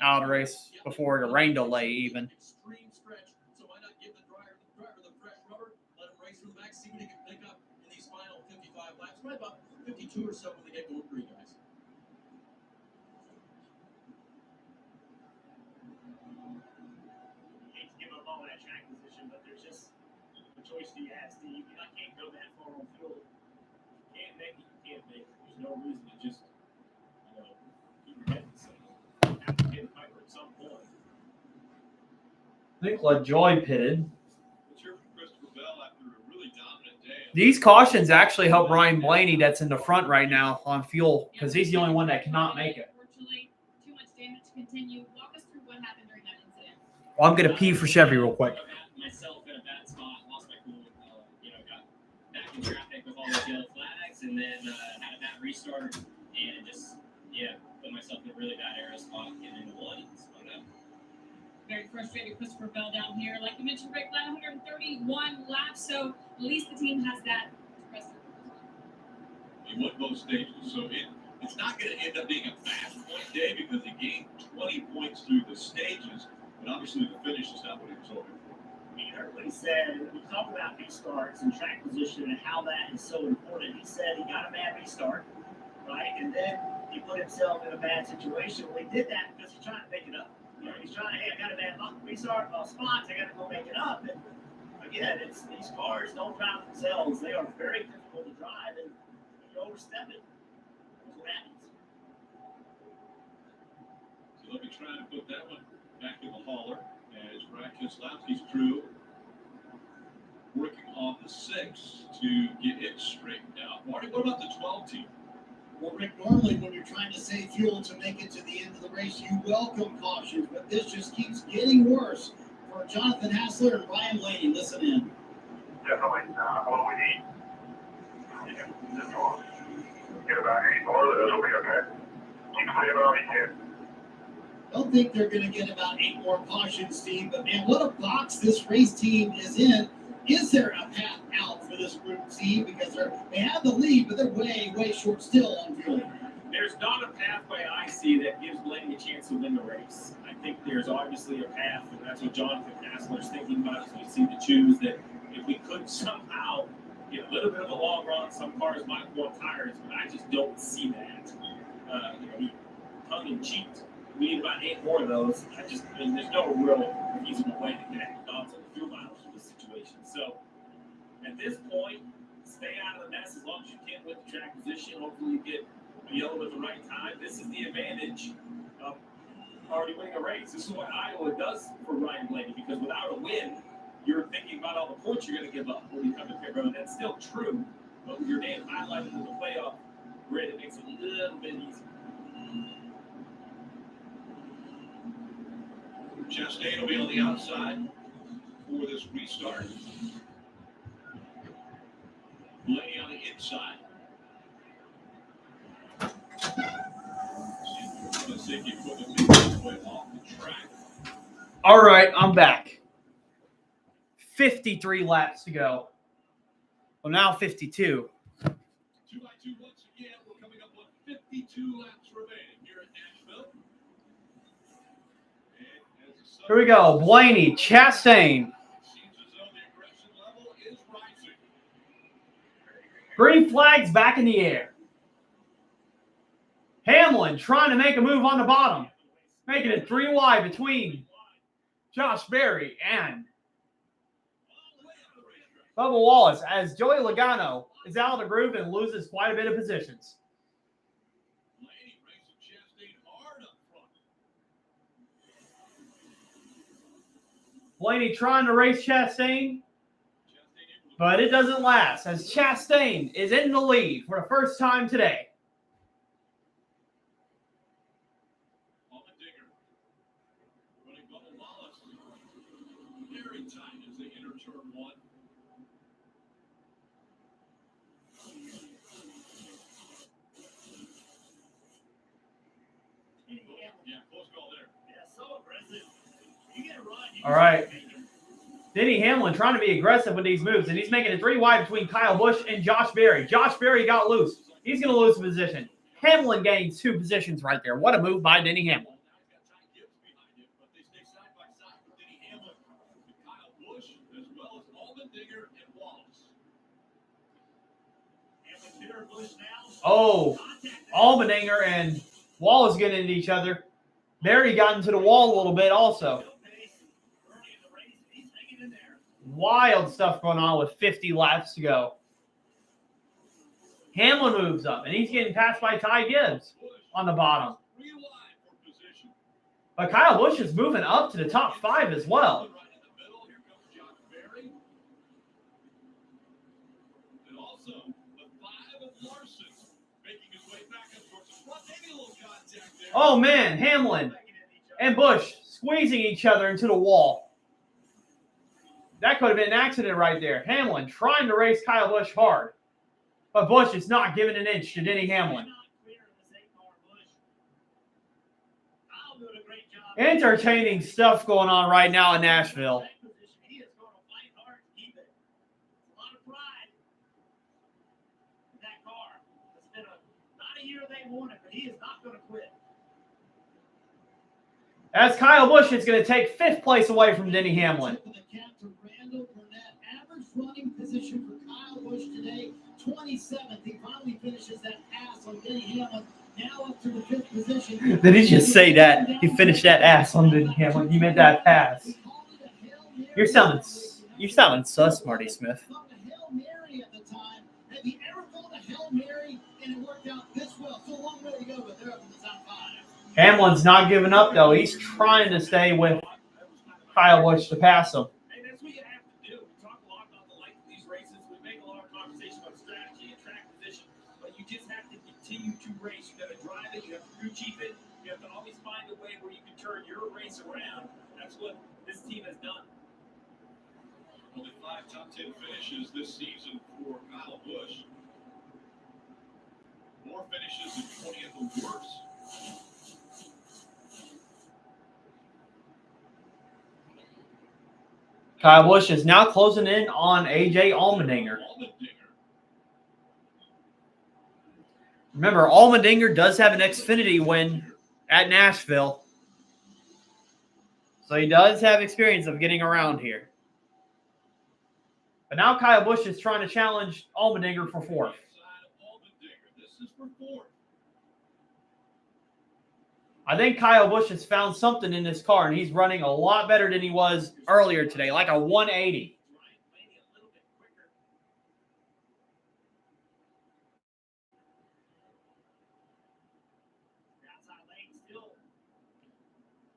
out of the race before the rain delay even. Extreme stretch, so why not give the driver the fresh rubber, let him race from the back, see what he can pick up in these final 55 laps. Right about 52 or so when they get going for you guys. Hate to give up all that track position, but there's just a choice you have, Steve. I can't go that far on fuel. can't make it, you can't make it. There's no reason to just, keep your head in the sand. Have to get a Piper at some point. I think LaJoy pitted. Let's hear from Christopher Bell after a really dominant day. These cautions actually help Ryan Blaney that's in the front right now on fuel because he's the only one that cannot make it. Unfortunately, too much damage to continue. Walk us through what happened during that incident. Well, I'm going to pee for Chevy real quick. Myself in a bad spot, lost my cool, got back in traffic with all those yellow flags, and then had a bad restart, and just, put myself in a really bad aero spot, getting into one, and spun out. Very frustrated Christopher Bell down here. Like you mentioned, Rick, 131 laps, so at least the team has that to rest their He won both stages, so it's not going to end up being a fast point day because he gained 20 points through the stages, but obviously the finish is not what he was hoping for. You heard what he said. We talk about restarts and track position and how that is so important. He said he got a bad restart, right? And then he he put himself in a bad situation. Well, he did that because he's trying to make it up. You know, he's trying to, hey, I got a bad restart spots, I got to go make it up. And again, it's these cars don't drive themselves. They are very difficult to drive, and you overstep it. That's what happens. So they'll be trying to put that one back in the hauler as Brad Keselowski's crew working on the 6 to get it straightened out. Marty, what about the 12 team? Well, Rick, normally when you're trying to save fuel to make it to the end of the race, you welcome cautions, but this just keeps getting worse for Jonathan Hassler and Ryan Blaney. Listen in. Definitely. What we need. Yeah, just want get about 8 more of those will be okay. Keep saying all you can. Don't think they're going to get about 8 more cautions, Steve, but man, what a box this race team is in. Is there a path out for this group, Steve? Because they have the lead, but they're way, way short still on fuel. There's not a pathway I see that gives Blaney a chance to win the race. I think there's obviously a path, and that's what Jonathan Hassler's thinking about as we see the choose, that if we could somehow get a little bit of a long run, some cars might want tires, but I just don't see that. He tongue in cheek. We need about 8 more of those. There's no real feasible way to get dogs on the fuel mileage in this situation. So at this point, stay out of the mess as long as you can with the track position. Hopefully you get a yellow at the right time. This is the advantage of already winning a race. This is what Iowa does for Ryan Blaney, because without a win, you're thinking about all the points you're going to give up when you come to pit road. That's still true, but with your name highlighted in the playoff grid, it makes it a little bit easier. Chastain will be on the outside for this restart. Blaney on the inside. Safety equipment making its way off the track. All right, I'm back. 53 laps to go. Well, now 52. 2x2 once again. We're coming up on 52 laps remaining here at Nashville. Here we go. Blaney, Chastain. Green flags back in the air. Hamlin trying to make a move on the bottom. Making it 3 wide between Josh Berry and Bubba Wallace as Joey Logano is out of the groove and loses quite a bit of positions. Blaney trying to race Chastain, but it doesn't last as Chastain is in the lead for the first time today. Very tight as they enter turn 1. Yeah, close call there. Yeah, so aggressive. You get a run. All right. Denny Hamlin trying to be aggressive with these moves, and he's making it 3 wide between Kyle Busch and Josh Berry. Josh Berry got loose. He's going to lose a position. Hamlin gains 2 positions right there. What a move by Denny Hamlin. Oh, Allmendinger and Wallace getting into each other. Berry got into the wall a little bit also. Wild stuff going on with 50 laps to go. Hamlin moves up, and he's getting passed by Ty Gibbs on the bottom. But Kyle Busch is moving up to the top 5 as well. Oh, man, Hamlin and Busch squeezing each other into the wall. That could have been an accident right there. Hamlin trying to race Kyle Busch hard. But Busch is not giving an inch to Denny Hamlin. Entertaining stuff going on right now in Nashville. As Kyle Busch is going to take 5th place away from Denny Hamlin. Average running position for Kyle Busch today, 27th. He finally finishes that pass on Denny Hamlin. Now up to the 5th position. Did he just say that? He finished that ass on Denny Hamlin. He meant that pass. You're sounding sus, Marty Smith. Hail Mary at the time. Have you ever called a Hail Mary and it worked out this well? So a long way to go, but they're up in the top 5. Hamlin's not giving up, though. He's trying to stay with Kyle Busch to pass him. And that's what you have to do. We talk a lot about the length of these races. We make a lot of conversation about strategy and track position, but you just have to continue to race. You got to drive it. You have to crew chief it. You have to always find a way where you can turn your race around. That's what this team has done. Only 5 top 10 finishes this season for Kyle Busch. More finishes than 20 of the worst. Kyle Busch is now closing in on AJ Allmendinger. Remember, Allmendinger does have an Xfinity win at Nashville. So he does have experience of getting around here. But now Kyle Busch is trying to challenge Allmendinger for 4th. This is for 4th. I think Kyle Busch has found something in this car, and he's running a lot better than he was earlier today, like a 180.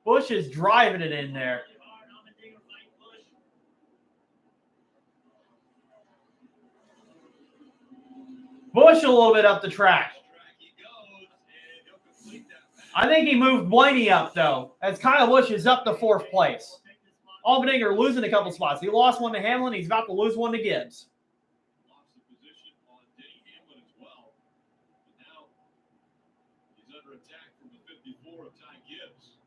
Busch is driving it in there. Busch a little bit up the track. I think he moved Blaney up, though, as Kyle Busch is up to 4th place. Allmendinger losing a couple spots. He lost one to Hamlin. He's about to lose one to Gibbs. Lost the position on Denny Hamlin as well. But now he's under attack from the 54 of Ty Gibbs.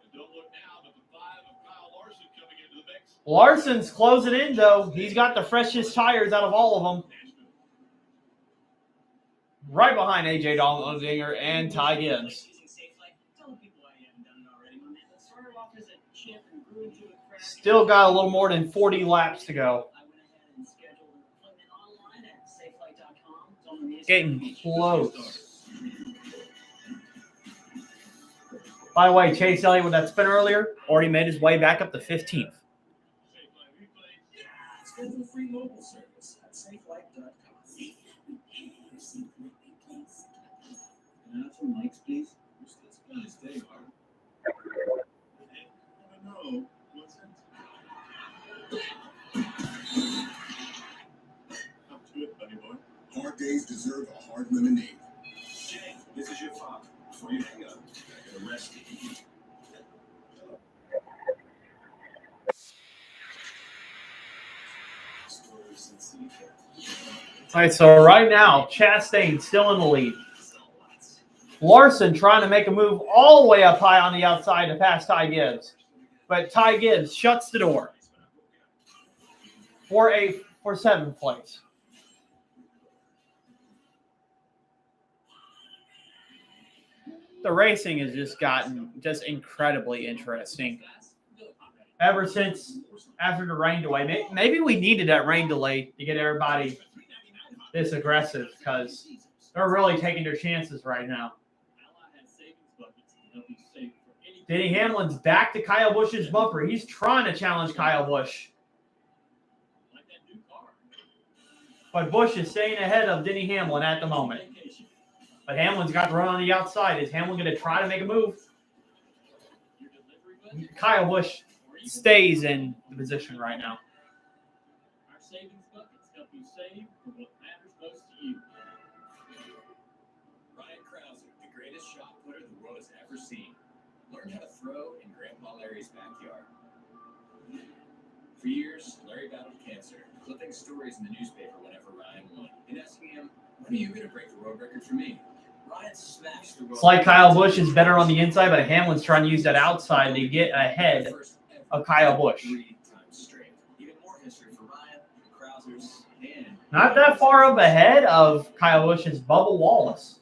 And don't look now, but the 5 of Kyle Larson coming into the mix. Larson's closing in, though. He's got the freshest tires out of all of them. Right behind AJ Allmendinger and Ty Gibbs. Still got a little more than 40 laps to go. Getting close. By the way, Chase Elliott with that spin earlier already made his way back up to 15th. Schedule free mobile service at safelight.com. Can I have some mics, please? Guys, they are. I don't know. What's Up to it, buddy boy. Hard days deserve a hard lemonade. Jay, this is your father. Before you hang up, I got arrested. All right, so right now, Chastain still in the lead. Larson trying to make a move all the way up high on the outside to pass Ty Gibbs. But Ty Gibbs shuts the door for 7th place. The racing has just gotten incredibly interesting. Ever since after the rain delay. Maybe we needed that rain delay to get everybody this aggressive because they're really taking their chances right now. Denny Hamlin's back to Kyle Busch's bumper. He's trying to challenge Kyle Busch. But Busch is staying ahead of Denny Hamlin at the moment. But Hamlin's got to run on the outside. Is Hamlin going to try to make a move? Kyle Busch stays in the position right now. Our savings buckets help you save for what matters most to you. Ryan Krauser, the greatest shot putter the world has ever seen. Learn how to throw in Grandpa Larry's backyard. For years, Larry battled cancer, clipping stories in the newspaper whenever Ryan won, and asking him, "When are you going to break the world record for me?" Ryan smashed the world It's like Kyle Busch is better on the inside, but Hamlin's trying to use that outside to get ahead of Kyle Busch. 3 times straight. Even more history for Ryan, Krauser's, and Not that far up ahead of Kyle Busch is Bubba Wallace.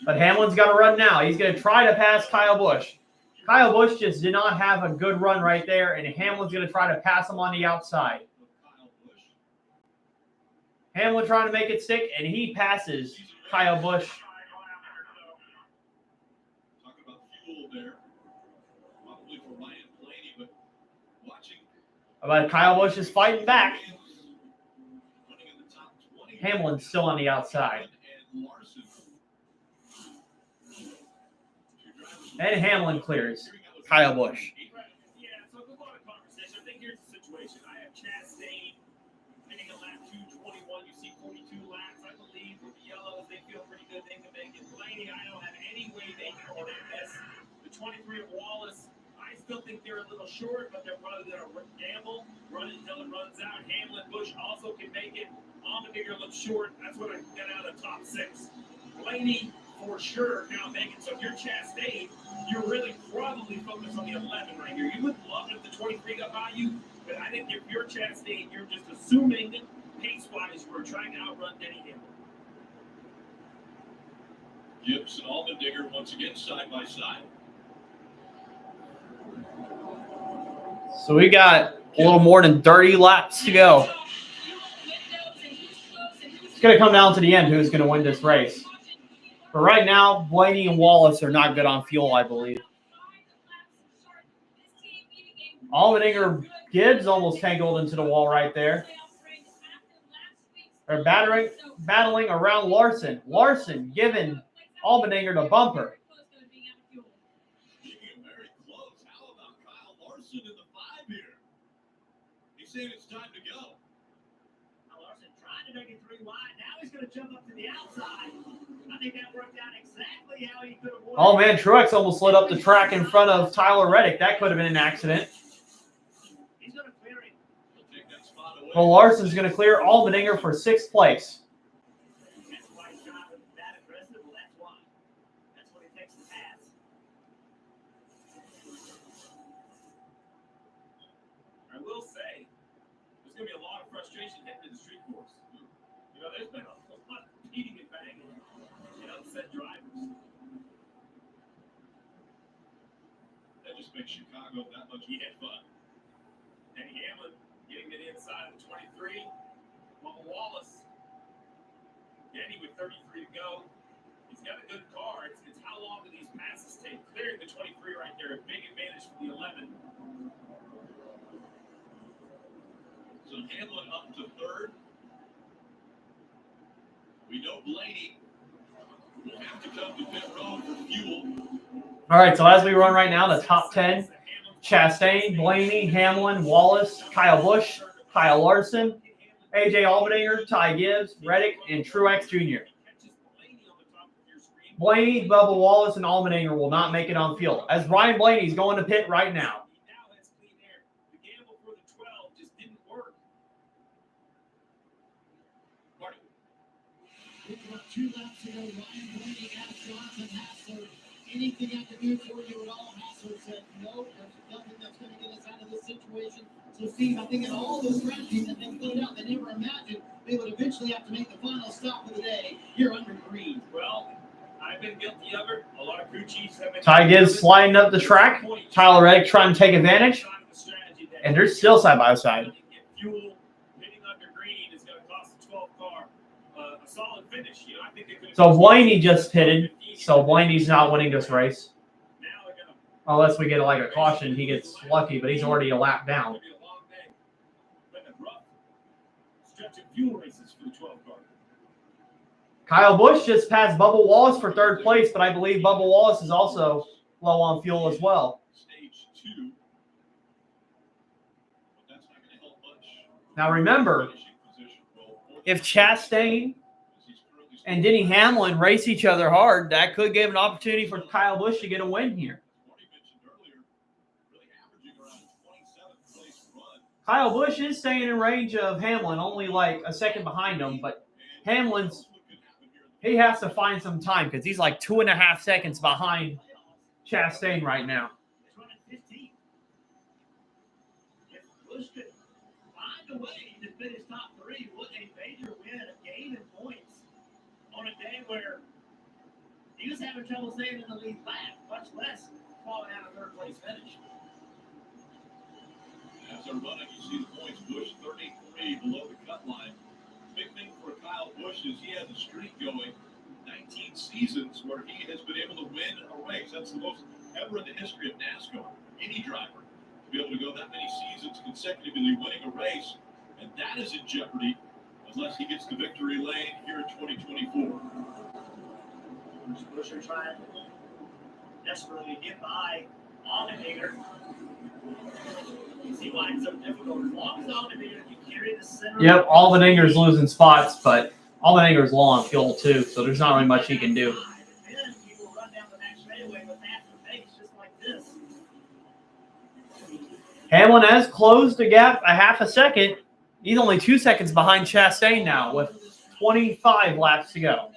But Hamlin's got to run now. He's going to try to pass Kyle Busch. Kyle Busch just did not have a good run right there, and Hamlin's going to try to pass him on the outside. Hamlin trying to make it stick, and he passes Kyle Busch. Talking about fuel there. Probably for Ryan Blaney, but watching. But Kyle Busch is fighting back. Hamlin's still on the outside. And Hamlin clears Kyle Busch. Yeah, so there's a lot of conversation. I think here's the situation. I have Chastain hitting a lap 2:21. You see 42 laps, I believe, with the yellows. They feel pretty good. They can make it. Blaney, I don't have any way they can order this. The 23 of Wallace, I still think they're a little short, but they're probably going to gamble, run it until it runs out. Hamlin, Busch also can make it. Allmendinger looks short. That's what I got out of top 6. Blaney, for sure, now making. So if you're Chastain, you're really probably focused on the 11 right here. You would love it if the 23 got by you, but I think if you're Chastain, you're just assuming pace-wise you are trying to outrun Denny Hamlin. Gibbs and Allmendinger once again side by side. So we got a little more than 30 laps to go. It's going to come down to the end who's going to win this race. But right now, Blaney and Wallace are not good on fuel, I believe. Allmendinger, Gibbs almost tangled into the wall right there. They're battling around Larson. Larson giving Allmendinger the bumper. Very close. How about Kyle Larson in the 5 here? He's saying it's time to go. Larson trying to make it 3 wide. Now he's going to jump up to the outside. I think that worked out exactly how he could have won. Oh, man, Truex almost slid up the track in front of Tyler Reddick. That could have been an accident. He's going to clear it. He'll take that spot away. Well, Larson's going to clear Allmendinger for 6th place. That's why he's not that aggressive. Well, that's why. That's what it takes to pass. I will say, there's going to be a lot of frustration heading to the street course. You know, there's been a lot of beating and banging and upset drivers. That just makes Chicago that much fun. Denny Hamlin getting to the inside of the 23. Bubba Wallace. Denny with 33 to go. He's got a good car. It's how long do these passes take? Clearing the 23 right there, a big advantage for the 11. So Hamlin up to 3rd. We know Blaney will have to come to pit road for fuel. All right, so as we run right now, the top 10, Chastain, Blaney, Hamlin, Wallace, Kyle Busch, Kyle Larson, AJ Allmendinger, Ty Gibbs, Reddick, and Truex Jr. Blaney, Bubba Wallace, and Allmendinger will not make it on field, as Ryan Blaney's going to pit right now. The gamble for the 12 just didn't work. Marty. With about 2 laps to go, Ryan Blaney asked Jonathan Hassler, anything I can do for you at all? Hassler said, no, there's nothing that's going to get us out of this situation. So, Steve, I think in all the strategies that they played out, they never imagined they would eventually have to make the final stop of the day here under green. Well, I've been guilty of it. A lot of crew chiefs have been. Ty Gibbs sliding up the track. Tyler Reddick trying to take advantage. And they're still side by side. Fuel hitting under green is going to cost the 12 car a solid finish. You know, I think they could. So Blaney just pitted. So Blaney's not winning this race. Unless we get like a caution, he gets lucky, but he's already a lap down. Stretch of fuel races for the 12 car. Kyle Busch just passed Bubba Wallace for 3rd place, but I believe Bubba Wallace is also low on fuel as well. Stage 2. But that's not going to help much. Now remember, if Chastain and Denny Hamlin race each other hard, that could give an opportunity for Kyle Busch to get a win here. Kyle Busch is staying in range of Hamlin, only like a second behind him, but he has to find some time because he's like 2.5 seconds behind Chastain right now. He's running 15. If Busch could find a way to finish top 3, what a major win, a gain in points on a day where he was having trouble staying in the lead lap, much less falling out of 3rd place finish. As they're running, you see the points. Busch 33 below the cut line. Big thing for going. 19 seasons where he has been able to win a race. That's the most ever in the history of NASCAR. Any driver to be able to go that many seasons consecutively winning a race, and that is in jeopardy unless he gets to victory lane here in 2024. Busher trying desperately to get by Allmendinger. You see why it's so difficult. As long as Allmendinger can carry the center. Yep, Allmendinger's losing spots, but Allmendinger's low on fuel too, so there's not really much he can do. Then people run down the back straightaway with faster pace just like this. Hamlin has closed the gap a half a second. He's only 2 seconds behind Chastain now with 25 laps to go.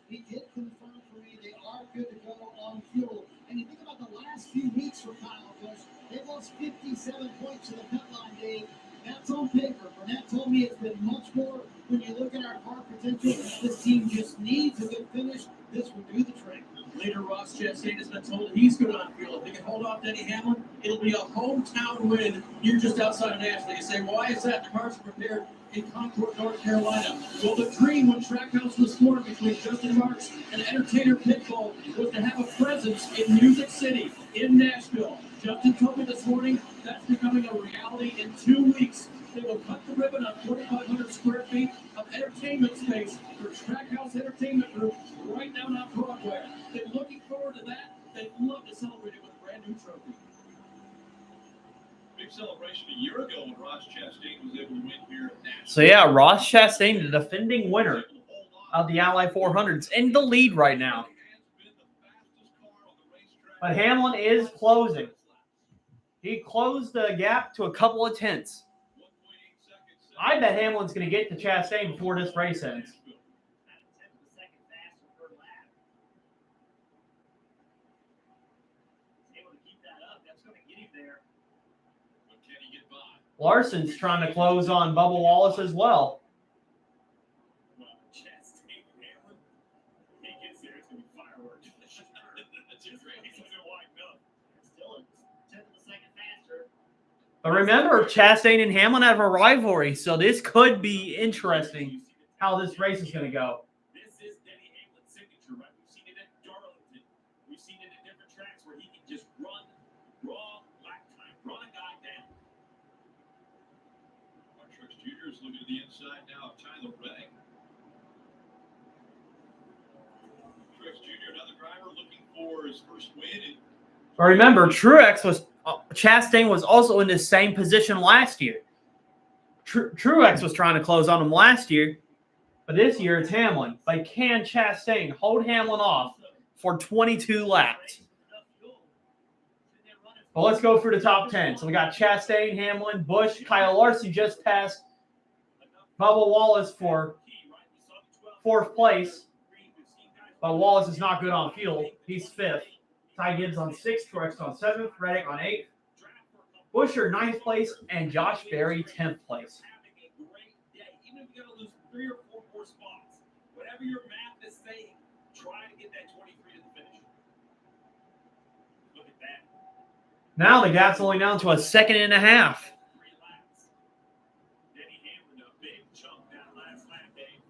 He did confirm for me they are good to go on fuel. And you think about the last few weeks for Kyle Busch, they lost 57 points to the pit line, Dave. That's on paper. Burnett told me it's been much more when you look at our car potential. This team just needs a good finish. This will do the trick. Leader Ross Chastain has been told he's good on fuel. If they can hold off Denny Hamlin, it'll be a hometown win. You're just outside of Nashville. You say, why is that? The cars are prepared in Concord, North Carolina. Well, the dream when Trackhouse was formed between Justin Marks and entertainer Pitbull was to have a presence in Music City, in Nashville. Justin told me this morning that's becoming a reality in 2 weeks. They will cut the ribbon on 4,500 square feet of entertainment space for Trackhouse Entertainment Group right down on Broadway. They're looking forward to that. They'd love to celebrate it with a brand new trophy. Big celebration a year ago when Ross Chastain was able to win here at Nashville. So yeah, Ross Chastain, the defending winner of the Ally 400s, in the lead right now. But Hamlin is closing. He closed the gap to a couple of tenths. I bet Hamlin's going to get to Chastain before this race ends. Larson's trying to close on Bubba Wallace as well. But remember, Chastain and Hamlin have a rivalry, so this could be interesting how this race is going to go. This is Denny Hamlin's signature, right? We've seen it at Darlington. We've seen it at different tracks where he can just run raw lap time, run a guy down. Truex Jr. is looking to the inside now of Tyler Reddick. Truex Jr., another driver looking for his first win. But remember, Chastain was also in the same position last year. Truex was trying to close on him last year, but this year it's Hamlin. But can Chastain hold Hamlin off for 22 laps? Well, let's go through the top 10. So we got Chastain, Hamlin, Busch, Kyle Larson just passed Bubba Wallace for 4th place. But Wallace is not good on fuel. He's 5th. Ty Gibbs on 6th, Truex on 7th, Reddick on 8th, Buescher 9th place, and Josh Berry 10th place. Even if you got to lose 3 or 4 more spots, whatever your math is saying, try to get that 23 to the finish. Look at that. Now the gap's only down to a 1.5 seconds. Denny Hamlin, a big chunk that last lap, Dave.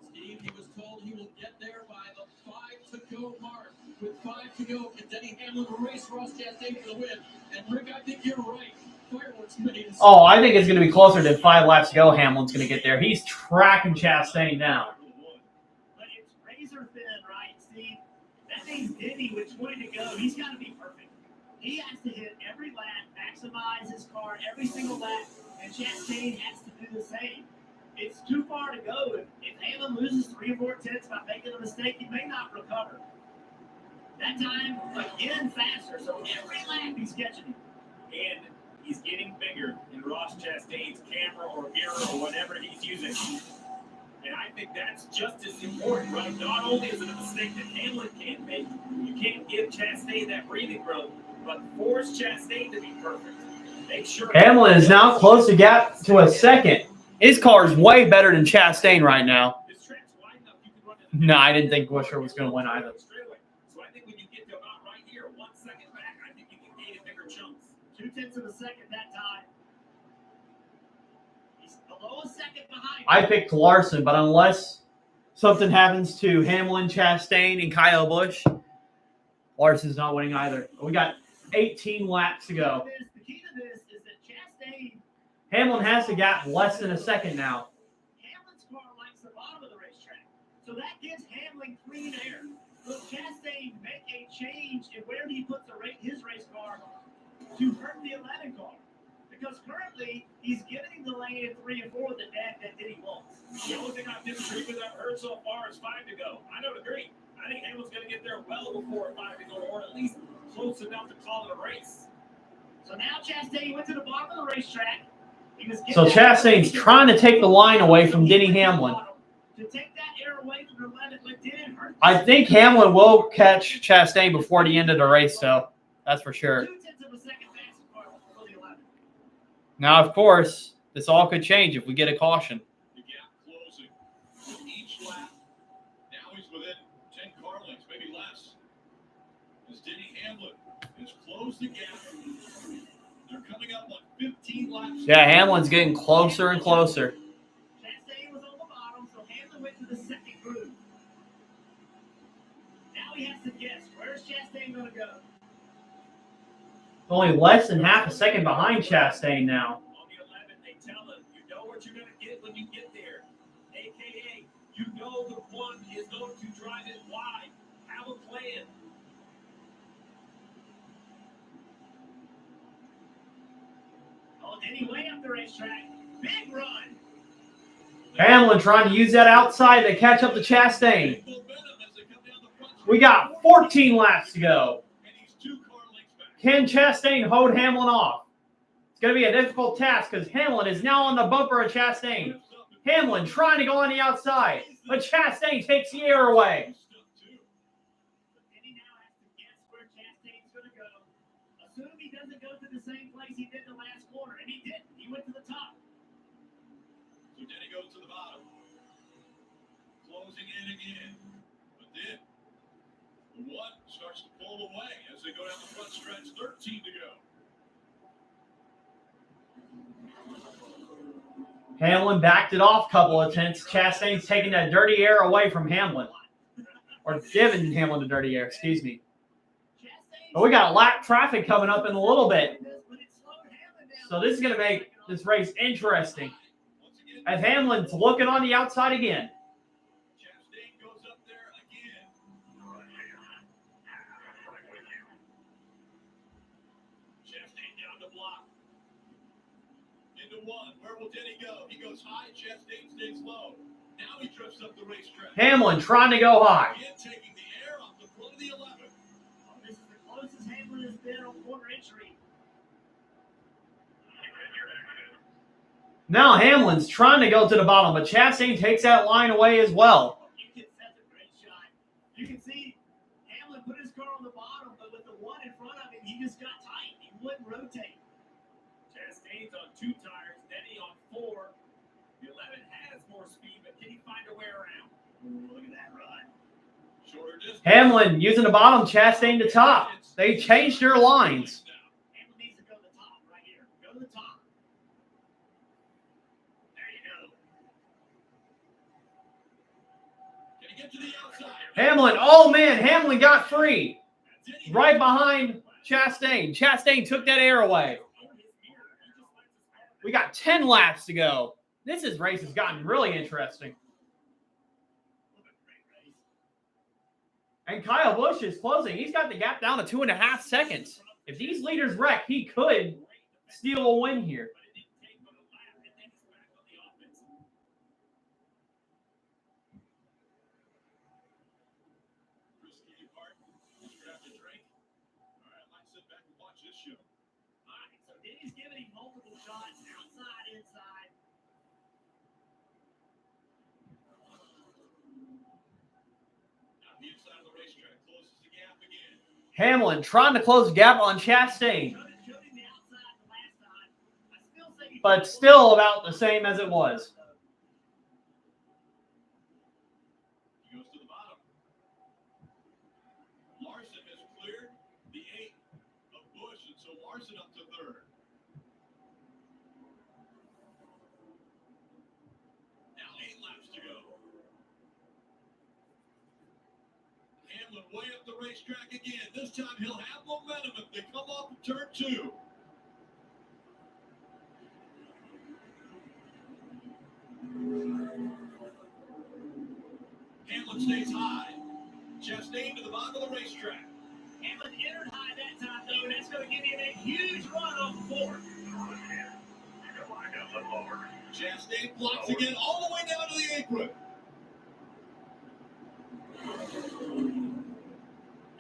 Steve, he was told he will get there by the 5 to go mark. With 5 to go, can Denny Hamlin race Ross Chastain for the win? And Rick, I think you're right. Fireworks maze. Oh, I think it's going to be closer than 5 laps to go. Hamlin's going to get there. He's tracking Chastain down. But it's razor thin, right, Steve? That means Denny, with 20 to go, he's got to be perfect. He has to hit every lap, maximize his car every single lap, and Chastain has to do the same. It's too far to go. If Hamlin loses 3 or 4 tenths by making a mistake, he may not recover. That time, again, faster. So every lap he's catching him. And he's getting bigger in Ross Chastain's camera or mirror or whatever he's using. And I think that's just as important, right? Not only is it a mistake that Hamlin can't make, you can't give Chastain that breathing room, but force Chastain to be perfect. Make sure Hamlin is now close to gap to a 2nd. His car is way better than Chastain right now. No, I didn't think Buescher was going to win either. So I think when you get to about right here, 1 second back, I think you can gain in bigger chunks. 2 tenths of a second that time. Below a second behind. I picked Larson, but unless something happens to Hamlin, Chastain, and Kyle Busch, Larson's not winning either. We got 18 laps to go. The key to this is that Chastain. Hamlin has the gap less than a second now. Hamlin's car likes the bottom of the racetrack, so that gives Hamlin clean air. Will Chastain make a change in where he puts his race car to hurt the 11 car? Because currently he's giving the lane at 3 and 4 that Diddy wants. The only thing I've disagreed with I've heard so far is 5 to go. I don't agree. I think Hamlin's going to get there well before 5 to go, or at least close enough to call it a race. So now Chastain went to the bottom of the racetrack. So Chastain's trying to take the line away from Denny Hamlin. To take that air away from the 11, but didn't hurt. I think Hamlin will catch Chastain before the end of the race, though. That's for sure. 0.2 of a second faster car for the 11. Now, of course, this all could change if we get a caution. The gap closing. Each lap, now he's within 10 car lengths, maybe less. As Denny Hamlin has closed the gap. They're coming up on 15 laps. Yeah, Hamlin's getting closer and closer. Chastain was on the bottom, so Hamlin went to the second groove. Now he has to guess. Where's Chastain going to go? Only less than half a second behind Chastain now. On the 11, they tell him, you know what you're going to get when you get there. AKA, you know the one is going to drive it wide. Have a plan. Oh, Denny way up the racetrack. Big run. Hamlin trying to use that outside to catch up to Chastain. We got 14 laps to go. Can Chastain hold Hamlin off? It's going to be a difficult task because Hamlin is now on the bumper of Chastain. Hamlin trying to go on the outside, but Chastain takes the air away. Denny now has to guess where Chastain's going to go. Assume he doesn't go to the same place he did the last corner, and he didn't. He went to the top. So Denny goes to the bottom. Closing in again. But then the one starts to pull away as they go down the front stretch. 13 to go. Hamlin backed it off a couple of tenths. Chastain's taking that dirty air away from Hamlin. Or giving Hamlin the dirty air, excuse me. But we got lap traffic coming up in a little bit. So this is going to make this race interesting. As Hamlin's looking on the outside again. Chastain goes up there again. Chastain down the block. Into one. Where will Denny go? He goes high. Chastain stays low. Now he drifts up the racetrack. Hamlin trying to go high. Again, taking the air off the front of the 11. Oh, this is the closest Hamlin has been on quarter entry. Now Hamlin's trying to go to the bottom, but Chastain takes that line away as well. That's a great shot. You can see Hamlin put his car on the bottom, but with the one in front of him, he just got tight. He wouldn't rotate. Chastain's on 2 tires, Denny on 4. The 11 has more speed, but can he find a way around? Ooh, look at that run. Shorter distance. Hamlin using the bottom, Chastain to top. They changed their lines. Hamlin needs to go to the top right here. Go to the top. There you go. Can he get to the outside? Hamlin, oh man, Hamlin got free. Right behind Chastain. Chastain took that air away. We got 10 laps to go. This race has gotten really interesting. And Kyle Busch is closing. He's got the gap down to 2.5 seconds. If these leaders wreck, he could steal a win here. Risky part. Just grab a drink. All right, let's sit back and watch this show. All right, so Denny's giving him multiple shots, outside, inside. Now the inside of the racetrack closes the gap again. Hamlin trying to close the gap on Chastain. Showed him the outside the last time. I still say But still about the same as it was. He goes to the bottom. Larson has cleared the 8 of Busch, and so Larson up to 3rd. way up the racetrack again. This time he'll have momentum if they come off of turn 2. Hamlin stays high. Chastain to the bottom of the racetrack. Hamlin entered high that time, though, and that's going to give him a huge run off the floor. Chastain blocks again all the way down to the apron.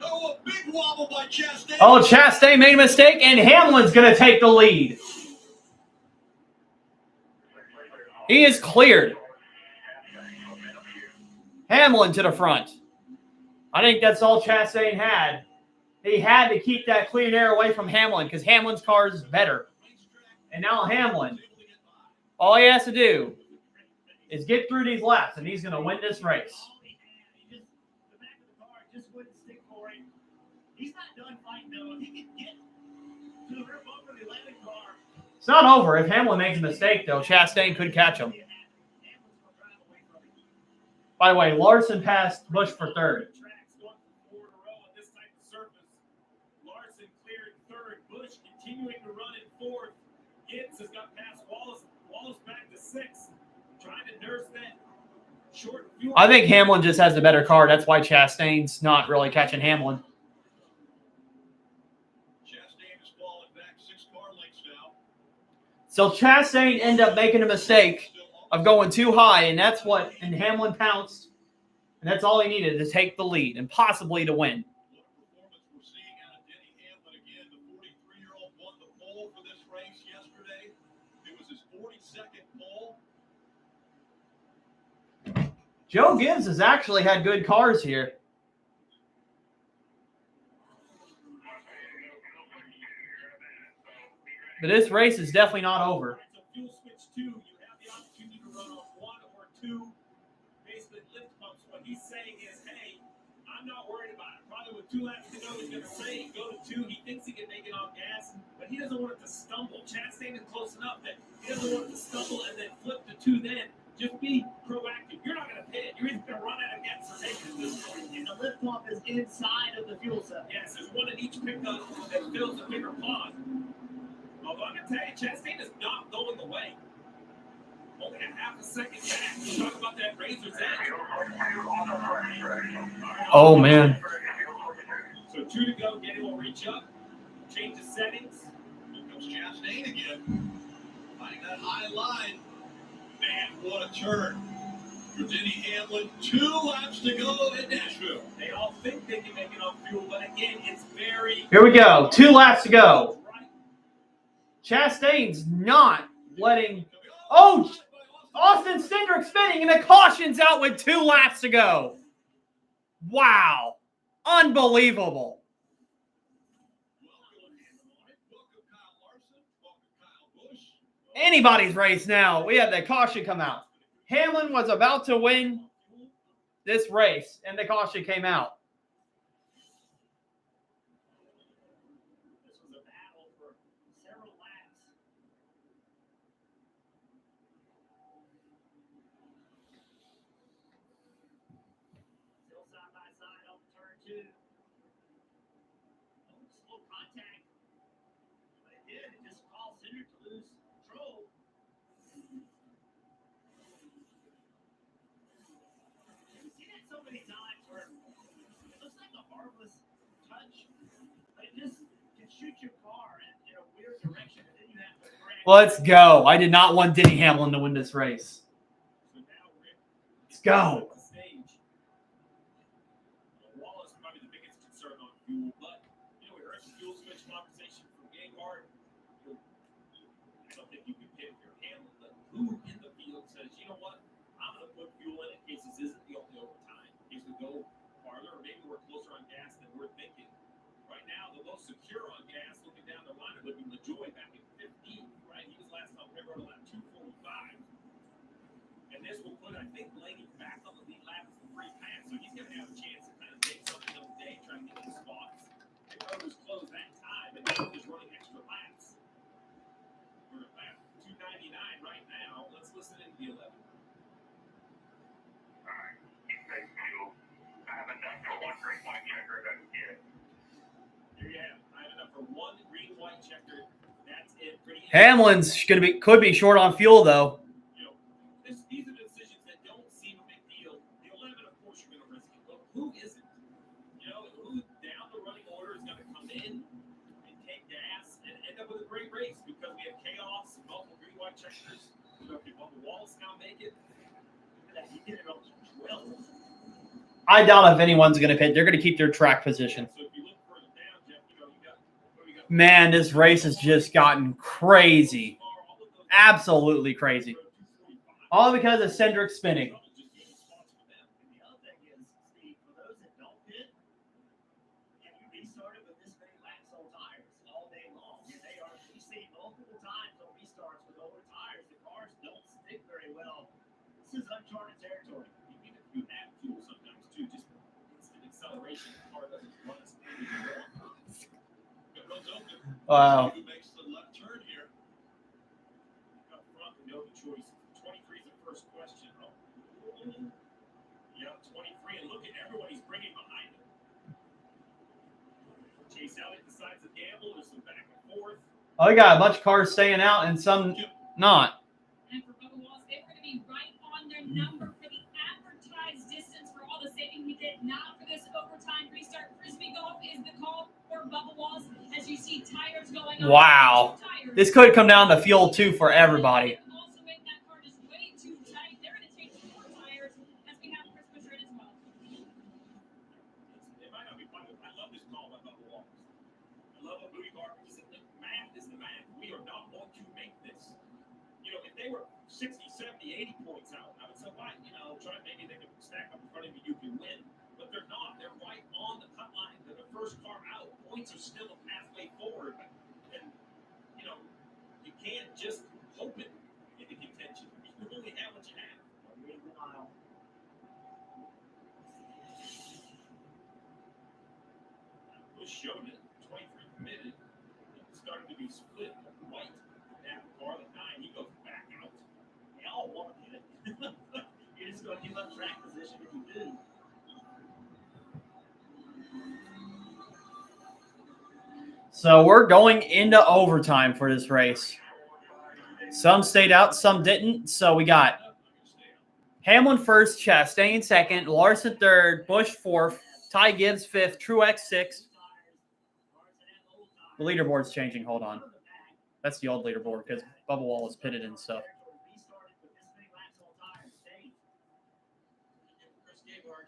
Oh, a big wobble by Chastain. Oh, Chastain made a mistake, and Hamlin's going to take the lead. He is cleared. Hamlin to the front. I think that's all Chastain had. He had to keep that clean air away from Hamlin because Hamlin's car is better. And now Hamlin, all he has to do is get through these laps, and he's going to win this race. The back of the car just wouldn't stick for him. He's not done fighting, though. If he can get to the rear bumper of the 11 car. It's not over. If Hamlin makes a mistake, though, Chastain could catch him. By the way, Larson passed Busch for third. Larson cleared third. Busch continuing to run in fourth. Gibbs has got past Wallace. Wallace back to sixth. Trying to nurse that short fuel. I think Hamlin just has the better car. That's why Chastain's not really catching Hamlin. Chastain is falling back 6 car lengths now. So Chastain ended up making a mistake of going too high, and that's what, and Hamlin pounced, and that's all he needed to take the lead and possibly to win. What a performance we're seeing out of Denny Hamlin again. The 43-year-old won the pole for this race yesterday. It was his 42nd pole. Joe Gibbs has actually had good cars here. But this race is definitely not over. So fuel switch 2, you have the opportunity to run on 1 or 2 basically lift pumps. What he's saying is, hey, I'm not worried about it. Probably with 2 laps to go, he's going to say go to 2. He thinks he can make it on gas, but he doesn't want it to stumble. Chastain is close enough that he doesn't want it to stumble and then flip to 2 then. Just be proactive. You're not going to pit. You're either going to run out of gas or take it at this point. And the lift pump is inside of the fuel cell. Yes, there's one in each pickup that fills a bigger pod. Although I'm going to tell you, Chastain is not going away. Only a half a second back. You talk about that razor's edge. Oh, man. So 2 to go. Denny will reach up. Change the settings. Here comes Chastain again. Finding that high line. Man, what a turn. For Denny Hamlin, 2 laps to go in Nashville. They all think they can make it on fuel, but again, it's very... Here we go. 2 laps to go. Chastain's not letting... Oh! Austin Cindric spinning, and the caution's out with 2 laps to go. Wow. Unbelievable. Anybody's race now. We had the caution come out. Hamlin was about to win this race, and the caution came out. This was a battle for several laps. Still side by side on turn 2. Slow contact. But it did. It just caused Cindric to lose control. You see that so many times where it looks like a harmless touch, but it just can shoot your car in a weird direction, and then you have to correct. Let's go. I did not want Denny Hamlin to win this race. Let's go. Wallace probably the biggest concern on fuel, but we heard the fuel switch conversation from Gangard. I don't think you can pit if you're Hamlin, but who in the field says, you know what, I'm going to put fuel in case this isn't the only overtime. In case we go farther, or maybe we're closer on gas than we're thinking. Right now, the most secure on gas, looking down the line, would be LaJoy back in 15, right? He was last on pit road lap 245. And this will put, I think, Blaney back on the lead lap for free pass. So he's going to have a chance to kind of take something of the day, trying to get these spots. The road was closed that time, and now he's running extra laps. We're at lap 299 right now. Let's listen into the 11. Alright, thank you. I have enough for one great white checker. Hamlin's could be short on fuel though. These are decisions that don't seem a big deal. The 11, of course, you're going to risk it. But who isn't? Who down the running order is going to come in and take gas and end up with a great race because we have chaos, multiple green white checkers. Can Bubba Wallace now make it? He did it on 12. I doubt if anyone's going to pit. They're going to keep their track position. So if you look further down, Jeff, you got Man, this race has just gotten crazy. Absolutely crazy. All because of Cindric spinning. This is uncharted territory. Even if you have fuel sometimes too, just instant acceleration, the car doesn't run as speed as you want. It goes open. Wow. Who makes the left turn here? Up front, we know the choice. 23 is the first question. Oh. Yeah, 23, and look at everyone he's bringing behind him. Chase Elliott decides to gamble. There's some back and forth. Oh, we got a bunch of cars staying out and some not. And for Bubba Wallace, they're going to be right on their number for the advertised distance for all the saving we did. Not for this overtime restart. Frisbee golf is the call for Bubba Wallace as you see tires going on. Wow. This could come down to fuel too for everybody. Also make that car just way too tight. They're going to take 4 tires as we have Chris Buescher as well. It might not be fun. I love this call by Bubba Wallace. I love what Booty Barber said. The math is the math. We are not going to make this. If they were 60, 70, 80 points out, I would say, why? Try maybe they could stack up in front of you, you can win. But they're not. They're right on the cut line. They're the first car out. Points are still a pathway forward. And, you can't just hope it into contention. You only have what you have. Bush showed it. 23 committed. It started to be split. White. Now, Carlin 9, he goes back out. They all want to hit it. You're just going to give up track position if you do. So we're going into overtime for this race. Some stayed out, some didn't. So we got Hamlin first, Chastain second, Larson third, Busch fourth, Ty Gibbs fifth, Truex sixth. The leaderboard's changing. Hold on. That's the old leaderboard because Bubba Wallace pitted and stuff.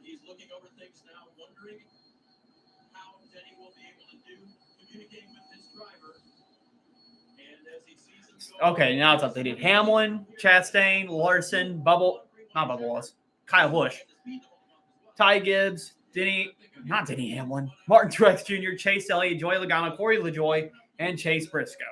He's looking over things now, wondering how Denny will be able to do communicating with his driver. And as he sees him go, Okay, now it's updated. Hamlin, Chastain, Larson, not Bubba Wallace, Kyle Busch, Ty Gibbs, not Denny Hamlin, Martin Truex Jr., Chase Elliott, Joey Logano, Corey LaJoie, and Chase Briscoe.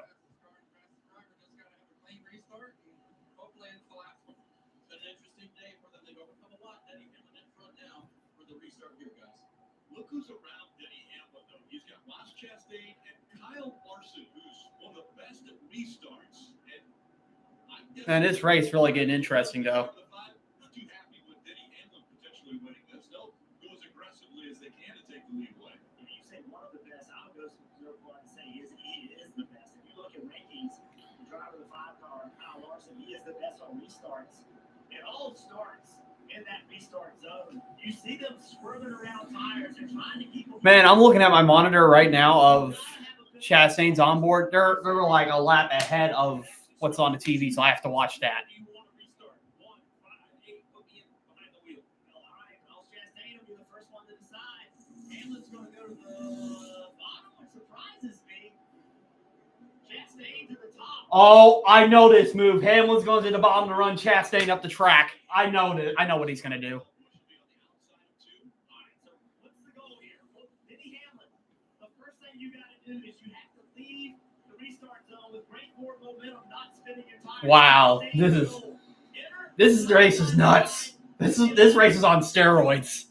Look who's around Denny Hamlin, though. He's got Ross Chastain and Kyle Larson, who's one of the best at restarts. And this race really getting interesting, though. Not too happy with Denny Hamlin potentially winning this. They'll go as aggressively as they can to take the lead away. If you say one of the best, I would go so far and say he is the best. If you look at rankings, the driver of the 5-car, Kyle Larson, he is the best on restarts. It all starts in that restart zone. You see them swerving around tires and trying to keep them. Man, I'm looking at my monitor right now of Chastain's onboard. They're like a lap ahead of what's on the TV, so I have to watch that. Hamlin's going to go to the bottom. What surprises me, Chastain to the top. Oh, I know this move. Hamlin's going to the bottom to run Chastain up the track. I know what he's going to do. What's the goal here? Well, Denny Hamlin, the first thing you got to do is you have to leave the restart zone with great forward momentum, not spinning your tires. Wow, this race is nuts. This race is on steroids.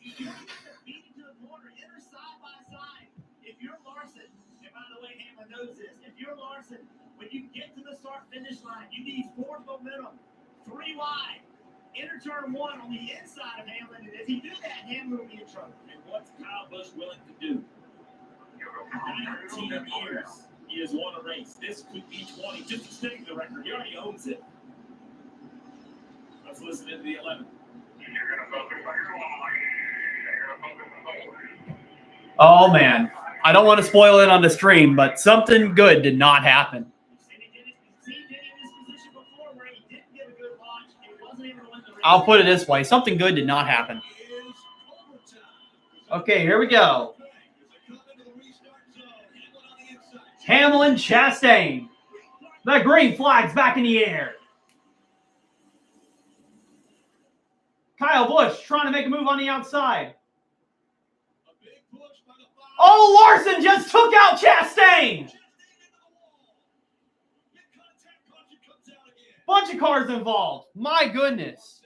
When you get to the start-finish line, you need forward momentum, 3 wide. Enter turn 1 on the inside of Hamlin, and if he do that, Hamlin will be in trouble. And what's Kyle Busch willing to do? 19 years He has won a race. This could be 20, just extending the record. He already owns it. Let's listen to the 11. Oh, man. I don't want to spoil it on the stream, but something good did not happen. I'll put it this way. Something good did not happen. Okay, here we go. Hamlin Chastain. The green flag's back in the air. Kyle Busch trying to make a move on the outside. Oh, Larson just took out Chastain. Bunch of cars involved. My goodness.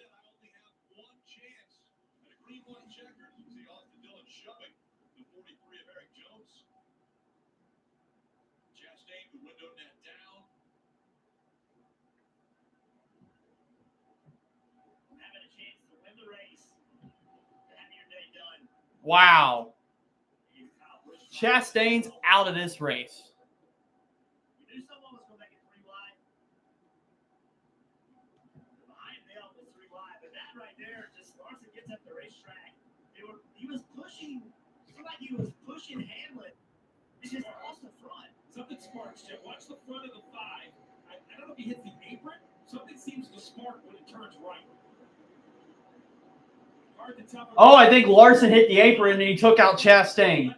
Wow. Chastain's out of this race. He was pushing. Seemed like he was pushing Hamlin. It's just off the front. Something sparks, Jim. Watch the front of the 5. I don't know if he hits the apron. Something seems to spark when it turns right. Hard to tell. Oh, I think Larson hit the apron and he took out Chastain.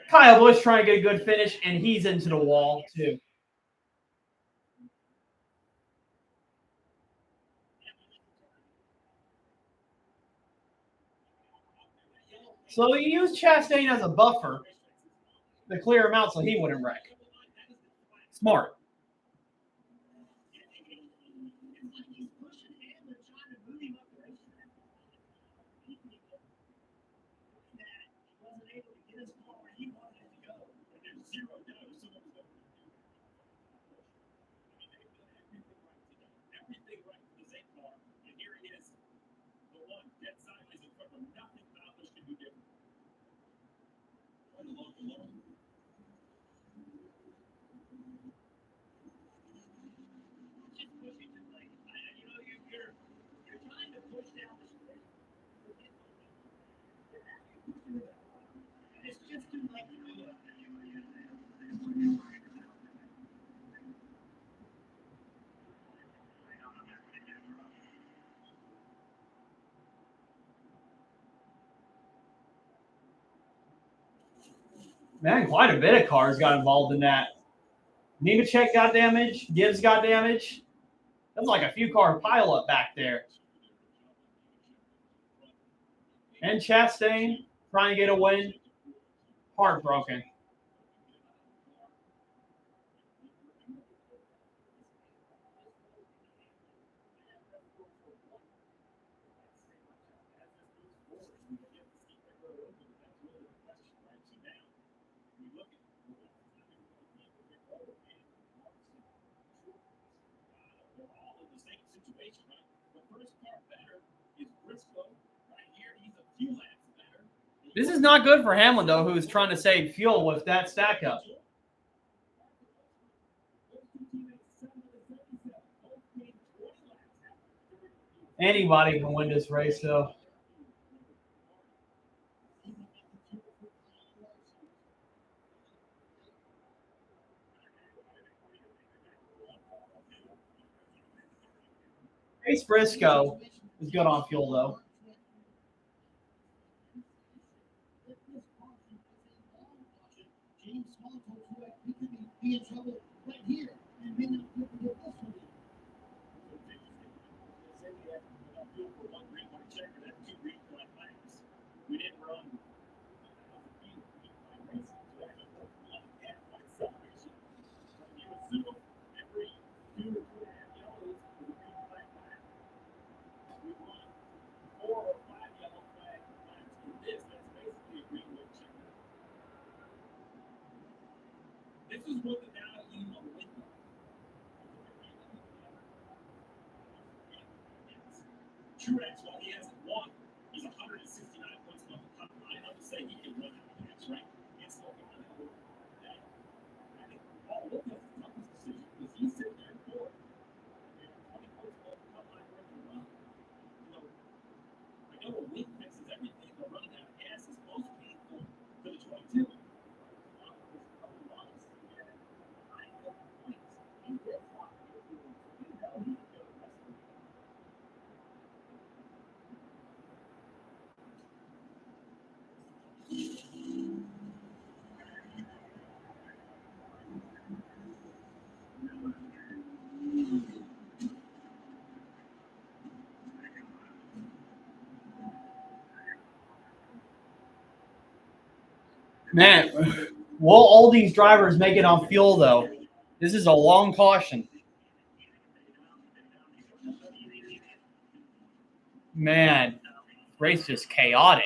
Kyle Busch trying to get a good finish, and he's into the wall, too. So he used Chastain as a buffer to clear him out so he wouldn't wreck. Smart. Man, quite a bit of cars got involved in that. Nemechek got damaged. Gibbs got damaged. That's like a few car pileup back there. And Chastain trying to get a win. Heartbroken. This is not good for Hamlin, though, who's trying to save fuel with that stack up. Anybody can win this race, though. Chase Briscoe is good on fuel, though. Be in trouble right here and may not be able to get this one. We didn't run. This is what the value of a win. Truex, while he hasn't won, he's 169 points above the top line. I'm to say he can run out of gas, right? It's not going to Man, will all these drivers make it on fuel, though? This is a long caution. Man, race just chaotic.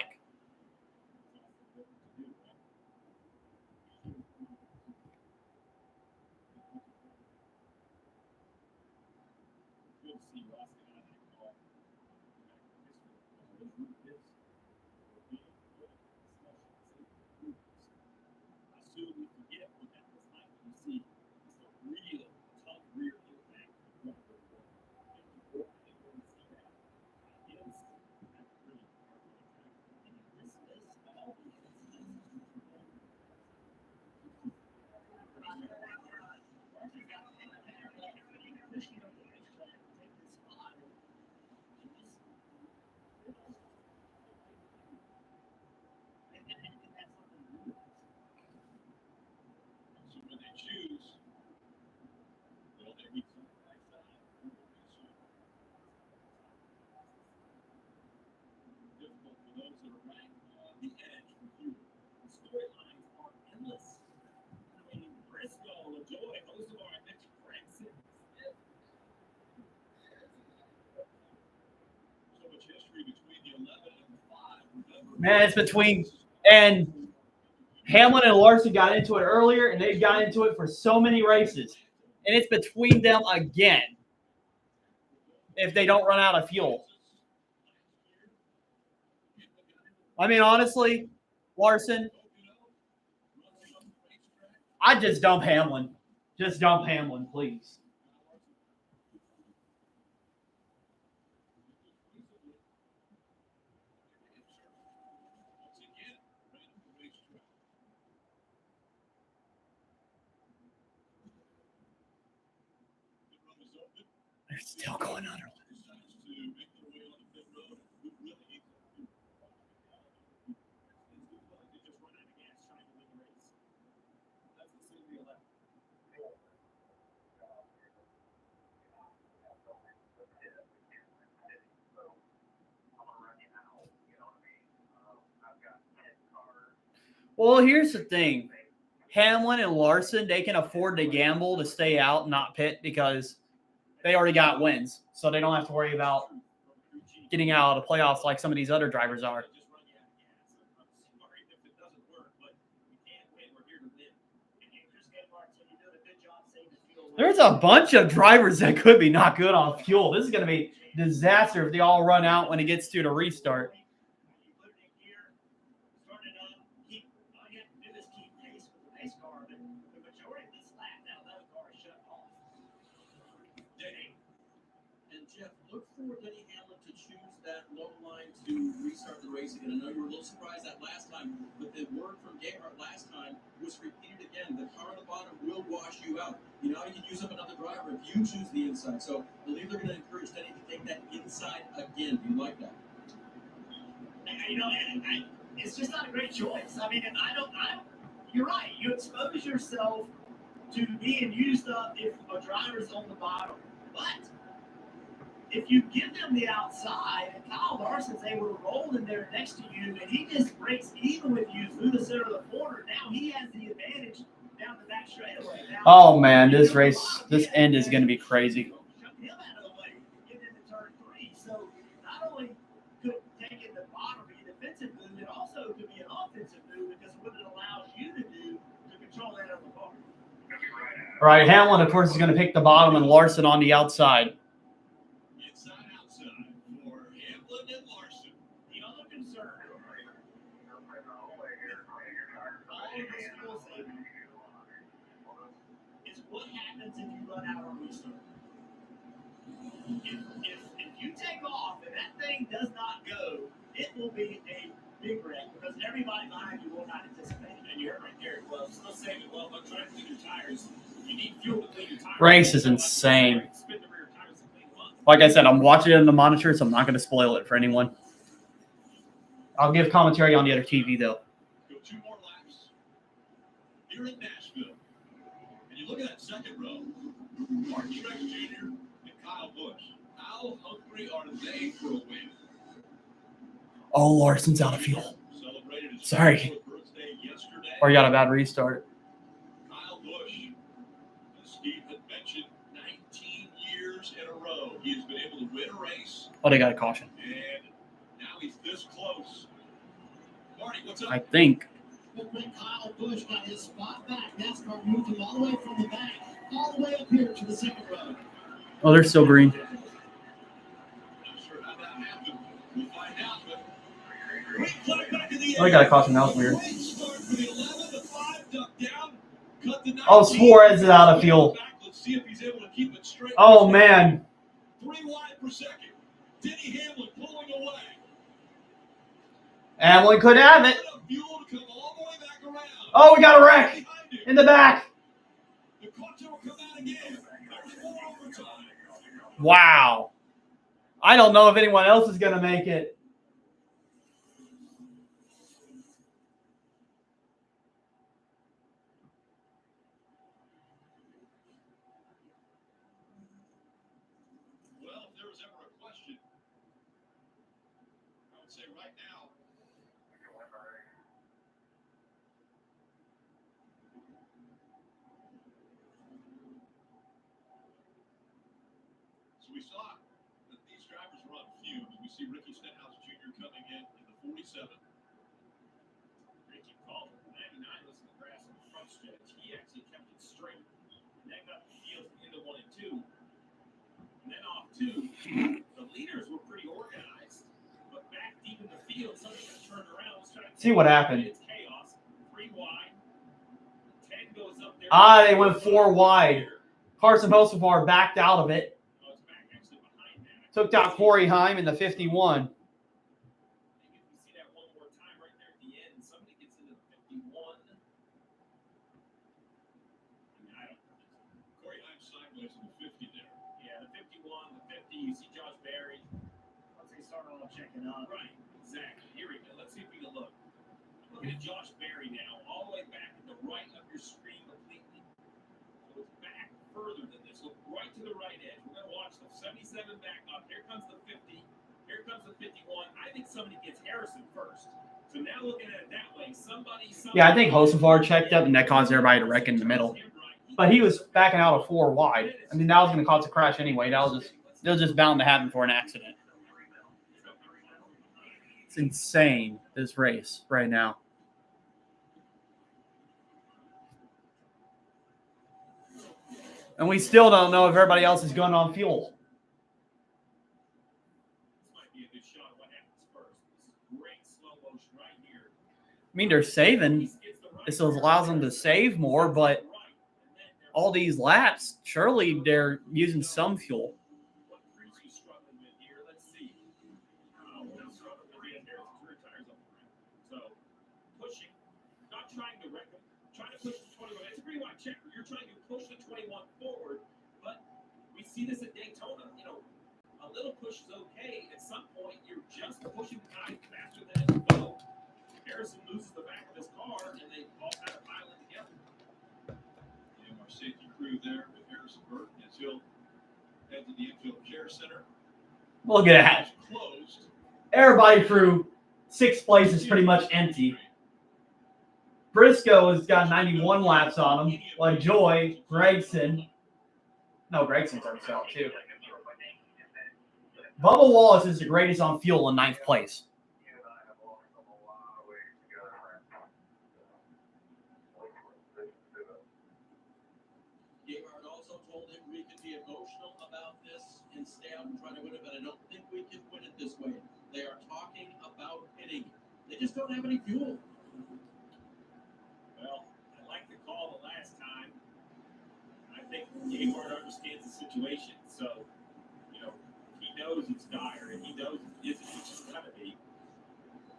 Man, it's between and Hamlin and Larson got into it earlier, and they've got into it for so many races, and it's between them again if they don't run out of fuel. I mean, honestly, Larson, I'd just dump Hamlin. Just dump Hamlin, please. They're still going under. Well, here's the thing. Hamlin and Larson, they can afford to gamble to stay out and not pit because they already got wins. So they don't have to worry about getting out of the playoffs like some of these other drivers are. There's a bunch of drivers that could be not good on fuel. This is going to be a disaster if they all run out when it gets to the restart. Jeff, look for Denny Hamlin to choose that low line to restart the race again. I know you were a little surprised that last time, but the word from Gayhart last time was repeated again. The car on the bottom will wash you out. You know, you can use up another driver if you choose the inside. So I believe they're going to encourage Denny to take that inside again. Do you like that? You know, it's just not a great choice. I mean, you're right. You expose yourself to being used up if a driver's on the bottom. But if you give them the outside, and Kyle Larson's able to roll in there next to you, and he just breaks even with you through the center of the corner, now he has the advantage down the back straightaway. Oh, man, this race, this end is going to be crazy. Shut him out of the way, get into turn 3. So not only could taking the bottom be a defensive move, it also could be an offensive move because of what it allows you to do to control that other car. All right, Hamlin, of course, is going to pick the bottom and Larson on the outside. Is what happens if you run out on restart. If you take off and that thing does not go, it will be a big wreck because everybody behind you will not anticipate it. And you're right there. Well, still saying it well, but trying to clean your tires. You need fuel to clean your tires. Race is insane. Like I said, I'm watching it on the monitor, so I'm not going to spoil it for anyone. I'll give commentary on the other TV, though. Go 2 more laps. Here in Nashville. And you look at that second row. Martin Truex Jr. and Kyle Busch. How hungry are they for a win? Oh, Larson's out of fuel. Sorry. Or he got a bad restart. Kyle Busch, as Steve had mentioned, 19 years in a row he has been able to win a race. Oh, they got a caution. And now he's this close. Marty, what's up? I think. But when Kyle Busch got his spot back, NASCAR moved him all the way from the back, all the way up here to the second row. Oh, they're still green. Not sure how that happened. We'll find out. But great play back in the Oh, they got a caution. That was weird. Great start for the 11. The 5 ducked down. Cut the 19. Oh, Suarez is out of fuel. Let's see if he's able to keep it straight. Oh, man. 3 wide per second. Denny Hamlin pulling away. Hamlin could have it. Fuel to come all the way back around. Oh, we got a wreck in the back. The caution will come out again. There's 4 overtime. Wow. I don't know if anyone else is going to make it. Well, if there was ever a question, I would say right now. So we saw that these drivers were on fumes. We see Ricky Stenhouse Jr. coming in the 47. Ricky called it. 99 was in the grass on the front stretch. He actually kept it straight. And then got the field into 1 and 2. And then off 2, the leaders were pretty organized. But back deep in the field, somebody got turned around. Was trying to See what happened. It's chaos. 3 wide. 10 goes up there. They went 4 wide. Carson Hocevar backed out of it. Oh, it's back actually behind that. Took down Corey Heim in the 51. Maybe if we see that one more time right there at the end, somebody gets into the 51. I don't know. Corey Himes sideways in the 50 there. Yeah, the 51, the 50, you see Josh Berry. Once they start all checking out. Right, exactly. Here we go. Let's see if we can look. Look at Josh Berry now, all the way back to the right of your screen completely. So it's back further than this. Look right to the right edge. We're going to watch the 77 back up. Here comes the 50. Here comes the 51. I think somebody gets Harrison first. So now looking at it that way, somebody Yeah, I think Hocevar checked up, and that caused everybody to wreck in the middle. But he was backing out of 4 wide. I mean, that was going to cause a crash anyway. That was just bound to happen for an accident. It's insane, this race right now. And we still don't know if everybody else is going on fuel. This might be a good shot of what happens first. This is great slow motion right here. I mean, they're saving. This allows them to save more, but all these laps, surely they're using some fuel. What crease you struggling with here? Let's see. We're struggling with the Harrison's rear tires up the rim. So pushing, not trying to wreck them, trying to push the 21. It's a pretty wide checker. You're trying to push the 21 forward, but we see this at Daytona. You know, a little push is okay. At some point, you're just pushing the guy faster than it can go. Harrison loses the back of his car, and they all kind of pile in together. And our safety crew there with Harrison Burton as he'll head to the infield care center. Look at that. Closed. Everybody through 6th place is pretty much empty. Briscoe has got 91 laps on him. Like Joy, Gregson. No, Gregson's already out too. Bubba Wallace is the greatest on fuel in 9th place. Gayard also told him we can be emotional about this and stay out and try to win it, but I don't think we can win it this way. They are talking about pitting. They just don't have any fuel. Well, I like the call the last time. I think Gayard understands the situation, so you know he knows it's dire and he knows it isn't what it's gonna be.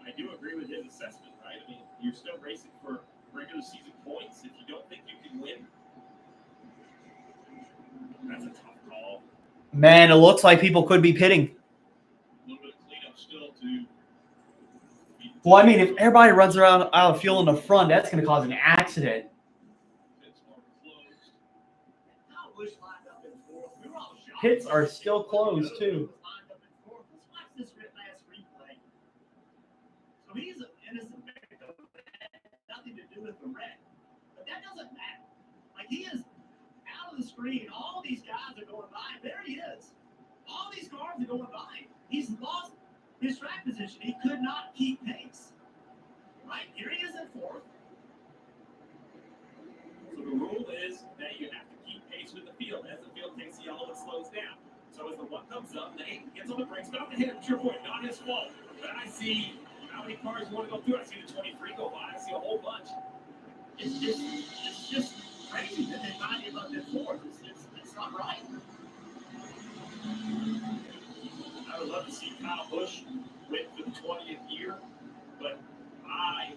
I do agree with his assessment, right? I mean, you're still racing for regular season points. If you don't think you can win, that's a tough call. Man, it looks like people could be pitting. A little bit of cleanup still to. Well, I mean, if everybody runs around out of fuel in the front, that's going to cause an accident. Pits are closed. Kyle Busch lined up in 4th. We were all shocked. Pits are still closed, too. Lined up in 4th. Let's watch this last replay. So he's an innocent victim. It had nothing to do with the red. But that doesn't matter. Like, he is out of the screen. All these guys are going by. There he is. All these cars are going by. He's lost his track position. He could not keep pace. Right, here he is in fourth. So the rule is that you have to keep pace with the field. As the field takes yellow, it slows down. So as the one comes up, the 8 gets on the brakes, not to hit him, to your point, not his fault. But I see how many cars want to go through. I see the 23 go by. I see a whole bunch. It's just crazy that they not give up in fourth. It's not right. I would love to see Kyle Busch win for the 20th year, but I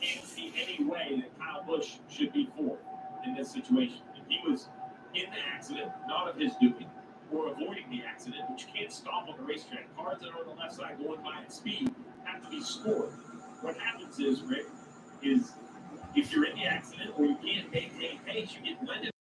can't see any way that Kyle Busch should be fourth in this situation. If he was in the accident, not of his doing, or avoiding the accident, which you can't stop on the racetrack. Cars that are on the left side going by at speed have to be scored. What happens is, Rick, is if you're in the accident or you can't maintain pace, you get blended.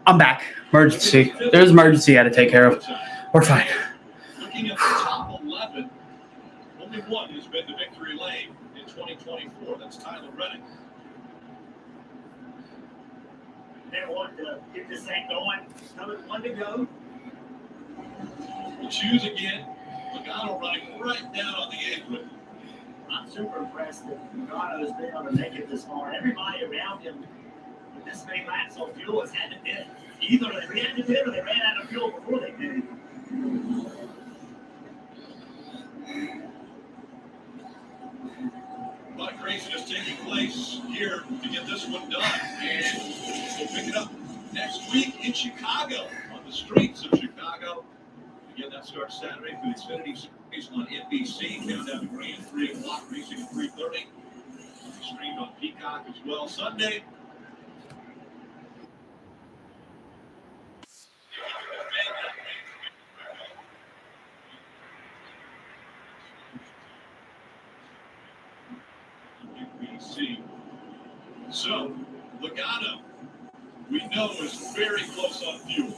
I'm back. Emergency. There's emergency I had to take care of. We're fine. Looking at the top 11, only one has been to victory lane in 2024. That's Tyler Reddick. They want to get this thing going. Another one to go. We'll choose again. Logano running right down on the apron. I'm super impressed that Logano has been able to make it this far. Everybody around him with this many laps on fuel has had to pit. Either they ran to pit or they ran out of fuel before they pitted. A lot of craziness taking place here to get this one done. And we'll pick it up next week in Chicago, on the streets of Chicago. Again, that starts Saturday for the Xfinity Series on NBC. Countdown to Grand 3 o'clock, racing at 3:30. Streamed on Peacock as well Sunday. NBC. So, Logano, we know, is very close on fuel.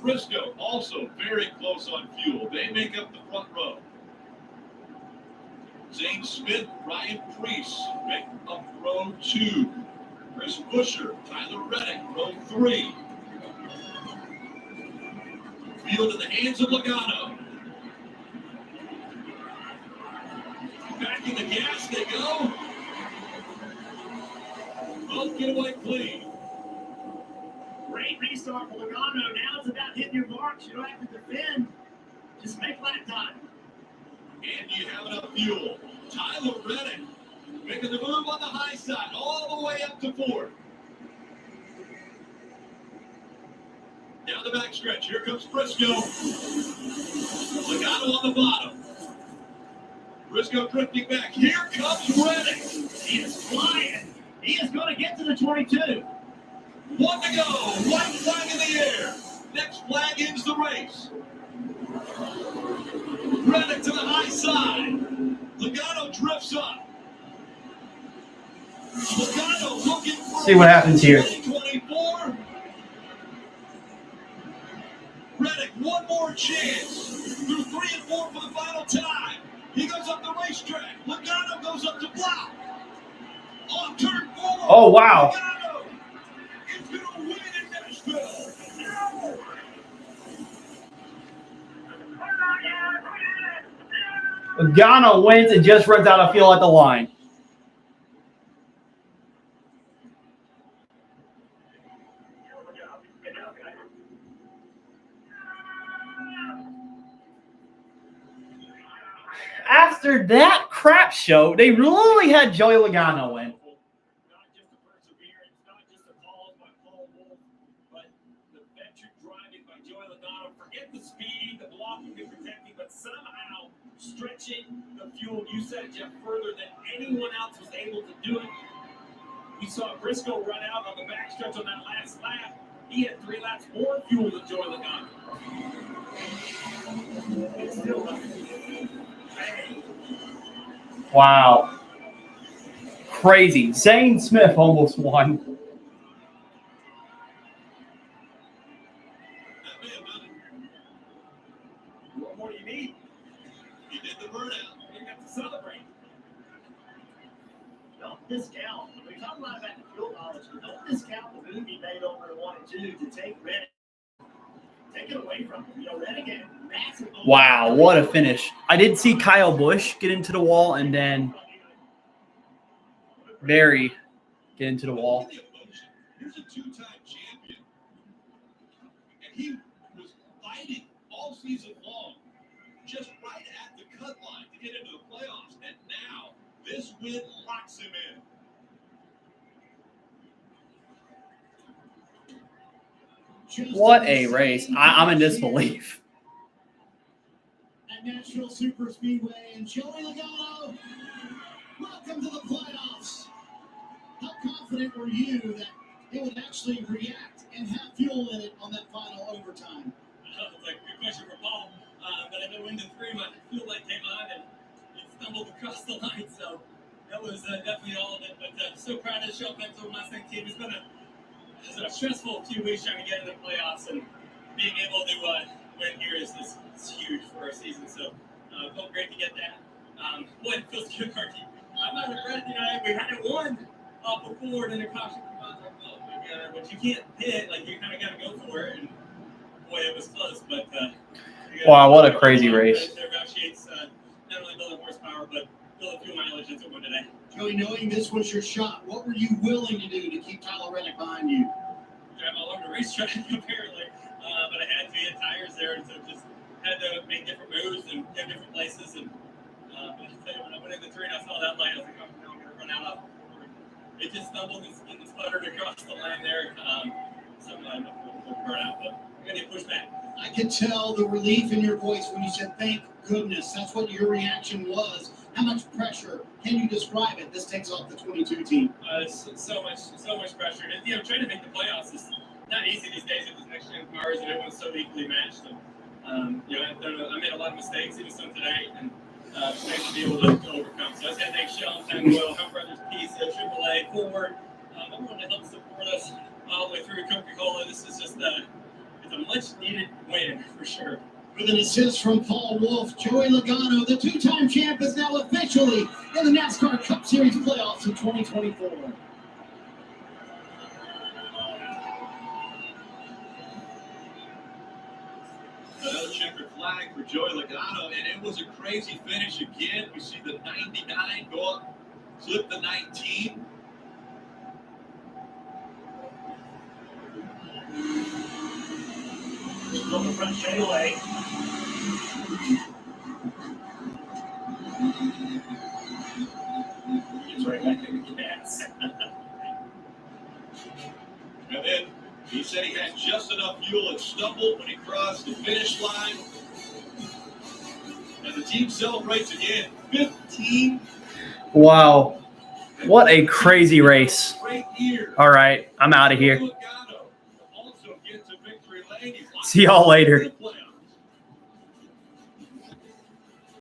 Briscoe also very close on fuel. They make up the front row. Zane Smith, Ryan Preece make up row 2. Chris Buescher, Tyler Reddick, row 3. Field in the hands of Logano. Back in the gas they go. Both get away clean. Great restart for Logano. Now it's about hitting your marks. You don't have to defend. Just make lap time. And you have enough fuel. Tyler Reddick making the move on the high side all the way up to 4th. Down the backstretch. Here comes Briscoe. Logano on the bottom. Briscoe drifting back. Here comes Reddick. He is flying. He is going to get to the 22. 1 to go. White flag in the air. Next flag ends the race. Reddick to the high side. Logano drifts up. Logano looking for See what happens here. 2024. Reddick, one more chance. Through 3 and 4 for the final time. He goes up the racetrack. Logano goes up to block. Off turn 4. Oh, wow. Logano is going to win in Nashville. Logano wins and just runs out of fuel at the line. After that crap show, they really had Joey Logano win. Not just the perseverance, not just the calls by Paul Wolf, but the veteran driving by Joey Logano. Forget the speed, the blocking, the protecting, but somehow stretching the fuel, you said, Jeff, further than anyone else was able to do it. We saw Briscoe run out on the backstretch on that last lap. He had 3 laps more fuel than Joey Logano. It's still nothing. Wow. Crazy. Zane Smith almost won. What more do you need? He did the burnout. You got to celebrate. Don't discount. We talk a lot about the fuel knowledge, but don't discount the move he made over to 1 and 2 to take Reddick. Take it away from him. You know, Reddick had massive. Wow, what a finish. I did see Kyle Busch get into the wall and then Barry get into the wall. Here's a 2-time champion. And he was fighting all season long, just right at the cut line to get into the playoffs. And now this win locks him in. What a race. I'm in disbelief. At Nashville Super Speedway, and Joey Logano, welcome to the playoffs. How confident were you that it would actually react and have fuel in it on that final overtime? It's like a good question for Paul. But I know in the 3, my fuel light came on and it stumbled across the line. So that was definitely all of it. But still proud of the show. Thanks to the Mustang team. It's been a It's a stressful few weeks trying to get into the playoffs, and being able to win here is huge for our season. So felt great to get that. Boy, it feels good, Marky. I'm not regretting, we hadn't won before, and then the caution comes like, oh my god, but you can't hit, like you kind of got to go for it, and boy, it was close, but Wow, what a crazy race. Their route sheets, not only building horsepower, but building fuel mileage into one today. Joey, knowing this was your shot, what were you willing to do to keep Tyler Reddick behind you? Drive all over the racetrack, apparently, but I had to hit tires there, and so just had to make different moves and go different places, and but I tell you, when I went in the tree and I saw that light, I was like, oh, no, I'm going to run out of forward. It just stumbled and sputtered across the line there. Sometimes we'll burn out, but we're going to push back. I could tell the relief in your voice when you said, thank goodness. That's what your reaction was. How much pressure? Can you describe it? This takes off the 22 team. It's so much pressure. And, trying to make the playoffs is not easy these days with the next gen cars, and everyone's so equally matched. And, I made a lot of mistakes, even some today, and it's nice to be able to overcome. So I just got to thank Shell, Tangoil, Hunt Brothers, PCO, AAA, Ford, everyone that helped support us all the way through Coca-Cola. This is just it's a much-needed win, for sure. With an assist from Paul Wolf, Joey Logano, the two-time champ, is now officially in the NASCAR Cup Series playoffs in 2024. Another checkered flag for Joey Logano, and it was a crazy finish again. We see the 99 go up, clip the 19. From the front straightaway. It's right back in the gas. And then he said he had just enough fuel and stumbled when he crossed the finish line. And the team celebrates again. 15. Wow. What a crazy race. All right, I'm out of here. See y'all later.